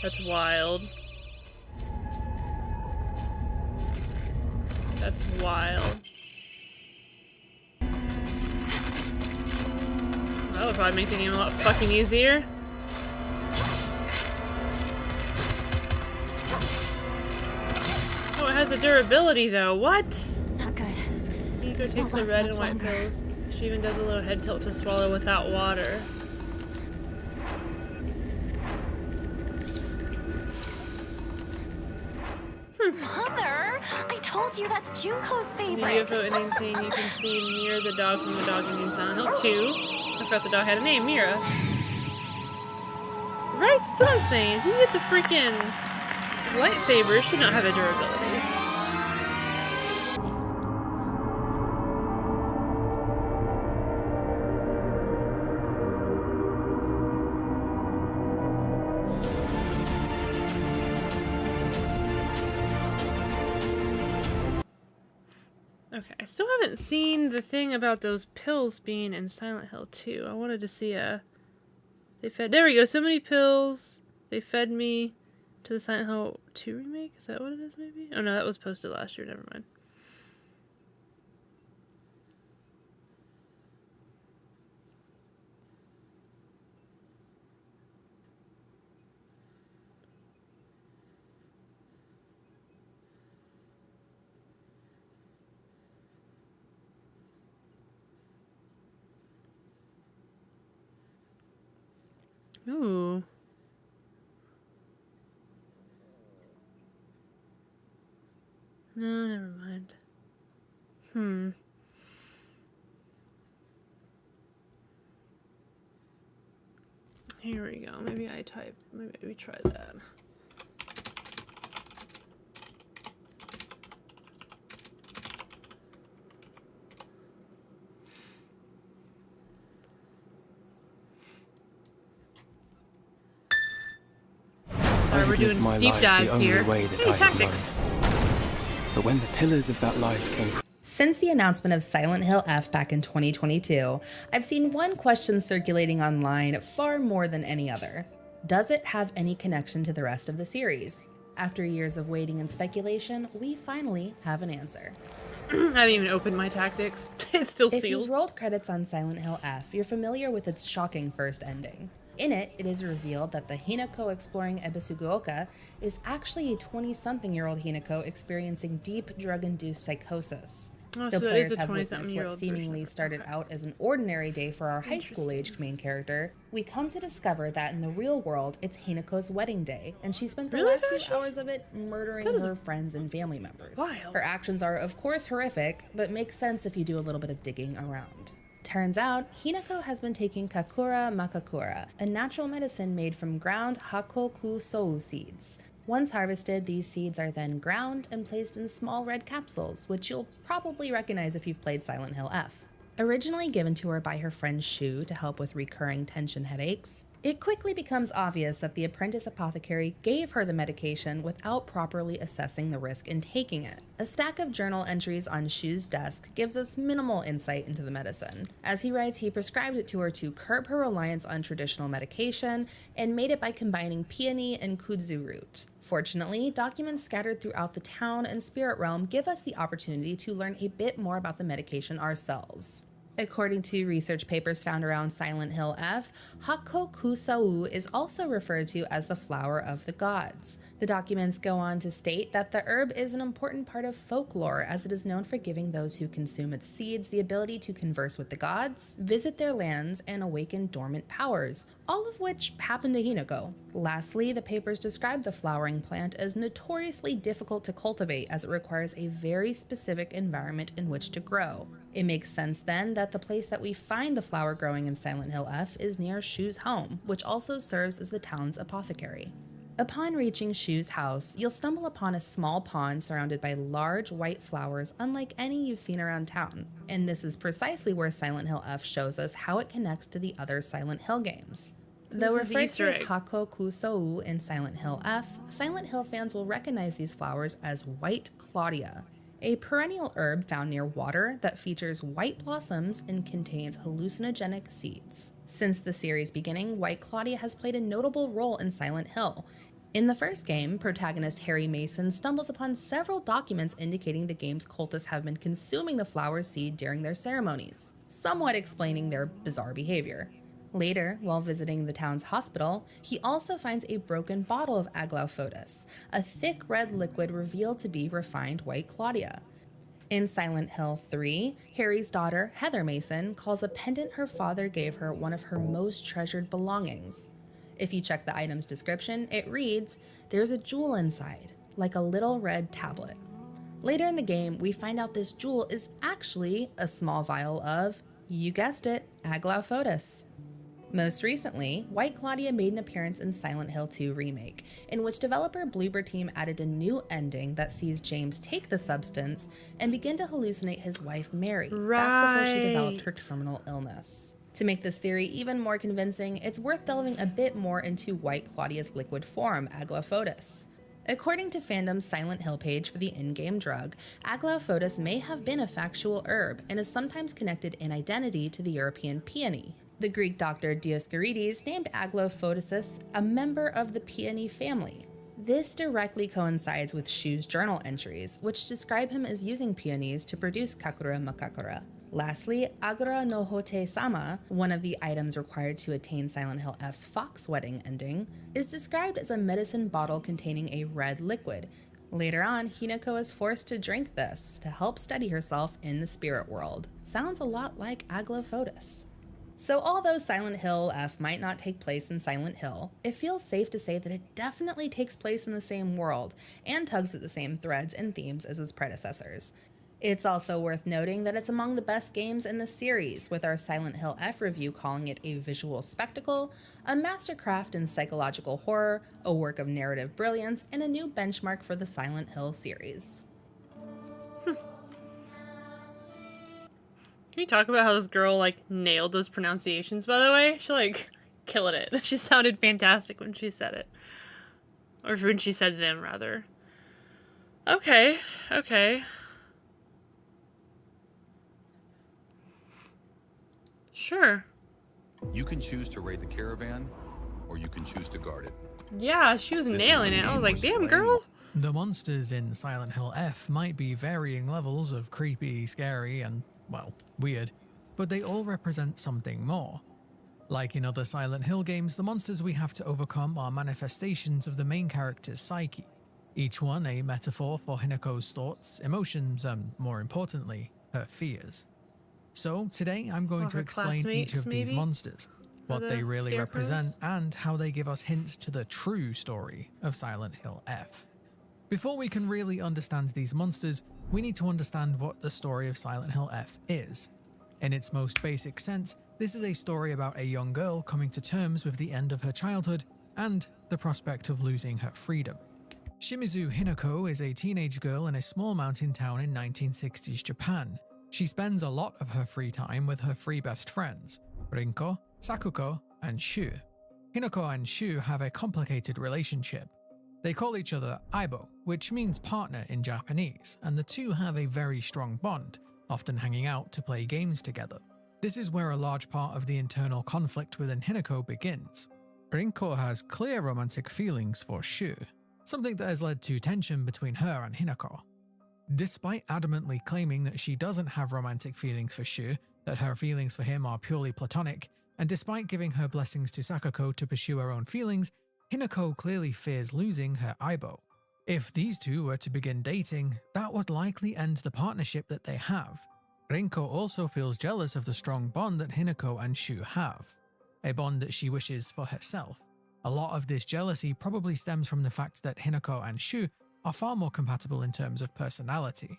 That's wild. That's wild. That would probably make the game a lot fucking easier. has a durability though. What? Not good. Hinako This takes won't the last red much and white longer. pills. She even does a little head tilt to swallow without water. Mother, I told you that's Junko's In the favorite. UFO ending scene, you can see Mira the dog from the dog in Silent Hill 2. I forgot the dog had a name, Mira. Right, that's what I'm saying. If you get the freaking lightsaber, it should not have a durability. Okay, I still haven't seen the thing about those pills being in Silent Hill 2. I wanted to see there we go, so many pills. They fed me to the Silent Hill 2 remake? Is that what it is, maybe? Oh no, that was posted last year, never mind. Ooh. No, never mind. Here we go. Maybe we try that. Sorry, we're doing deep dives here. Hey, tactics. But when the pillars of that life came. Since the announcement of Silent Hill F back in 2022, I've seen one question circulating online far more than any other. Does it have any connection to the rest of the series? After years of waiting and speculation, we finally have an answer. I haven't even opened my tactics. It's still If sealed. you've rolled credits on Silent Hill F, you're familiar with its shocking first ending. In it, it is revealed that the Hinako exploring Ebisuguoka is actually a 20-something-year-old Hinako experiencing deep drug-induced psychosis. Oh, Though so it is players a have witnessed 20-something-year-old what seemingly started out as an ordinary day for our high school-aged main character, we come to discover that in the real world, it's Hinako's wedding day, and she spent the Really, last few Tasha? hours of it murdering That is her friends and family members. wild. Her actions are, of course, horrific, but make sense if you do a little bit of digging around. Turns out, Hinako has been taking Kakura Makakura, a natural medicine made from ground Hakoku Sou seeds. Once harvested, these seeds are then ground and placed in small red capsules, which you'll probably recognize if you've played Silent Hill F. Originally given to her by her friend Shu to help with recurring tension headaches, it quickly becomes obvious that the apprentice apothecary gave her the medication without properly assessing the risk in taking it. A stack of journal entries on Shu's desk gives us minimal insight into the medicine. As he writes, he prescribed it to her to curb her reliance on traditional medication and made it by combining peony and kudzu root. Fortunately, documents scattered throughout the town and spirit realm give us the opportunity to learn a bit more about the medication ourselves. According to research papers found around Silent Hill F, Hakokusau is also referred to as the flower of the gods. The documents go on to state that the herb is an important part of folklore, as it is known for giving those who consume its seeds the ability to converse with the gods, visit their lands, and awaken dormant powers, all of which happen to Hinako. Lastly, the papers describe the flowering plant as notoriously difficult to cultivate, as it requires a very specific environment in which to grow. It makes sense then that the place that we find the flower growing in Silent Hill F is near Shu's home, which also serves as the town's apothecary. Upon reaching Shu's house, you'll stumble upon a small pond surrounded by large white flowers unlike any you've seen around town. And this is precisely where Silent Hill F shows us how it connects to the other Silent Hill games. Though This is the referred Easter to as egg. Hakokusou in Silent Hill F, Silent Hill fans will recognize these flowers as White Claudia, a perennial herb found near water that features white blossoms and contains hallucinogenic seeds. Since the series' beginning, White Claudia has played a notable role in Silent Hill. In the first game, protagonist Harry Mason stumbles upon several documents indicating the game's cultists have been consuming the flower seed during their ceremonies, somewhat explaining their bizarre behavior. Later, while visiting the town's hospital, he also finds a broken bottle of Aglaophotis, a thick red liquid revealed to be refined white Claudia. In Silent Hill 3, Harry's daughter, Heather Mason, calls a pendant her father gave her one of her most treasured belongings. If you check the item's description, it reads, "There's a jewel inside, like a little red tablet." Later in the game, we find out this jewel is actually a small vial of, you guessed it, Aglaophotis. Most recently, White Claudia made an appearance in Silent Hill 2 Remake, in which developer Bloober Team added a new ending that sees James take the substance and begin to hallucinate his wife Mary back before she developed her terminal illness. To make this theory even more convincing, it's worth delving a bit more into White Claudia's liquid form, Aglaophotis. According to Fandom's Silent Hill page for the in-game drug, Aglaophotis may have been a factual herb and is sometimes connected in identity to the European peony. The Greek doctor Dioscorides named Aglaophotis a member of the peony family. This directly coincides with Shu's journal entries, which describe him as using peonies to produce Kakura Makakura. Lastly, Agura no Hote Sama, one of the items required to attain Silent Hill F's Fox Wedding ending, is described as a medicine bottle containing a red liquid. Later on, Hinako is forced to drink this to help steady herself in the spirit world. Sounds a lot like Aglaophotis. So although Silent Hill F might not take place in Silent Hill, it feels safe to say that it definitely takes place in the same world and tugs at the same threads and themes as its predecessors. It's also worth noting that it's among the best games in the series, with our Silent Hill F review calling it a visual spectacle, a mastercraft in psychological horror, a work of narrative brilliance, and a new benchmark for the Silent Hill series. Can you talk about how this girl, like, nailed those pronunciations, by the way? She, like, killed it. She sounded fantastic when she said it. Or when she said them, rather. Okay, okay. Sure. You can choose to raid the caravan, or you can choose to guard it. Yeah, she was nailing it. I was like, damn, girl. The monsters in Silent Hill F might be varying levels of creepy, scary, and, well, weird, but they all represent something more. Like in other Silent Hill games, the monsters we have to overcome are manifestations of the main character's psyche, each one a metaphor for Hinako's thoughts, emotions, and, more importantly, her fears. So today I'm going to explain each of these monsters, what they really represent, and how they give us hints to the true story of Silent Hill F. Before we can really understand these monsters, we need to understand what the story of Silent Hill F is. In its most basic sense, this is a story about a young girl coming to terms with the end of her childhood and the prospect of losing her freedom. Shimizu Hinako is a teenage girl in a small mountain town in 1960s Japan. She spends a lot of her free time with her three best friends, Rinko, Sakuko, and Shu. Hinako and Shu have a complicated relationship. They call each other Aibo, which means partner in Japanese, and the two have a very strong bond, often hanging out to play games together. This is where a large part of the internal conflict within Hinako begins. Rinko has clear romantic feelings for Shu, something that has led to tension between her and Hinako. Despite adamantly claiming that she doesn't have romantic feelings for Shu, that her feelings for him are purely platonic, and despite giving her blessings to Sakuko to pursue her own feelings, Hinako clearly fears losing her Aibo. If these two were to begin dating, that would likely end the partnership that they have. Rinko also feels jealous of the strong bond that Hinako and Shu have, a bond that she wishes for herself. A lot of this jealousy probably stems from the fact that Hinako and Shu are far more compatible in terms of personality.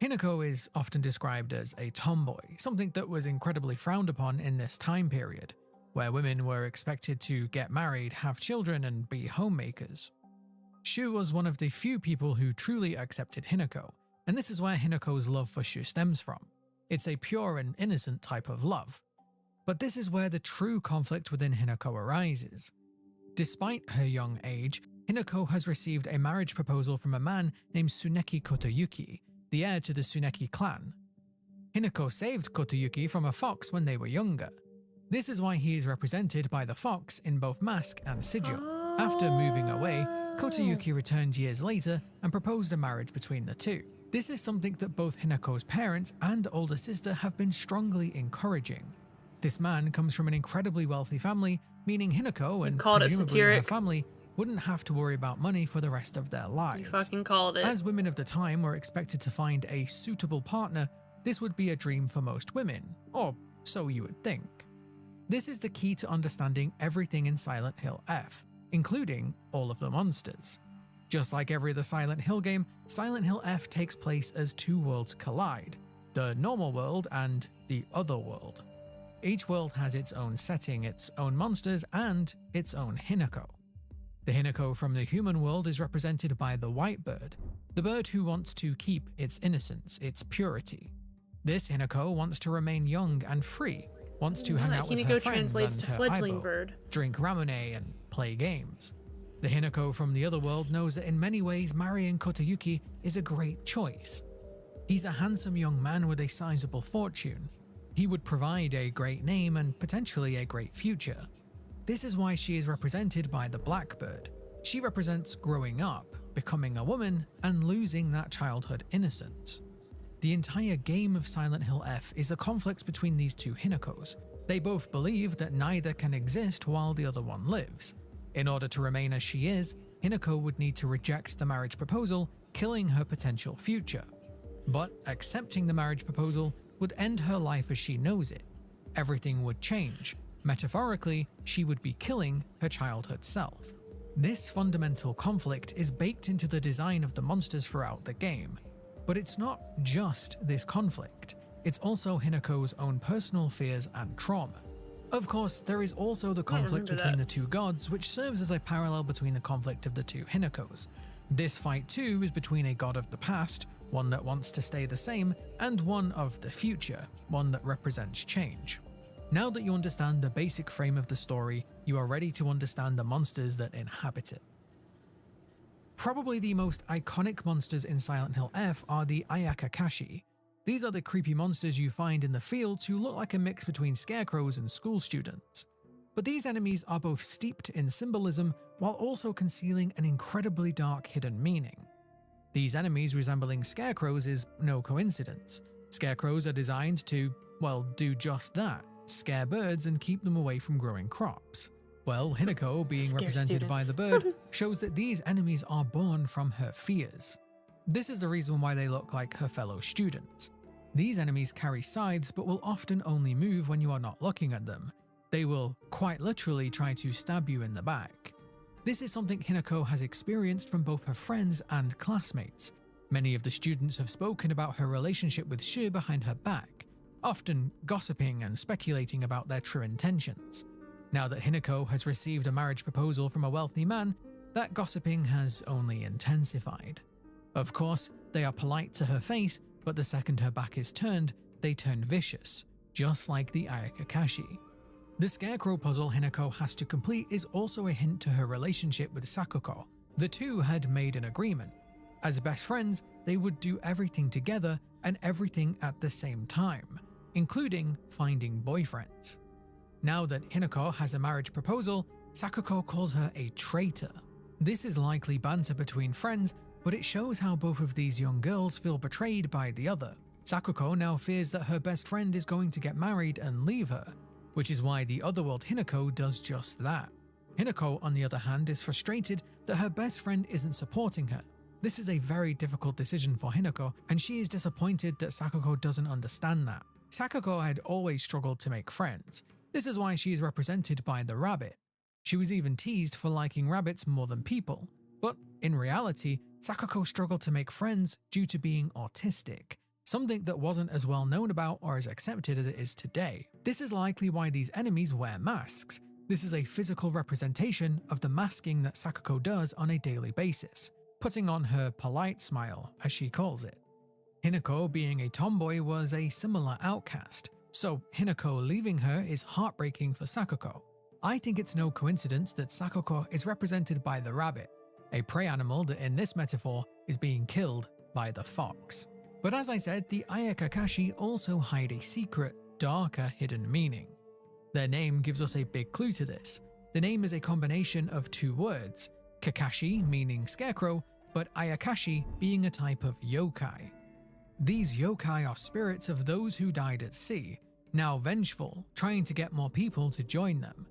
Hinako is often described as a tomboy, something that was incredibly frowned upon in this time period, where women were expected to get married, have children, and be homemakers. Shu was one of the few people who truly accepted Hinako, and this is where Hinako's love for Shu stems from. It's a pure and innocent type of love. But this is where the true conflict within Hinako arises. Despite her young age, Hinako has received a marriage proposal from a man named Tsuneki Kotoyuki, the heir to the Tsuneki clan. Hinako saved Kotoyuki from a fox when they were younger. This is why he is represented by the fox in both Mask and Sigil. After moving away, Kotoyuki returned years later and proposed a marriage between the two. This is something that both Hinako's parents and older sister have been strongly encouraging. This man comes from an incredibly wealthy family, meaning Hinako and called it presumably her satiric. family wouldn't have to worry about money for the rest of their lives. You fucking called it. As women of the time were expected to find a suitable partner, this would be a dream for most women, or so you would think. This is the key to understanding everything in Silent Hill F, including all of the monsters. Just like every other Silent Hill game, Silent Hill F takes place as two worlds collide, the normal world and the other world. Each world has its own setting, its own monsters, and its own Hinako. The Hinako from the human world is represented by the white bird, the bird who wants to keep its innocence, its purity. This Hinako wants to remain young and free, wants to hang out with her Hinako friends translates and to her fledgling aibo, bird. drink ramune and play games. The Hinako from the other world knows that in many ways marrying Kotayuki is a great choice. He's a handsome young man with a sizable fortune. He would provide a great name and potentially a great future. This is why she is represented by the Blackbird. She represents growing up, becoming a woman, and losing that childhood innocence. The entire game of Silent Hill F is a conflict between these two Hinakos. They both believe that neither can exist while the other one lives. In order to remain as she is, Hinako would need to reject the marriage proposal, killing her potential future. But accepting the marriage proposal would end her life as she knows it. Everything would change. Metaphorically, she would be killing her childhood self. This fundamental conflict is baked into the design of the monsters throughout the game. But it's not just this conflict, it's also Hinako's own personal fears and trauma. Of course, there is also the conflict between the two gods, which serves as a parallel between the conflict of the two Hinakos. This fight too is between a god of the past, one that wants to stay the same, and one of the future, one that represents change. Now that you understand the basic frame of the story, you are ready to understand the monsters that inhabit it. Probably the most iconic monsters in Silent Hill F are the Ayakakashi. These are the creepy monsters you find in the fields who look like a mix between scarecrows and school students. But these enemies are both steeped in symbolism while also concealing an incredibly dark hidden meaning. These enemies resembling scarecrows is no coincidence. Scarecrows are designed to, well, do just that, scare birds and keep them away from growing crops. Well, Hinako, being represented by the bird, shows that these enemies are born from her fears. This is the reason why they look like her fellow students. These enemies carry scythes but will often only move when you are not looking at them. They will quite literally try to stab you in the back. This is something Hinako has experienced from both her friends and classmates. Many of the students have spoken about her relationship with Shu behind her back, often gossiping and speculating about their true intentions. Now that Hinako has received a marriage proposal from a wealthy man, that gossiping has only intensified. Of course, they are polite to her face, but the second her back is turned, they turn vicious, just like the Ayakakashi. The scarecrow puzzle Hinako has to complete is also a hint to her relationship with Sakuko. The two had made an agreement. As best friends, they would do everything together and everything at the same time, including finding boyfriends. Now that Hinako has a marriage proposal, Sakuko calls her a traitor. This is likely banter between friends, but it shows how both of these young girls feel betrayed by the other. Sakuko now fears that her best friend is going to get married and leave her, which is why the otherworld Hinako does just that. Hinako, on the other hand, is frustrated that her best friend isn't supporting her. This is a very difficult decision for Hinako, and she is disappointed that Sakuko doesn't understand that. Sakuko had always struggled to make friends. This is why she is represented by the rabbit. She was even teased for liking rabbits more than people. But in reality, Sakuko struggled to make friends due to being autistic, something that wasn't as well known about or as accepted as it is today. This is likely why these enemies wear masks. This is a physical representation of the masking that Sakuko does on a daily basis, putting on her polite smile, as she calls it. Hinako, being a tomboy, was a similar outcast, so Hinako leaving her is heartbreaking for Sakuko. I think it's no coincidence that Sakuko is represented by the rabbit, a prey animal that in this metaphor is being killed by the fox. But as I said, the Ayakakashi also hide a secret, darker hidden meaning. Their name gives us a big clue to this. The name is a combination of two words, Kakashi meaning scarecrow, but Ayakashi being a type of yokai. These yokai are spirits of those who died at sea. now vengeful, trying to get more people to join them.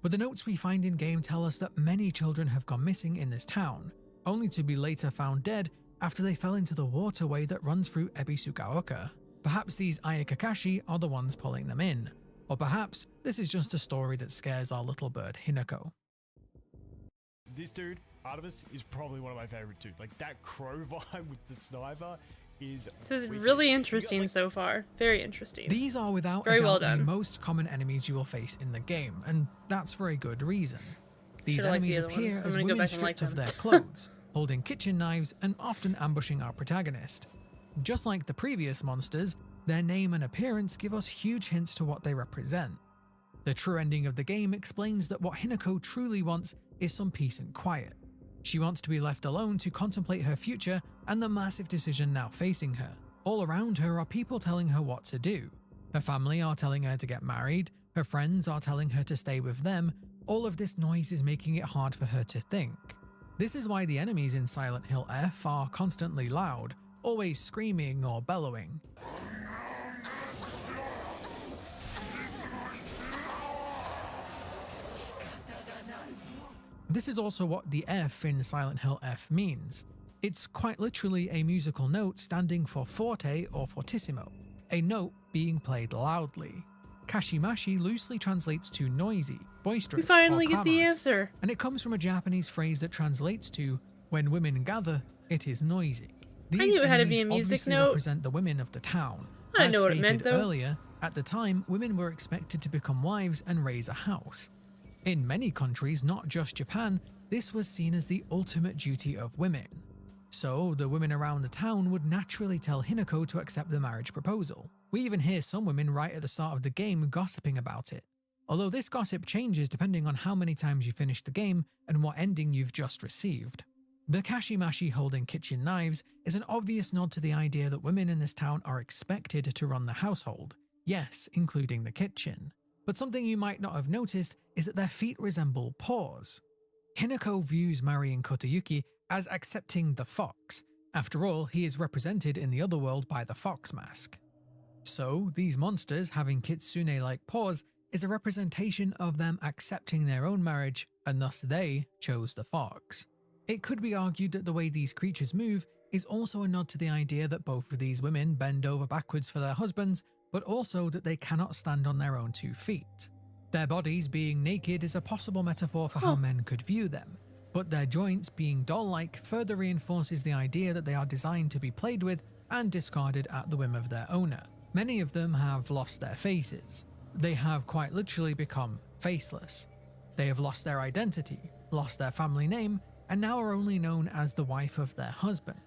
But the notes we find in-game tell us that many children have gone missing in this town, only to be later found dead after they fell into the waterway that runs through Ebisugaoka. Perhaps these Ayakakashi are the ones pulling them in, or perhaps this is just a story that scares our little bird Hinako. This dude, Artemis, is probably one of my favorite too. Like that crow vibe with the sniper is... This is really interesting so far. Very interesting. These are without Very a doubt well the done. most common enemies you will face in the game, and that's for a good reason. These Should've liked the enemies other appear ones. I'm as gonna go women back and like stripped of them. their clothes, holding kitchen knives and often ambushing our protagonist. Just like the previous monsters, their name and appearance give us huge hints to what they represent. The true ending of the game explains that what Hinako truly wants is some peace and quiet. She wants to be left alone to contemplate her future and the massive decision now facing her. All around her are people telling her what to do. Her family are telling her to get married, her friends are telling her to stay with them. All of this noise is making it hard for her to think. This is why the enemies in Silent Hill F are constantly loud, always screaming or bellowing. This is also what the F in Silent Hill F means. It's quite literally a musical note standing for forte or fortissimo, a note being played loudly. Kashimashi loosely translates to noisy, boisterous, We finally or get the clamorous, answer. and it comes from a Japanese phrase that translates to, when women gather, it is noisy. These knew it had to be enemies a music obviously note. represent the women of the town. I didn't As know what it meant, stated though. earlier, at the time, women were expected to become wives and raise a house. In many countries, not just Japan, this was seen as the ultimate duty of women. So, the women around the town would naturally tell Hinako to accept the marriage proposal. We even hear some women right at the start of the game gossiping about it. Although this gossip changes depending on how many times you finish the game and what ending you've just received. The Kashimashi holding kitchen knives is an obvious nod to the idea that women in this town are expected to run the household, yes, including the kitchen. But something you might not have noticed is that their feet resemble paws. Hinako views marrying Kotayuki as accepting the fox. After all, he is represented in the other world by the fox mask. So, these monsters having kitsune-like paws is a representation of them accepting their own marriage, and thus they chose the fox. It could be argued that the way these creatures move is also a nod to the idea that both of these women bend over backwards for their husbands, but also that they cannot stand on their own 2 feet. Their bodies being naked is a possible metaphor for how men could view them, but their joints being doll-like further reinforces the idea that they are designed to be played with and discarded at the whim of their owner. Many of them have lost their faces. They have quite literally become faceless. They have lost their identity, lost their family name, and now are only known as the wife of their husband.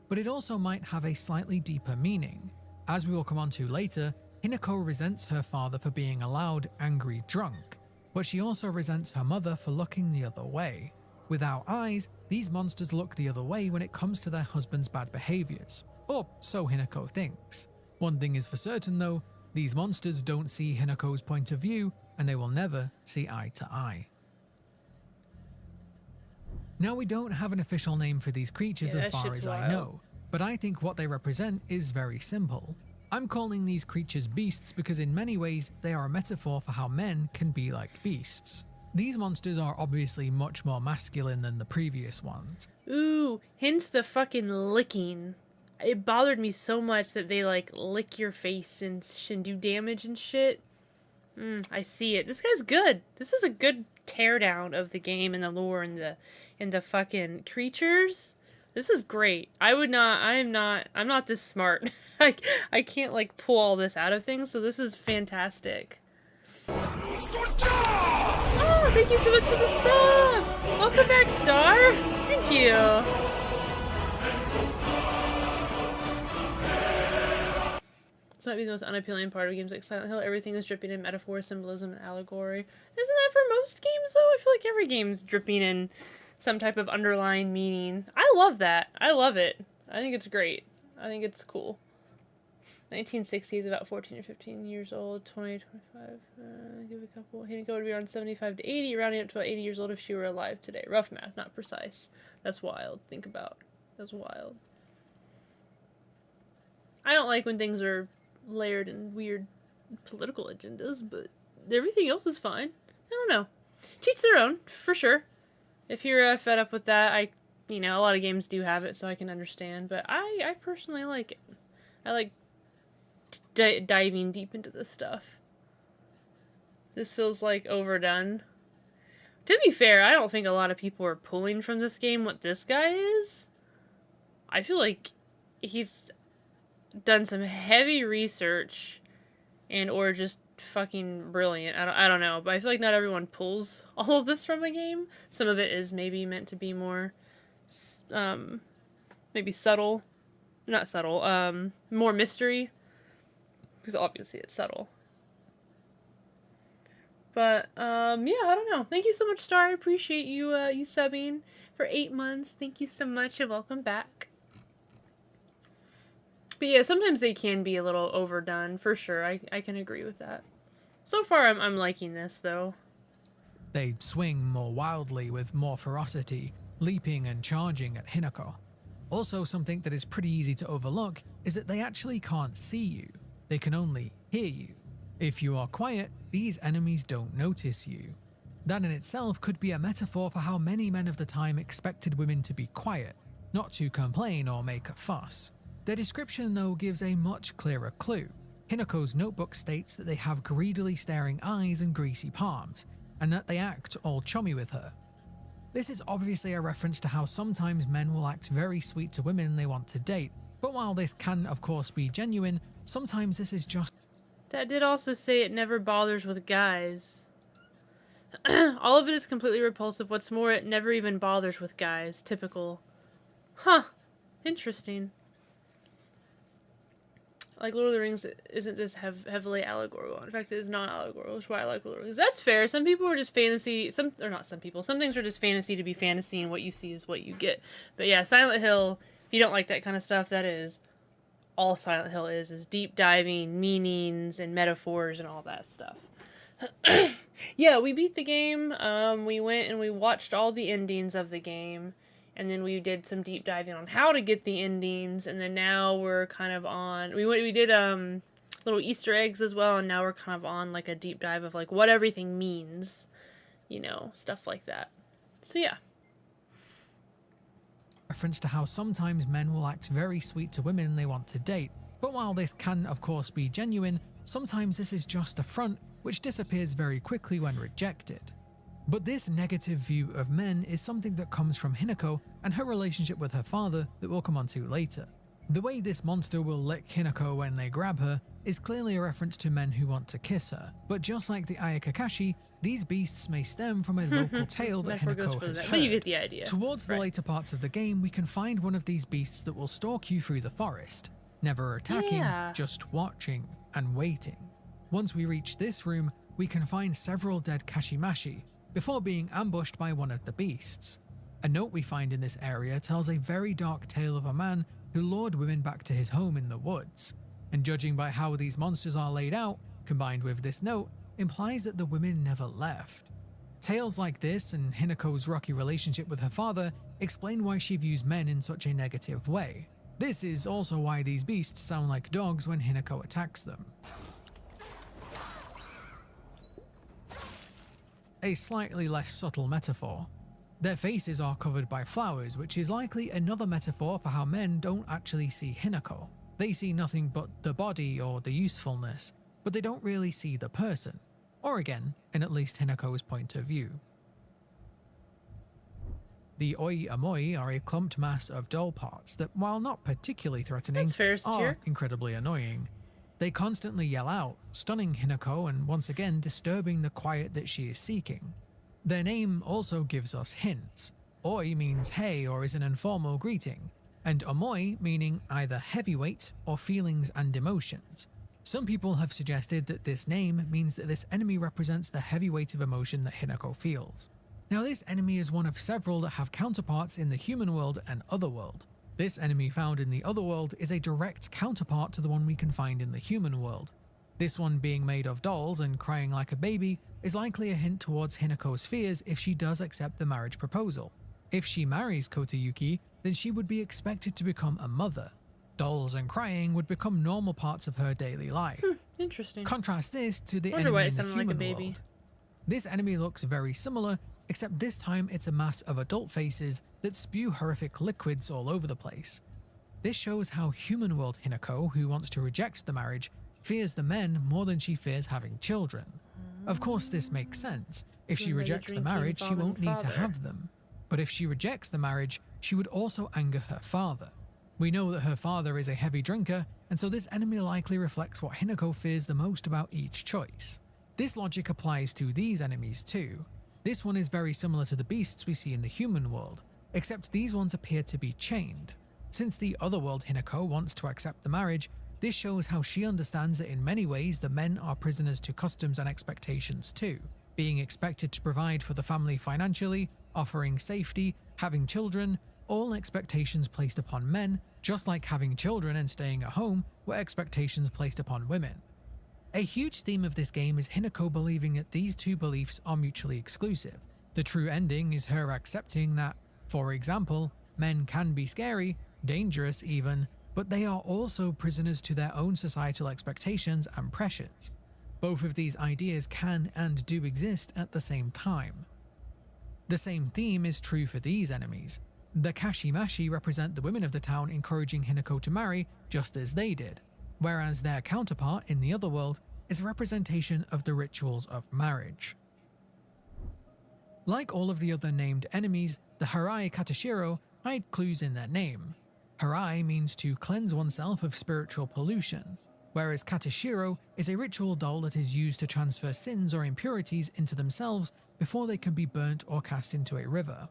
But it also might have a slightly deeper meaning. As we will come on to later, Hinako resents her father for being a loud, angry drunk, but she also resents her mother for looking the other way. Without eyes, these monsters look the other way when it comes to their husband's bad behaviors, or so Hinako thinks. One thing is for certain though, these monsters don't see Hinako's point of view, and they will never see eye to eye. Now, we don't have an official name for these creatures Yeah, as that far shit's as I wild. know, but I think what they represent is very simple. I'm calling these creatures beasts because in many ways they are a metaphor for how men can be like beasts. These monsters are obviously much more masculine than the previous ones. Ooh, hence the fucking licking. It bothered me so much that they like lick your face and do damage and shit. I see it. This guy's good. This is a good teardown of the game and the lore and the fucking creatures. This is great. I'm not this smart. I can't like pull all this out of things, so this is fantastic. Oh, thank you so much for the sub! Welcome back, Star! Thank you! This might be the most unappealing part of games like Silent Hill. Everything is dripping in metaphor, symbolism, and allegory. Isn't that for most games, though? I feel like every game's dripping in some type of underlying meaning. I love that. I love it. I think it's great. I think it's cool. 1960 is about 14 or 15 years old. 20, 25, give a couple. Hinako would be around 75 to 80, rounding up to about 80 years old if she were alive today. Rough math, not precise. That's wild. Think about. That's wild. I don't like when things are layered and weird. political agendas, but everything else is fine. I don't know. Teach their own, for sure. If you're fed up with that, a lot of games do have it, so I can understand. But I personally like it. I like diving deep into this stuff. This feels like overdone. To be fair, I don't think a lot of people are pulling from this game what this guy is. I feel like he's done some heavy research and or just fucking brilliant. I don't know, but I feel like not everyone pulls all of this from a game. Some of it is maybe meant to be more maybe subtle. Not subtle, more mystery. Because obviously it's subtle. But, yeah, I don't know. Thank you so much, Star. I appreciate you, you subbing for 8 months. Thank you so much and welcome back. But yeah, sometimes they can be a little overdone, for sure. I can agree with that. So far, I'm liking this, though. They swing more wildly with more ferocity, leaping and charging at Hinako. Also, something that is pretty easy to overlook is that they actually can't see you. They can only hear you. If you are quiet, these enemies don't notice you. That in itself could be a metaphor for how many men of the time expected women to be quiet, not to complain or make a fuss. Their description, though, gives a much clearer clue. Hinako's notebook states that they have greedily staring eyes and greasy palms, and that they act all chummy with her. This is obviously a reference to how sometimes men will act very sweet to women they want to date, but while this can of course be genuine, sometimes this is just... That did also say it never bothers with guys. All of it is completely repulsive. What's more, it never even bothers with guys. Typical. Huh. Interesting. Like Lord of the Rings isn't this heavily allegorical. In fact, it is not allegorical, which is why I like Lord of the Rings. That's fair. Some people are just fantasy. Some things are just fantasy to be fantasy, and what you see is what you get. But yeah, Silent Hill, if you don't like that kind of stuff, that is all Silent Hill is deep diving, meanings, and metaphors, and all that stuff. Yeah, we beat the game. We went and we watched all the endings of the game. And then we did some deep diving on how to get the endings, and then now we're kind of on. We did little Easter eggs as well, and now we're kind of on like a deep dive of like what everything means, stuff like that. So yeah. Reference to how sometimes men will act very sweet to women they want to date, but while this can of course be genuine, sometimes this is just a front which disappears very quickly when rejected. But this negative view of men is something that comes from Hinako and her relationship with her father that we'll come on to later. The way this monster will lick Hinako when they grab her is clearly a reference to men who want to kiss her, but just like the Ayakakashi, these beasts may stem from a local tale that Hinako has heard. But you get the idea. Towards the later parts of the game, we can find one of these beasts that will stalk you through the forest, never attacking, just watching and waiting. Once we reach this room, we can find several dead Kashimashi, before being ambushed by one of the beasts. A note we find in this area tells a very dark tale of a man who lured women back to his home in the woods, and judging by how these monsters are laid out, combined with this note, implies that the women never left. Tales like this and Hinako's rocky relationship with her father explain why she views men in such a negative way. This is also why these beasts sound like dogs when Hinako attacks them. A slightly less subtle metaphor. Their faces are covered by flowers, which is likely another metaphor for how men don't actually see Hinako. They see nothing but the body or the usefulness, but they don't really see the person, or again, in at least Hinako's point of view. The Oi Amoi are a clumped mass of doll parts that, while not particularly threatening, are incredibly annoying. They constantly yell out, stunning Hinako and once again disturbing the quiet that she is seeking. Their name also gives us hints. Oi means hey or is an informal greeting, and Omoi meaning either heavyweight or feelings and emotions. Some people have suggested that this name means that this enemy represents the heavy weight of emotion that Hinako feels. Now this enemy is one of several that have counterparts in the human world and otherworld. This enemy found in the otherworld is a direct counterpart to the one we can find in the human world. This one being made of dolls and crying like a baby is likely a hint towards Hinako's fears if she does accept the marriage proposal. If she marries Kotayuki, then she would be expected to become a mother. Dolls and crying would become normal parts of her daily life. Interesting. Contrast this to the Wonder enemy why in it the sounded like a human baby. world. This enemy looks very similar, except this time it's a mass of adult faces that spew horrific liquids all over the place. This shows how human world Hinako, who wants to reject the marriage, fears the men more than she fears having children. Of course, this makes sense. If she Remember the rejects the drinking, marriage, she won't vomiting need to father. have them. But if she rejects the marriage, she would also anger her father. We know that her father is a heavy drinker, and so this enemy likely reflects what Hinako fears the most about each choice. This logic applies to these enemies too. This one is very similar to the beasts we see in the human world, except these ones appear to be chained. Since the otherworld Hinako wants to accept the marriage, this shows how she understands that in many ways the men are prisoners to customs and expectations too, being expected to provide for the family financially, offering safety, having children, all expectations placed upon men, just like having children and staying at home were expectations placed upon women. A huge theme of this game is Hinako believing that these two beliefs are mutually exclusive. The true ending is her accepting that, for example, men can be scary, dangerous even, but they are also prisoners to their own societal expectations and pressures. Both of these ideas can and do exist at the same time. The same theme is true for these enemies. The Kashimashi represent the women of the town encouraging Hinako to marry just as they did, whereas their counterpart in the other world is a representation of the rituals of marriage. Like all of the other named enemies, the Harai Katashiro hide clues in their name. Harai means to cleanse oneself of spiritual pollution, whereas Katashiro is a ritual doll that is used to transfer sins or impurities into themselves before they can be burnt or cast into a river.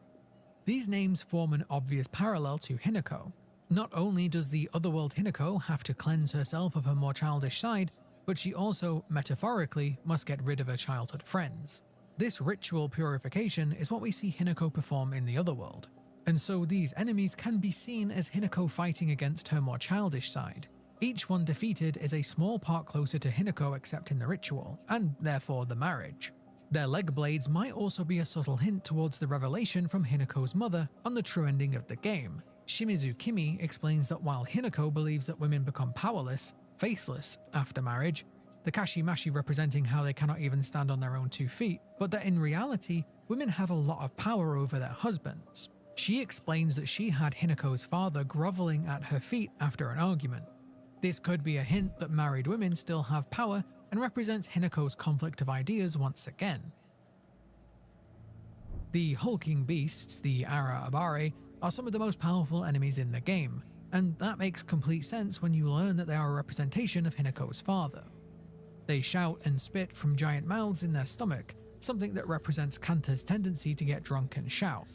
These names form an obvious parallel to Hinako. Not only does the otherworld Hinako have to cleanse herself of her more childish side, but she also, metaphorically, must get rid of her childhood friends. This ritual purification is what we see Hinako perform in the otherworld, and so these enemies can be seen as Hinako fighting against her more childish side. Each one defeated is a small part closer to Hinako accepting the ritual, and therefore the marriage. Their leg blades might also be a subtle hint towards the revelation from Hinako's mother on the true ending of the game. Shimizu Kimi explains that while Hinako believes that women become powerless, faceless, after marriage, the Kashimashi representing how they cannot even stand on their own 2 feet, but that in reality, women have a lot of power over their husbands. She explains that she had Hinako's father groveling at her feet after an argument. This could be a hint that married women still have power and represents Hinako's conflict of ideas once again. The hulking beasts, the Ara Abare, are some of the most powerful enemies in the game, and that makes complete sense when you learn that they are a representation of Hinako's father. They shout and spit from giant mouths in their stomach, something that represents Kanta's tendency to get drunk and shout.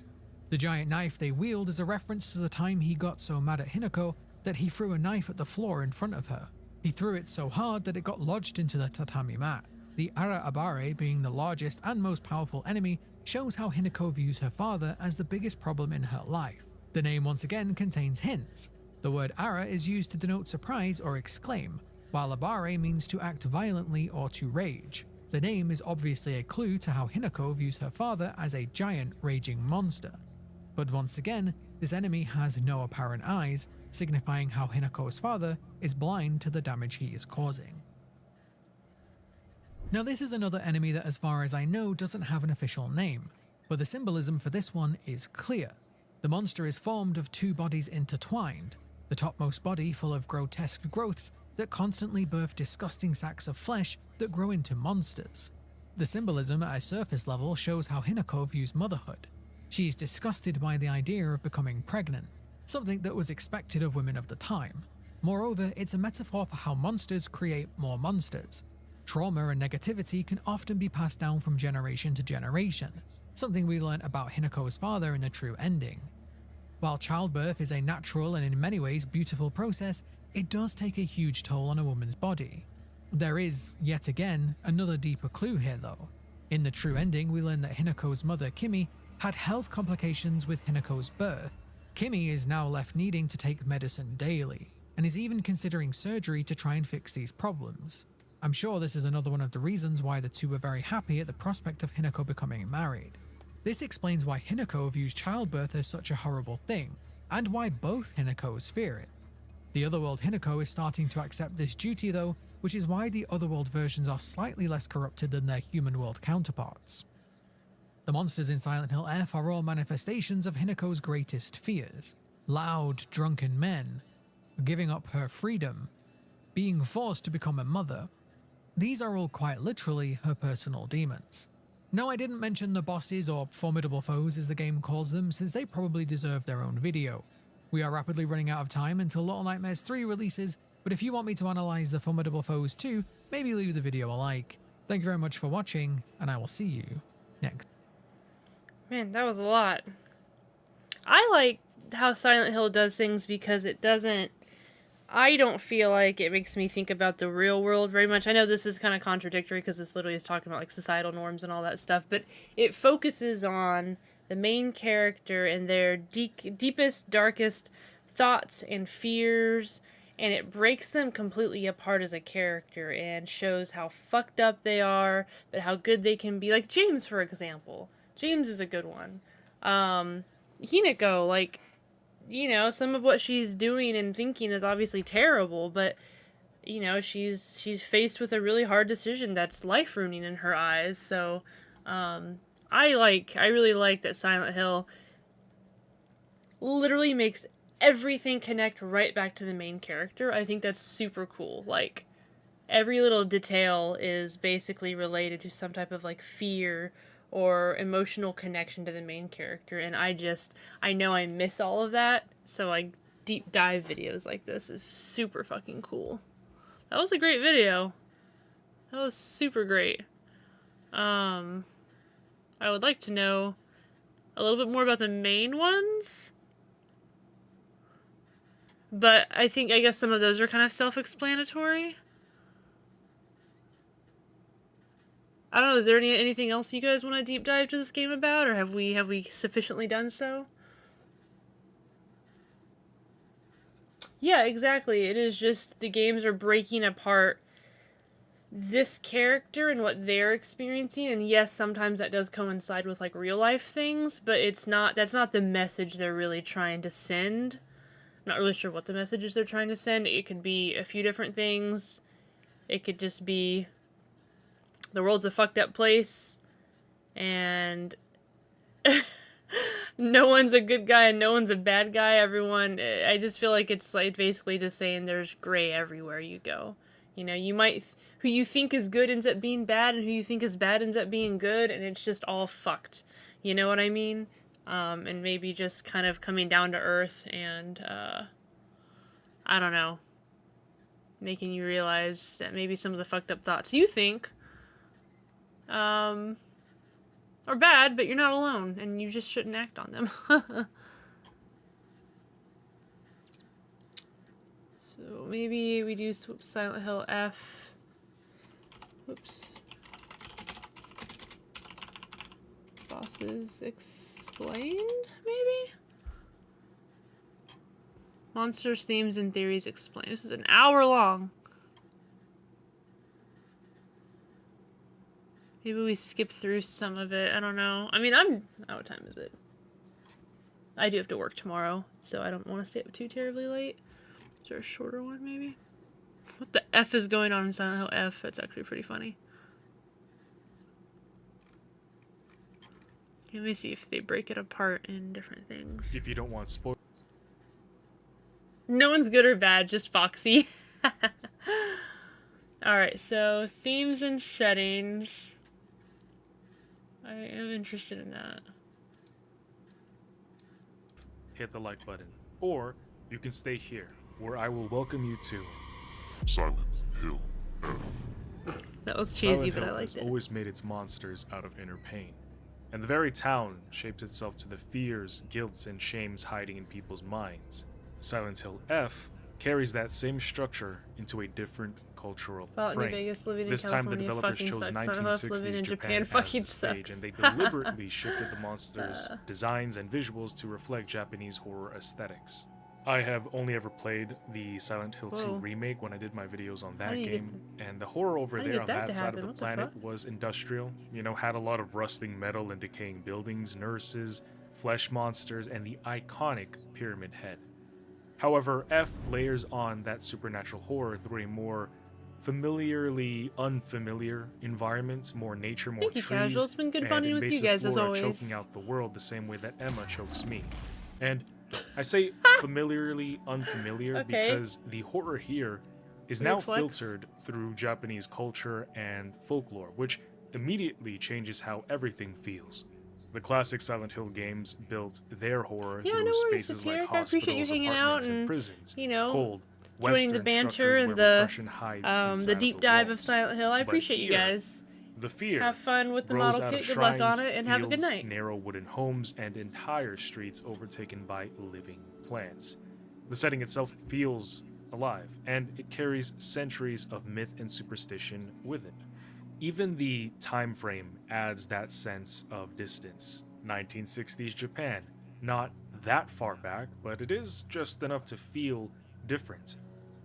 The giant knife they wield is a reference to the time he got so mad at Hinako that he threw a knife at the floor in front of her. He threw it so hard that it got lodged into the tatami mat. The Ara Abare, being the largest and most powerful enemy, shows how Hinako views her father as the biggest problem in her life. The name once again contains hints. The word Ara is used to denote surprise or exclaim, while Abare means to act violently or to rage. The name is obviously a clue to how Hinako views her father as a giant raging monster. But once again, this enemy has no apparent eyes, signifying how Hinako's father is blind to the damage he is causing. Now this is another enemy that as far as I know doesn't have an official name, but the symbolism for this one is clear. The monster is formed of 2 bodies intertwined, the topmost body full of grotesque growths that constantly birth disgusting sacks of flesh that grow into monsters. The symbolism at a surface level shows how Hinako views motherhood. She is disgusted by the idea of becoming pregnant, something that was expected of women of the time. Moreover, it's a metaphor for how monsters create more monsters. Trauma and negativity can often be passed down from generation to generation, something we learn about Hinako's father in the true ending. While childbirth is a natural and in many ways beautiful process, it does take a huge toll on a woman's body. There is, yet again, another deeper clue here though. In the true ending, we learn that Hinako's mother, Kimi, had health complications with Hinako's birth. Kimi is now left needing to take medicine daily, and is even considering surgery to try and fix these problems. I'm sure this is another one of the reasons why the two were very happy at the prospect of Hinako becoming married. This explains why Hinako views childbirth as such a horrible thing, and why both Hinakos fear it. The otherworld Hinako is starting to accept this duty though, which is why the Otherworld versions are slightly less corrupted than their human world counterparts. The monsters in Silent Hill F are all manifestations of Hinako's greatest fears: loud, drunken men, giving up her freedom, being forced to become a mother. These are all quite literally her personal demons. No, I didn't mention the bosses, or formidable foes as the game calls them, since they probably deserve their own video. We are rapidly running out of time until Little Nightmares 3 releases, but if you want me to analyze the formidable foes too, maybe leave the video a like. Thank you very much for watching, and I will see you next. Man, that was a lot. I like how Silent Hill does things because it doesn't... I don't feel like it makes me think about the real world very much. I know this is kind of contradictory because this literally is talking about like societal norms and all that stuff, but it focuses on the main character and their deepest, darkest thoughts and fears, and it breaks them completely apart as a character and shows how fucked up they are, but how good they can be. Like James, for example. James is a good one. Hinako, like... You know, some of what she's doing and thinking is obviously terrible, but, you know, she's faced with a really hard decision that's life-ruining in her eyes. So, I really like that Silent Hill literally makes everything connect right back to the main character. I think that's super cool. Like, every little detail is basically related to some type of, like, fear or emotional connection to the main character, and I know I miss all of that, so like deep dive videos like this is super fucking cool. That was a great video. That was super great. I would like to know a little bit more about the main ones, but I guess some of those are kind of self-explanatory. I don't know, is there anything else you guys want to deep dive to this game about, or have we sufficiently done so? Yeah, exactly. It is just the games are breaking apart this character and what they're experiencing, and yes, sometimes that does coincide with like real life things, but that's not the message they're really trying to send. I'm not really sure what the messages they're trying to send. It could be a few different things. It could just be the world's a fucked up place, and no one's a good guy and no one's a bad guy. Everyone, I just feel like it's like basically just saying there's gray everywhere you go. You know, you might, who you think is good ends up being bad, and who you think is bad ends up being good, and it's just all fucked. You know what I mean? And maybe just kind of coming down to earth and, I don't know, making you realize that maybe some of the fucked up thoughts you think are bad, but you're not alone, and you just shouldn't act on them. So maybe we do Silent Hill F. Whoops. Bosses explained, maybe? Monsters, themes, and theories explained. This is an hour long. Maybe we skip through some of it. I don't know. I mean, what time is it? I do have to work tomorrow, so I don't want to stay up too terribly late. Is there a shorter one, maybe? What the F is going on in Silent Hill F? That's actually pretty funny. Let me see if they break it apart in different things. If you don't want spoilers. No one's good or bad, just Foxy. Alright, so themes and settings. I am interested in that. Hit the like button. Or you can stay here, where I will welcome you to Silent Hill F. That was cheesy, Silent but Hill I liked it. has always made its monsters out of inner pain. And the very town shaped itself to the fears, guilts, and shames hiding in people's minds. Silent Hill F carries that same structure into a different cultural Fallout New frame. Vegas, living in This time the California developers fucking chose sucks. Silent Hill 1960s living in Japan Japan as fucking the stage, sucks. and they deliberately shifted the monsters' designs and visuals to reflect Japanese horror aesthetics. I have only ever played the Silent Hill 2 Whoa. remake when I did my videos on How that do you game, and the horror over how do you there on get that that to side happen? of the What the planet fuck? was industrial. You know, had a lot of rusting metal and decaying buildings, nurses, flesh monsters, and the iconic Pyramid Head. However, F layers on that supernatural horror through a more familiarly unfamiliar environment, more nature, more Thank you, trees, Casual. It's been good and bonding with you invasive guys as flora always. choking out the world the same way that Emma chokes me. And I say familiarly unfamiliar Okay. because the horror here is Weird now flex. filtered through Japanese culture and folklore, which immediately changes how everything feels. The classic Silent Hill games built their horror Yeah, through no worries, spaces like Satiric. I appreciate you hospitals, hanging out apartments, and, and prisons. you know, Cold, joining the Western banter structures and where repression hides the inside deep the dive of walls. Silent Hill. I But appreciate you here, guys. The fear Have fun with the grows model out of kit. Good luck on shrines, it, and have a good fields, night. narrow wooden homes, and entire streets overtaken by living plants. The setting itself feels alive, and it carries centuries of myth and superstition with it. Even the time frame adds that sense of distance. 1960s Japan, not that far back, but it is just enough to feel different.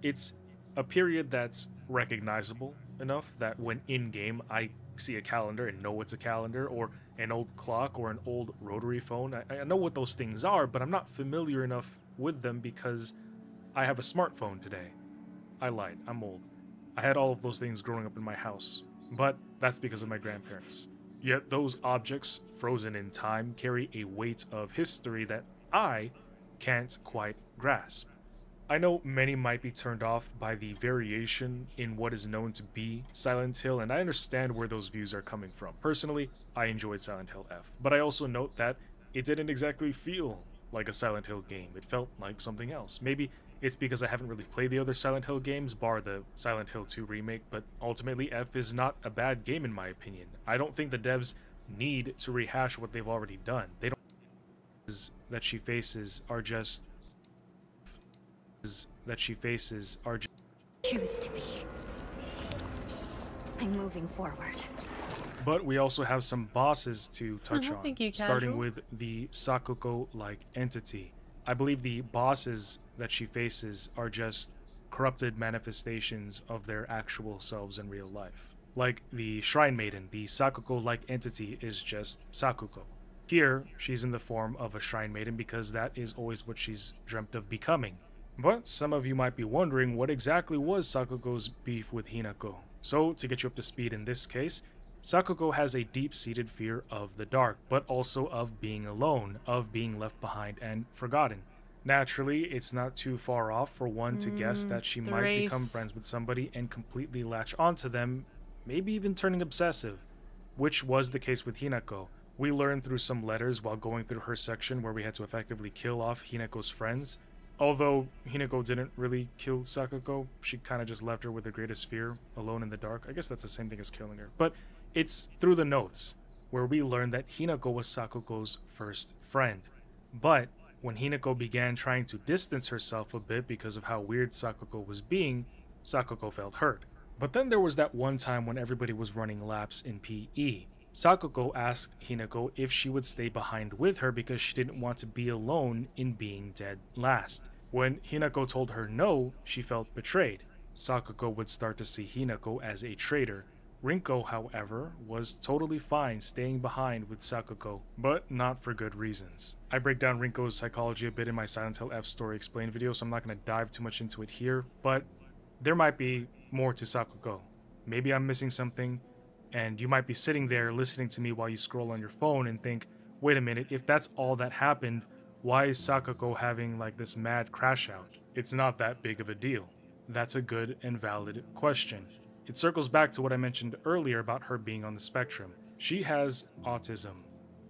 It's a period that's recognizable enough that when in-game I see a calendar and know it's a calendar, or an old clock, or an old rotary phone. I know what those things are, but I'm not familiar enough with them because I have a smartphone today. I lied, I'm old. I had all of those things growing up in my house, but that's because of my grandparents. Yet those objects, frozen in time, carry a weight of history that I can't quite grasp. I know many might be turned off by the variation in what is known to be Silent Hill, and I understand where those views are coming from. Personally, I enjoyed Silent Hill F, but I also note that it didn't exactly feel like a Silent Hill game. It felt like something else. Maybe it's because I haven't really played the other Silent Hill games, bar the Silent Hill 2 remake, but ultimately F is not a bad game in my opinion. I don't think the devs need to rehash what they've already done. They don't that she faces are just Choose to be. I'm moving forward. But we also have some bosses to touch on, Thank you, starting Casual. with the Sakuko-like entity. I believe the bosses that she faces are just corrupted manifestations of their actual selves in real life. Like the Shrine Maiden, the Sakuko-like entity is just Sakuko. Here, she's in the form of a Shrine Maiden because that is always what she's dreamt of becoming. But some of you might be wondering what exactly was Sakuko's beef with Hinako. So, to get you up to speed in this case, Sakuko has a deep-seated fear of the dark, but also of being alone, of being left behind and forgotten. Naturally, it's not too far off for one to guess that she the might race. become friends with somebody and completely latch onto them, maybe even turning obsessive, which was the case with Hinako. We learned through some letters while going through her section where we had to effectively kill off Hinako's friends. Although Hinako didn't really kill Sakuko, she kind of just left her with the greatest fear, alone in the dark. I guess that's the same thing as killing her. But it's through the notes where we learned that Hinako was Sakuko's first friend. But when Hinako began trying to distance herself a bit because of how weird Sakuko was being, Sakuko felt hurt. But then there was that one time when everybody was running laps in PE. Sakuko asked Hinako if she would stay behind with her because she didn't want to be alone in being dead last. When Hinako told her no, she felt betrayed. Sakuko would start to see Hinako as a traitor. Rinko, however, was totally fine staying behind with Sakuko, but not for good reasons. I break down Rinko's psychology a bit in my Silent Hill F story explain video, so I'm not going to dive too much into it here, but there might be more to Sakuko. Maybe I'm missing something, and you might be sitting there listening to me while you scroll on your phone and think, wait a minute, if that's all that happened, why is Sakuko having like this mad crash out? It's not that big of a deal. That's a good and valid question. It circles back to what I mentioned earlier about her being on the spectrum. She has autism,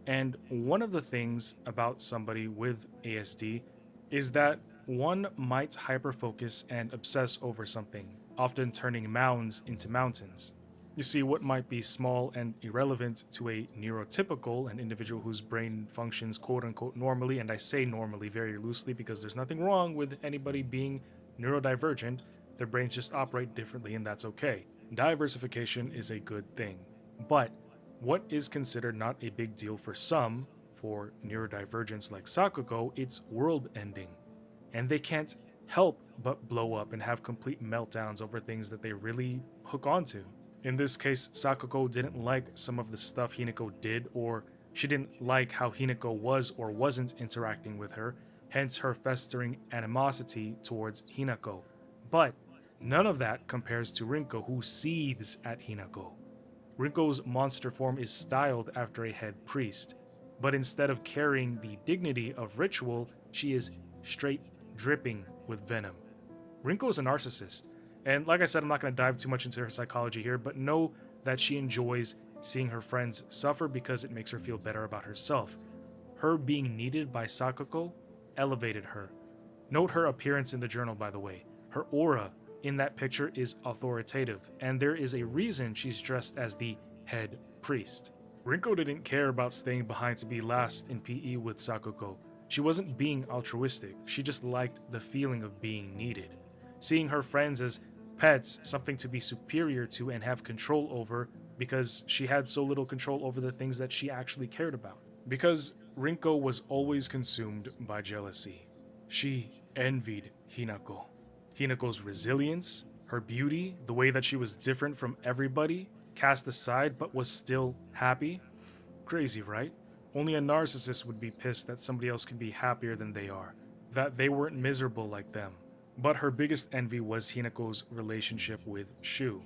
and one of the things about somebody with ASD is that one might hyperfocus and obsess over something, often turning mounds into mountains. You see, what might be small and irrelevant to a neurotypical, an individual whose brain functions quote-unquote normally, and I say normally very loosely because there's nothing wrong with anybody being neurodivergent, their brains just operate differently and that's okay. Diversification is a good thing. But what is considered not a big deal for some, for neurodivergents like Sakuko, it's world-ending. And they can't help but blow up and have complete meltdowns over things that they really hook onto. In this case, Sakuko didn't like some of the stuff Hinako did, or she didn't like how Hinako was or wasn't interacting with her, hence her festering animosity towards Hinako. But None of that compares to Rinko, who seethes at Hinako. Rinko's monster form is styled after a head priest, but instead of carrying the dignity of ritual, she is straight dripping with venom. Rinko is a narcissist, and like I said, I'm not going to dive too much into her psychology here, but know that she enjoys seeing her friends suffer because it makes her feel better about herself. Her being needed by Sakako elevated her. Note her appearance in the journal, by the way. Her aura in that picture is authoritative, and there is a reason she's dressed as the head priest. Rinko didn't care about staying behind to be last in PE with Sakako. She wasn't being altruistic, she just liked the feeling of being needed. Seeing her friends as pets, something to be superior to and have control over, because she had so little control over the things that she actually cared about. Because Rinko was always consumed by jealousy. She envied Hinako. Hinako's resilience, her beauty, the way that she was different from everybody, cast aside but was still happy. Crazy, right? Only a narcissist would be pissed that somebody else can be happier than they are, that they weren't miserable like them. But her biggest envy was Hinako's relationship with Shu.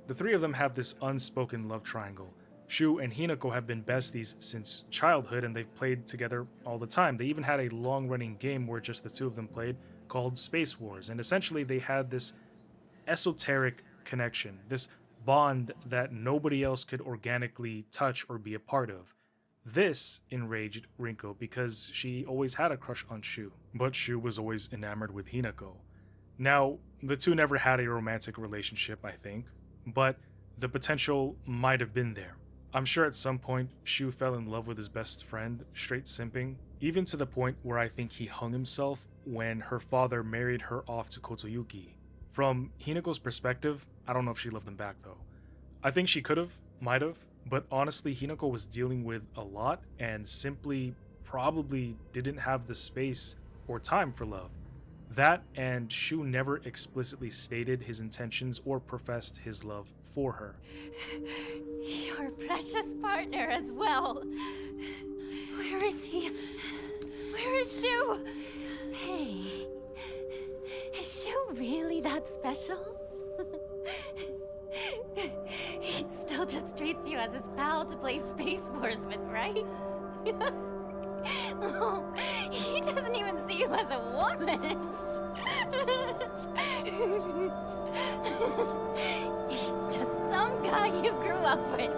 The three of them have this unspoken love triangle. Shu and Hinako have been besties since childhood, and they've played together all the time. They even had a long-running game where just the two of them played called Space Wars, and essentially they had this esoteric connection, this bond that nobody else could organically touch or be a part of. This enraged Rinko because she always had a crush on Shu, but Shu was always enamored with Hinako. Now, the two never had a romantic relationship, I think, but the potential might have been there. I'm sure at some point Shu fell in love with his best friend, straight simping, even to the point where I think he hung himself when her father married her off to Kotoyuki. From Hinako's perspective, I don't know if she loved him back though. I think she could have, might have, but honestly Hinako was dealing with a lot and simply probably didn't have the space or time for love. That and Shu never explicitly stated his intentions or professed his love for her. Your precious partner as well. Where is he? Where is Shu? Hey, is Shu really that special? He still just treats you as his pal to play Space Wars with, right? Oh, he doesn't even see you as a woman. He's just some guy you grew up with.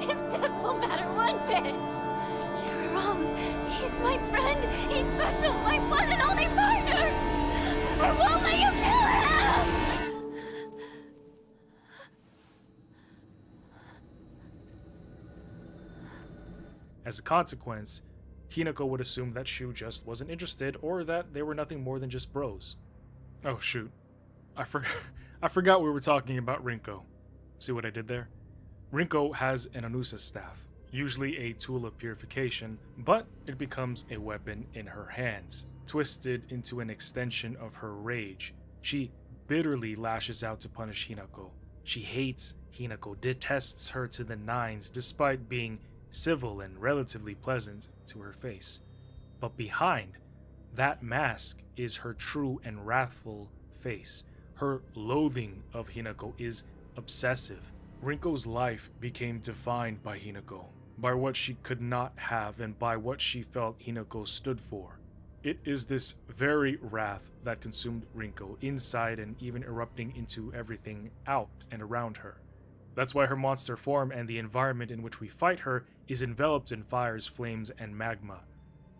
His death won't matter one bit. You're wrong. He's my friend. He's special. My one and only partner. I won't let you kill him! As a consequence, Hinako would assume that Shu just wasn't interested or that they were nothing more than just bros. Oh shoot, I forgot we were talking about Rinko. See what I did there? Rinko has an Anusa staff, usually a tool of purification, but it becomes a weapon in her hands, twisted into an extension of her rage. She bitterly lashes out to punish Hinako. She hates Hinako, detests her to the nines despite being civil and relatively pleasant to her face. But behind that mask is her true and wrathful face. Her loathing of Hinako is obsessive. Rinko's life became defined by Hinako, by what she could not have and by what she felt Hinako stood for. It is this very wrath that consumed Rinko, inside and even erupting into everything out and around her. That's why her monster form and the environment in which we fight her is enveloped in fires, flames, and magma.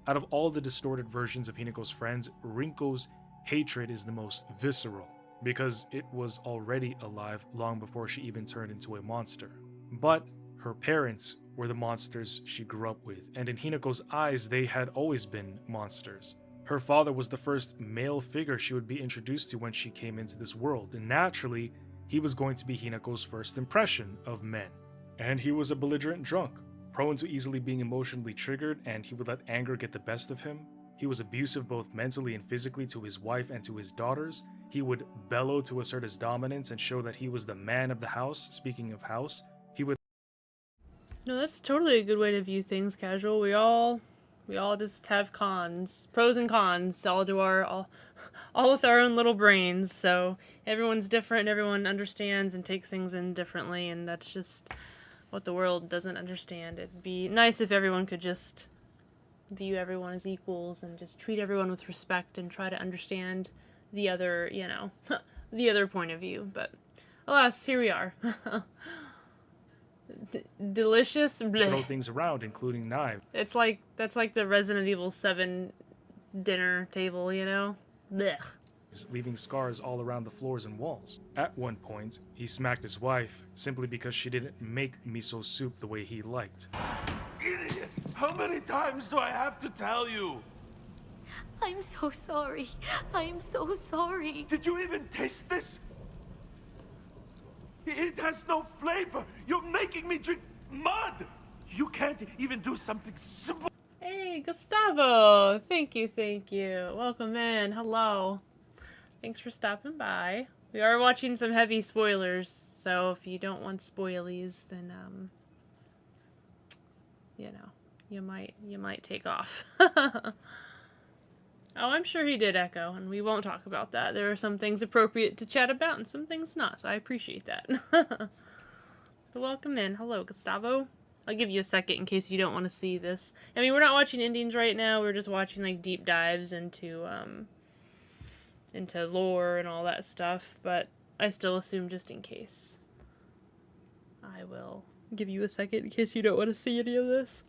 Out of all the distorted versions of Hinako's friends, Rinko's hatred is the most visceral, because it was already alive long before she even turned into a monster. But her parents were the monsters she grew up with, and in Hinako's eyes they had always been monsters. Her father was the first male figure she would be introduced to when she came into this world, and naturally, he was going to be Hinako's first impression of men. And he was a belligerent drunk, prone to easily being emotionally triggered, and he would let anger get the best of him. He was abusive both mentally and physically to his wife and to his daughters. He would bellow to assert his dominance and show that he was the man of the house. Speaking of house, he would... No, that's totally a good way to view things, Casual. We all We all just have cons, pros and cons, all with our own little brains. So everyone's different, everyone understands and takes things in differently, and that's just what the world doesn't understand. It'd be nice if everyone could just view everyone as equals and just treat everyone with respect and try to understand the other, you know, the other point of view. But alas, here we are. Delicious. Bleh. Throw things around, including knives. It's like, that's like the Resident Evil 7 dinner table, you know? Blech. Leaving scars all around the floors and walls. At one point, he smacked his wife simply because she didn't make miso soup the way he liked. Idiot! How many times do I have to tell you? I'm so sorry. I'm so sorry. Did you even taste this? It has no flavor. You're making me drink mud. You can't even do something simple. Hey, Gustavo. Thank you, thank you. Welcome in. Hello. Thanks for stopping by. We are watching some heavy spoilers, so if you don't want spoilies, then you know, you might take off. Oh, I'm sure he did echo, and we won't talk about that. There are some things appropriate to chat about and some things not, so I appreciate that. But welcome in. Hello, Gustavo. I'll give you a second in case you don't want to see this. I mean, we're not watching endings right now. We're just watching, like, deep dives into lore and all that stuff, but I still assume just in case. I will give you a second in case you don't want to see any of this.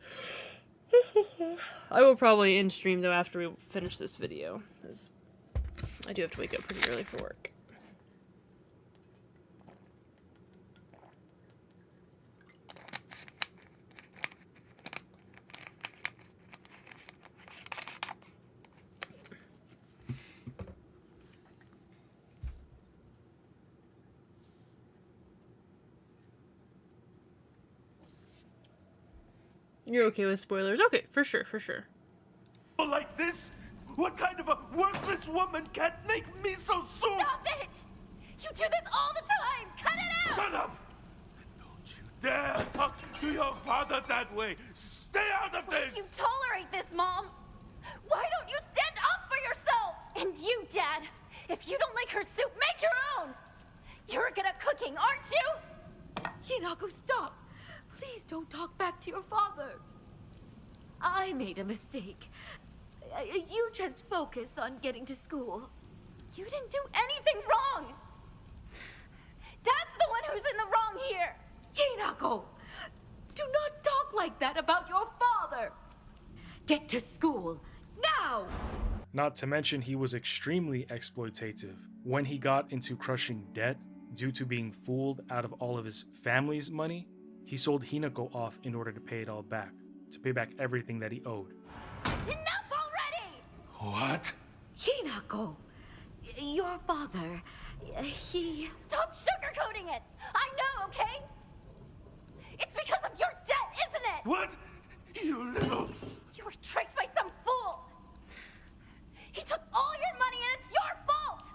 I will probably end stream though after we finish this video, because I do have to wake up pretty early for work. You're okay with spoilers? Okay, for sure, for sure. Like this? What kind of a worthless woman can't make miso soup? Stop it! You do this all the time! Cut it out! Shut up! Don't you dare talk to your father that way! Stay out of this! You tolerate this, Mom! Why don't you stand up for yourself? And you, Dad! If you don't like her soup, make your own! You're good at cooking, aren't you? Hinako, stop! Please don't talk back to your father. I made a mistake. You just focus on getting to school. You didn't do anything wrong! Dad's the one who's in the wrong here! Hinako! Do not talk like that about your father! Get to school, now! Not to mention he was extremely exploitative. When he got into crushing debt, due to being fooled out of all of his family's money, he sold Hinako off in order to pay it all back. To pay back everything that he owed. Enough already! What? Hinako, your father, he... Stop sugarcoating it! I know, okay? It's because of your debt, isn't it? What? You little... You were tricked by some fool! He took all your money and it's your fault!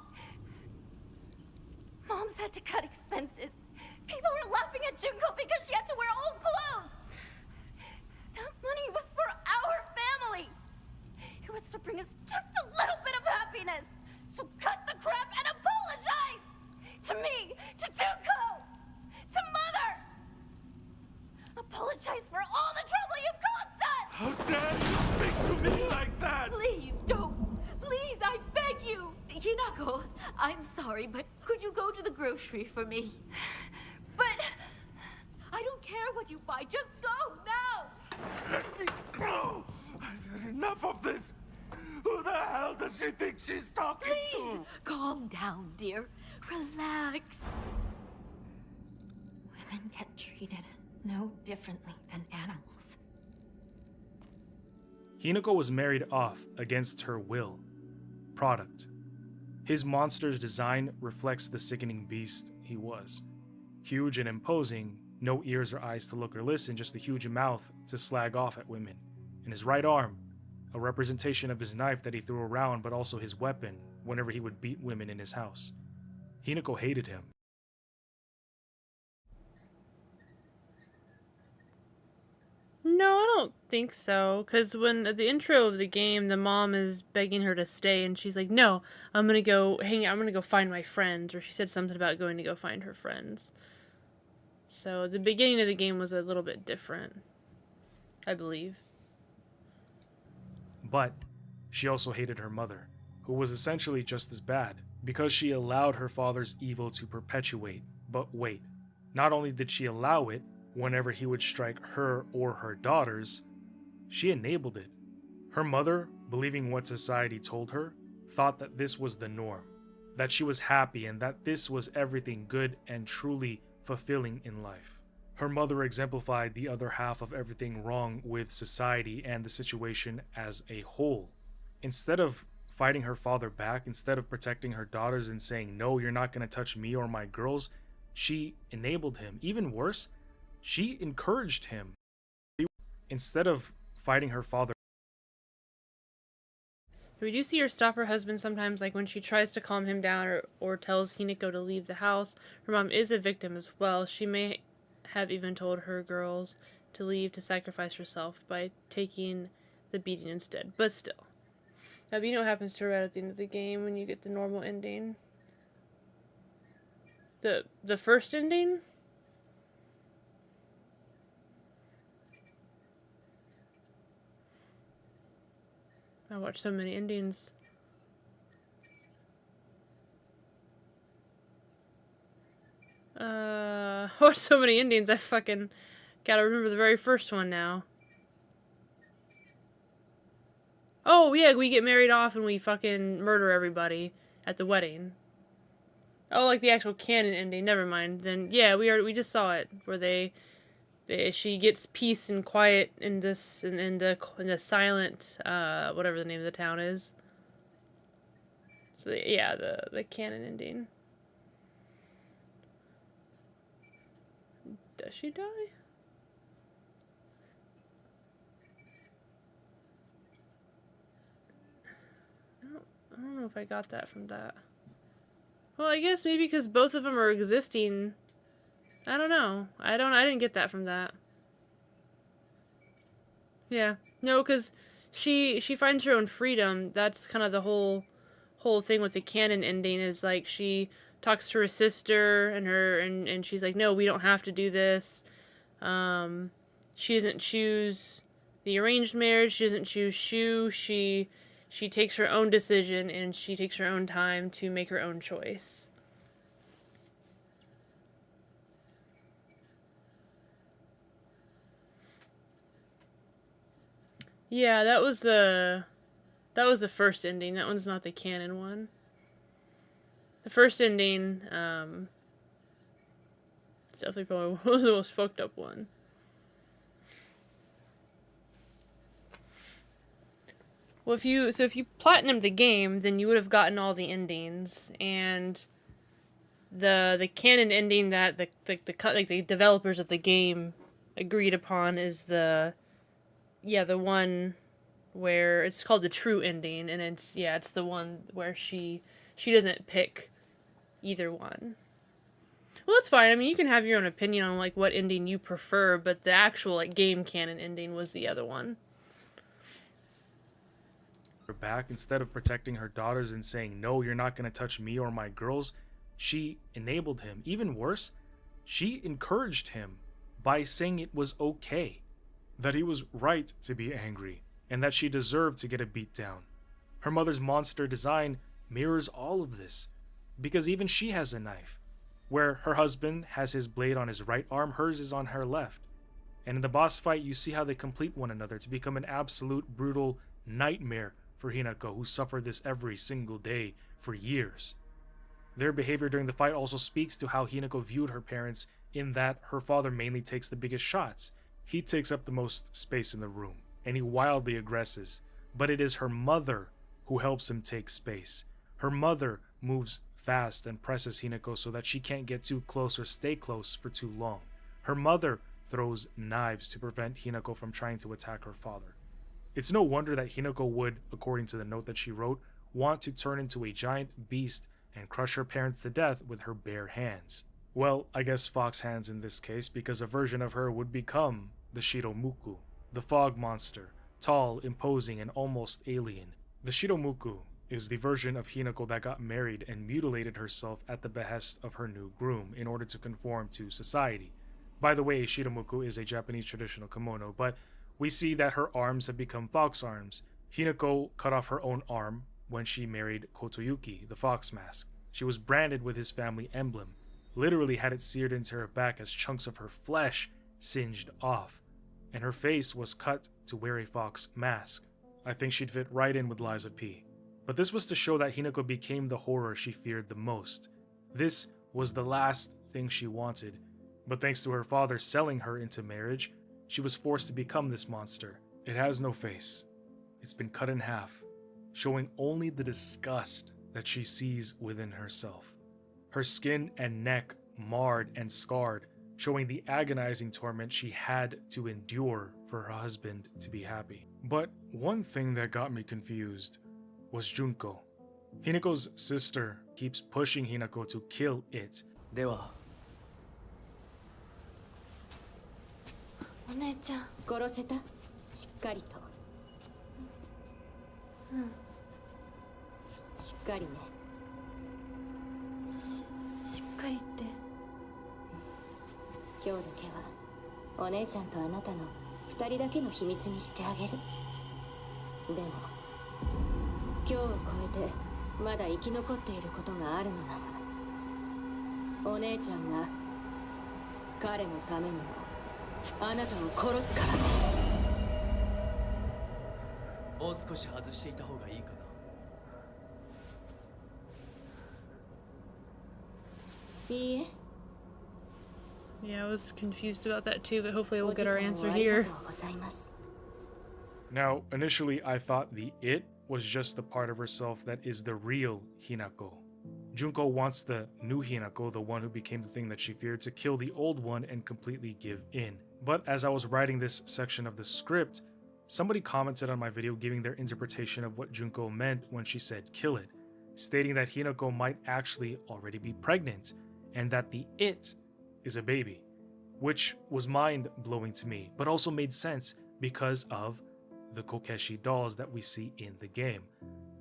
Mom's had to cut expenses. People were laughing at Junko because she had to wear old clothes! That money was for our family! It was to bring us just a little bit of happiness! So cut the crap and apologize! To me, to Junko, to Mother! Apologize for all the trouble you've caused us! How dare you speak to me like that? Please don't. Please, I beg you. Hinako, I'm sorry, but could you go to the grocery for me? But... I don't care what you buy, just go now! Let me go! I've had enough of this! Who the hell does she think she's talking Please, calm down, dear. Relax. Women get treated no differently than animals. Hinako was married off against her will. Product. His monster's design reflects the sickening beast he was. Huge and imposing, no ears or eyes to look or listen, just a huge mouth to slag off at women. And his right arm, a representation of his knife that he threw around, but also his weapon whenever he would beat women in his house. Hinako hated him. No, I don't think so. Because when at the intro of the game, the mom is begging her to stay, and she's like, "No, I'm gonna go hang out. I'm gonna go find my friends." Or she said something about going to go find her friends. So the beginning of the game was a little bit different, I believe. But she also hated her mother, who was essentially just as bad, because she allowed her father's evil to perpetuate. But wait, not only did she allow it, whenever he would strike her or her daughters, she enabled it. Her mother, believing what society told her, thought that this was the norm, that she was happy and that this was everything good and truly fulfilling in life. Her mother exemplified the other half of everything wrong with society and the situation as a whole. Instead of fighting her father back, instead of protecting her daughters and saying, "No, you're not going to touch me or my girls," she enabled him. Even worse, she encouraged him. Instead of fighting her father. We do see her stop her husband sometimes, like when she tries to calm him down or tells Hinako to leave the house. Her mom is a victim as well. She may have even told her girls to leave to sacrifice herself by taking the beating instead, but still. Now, you know what happens to her right at the end of the game when you get the normal ending? The first ending? I watched so many endings. I watched so many endings, I fucking gotta remember the very first one now. Oh, yeah, we get married off and we fucking murder everybody at the wedding. Oh, like the actual canon ending, never mind. Then, yeah, we just saw it, where she gets peace and quiet in this, in the silent, whatever the name of the town is. So, yeah, the canon ending. Does she die? I don't know if I got that from that. Well, I guess maybe because both of them are existing. I don't know. I didn't get that from that. Yeah. No, because she finds her own freedom. That's kind of the whole thing with the canon ending, is like she talks to her sister and she's like, "No, we don't have to do this." She doesn't choose the arranged marriage. She doesn't choose Shu. She takes her own decision and she takes her own time to make her own choice. Yeah, that was the first ending. That one's not the canon one. The first ending, it's definitely probably one of the most fucked up one. Well, if you platinumed the game, then you would have gotten all the endings, and the canon ending that the developers of the game agreed upon is the one where it's called the true ending, and it's the one where she doesn't pick either one. Well, that's fine. I mean, you can have your own opinion on like what ending you prefer, but the actual like game canon ending was the other one. Back, instead of protecting her daughters and saying, "No, you're not going to touch me or my girls," she enabled him. Even worse, she encouraged him by saying it was okay, that he was right to be angry, and that she deserved to get a beat down. Her mother's monster design mirrors all of this, because even she has a knife. Where her husband has his blade on his right arm, hers is on her left. And in the boss fight, you see how they complete one another to become an absolute brutal nightmare for Hinako, who suffered this every single day for years. Their behavior during the fight also speaks to how Hinako viewed her parents, in that her father mainly takes the biggest shots. He takes up the most space in the room, and he wildly aggresses, but it is her mother who helps him take space. Her mother moves fast and presses Hinako so that she can't get too close or stay close for too long. Her mother throws knives to prevent Hinako from trying to attack her father. It's no wonder that Hinako would, according to the note that she wrote, want to turn into a giant beast and crush her parents to death with her bare hands. Well, I guess fox hands in this case, because a version of her would become the Shiromuku. the fog monster, tall, imposing, and almost alien. The Shiromuku is the version of Hinako that got married and mutilated herself at the behest of her new groom in order to conform to society. By the way, Shiromuku is a Japanese traditional kimono, but we see that her arms have become fox arms. Hinako cut off her own arm when she married Kotoyuki, the fox mask. She was branded with his family emblem, literally had it seared into her back as chunks of her flesh singed off, and her face was cut to wear a fox mask. I think she'd fit right in with Liza P. But this was to show that Hinako became the horror she feared the most. This was the last thing she wanted, but thanks to her father selling her into marriage, she was forced to become this monster. It has no face. It's been cut in half, showing only the disgust that she sees within herself. Her skin and neck marred and scarred, showing the agonizing torment she had to endure for her husband to be happy. But one thing that got me confused was Junko. Hinako's sister keeps pushing Hinako to kill it. ではお姉ちゃん殺せた？しっかりと。しっかりね。しっかりって。今日だけはお姉ちゃんとあなたの2人だけの秘密にしてあげる。でも今日を超えてまだ生き残っていることがあるのなら、お姉ちゃんが彼のためにもあなたを殺すからね。もう少し外していた方がいいかな。いいえ。 Yeah, I was confused about that too, but hopefully we'll get our answer here. Now, initially I thought the it was just the part of herself that is the real Hinako. Junko wants the new Hinako, the one who became the thing that she feared, to kill the old one and completely give in. But as I was writing this section of the script, somebody commented on my video giving their interpretation of what Junko meant when she said kill it, stating that Hinako might actually already be pregnant, and that the it is a baby, which was mind-blowing to me, but also made sense because of the Kokeshi dolls that we see in the game.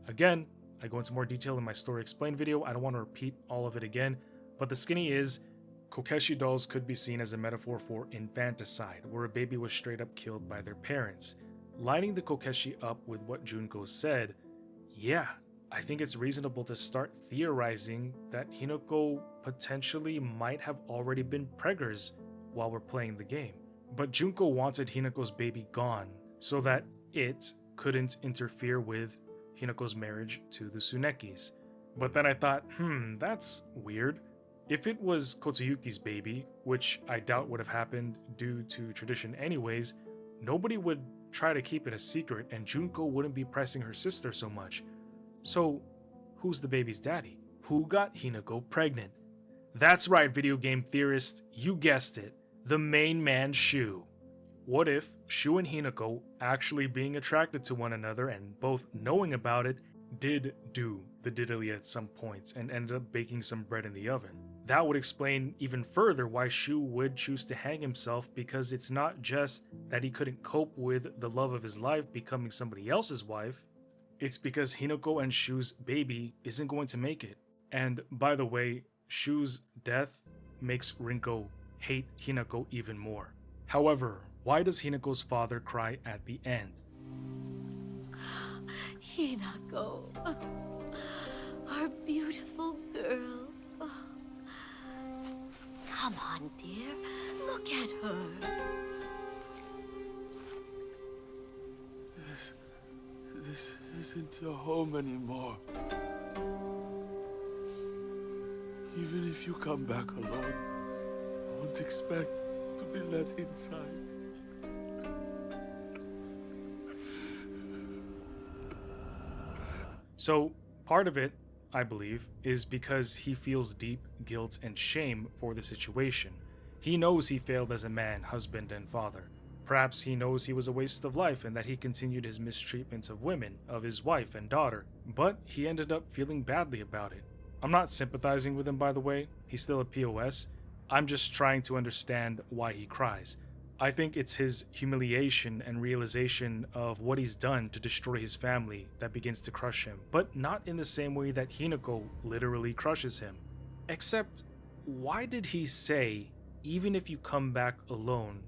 Again, I go into more detail in my story explained video. I don't want to repeat all of it again, but the skinny is Kokeshi dolls could be seen as a metaphor for infanticide, where a baby was straight up killed by their parents. Lining the Kokeshi up with what Junko said, yeah, I think it's reasonable to start theorizing that Hinako potentially might have already been preggers while we're playing the game. But Junko wanted Hinako's baby gone so that it couldn't interfere with Hinako's marriage to the Tsunekis. But then I thought, that's weird. If it was Kotoyuki's baby, which I doubt would have happened due to tradition anyways, nobody would try to keep it a secret and Junko wouldn't be pressing her sister so much. So, who's the baby's daddy? Who got Hinako pregnant? That's right, video game theorist, you guessed it. The main man, Shu. What if Shu and Hinako, actually being attracted to one another and both knowing about it, did do the diddly at some points and ended up baking some bread in the oven? That would explain even further why Shu would choose to hang himself, because it's not just that he couldn't cope with the love of his life becoming somebody else's wife. It's because Hinako and Shu's baby isn't going to make it. And by the way, Shu's death makes Rinko hate Hinako even more. However, why does Hinako's father cry at the end? Hinako, our beautiful girl. Come on, dear, look at her. This isn't your home anymore. Even if you come back alone, I won't expect to be let inside. So, part of it, I believe, is because he feels deep guilt and shame for the situation. He knows he failed as a man, husband, and father. Perhaps he knows he was a waste of life and that he continued his mistreatment of women, of his wife and daughter, but he ended up feeling badly about it. I'm not sympathizing with him, by the way. He's still a POS. I'm just trying to understand why he cries. I think it's his humiliation and realization of what he's done to destroy his family that begins to crush him, but not in the same way that Hinako literally crushes him. Except, why did he say, even if you come back alone,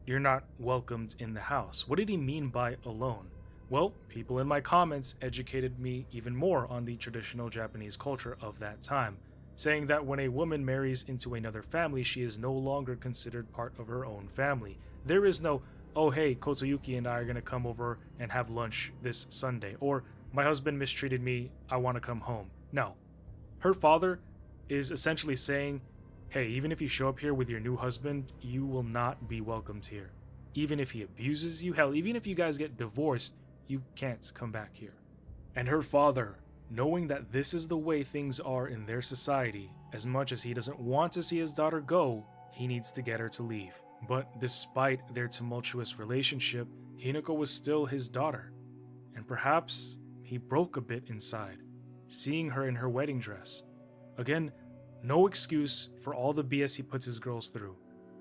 you're not welcomed in the house? What did he mean by alone? Well, people in my comments educated me even more on the traditional Japanese culture of that time, saying that when a woman marries into another family, she is no longer considered part of her own family. There is no, oh hey, Kotoyuki and I are going to come over and have lunch this Sunday, or my husband mistreated me, I want to come home. No. Her father is essentially saying, hey, even if you show up here with your new husband, you will not be welcomed here. Even if he abuses you, hell, even if you guys get divorced, you can't come back here. And her father, knowing that this is the way things are in their society, as much as he doesn't want to see his daughter go, he needs to get her to leave. But despite their tumultuous relationship, Hinako was still his daughter. And perhaps he broke a bit inside, seeing her in her wedding dress. Again, no excuse for all the BS he puts his girls through,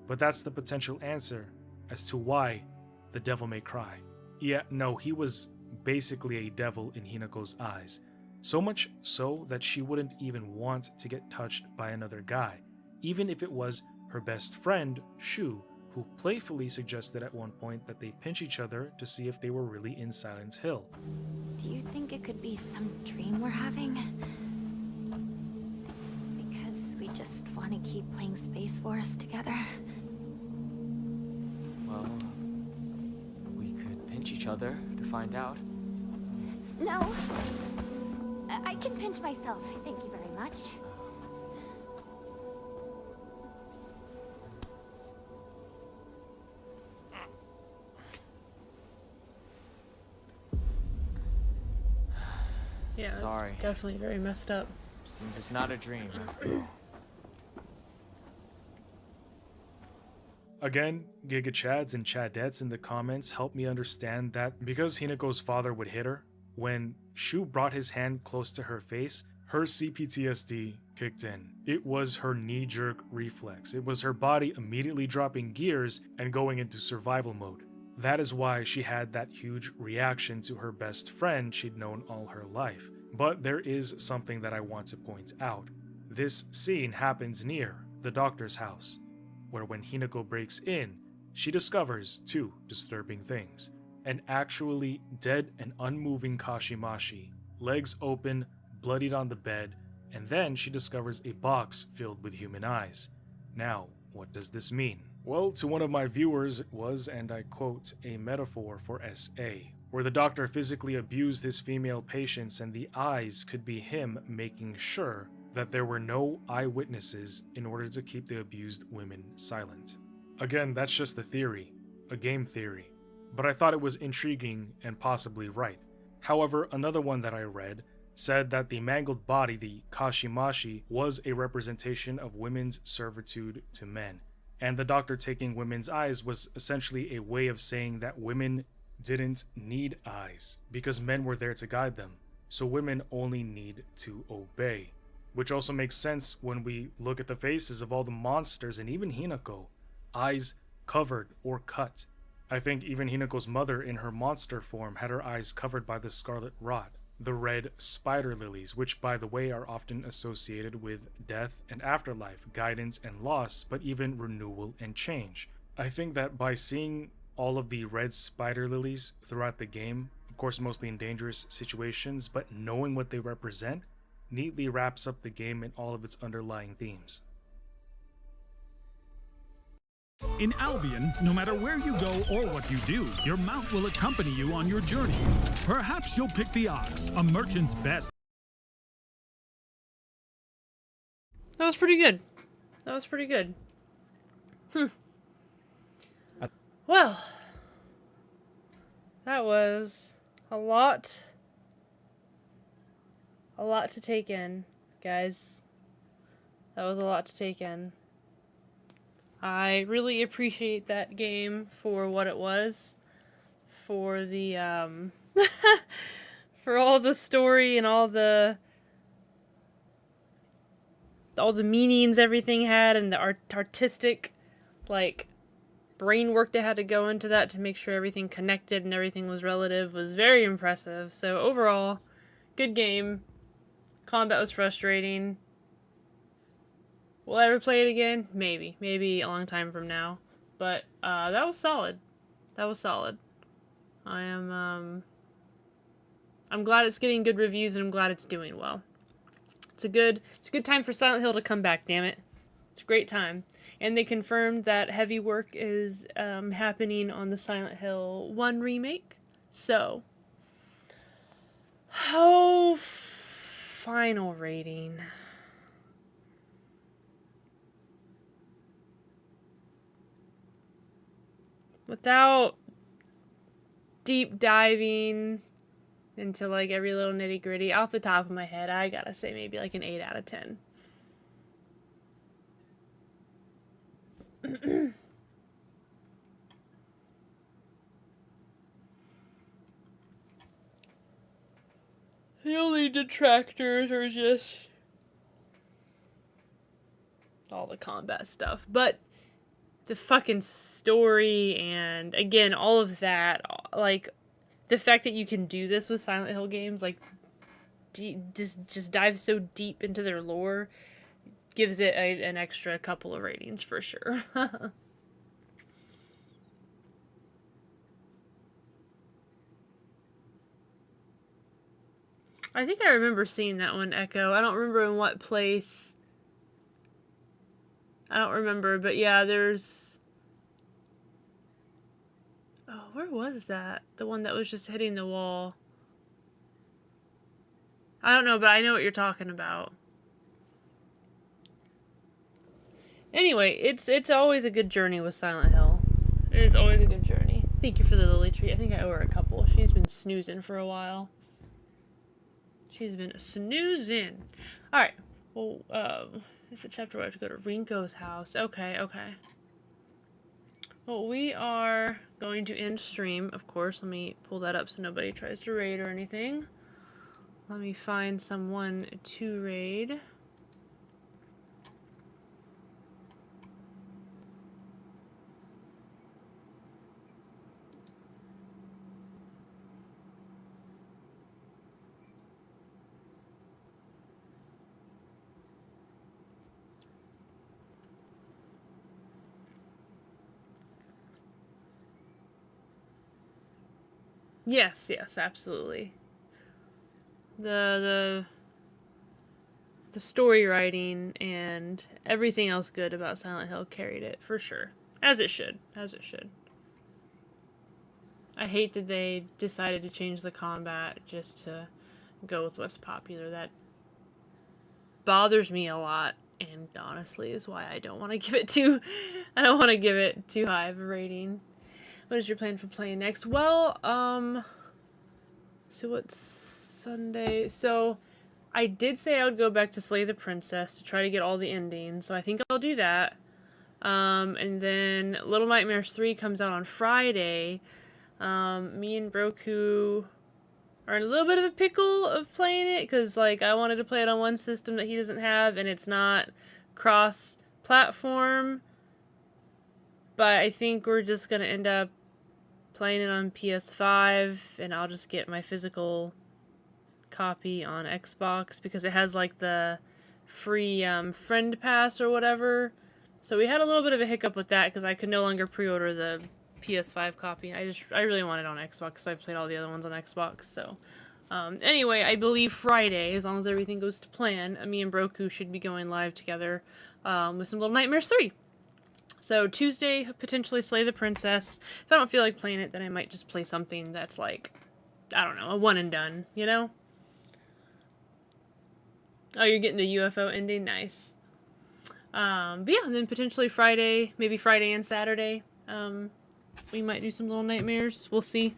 but that's the potential answer as to why the devil may cry. Yeah, no, he was basically a devil in Hinako's eyes. So much so that she wouldn't even want to get touched by another guy, even if it was her best friend, Shu, who playfully suggested at one point that they pinch each other to see if they were really in Silent Hill. Do you think it could be some dream we're having? Because we just want to keep playing Space Wars together? Well, we could pinch each other to find out. No. I can pinch myself, thank you very much. Yeah, Sorry. it's definitely very messed up. Seems it's not a dream after all. Again, Giga Chads and Chadettes in the comments helped me understand that because Hinako's father would hit her, when Shu brought his hand close to her face, her CPTSD kicked in. It was her knee-jerk reflex. It was her body immediately dropping gears and going into survival mode. That is why she had that huge reaction to her best friend she'd known all her life. But there is something that I want to point out. This scene happens near the doctor's house, where when Hinako breaks in, she discovers two disturbing things. An actually dead and unmoving Kashimashi, legs open, bloodied on the bed, and then she discovers a box filled with human eyes. Now, what does this mean? Well, to one of my viewers, it was, and I quote, a metaphor for SA, where the doctor physically abused his female patients and the eyes could be him making sure that there were no eyewitnesses in order to keep the abused women silent. Again, that's just a theory, a game theory, but I thought it was intriguing and possibly right. However, another one that I read said that the mangled body, the Kashimashi, was a representation of women's servitude to men. And the doctor taking women's eyes was essentially a way of saying that women didn't need eyes because men were there to guide them. So women only need to obey. Which also makes sense when we look at the faces of all the monsters and even Hinako. Eyes covered or cut. I think even Hinako's mother in her monster form had her eyes covered by the scarlet rot. The red spider lilies, which by the way are often associated with death and afterlife, guidance and loss, but even renewal and change. I think that by seeing all of the red spider lilies throughout the game, of course mostly in dangerous situations, but knowing what they represent, neatly wraps up the game and all of its underlying themes. In Albion, no matter where you go or what you do, your mount will accompany you on your journey. Perhaps you'll pick the ox, a merchant's best. That was pretty good. That was pretty good. Well, that was a lot to take in, guys. That was a lot to take in. I really appreciate that game for what it was, for the for all the story and all the meanings everything had, and the artistic like brain work they had to go into that to make sure everything connected and everything was relative was very impressive. So overall, good game. Combat was frustrating. Will I ever play it again? Maybe. Maybe a long time from now. But that was solid. That was solid. I'm glad it's getting good reviews, and I'm glad it's doing well. It's a good time for Silent Hill to come back, damn it. It's a great time. And they confirmed that heavy work is happening on the Silent Hill 1 remake. So, final rating. Without deep diving into like every little nitty gritty, off the top of my head, I gotta say maybe like an 8 out of 10. The only detractors are just all the combat stuff, but the fucking story and again all of that, like the fact that you can do this with Silent Hill games, like just dive so deep into their lore, gives it an extra couple of ratings for sure. I think I remember seeing that one, Echo. I don't remember in what place. I don't remember, but yeah, there's... Oh, where was that? The one that was just hitting the wall. I don't know, but I know what you're talking about. Anyway, it's always a good journey with Silent Hill. It is always a good journey. Thank you for the lily tree. I think I owe her a couple. She's been snoozing for a while. She's been snoozing. Alright. Well, it's a chapter where I have to go to Rinko's house. Okay. Well, we are going to end stream, of course. Let me pull that up so nobody tries to raid or anything. Let me find someone to raid. Yes, absolutely. The story writing and everything else good about Silent Hill carried it, for sure. As it should. I hate that they decided to change the combat just to go with what's popular. That bothers me a lot, and honestly is why I don't want to give it too high of a rating. What is your plan for playing next? Well, so what's Sunday? So, I did say I would go back to Slay the Princess to try to get all the endings, so I think I'll do that. And then Little Nightmares 3 comes out on Friday. Me and Broku are in a little bit of a pickle of playing it, because, like, I wanted to play it on one system that he doesn't have, and it's not cross-platform. But I think we're just gonna end up playing it on PS5, and I'll just get my physical copy on Xbox because it has like the free friend pass or whatever. So we had a little bit of a hiccup with that because I could no longer pre-order the PS5 copy. I really wanted it on Xbox because I've played all the other ones on Xbox. So anyway, I believe Friday, as long as everything goes to plan, me and Broku should be going live together with some Little Nightmares 3. So Tuesday, potentially Slay the Princess. If I don't feel like playing it, then I might just play something that's like, I don't know, a one and done, you know? Oh, you're getting the UFO ending? Nice. But yeah, and then potentially Friday, maybe Friday and Saturday, we might do some Little Nightmares. We'll see.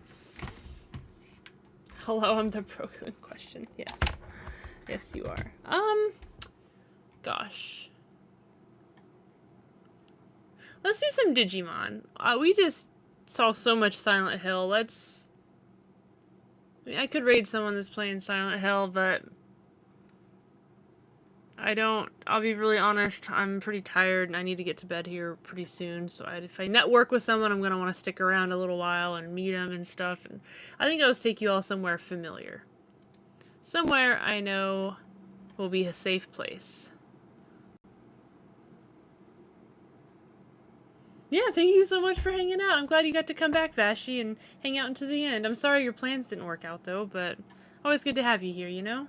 Hello, I'm the Broku in question. Yes. Yes, you are. Gosh. Let's do some Digimon. We just saw so much Silent Hill. I mean, I could raid someone that's playing Silent Hill, but I I'll be really honest, I'm pretty tired and I need to get to bed here pretty soon. So if I network with someone, I'm going to want to stick around a little while and meet them and stuff. And I think I'll just take you all somewhere familiar. Somewhere I know will be a safe place. Yeah, thank you so much for hanging out. I'm glad you got to come back, Vashi, and hang out until the end. I'm sorry your plans didn't work out, though, but always good to have you here, you know?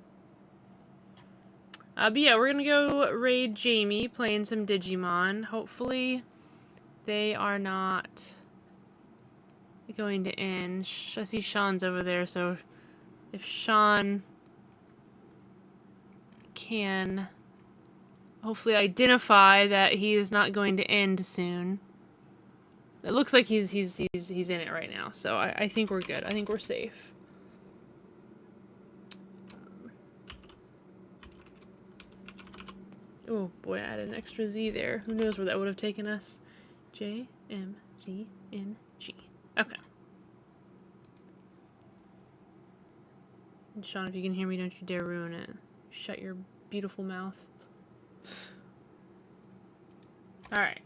But yeah, we're gonna go raid Jamie, playing some Digimon. Hopefully, they are not going to end. I see Sean's over there, so if Sean can hopefully identify that he is not going to end soon. It looks like he's in it right now, so I think we're good. I think we're safe. Oh boy, I added an extra Z there. Who knows where that would have taken us? J M Z N G. Okay. And Sean, if you can hear me, don't you dare ruin it. Shut your beautiful mouth. Alright.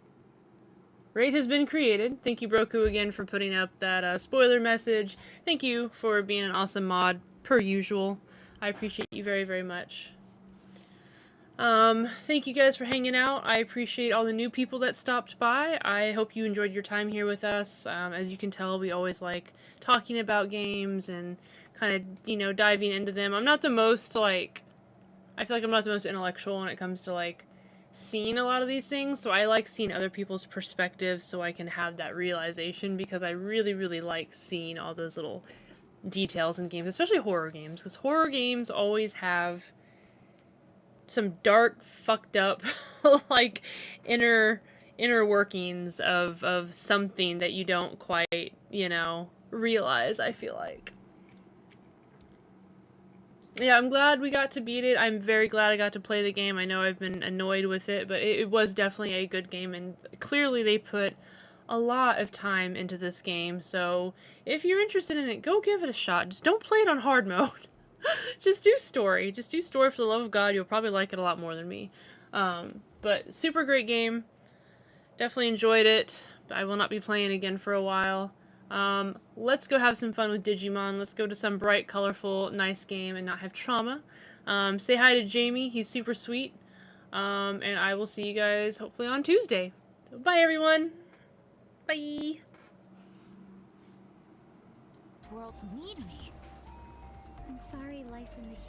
Raid has been created. Thank you, Broku, again for putting up that spoiler message. Thank you for being an awesome mod, per usual. I appreciate you very, very much. Thank you guys for hanging out. I appreciate all the new people that stopped by. I hope you enjoyed your time here with us. As you can tell, we always like talking about games and kind of, you know, diving into them. I'm not the most, like, I feel like I'm not the most intellectual when it comes to, like, seeing a lot of these things, so I like seeing other people's perspectives so I can have that realization, because I really, really like seeing all those little details in games, especially horror games, because horror games always have some dark, fucked up, like, inner workings of something that you don't quite, you know, realize, I feel like. Yeah, I'm glad we got to beat it. I'm very glad I got to play the game. I know I've been annoyed with it, but it was definitely a good game, and clearly they put a lot of time into this game, so if you're interested in it, go give it a shot. Just don't play it on hard mode. Just do story. Just do story, for the love of God. You'll probably like it a lot more than me. But super great game. Definitely enjoyed it. I will not be playing again for a while. Let's go have some fun with Digimon. Let's go to some bright, colorful, nice game and not have trauma. Say hi to Jamie. He's super sweet. And I will see you guys hopefully on Tuesday. So bye, everyone. Bye. Worlds need me. I'm sorry life in the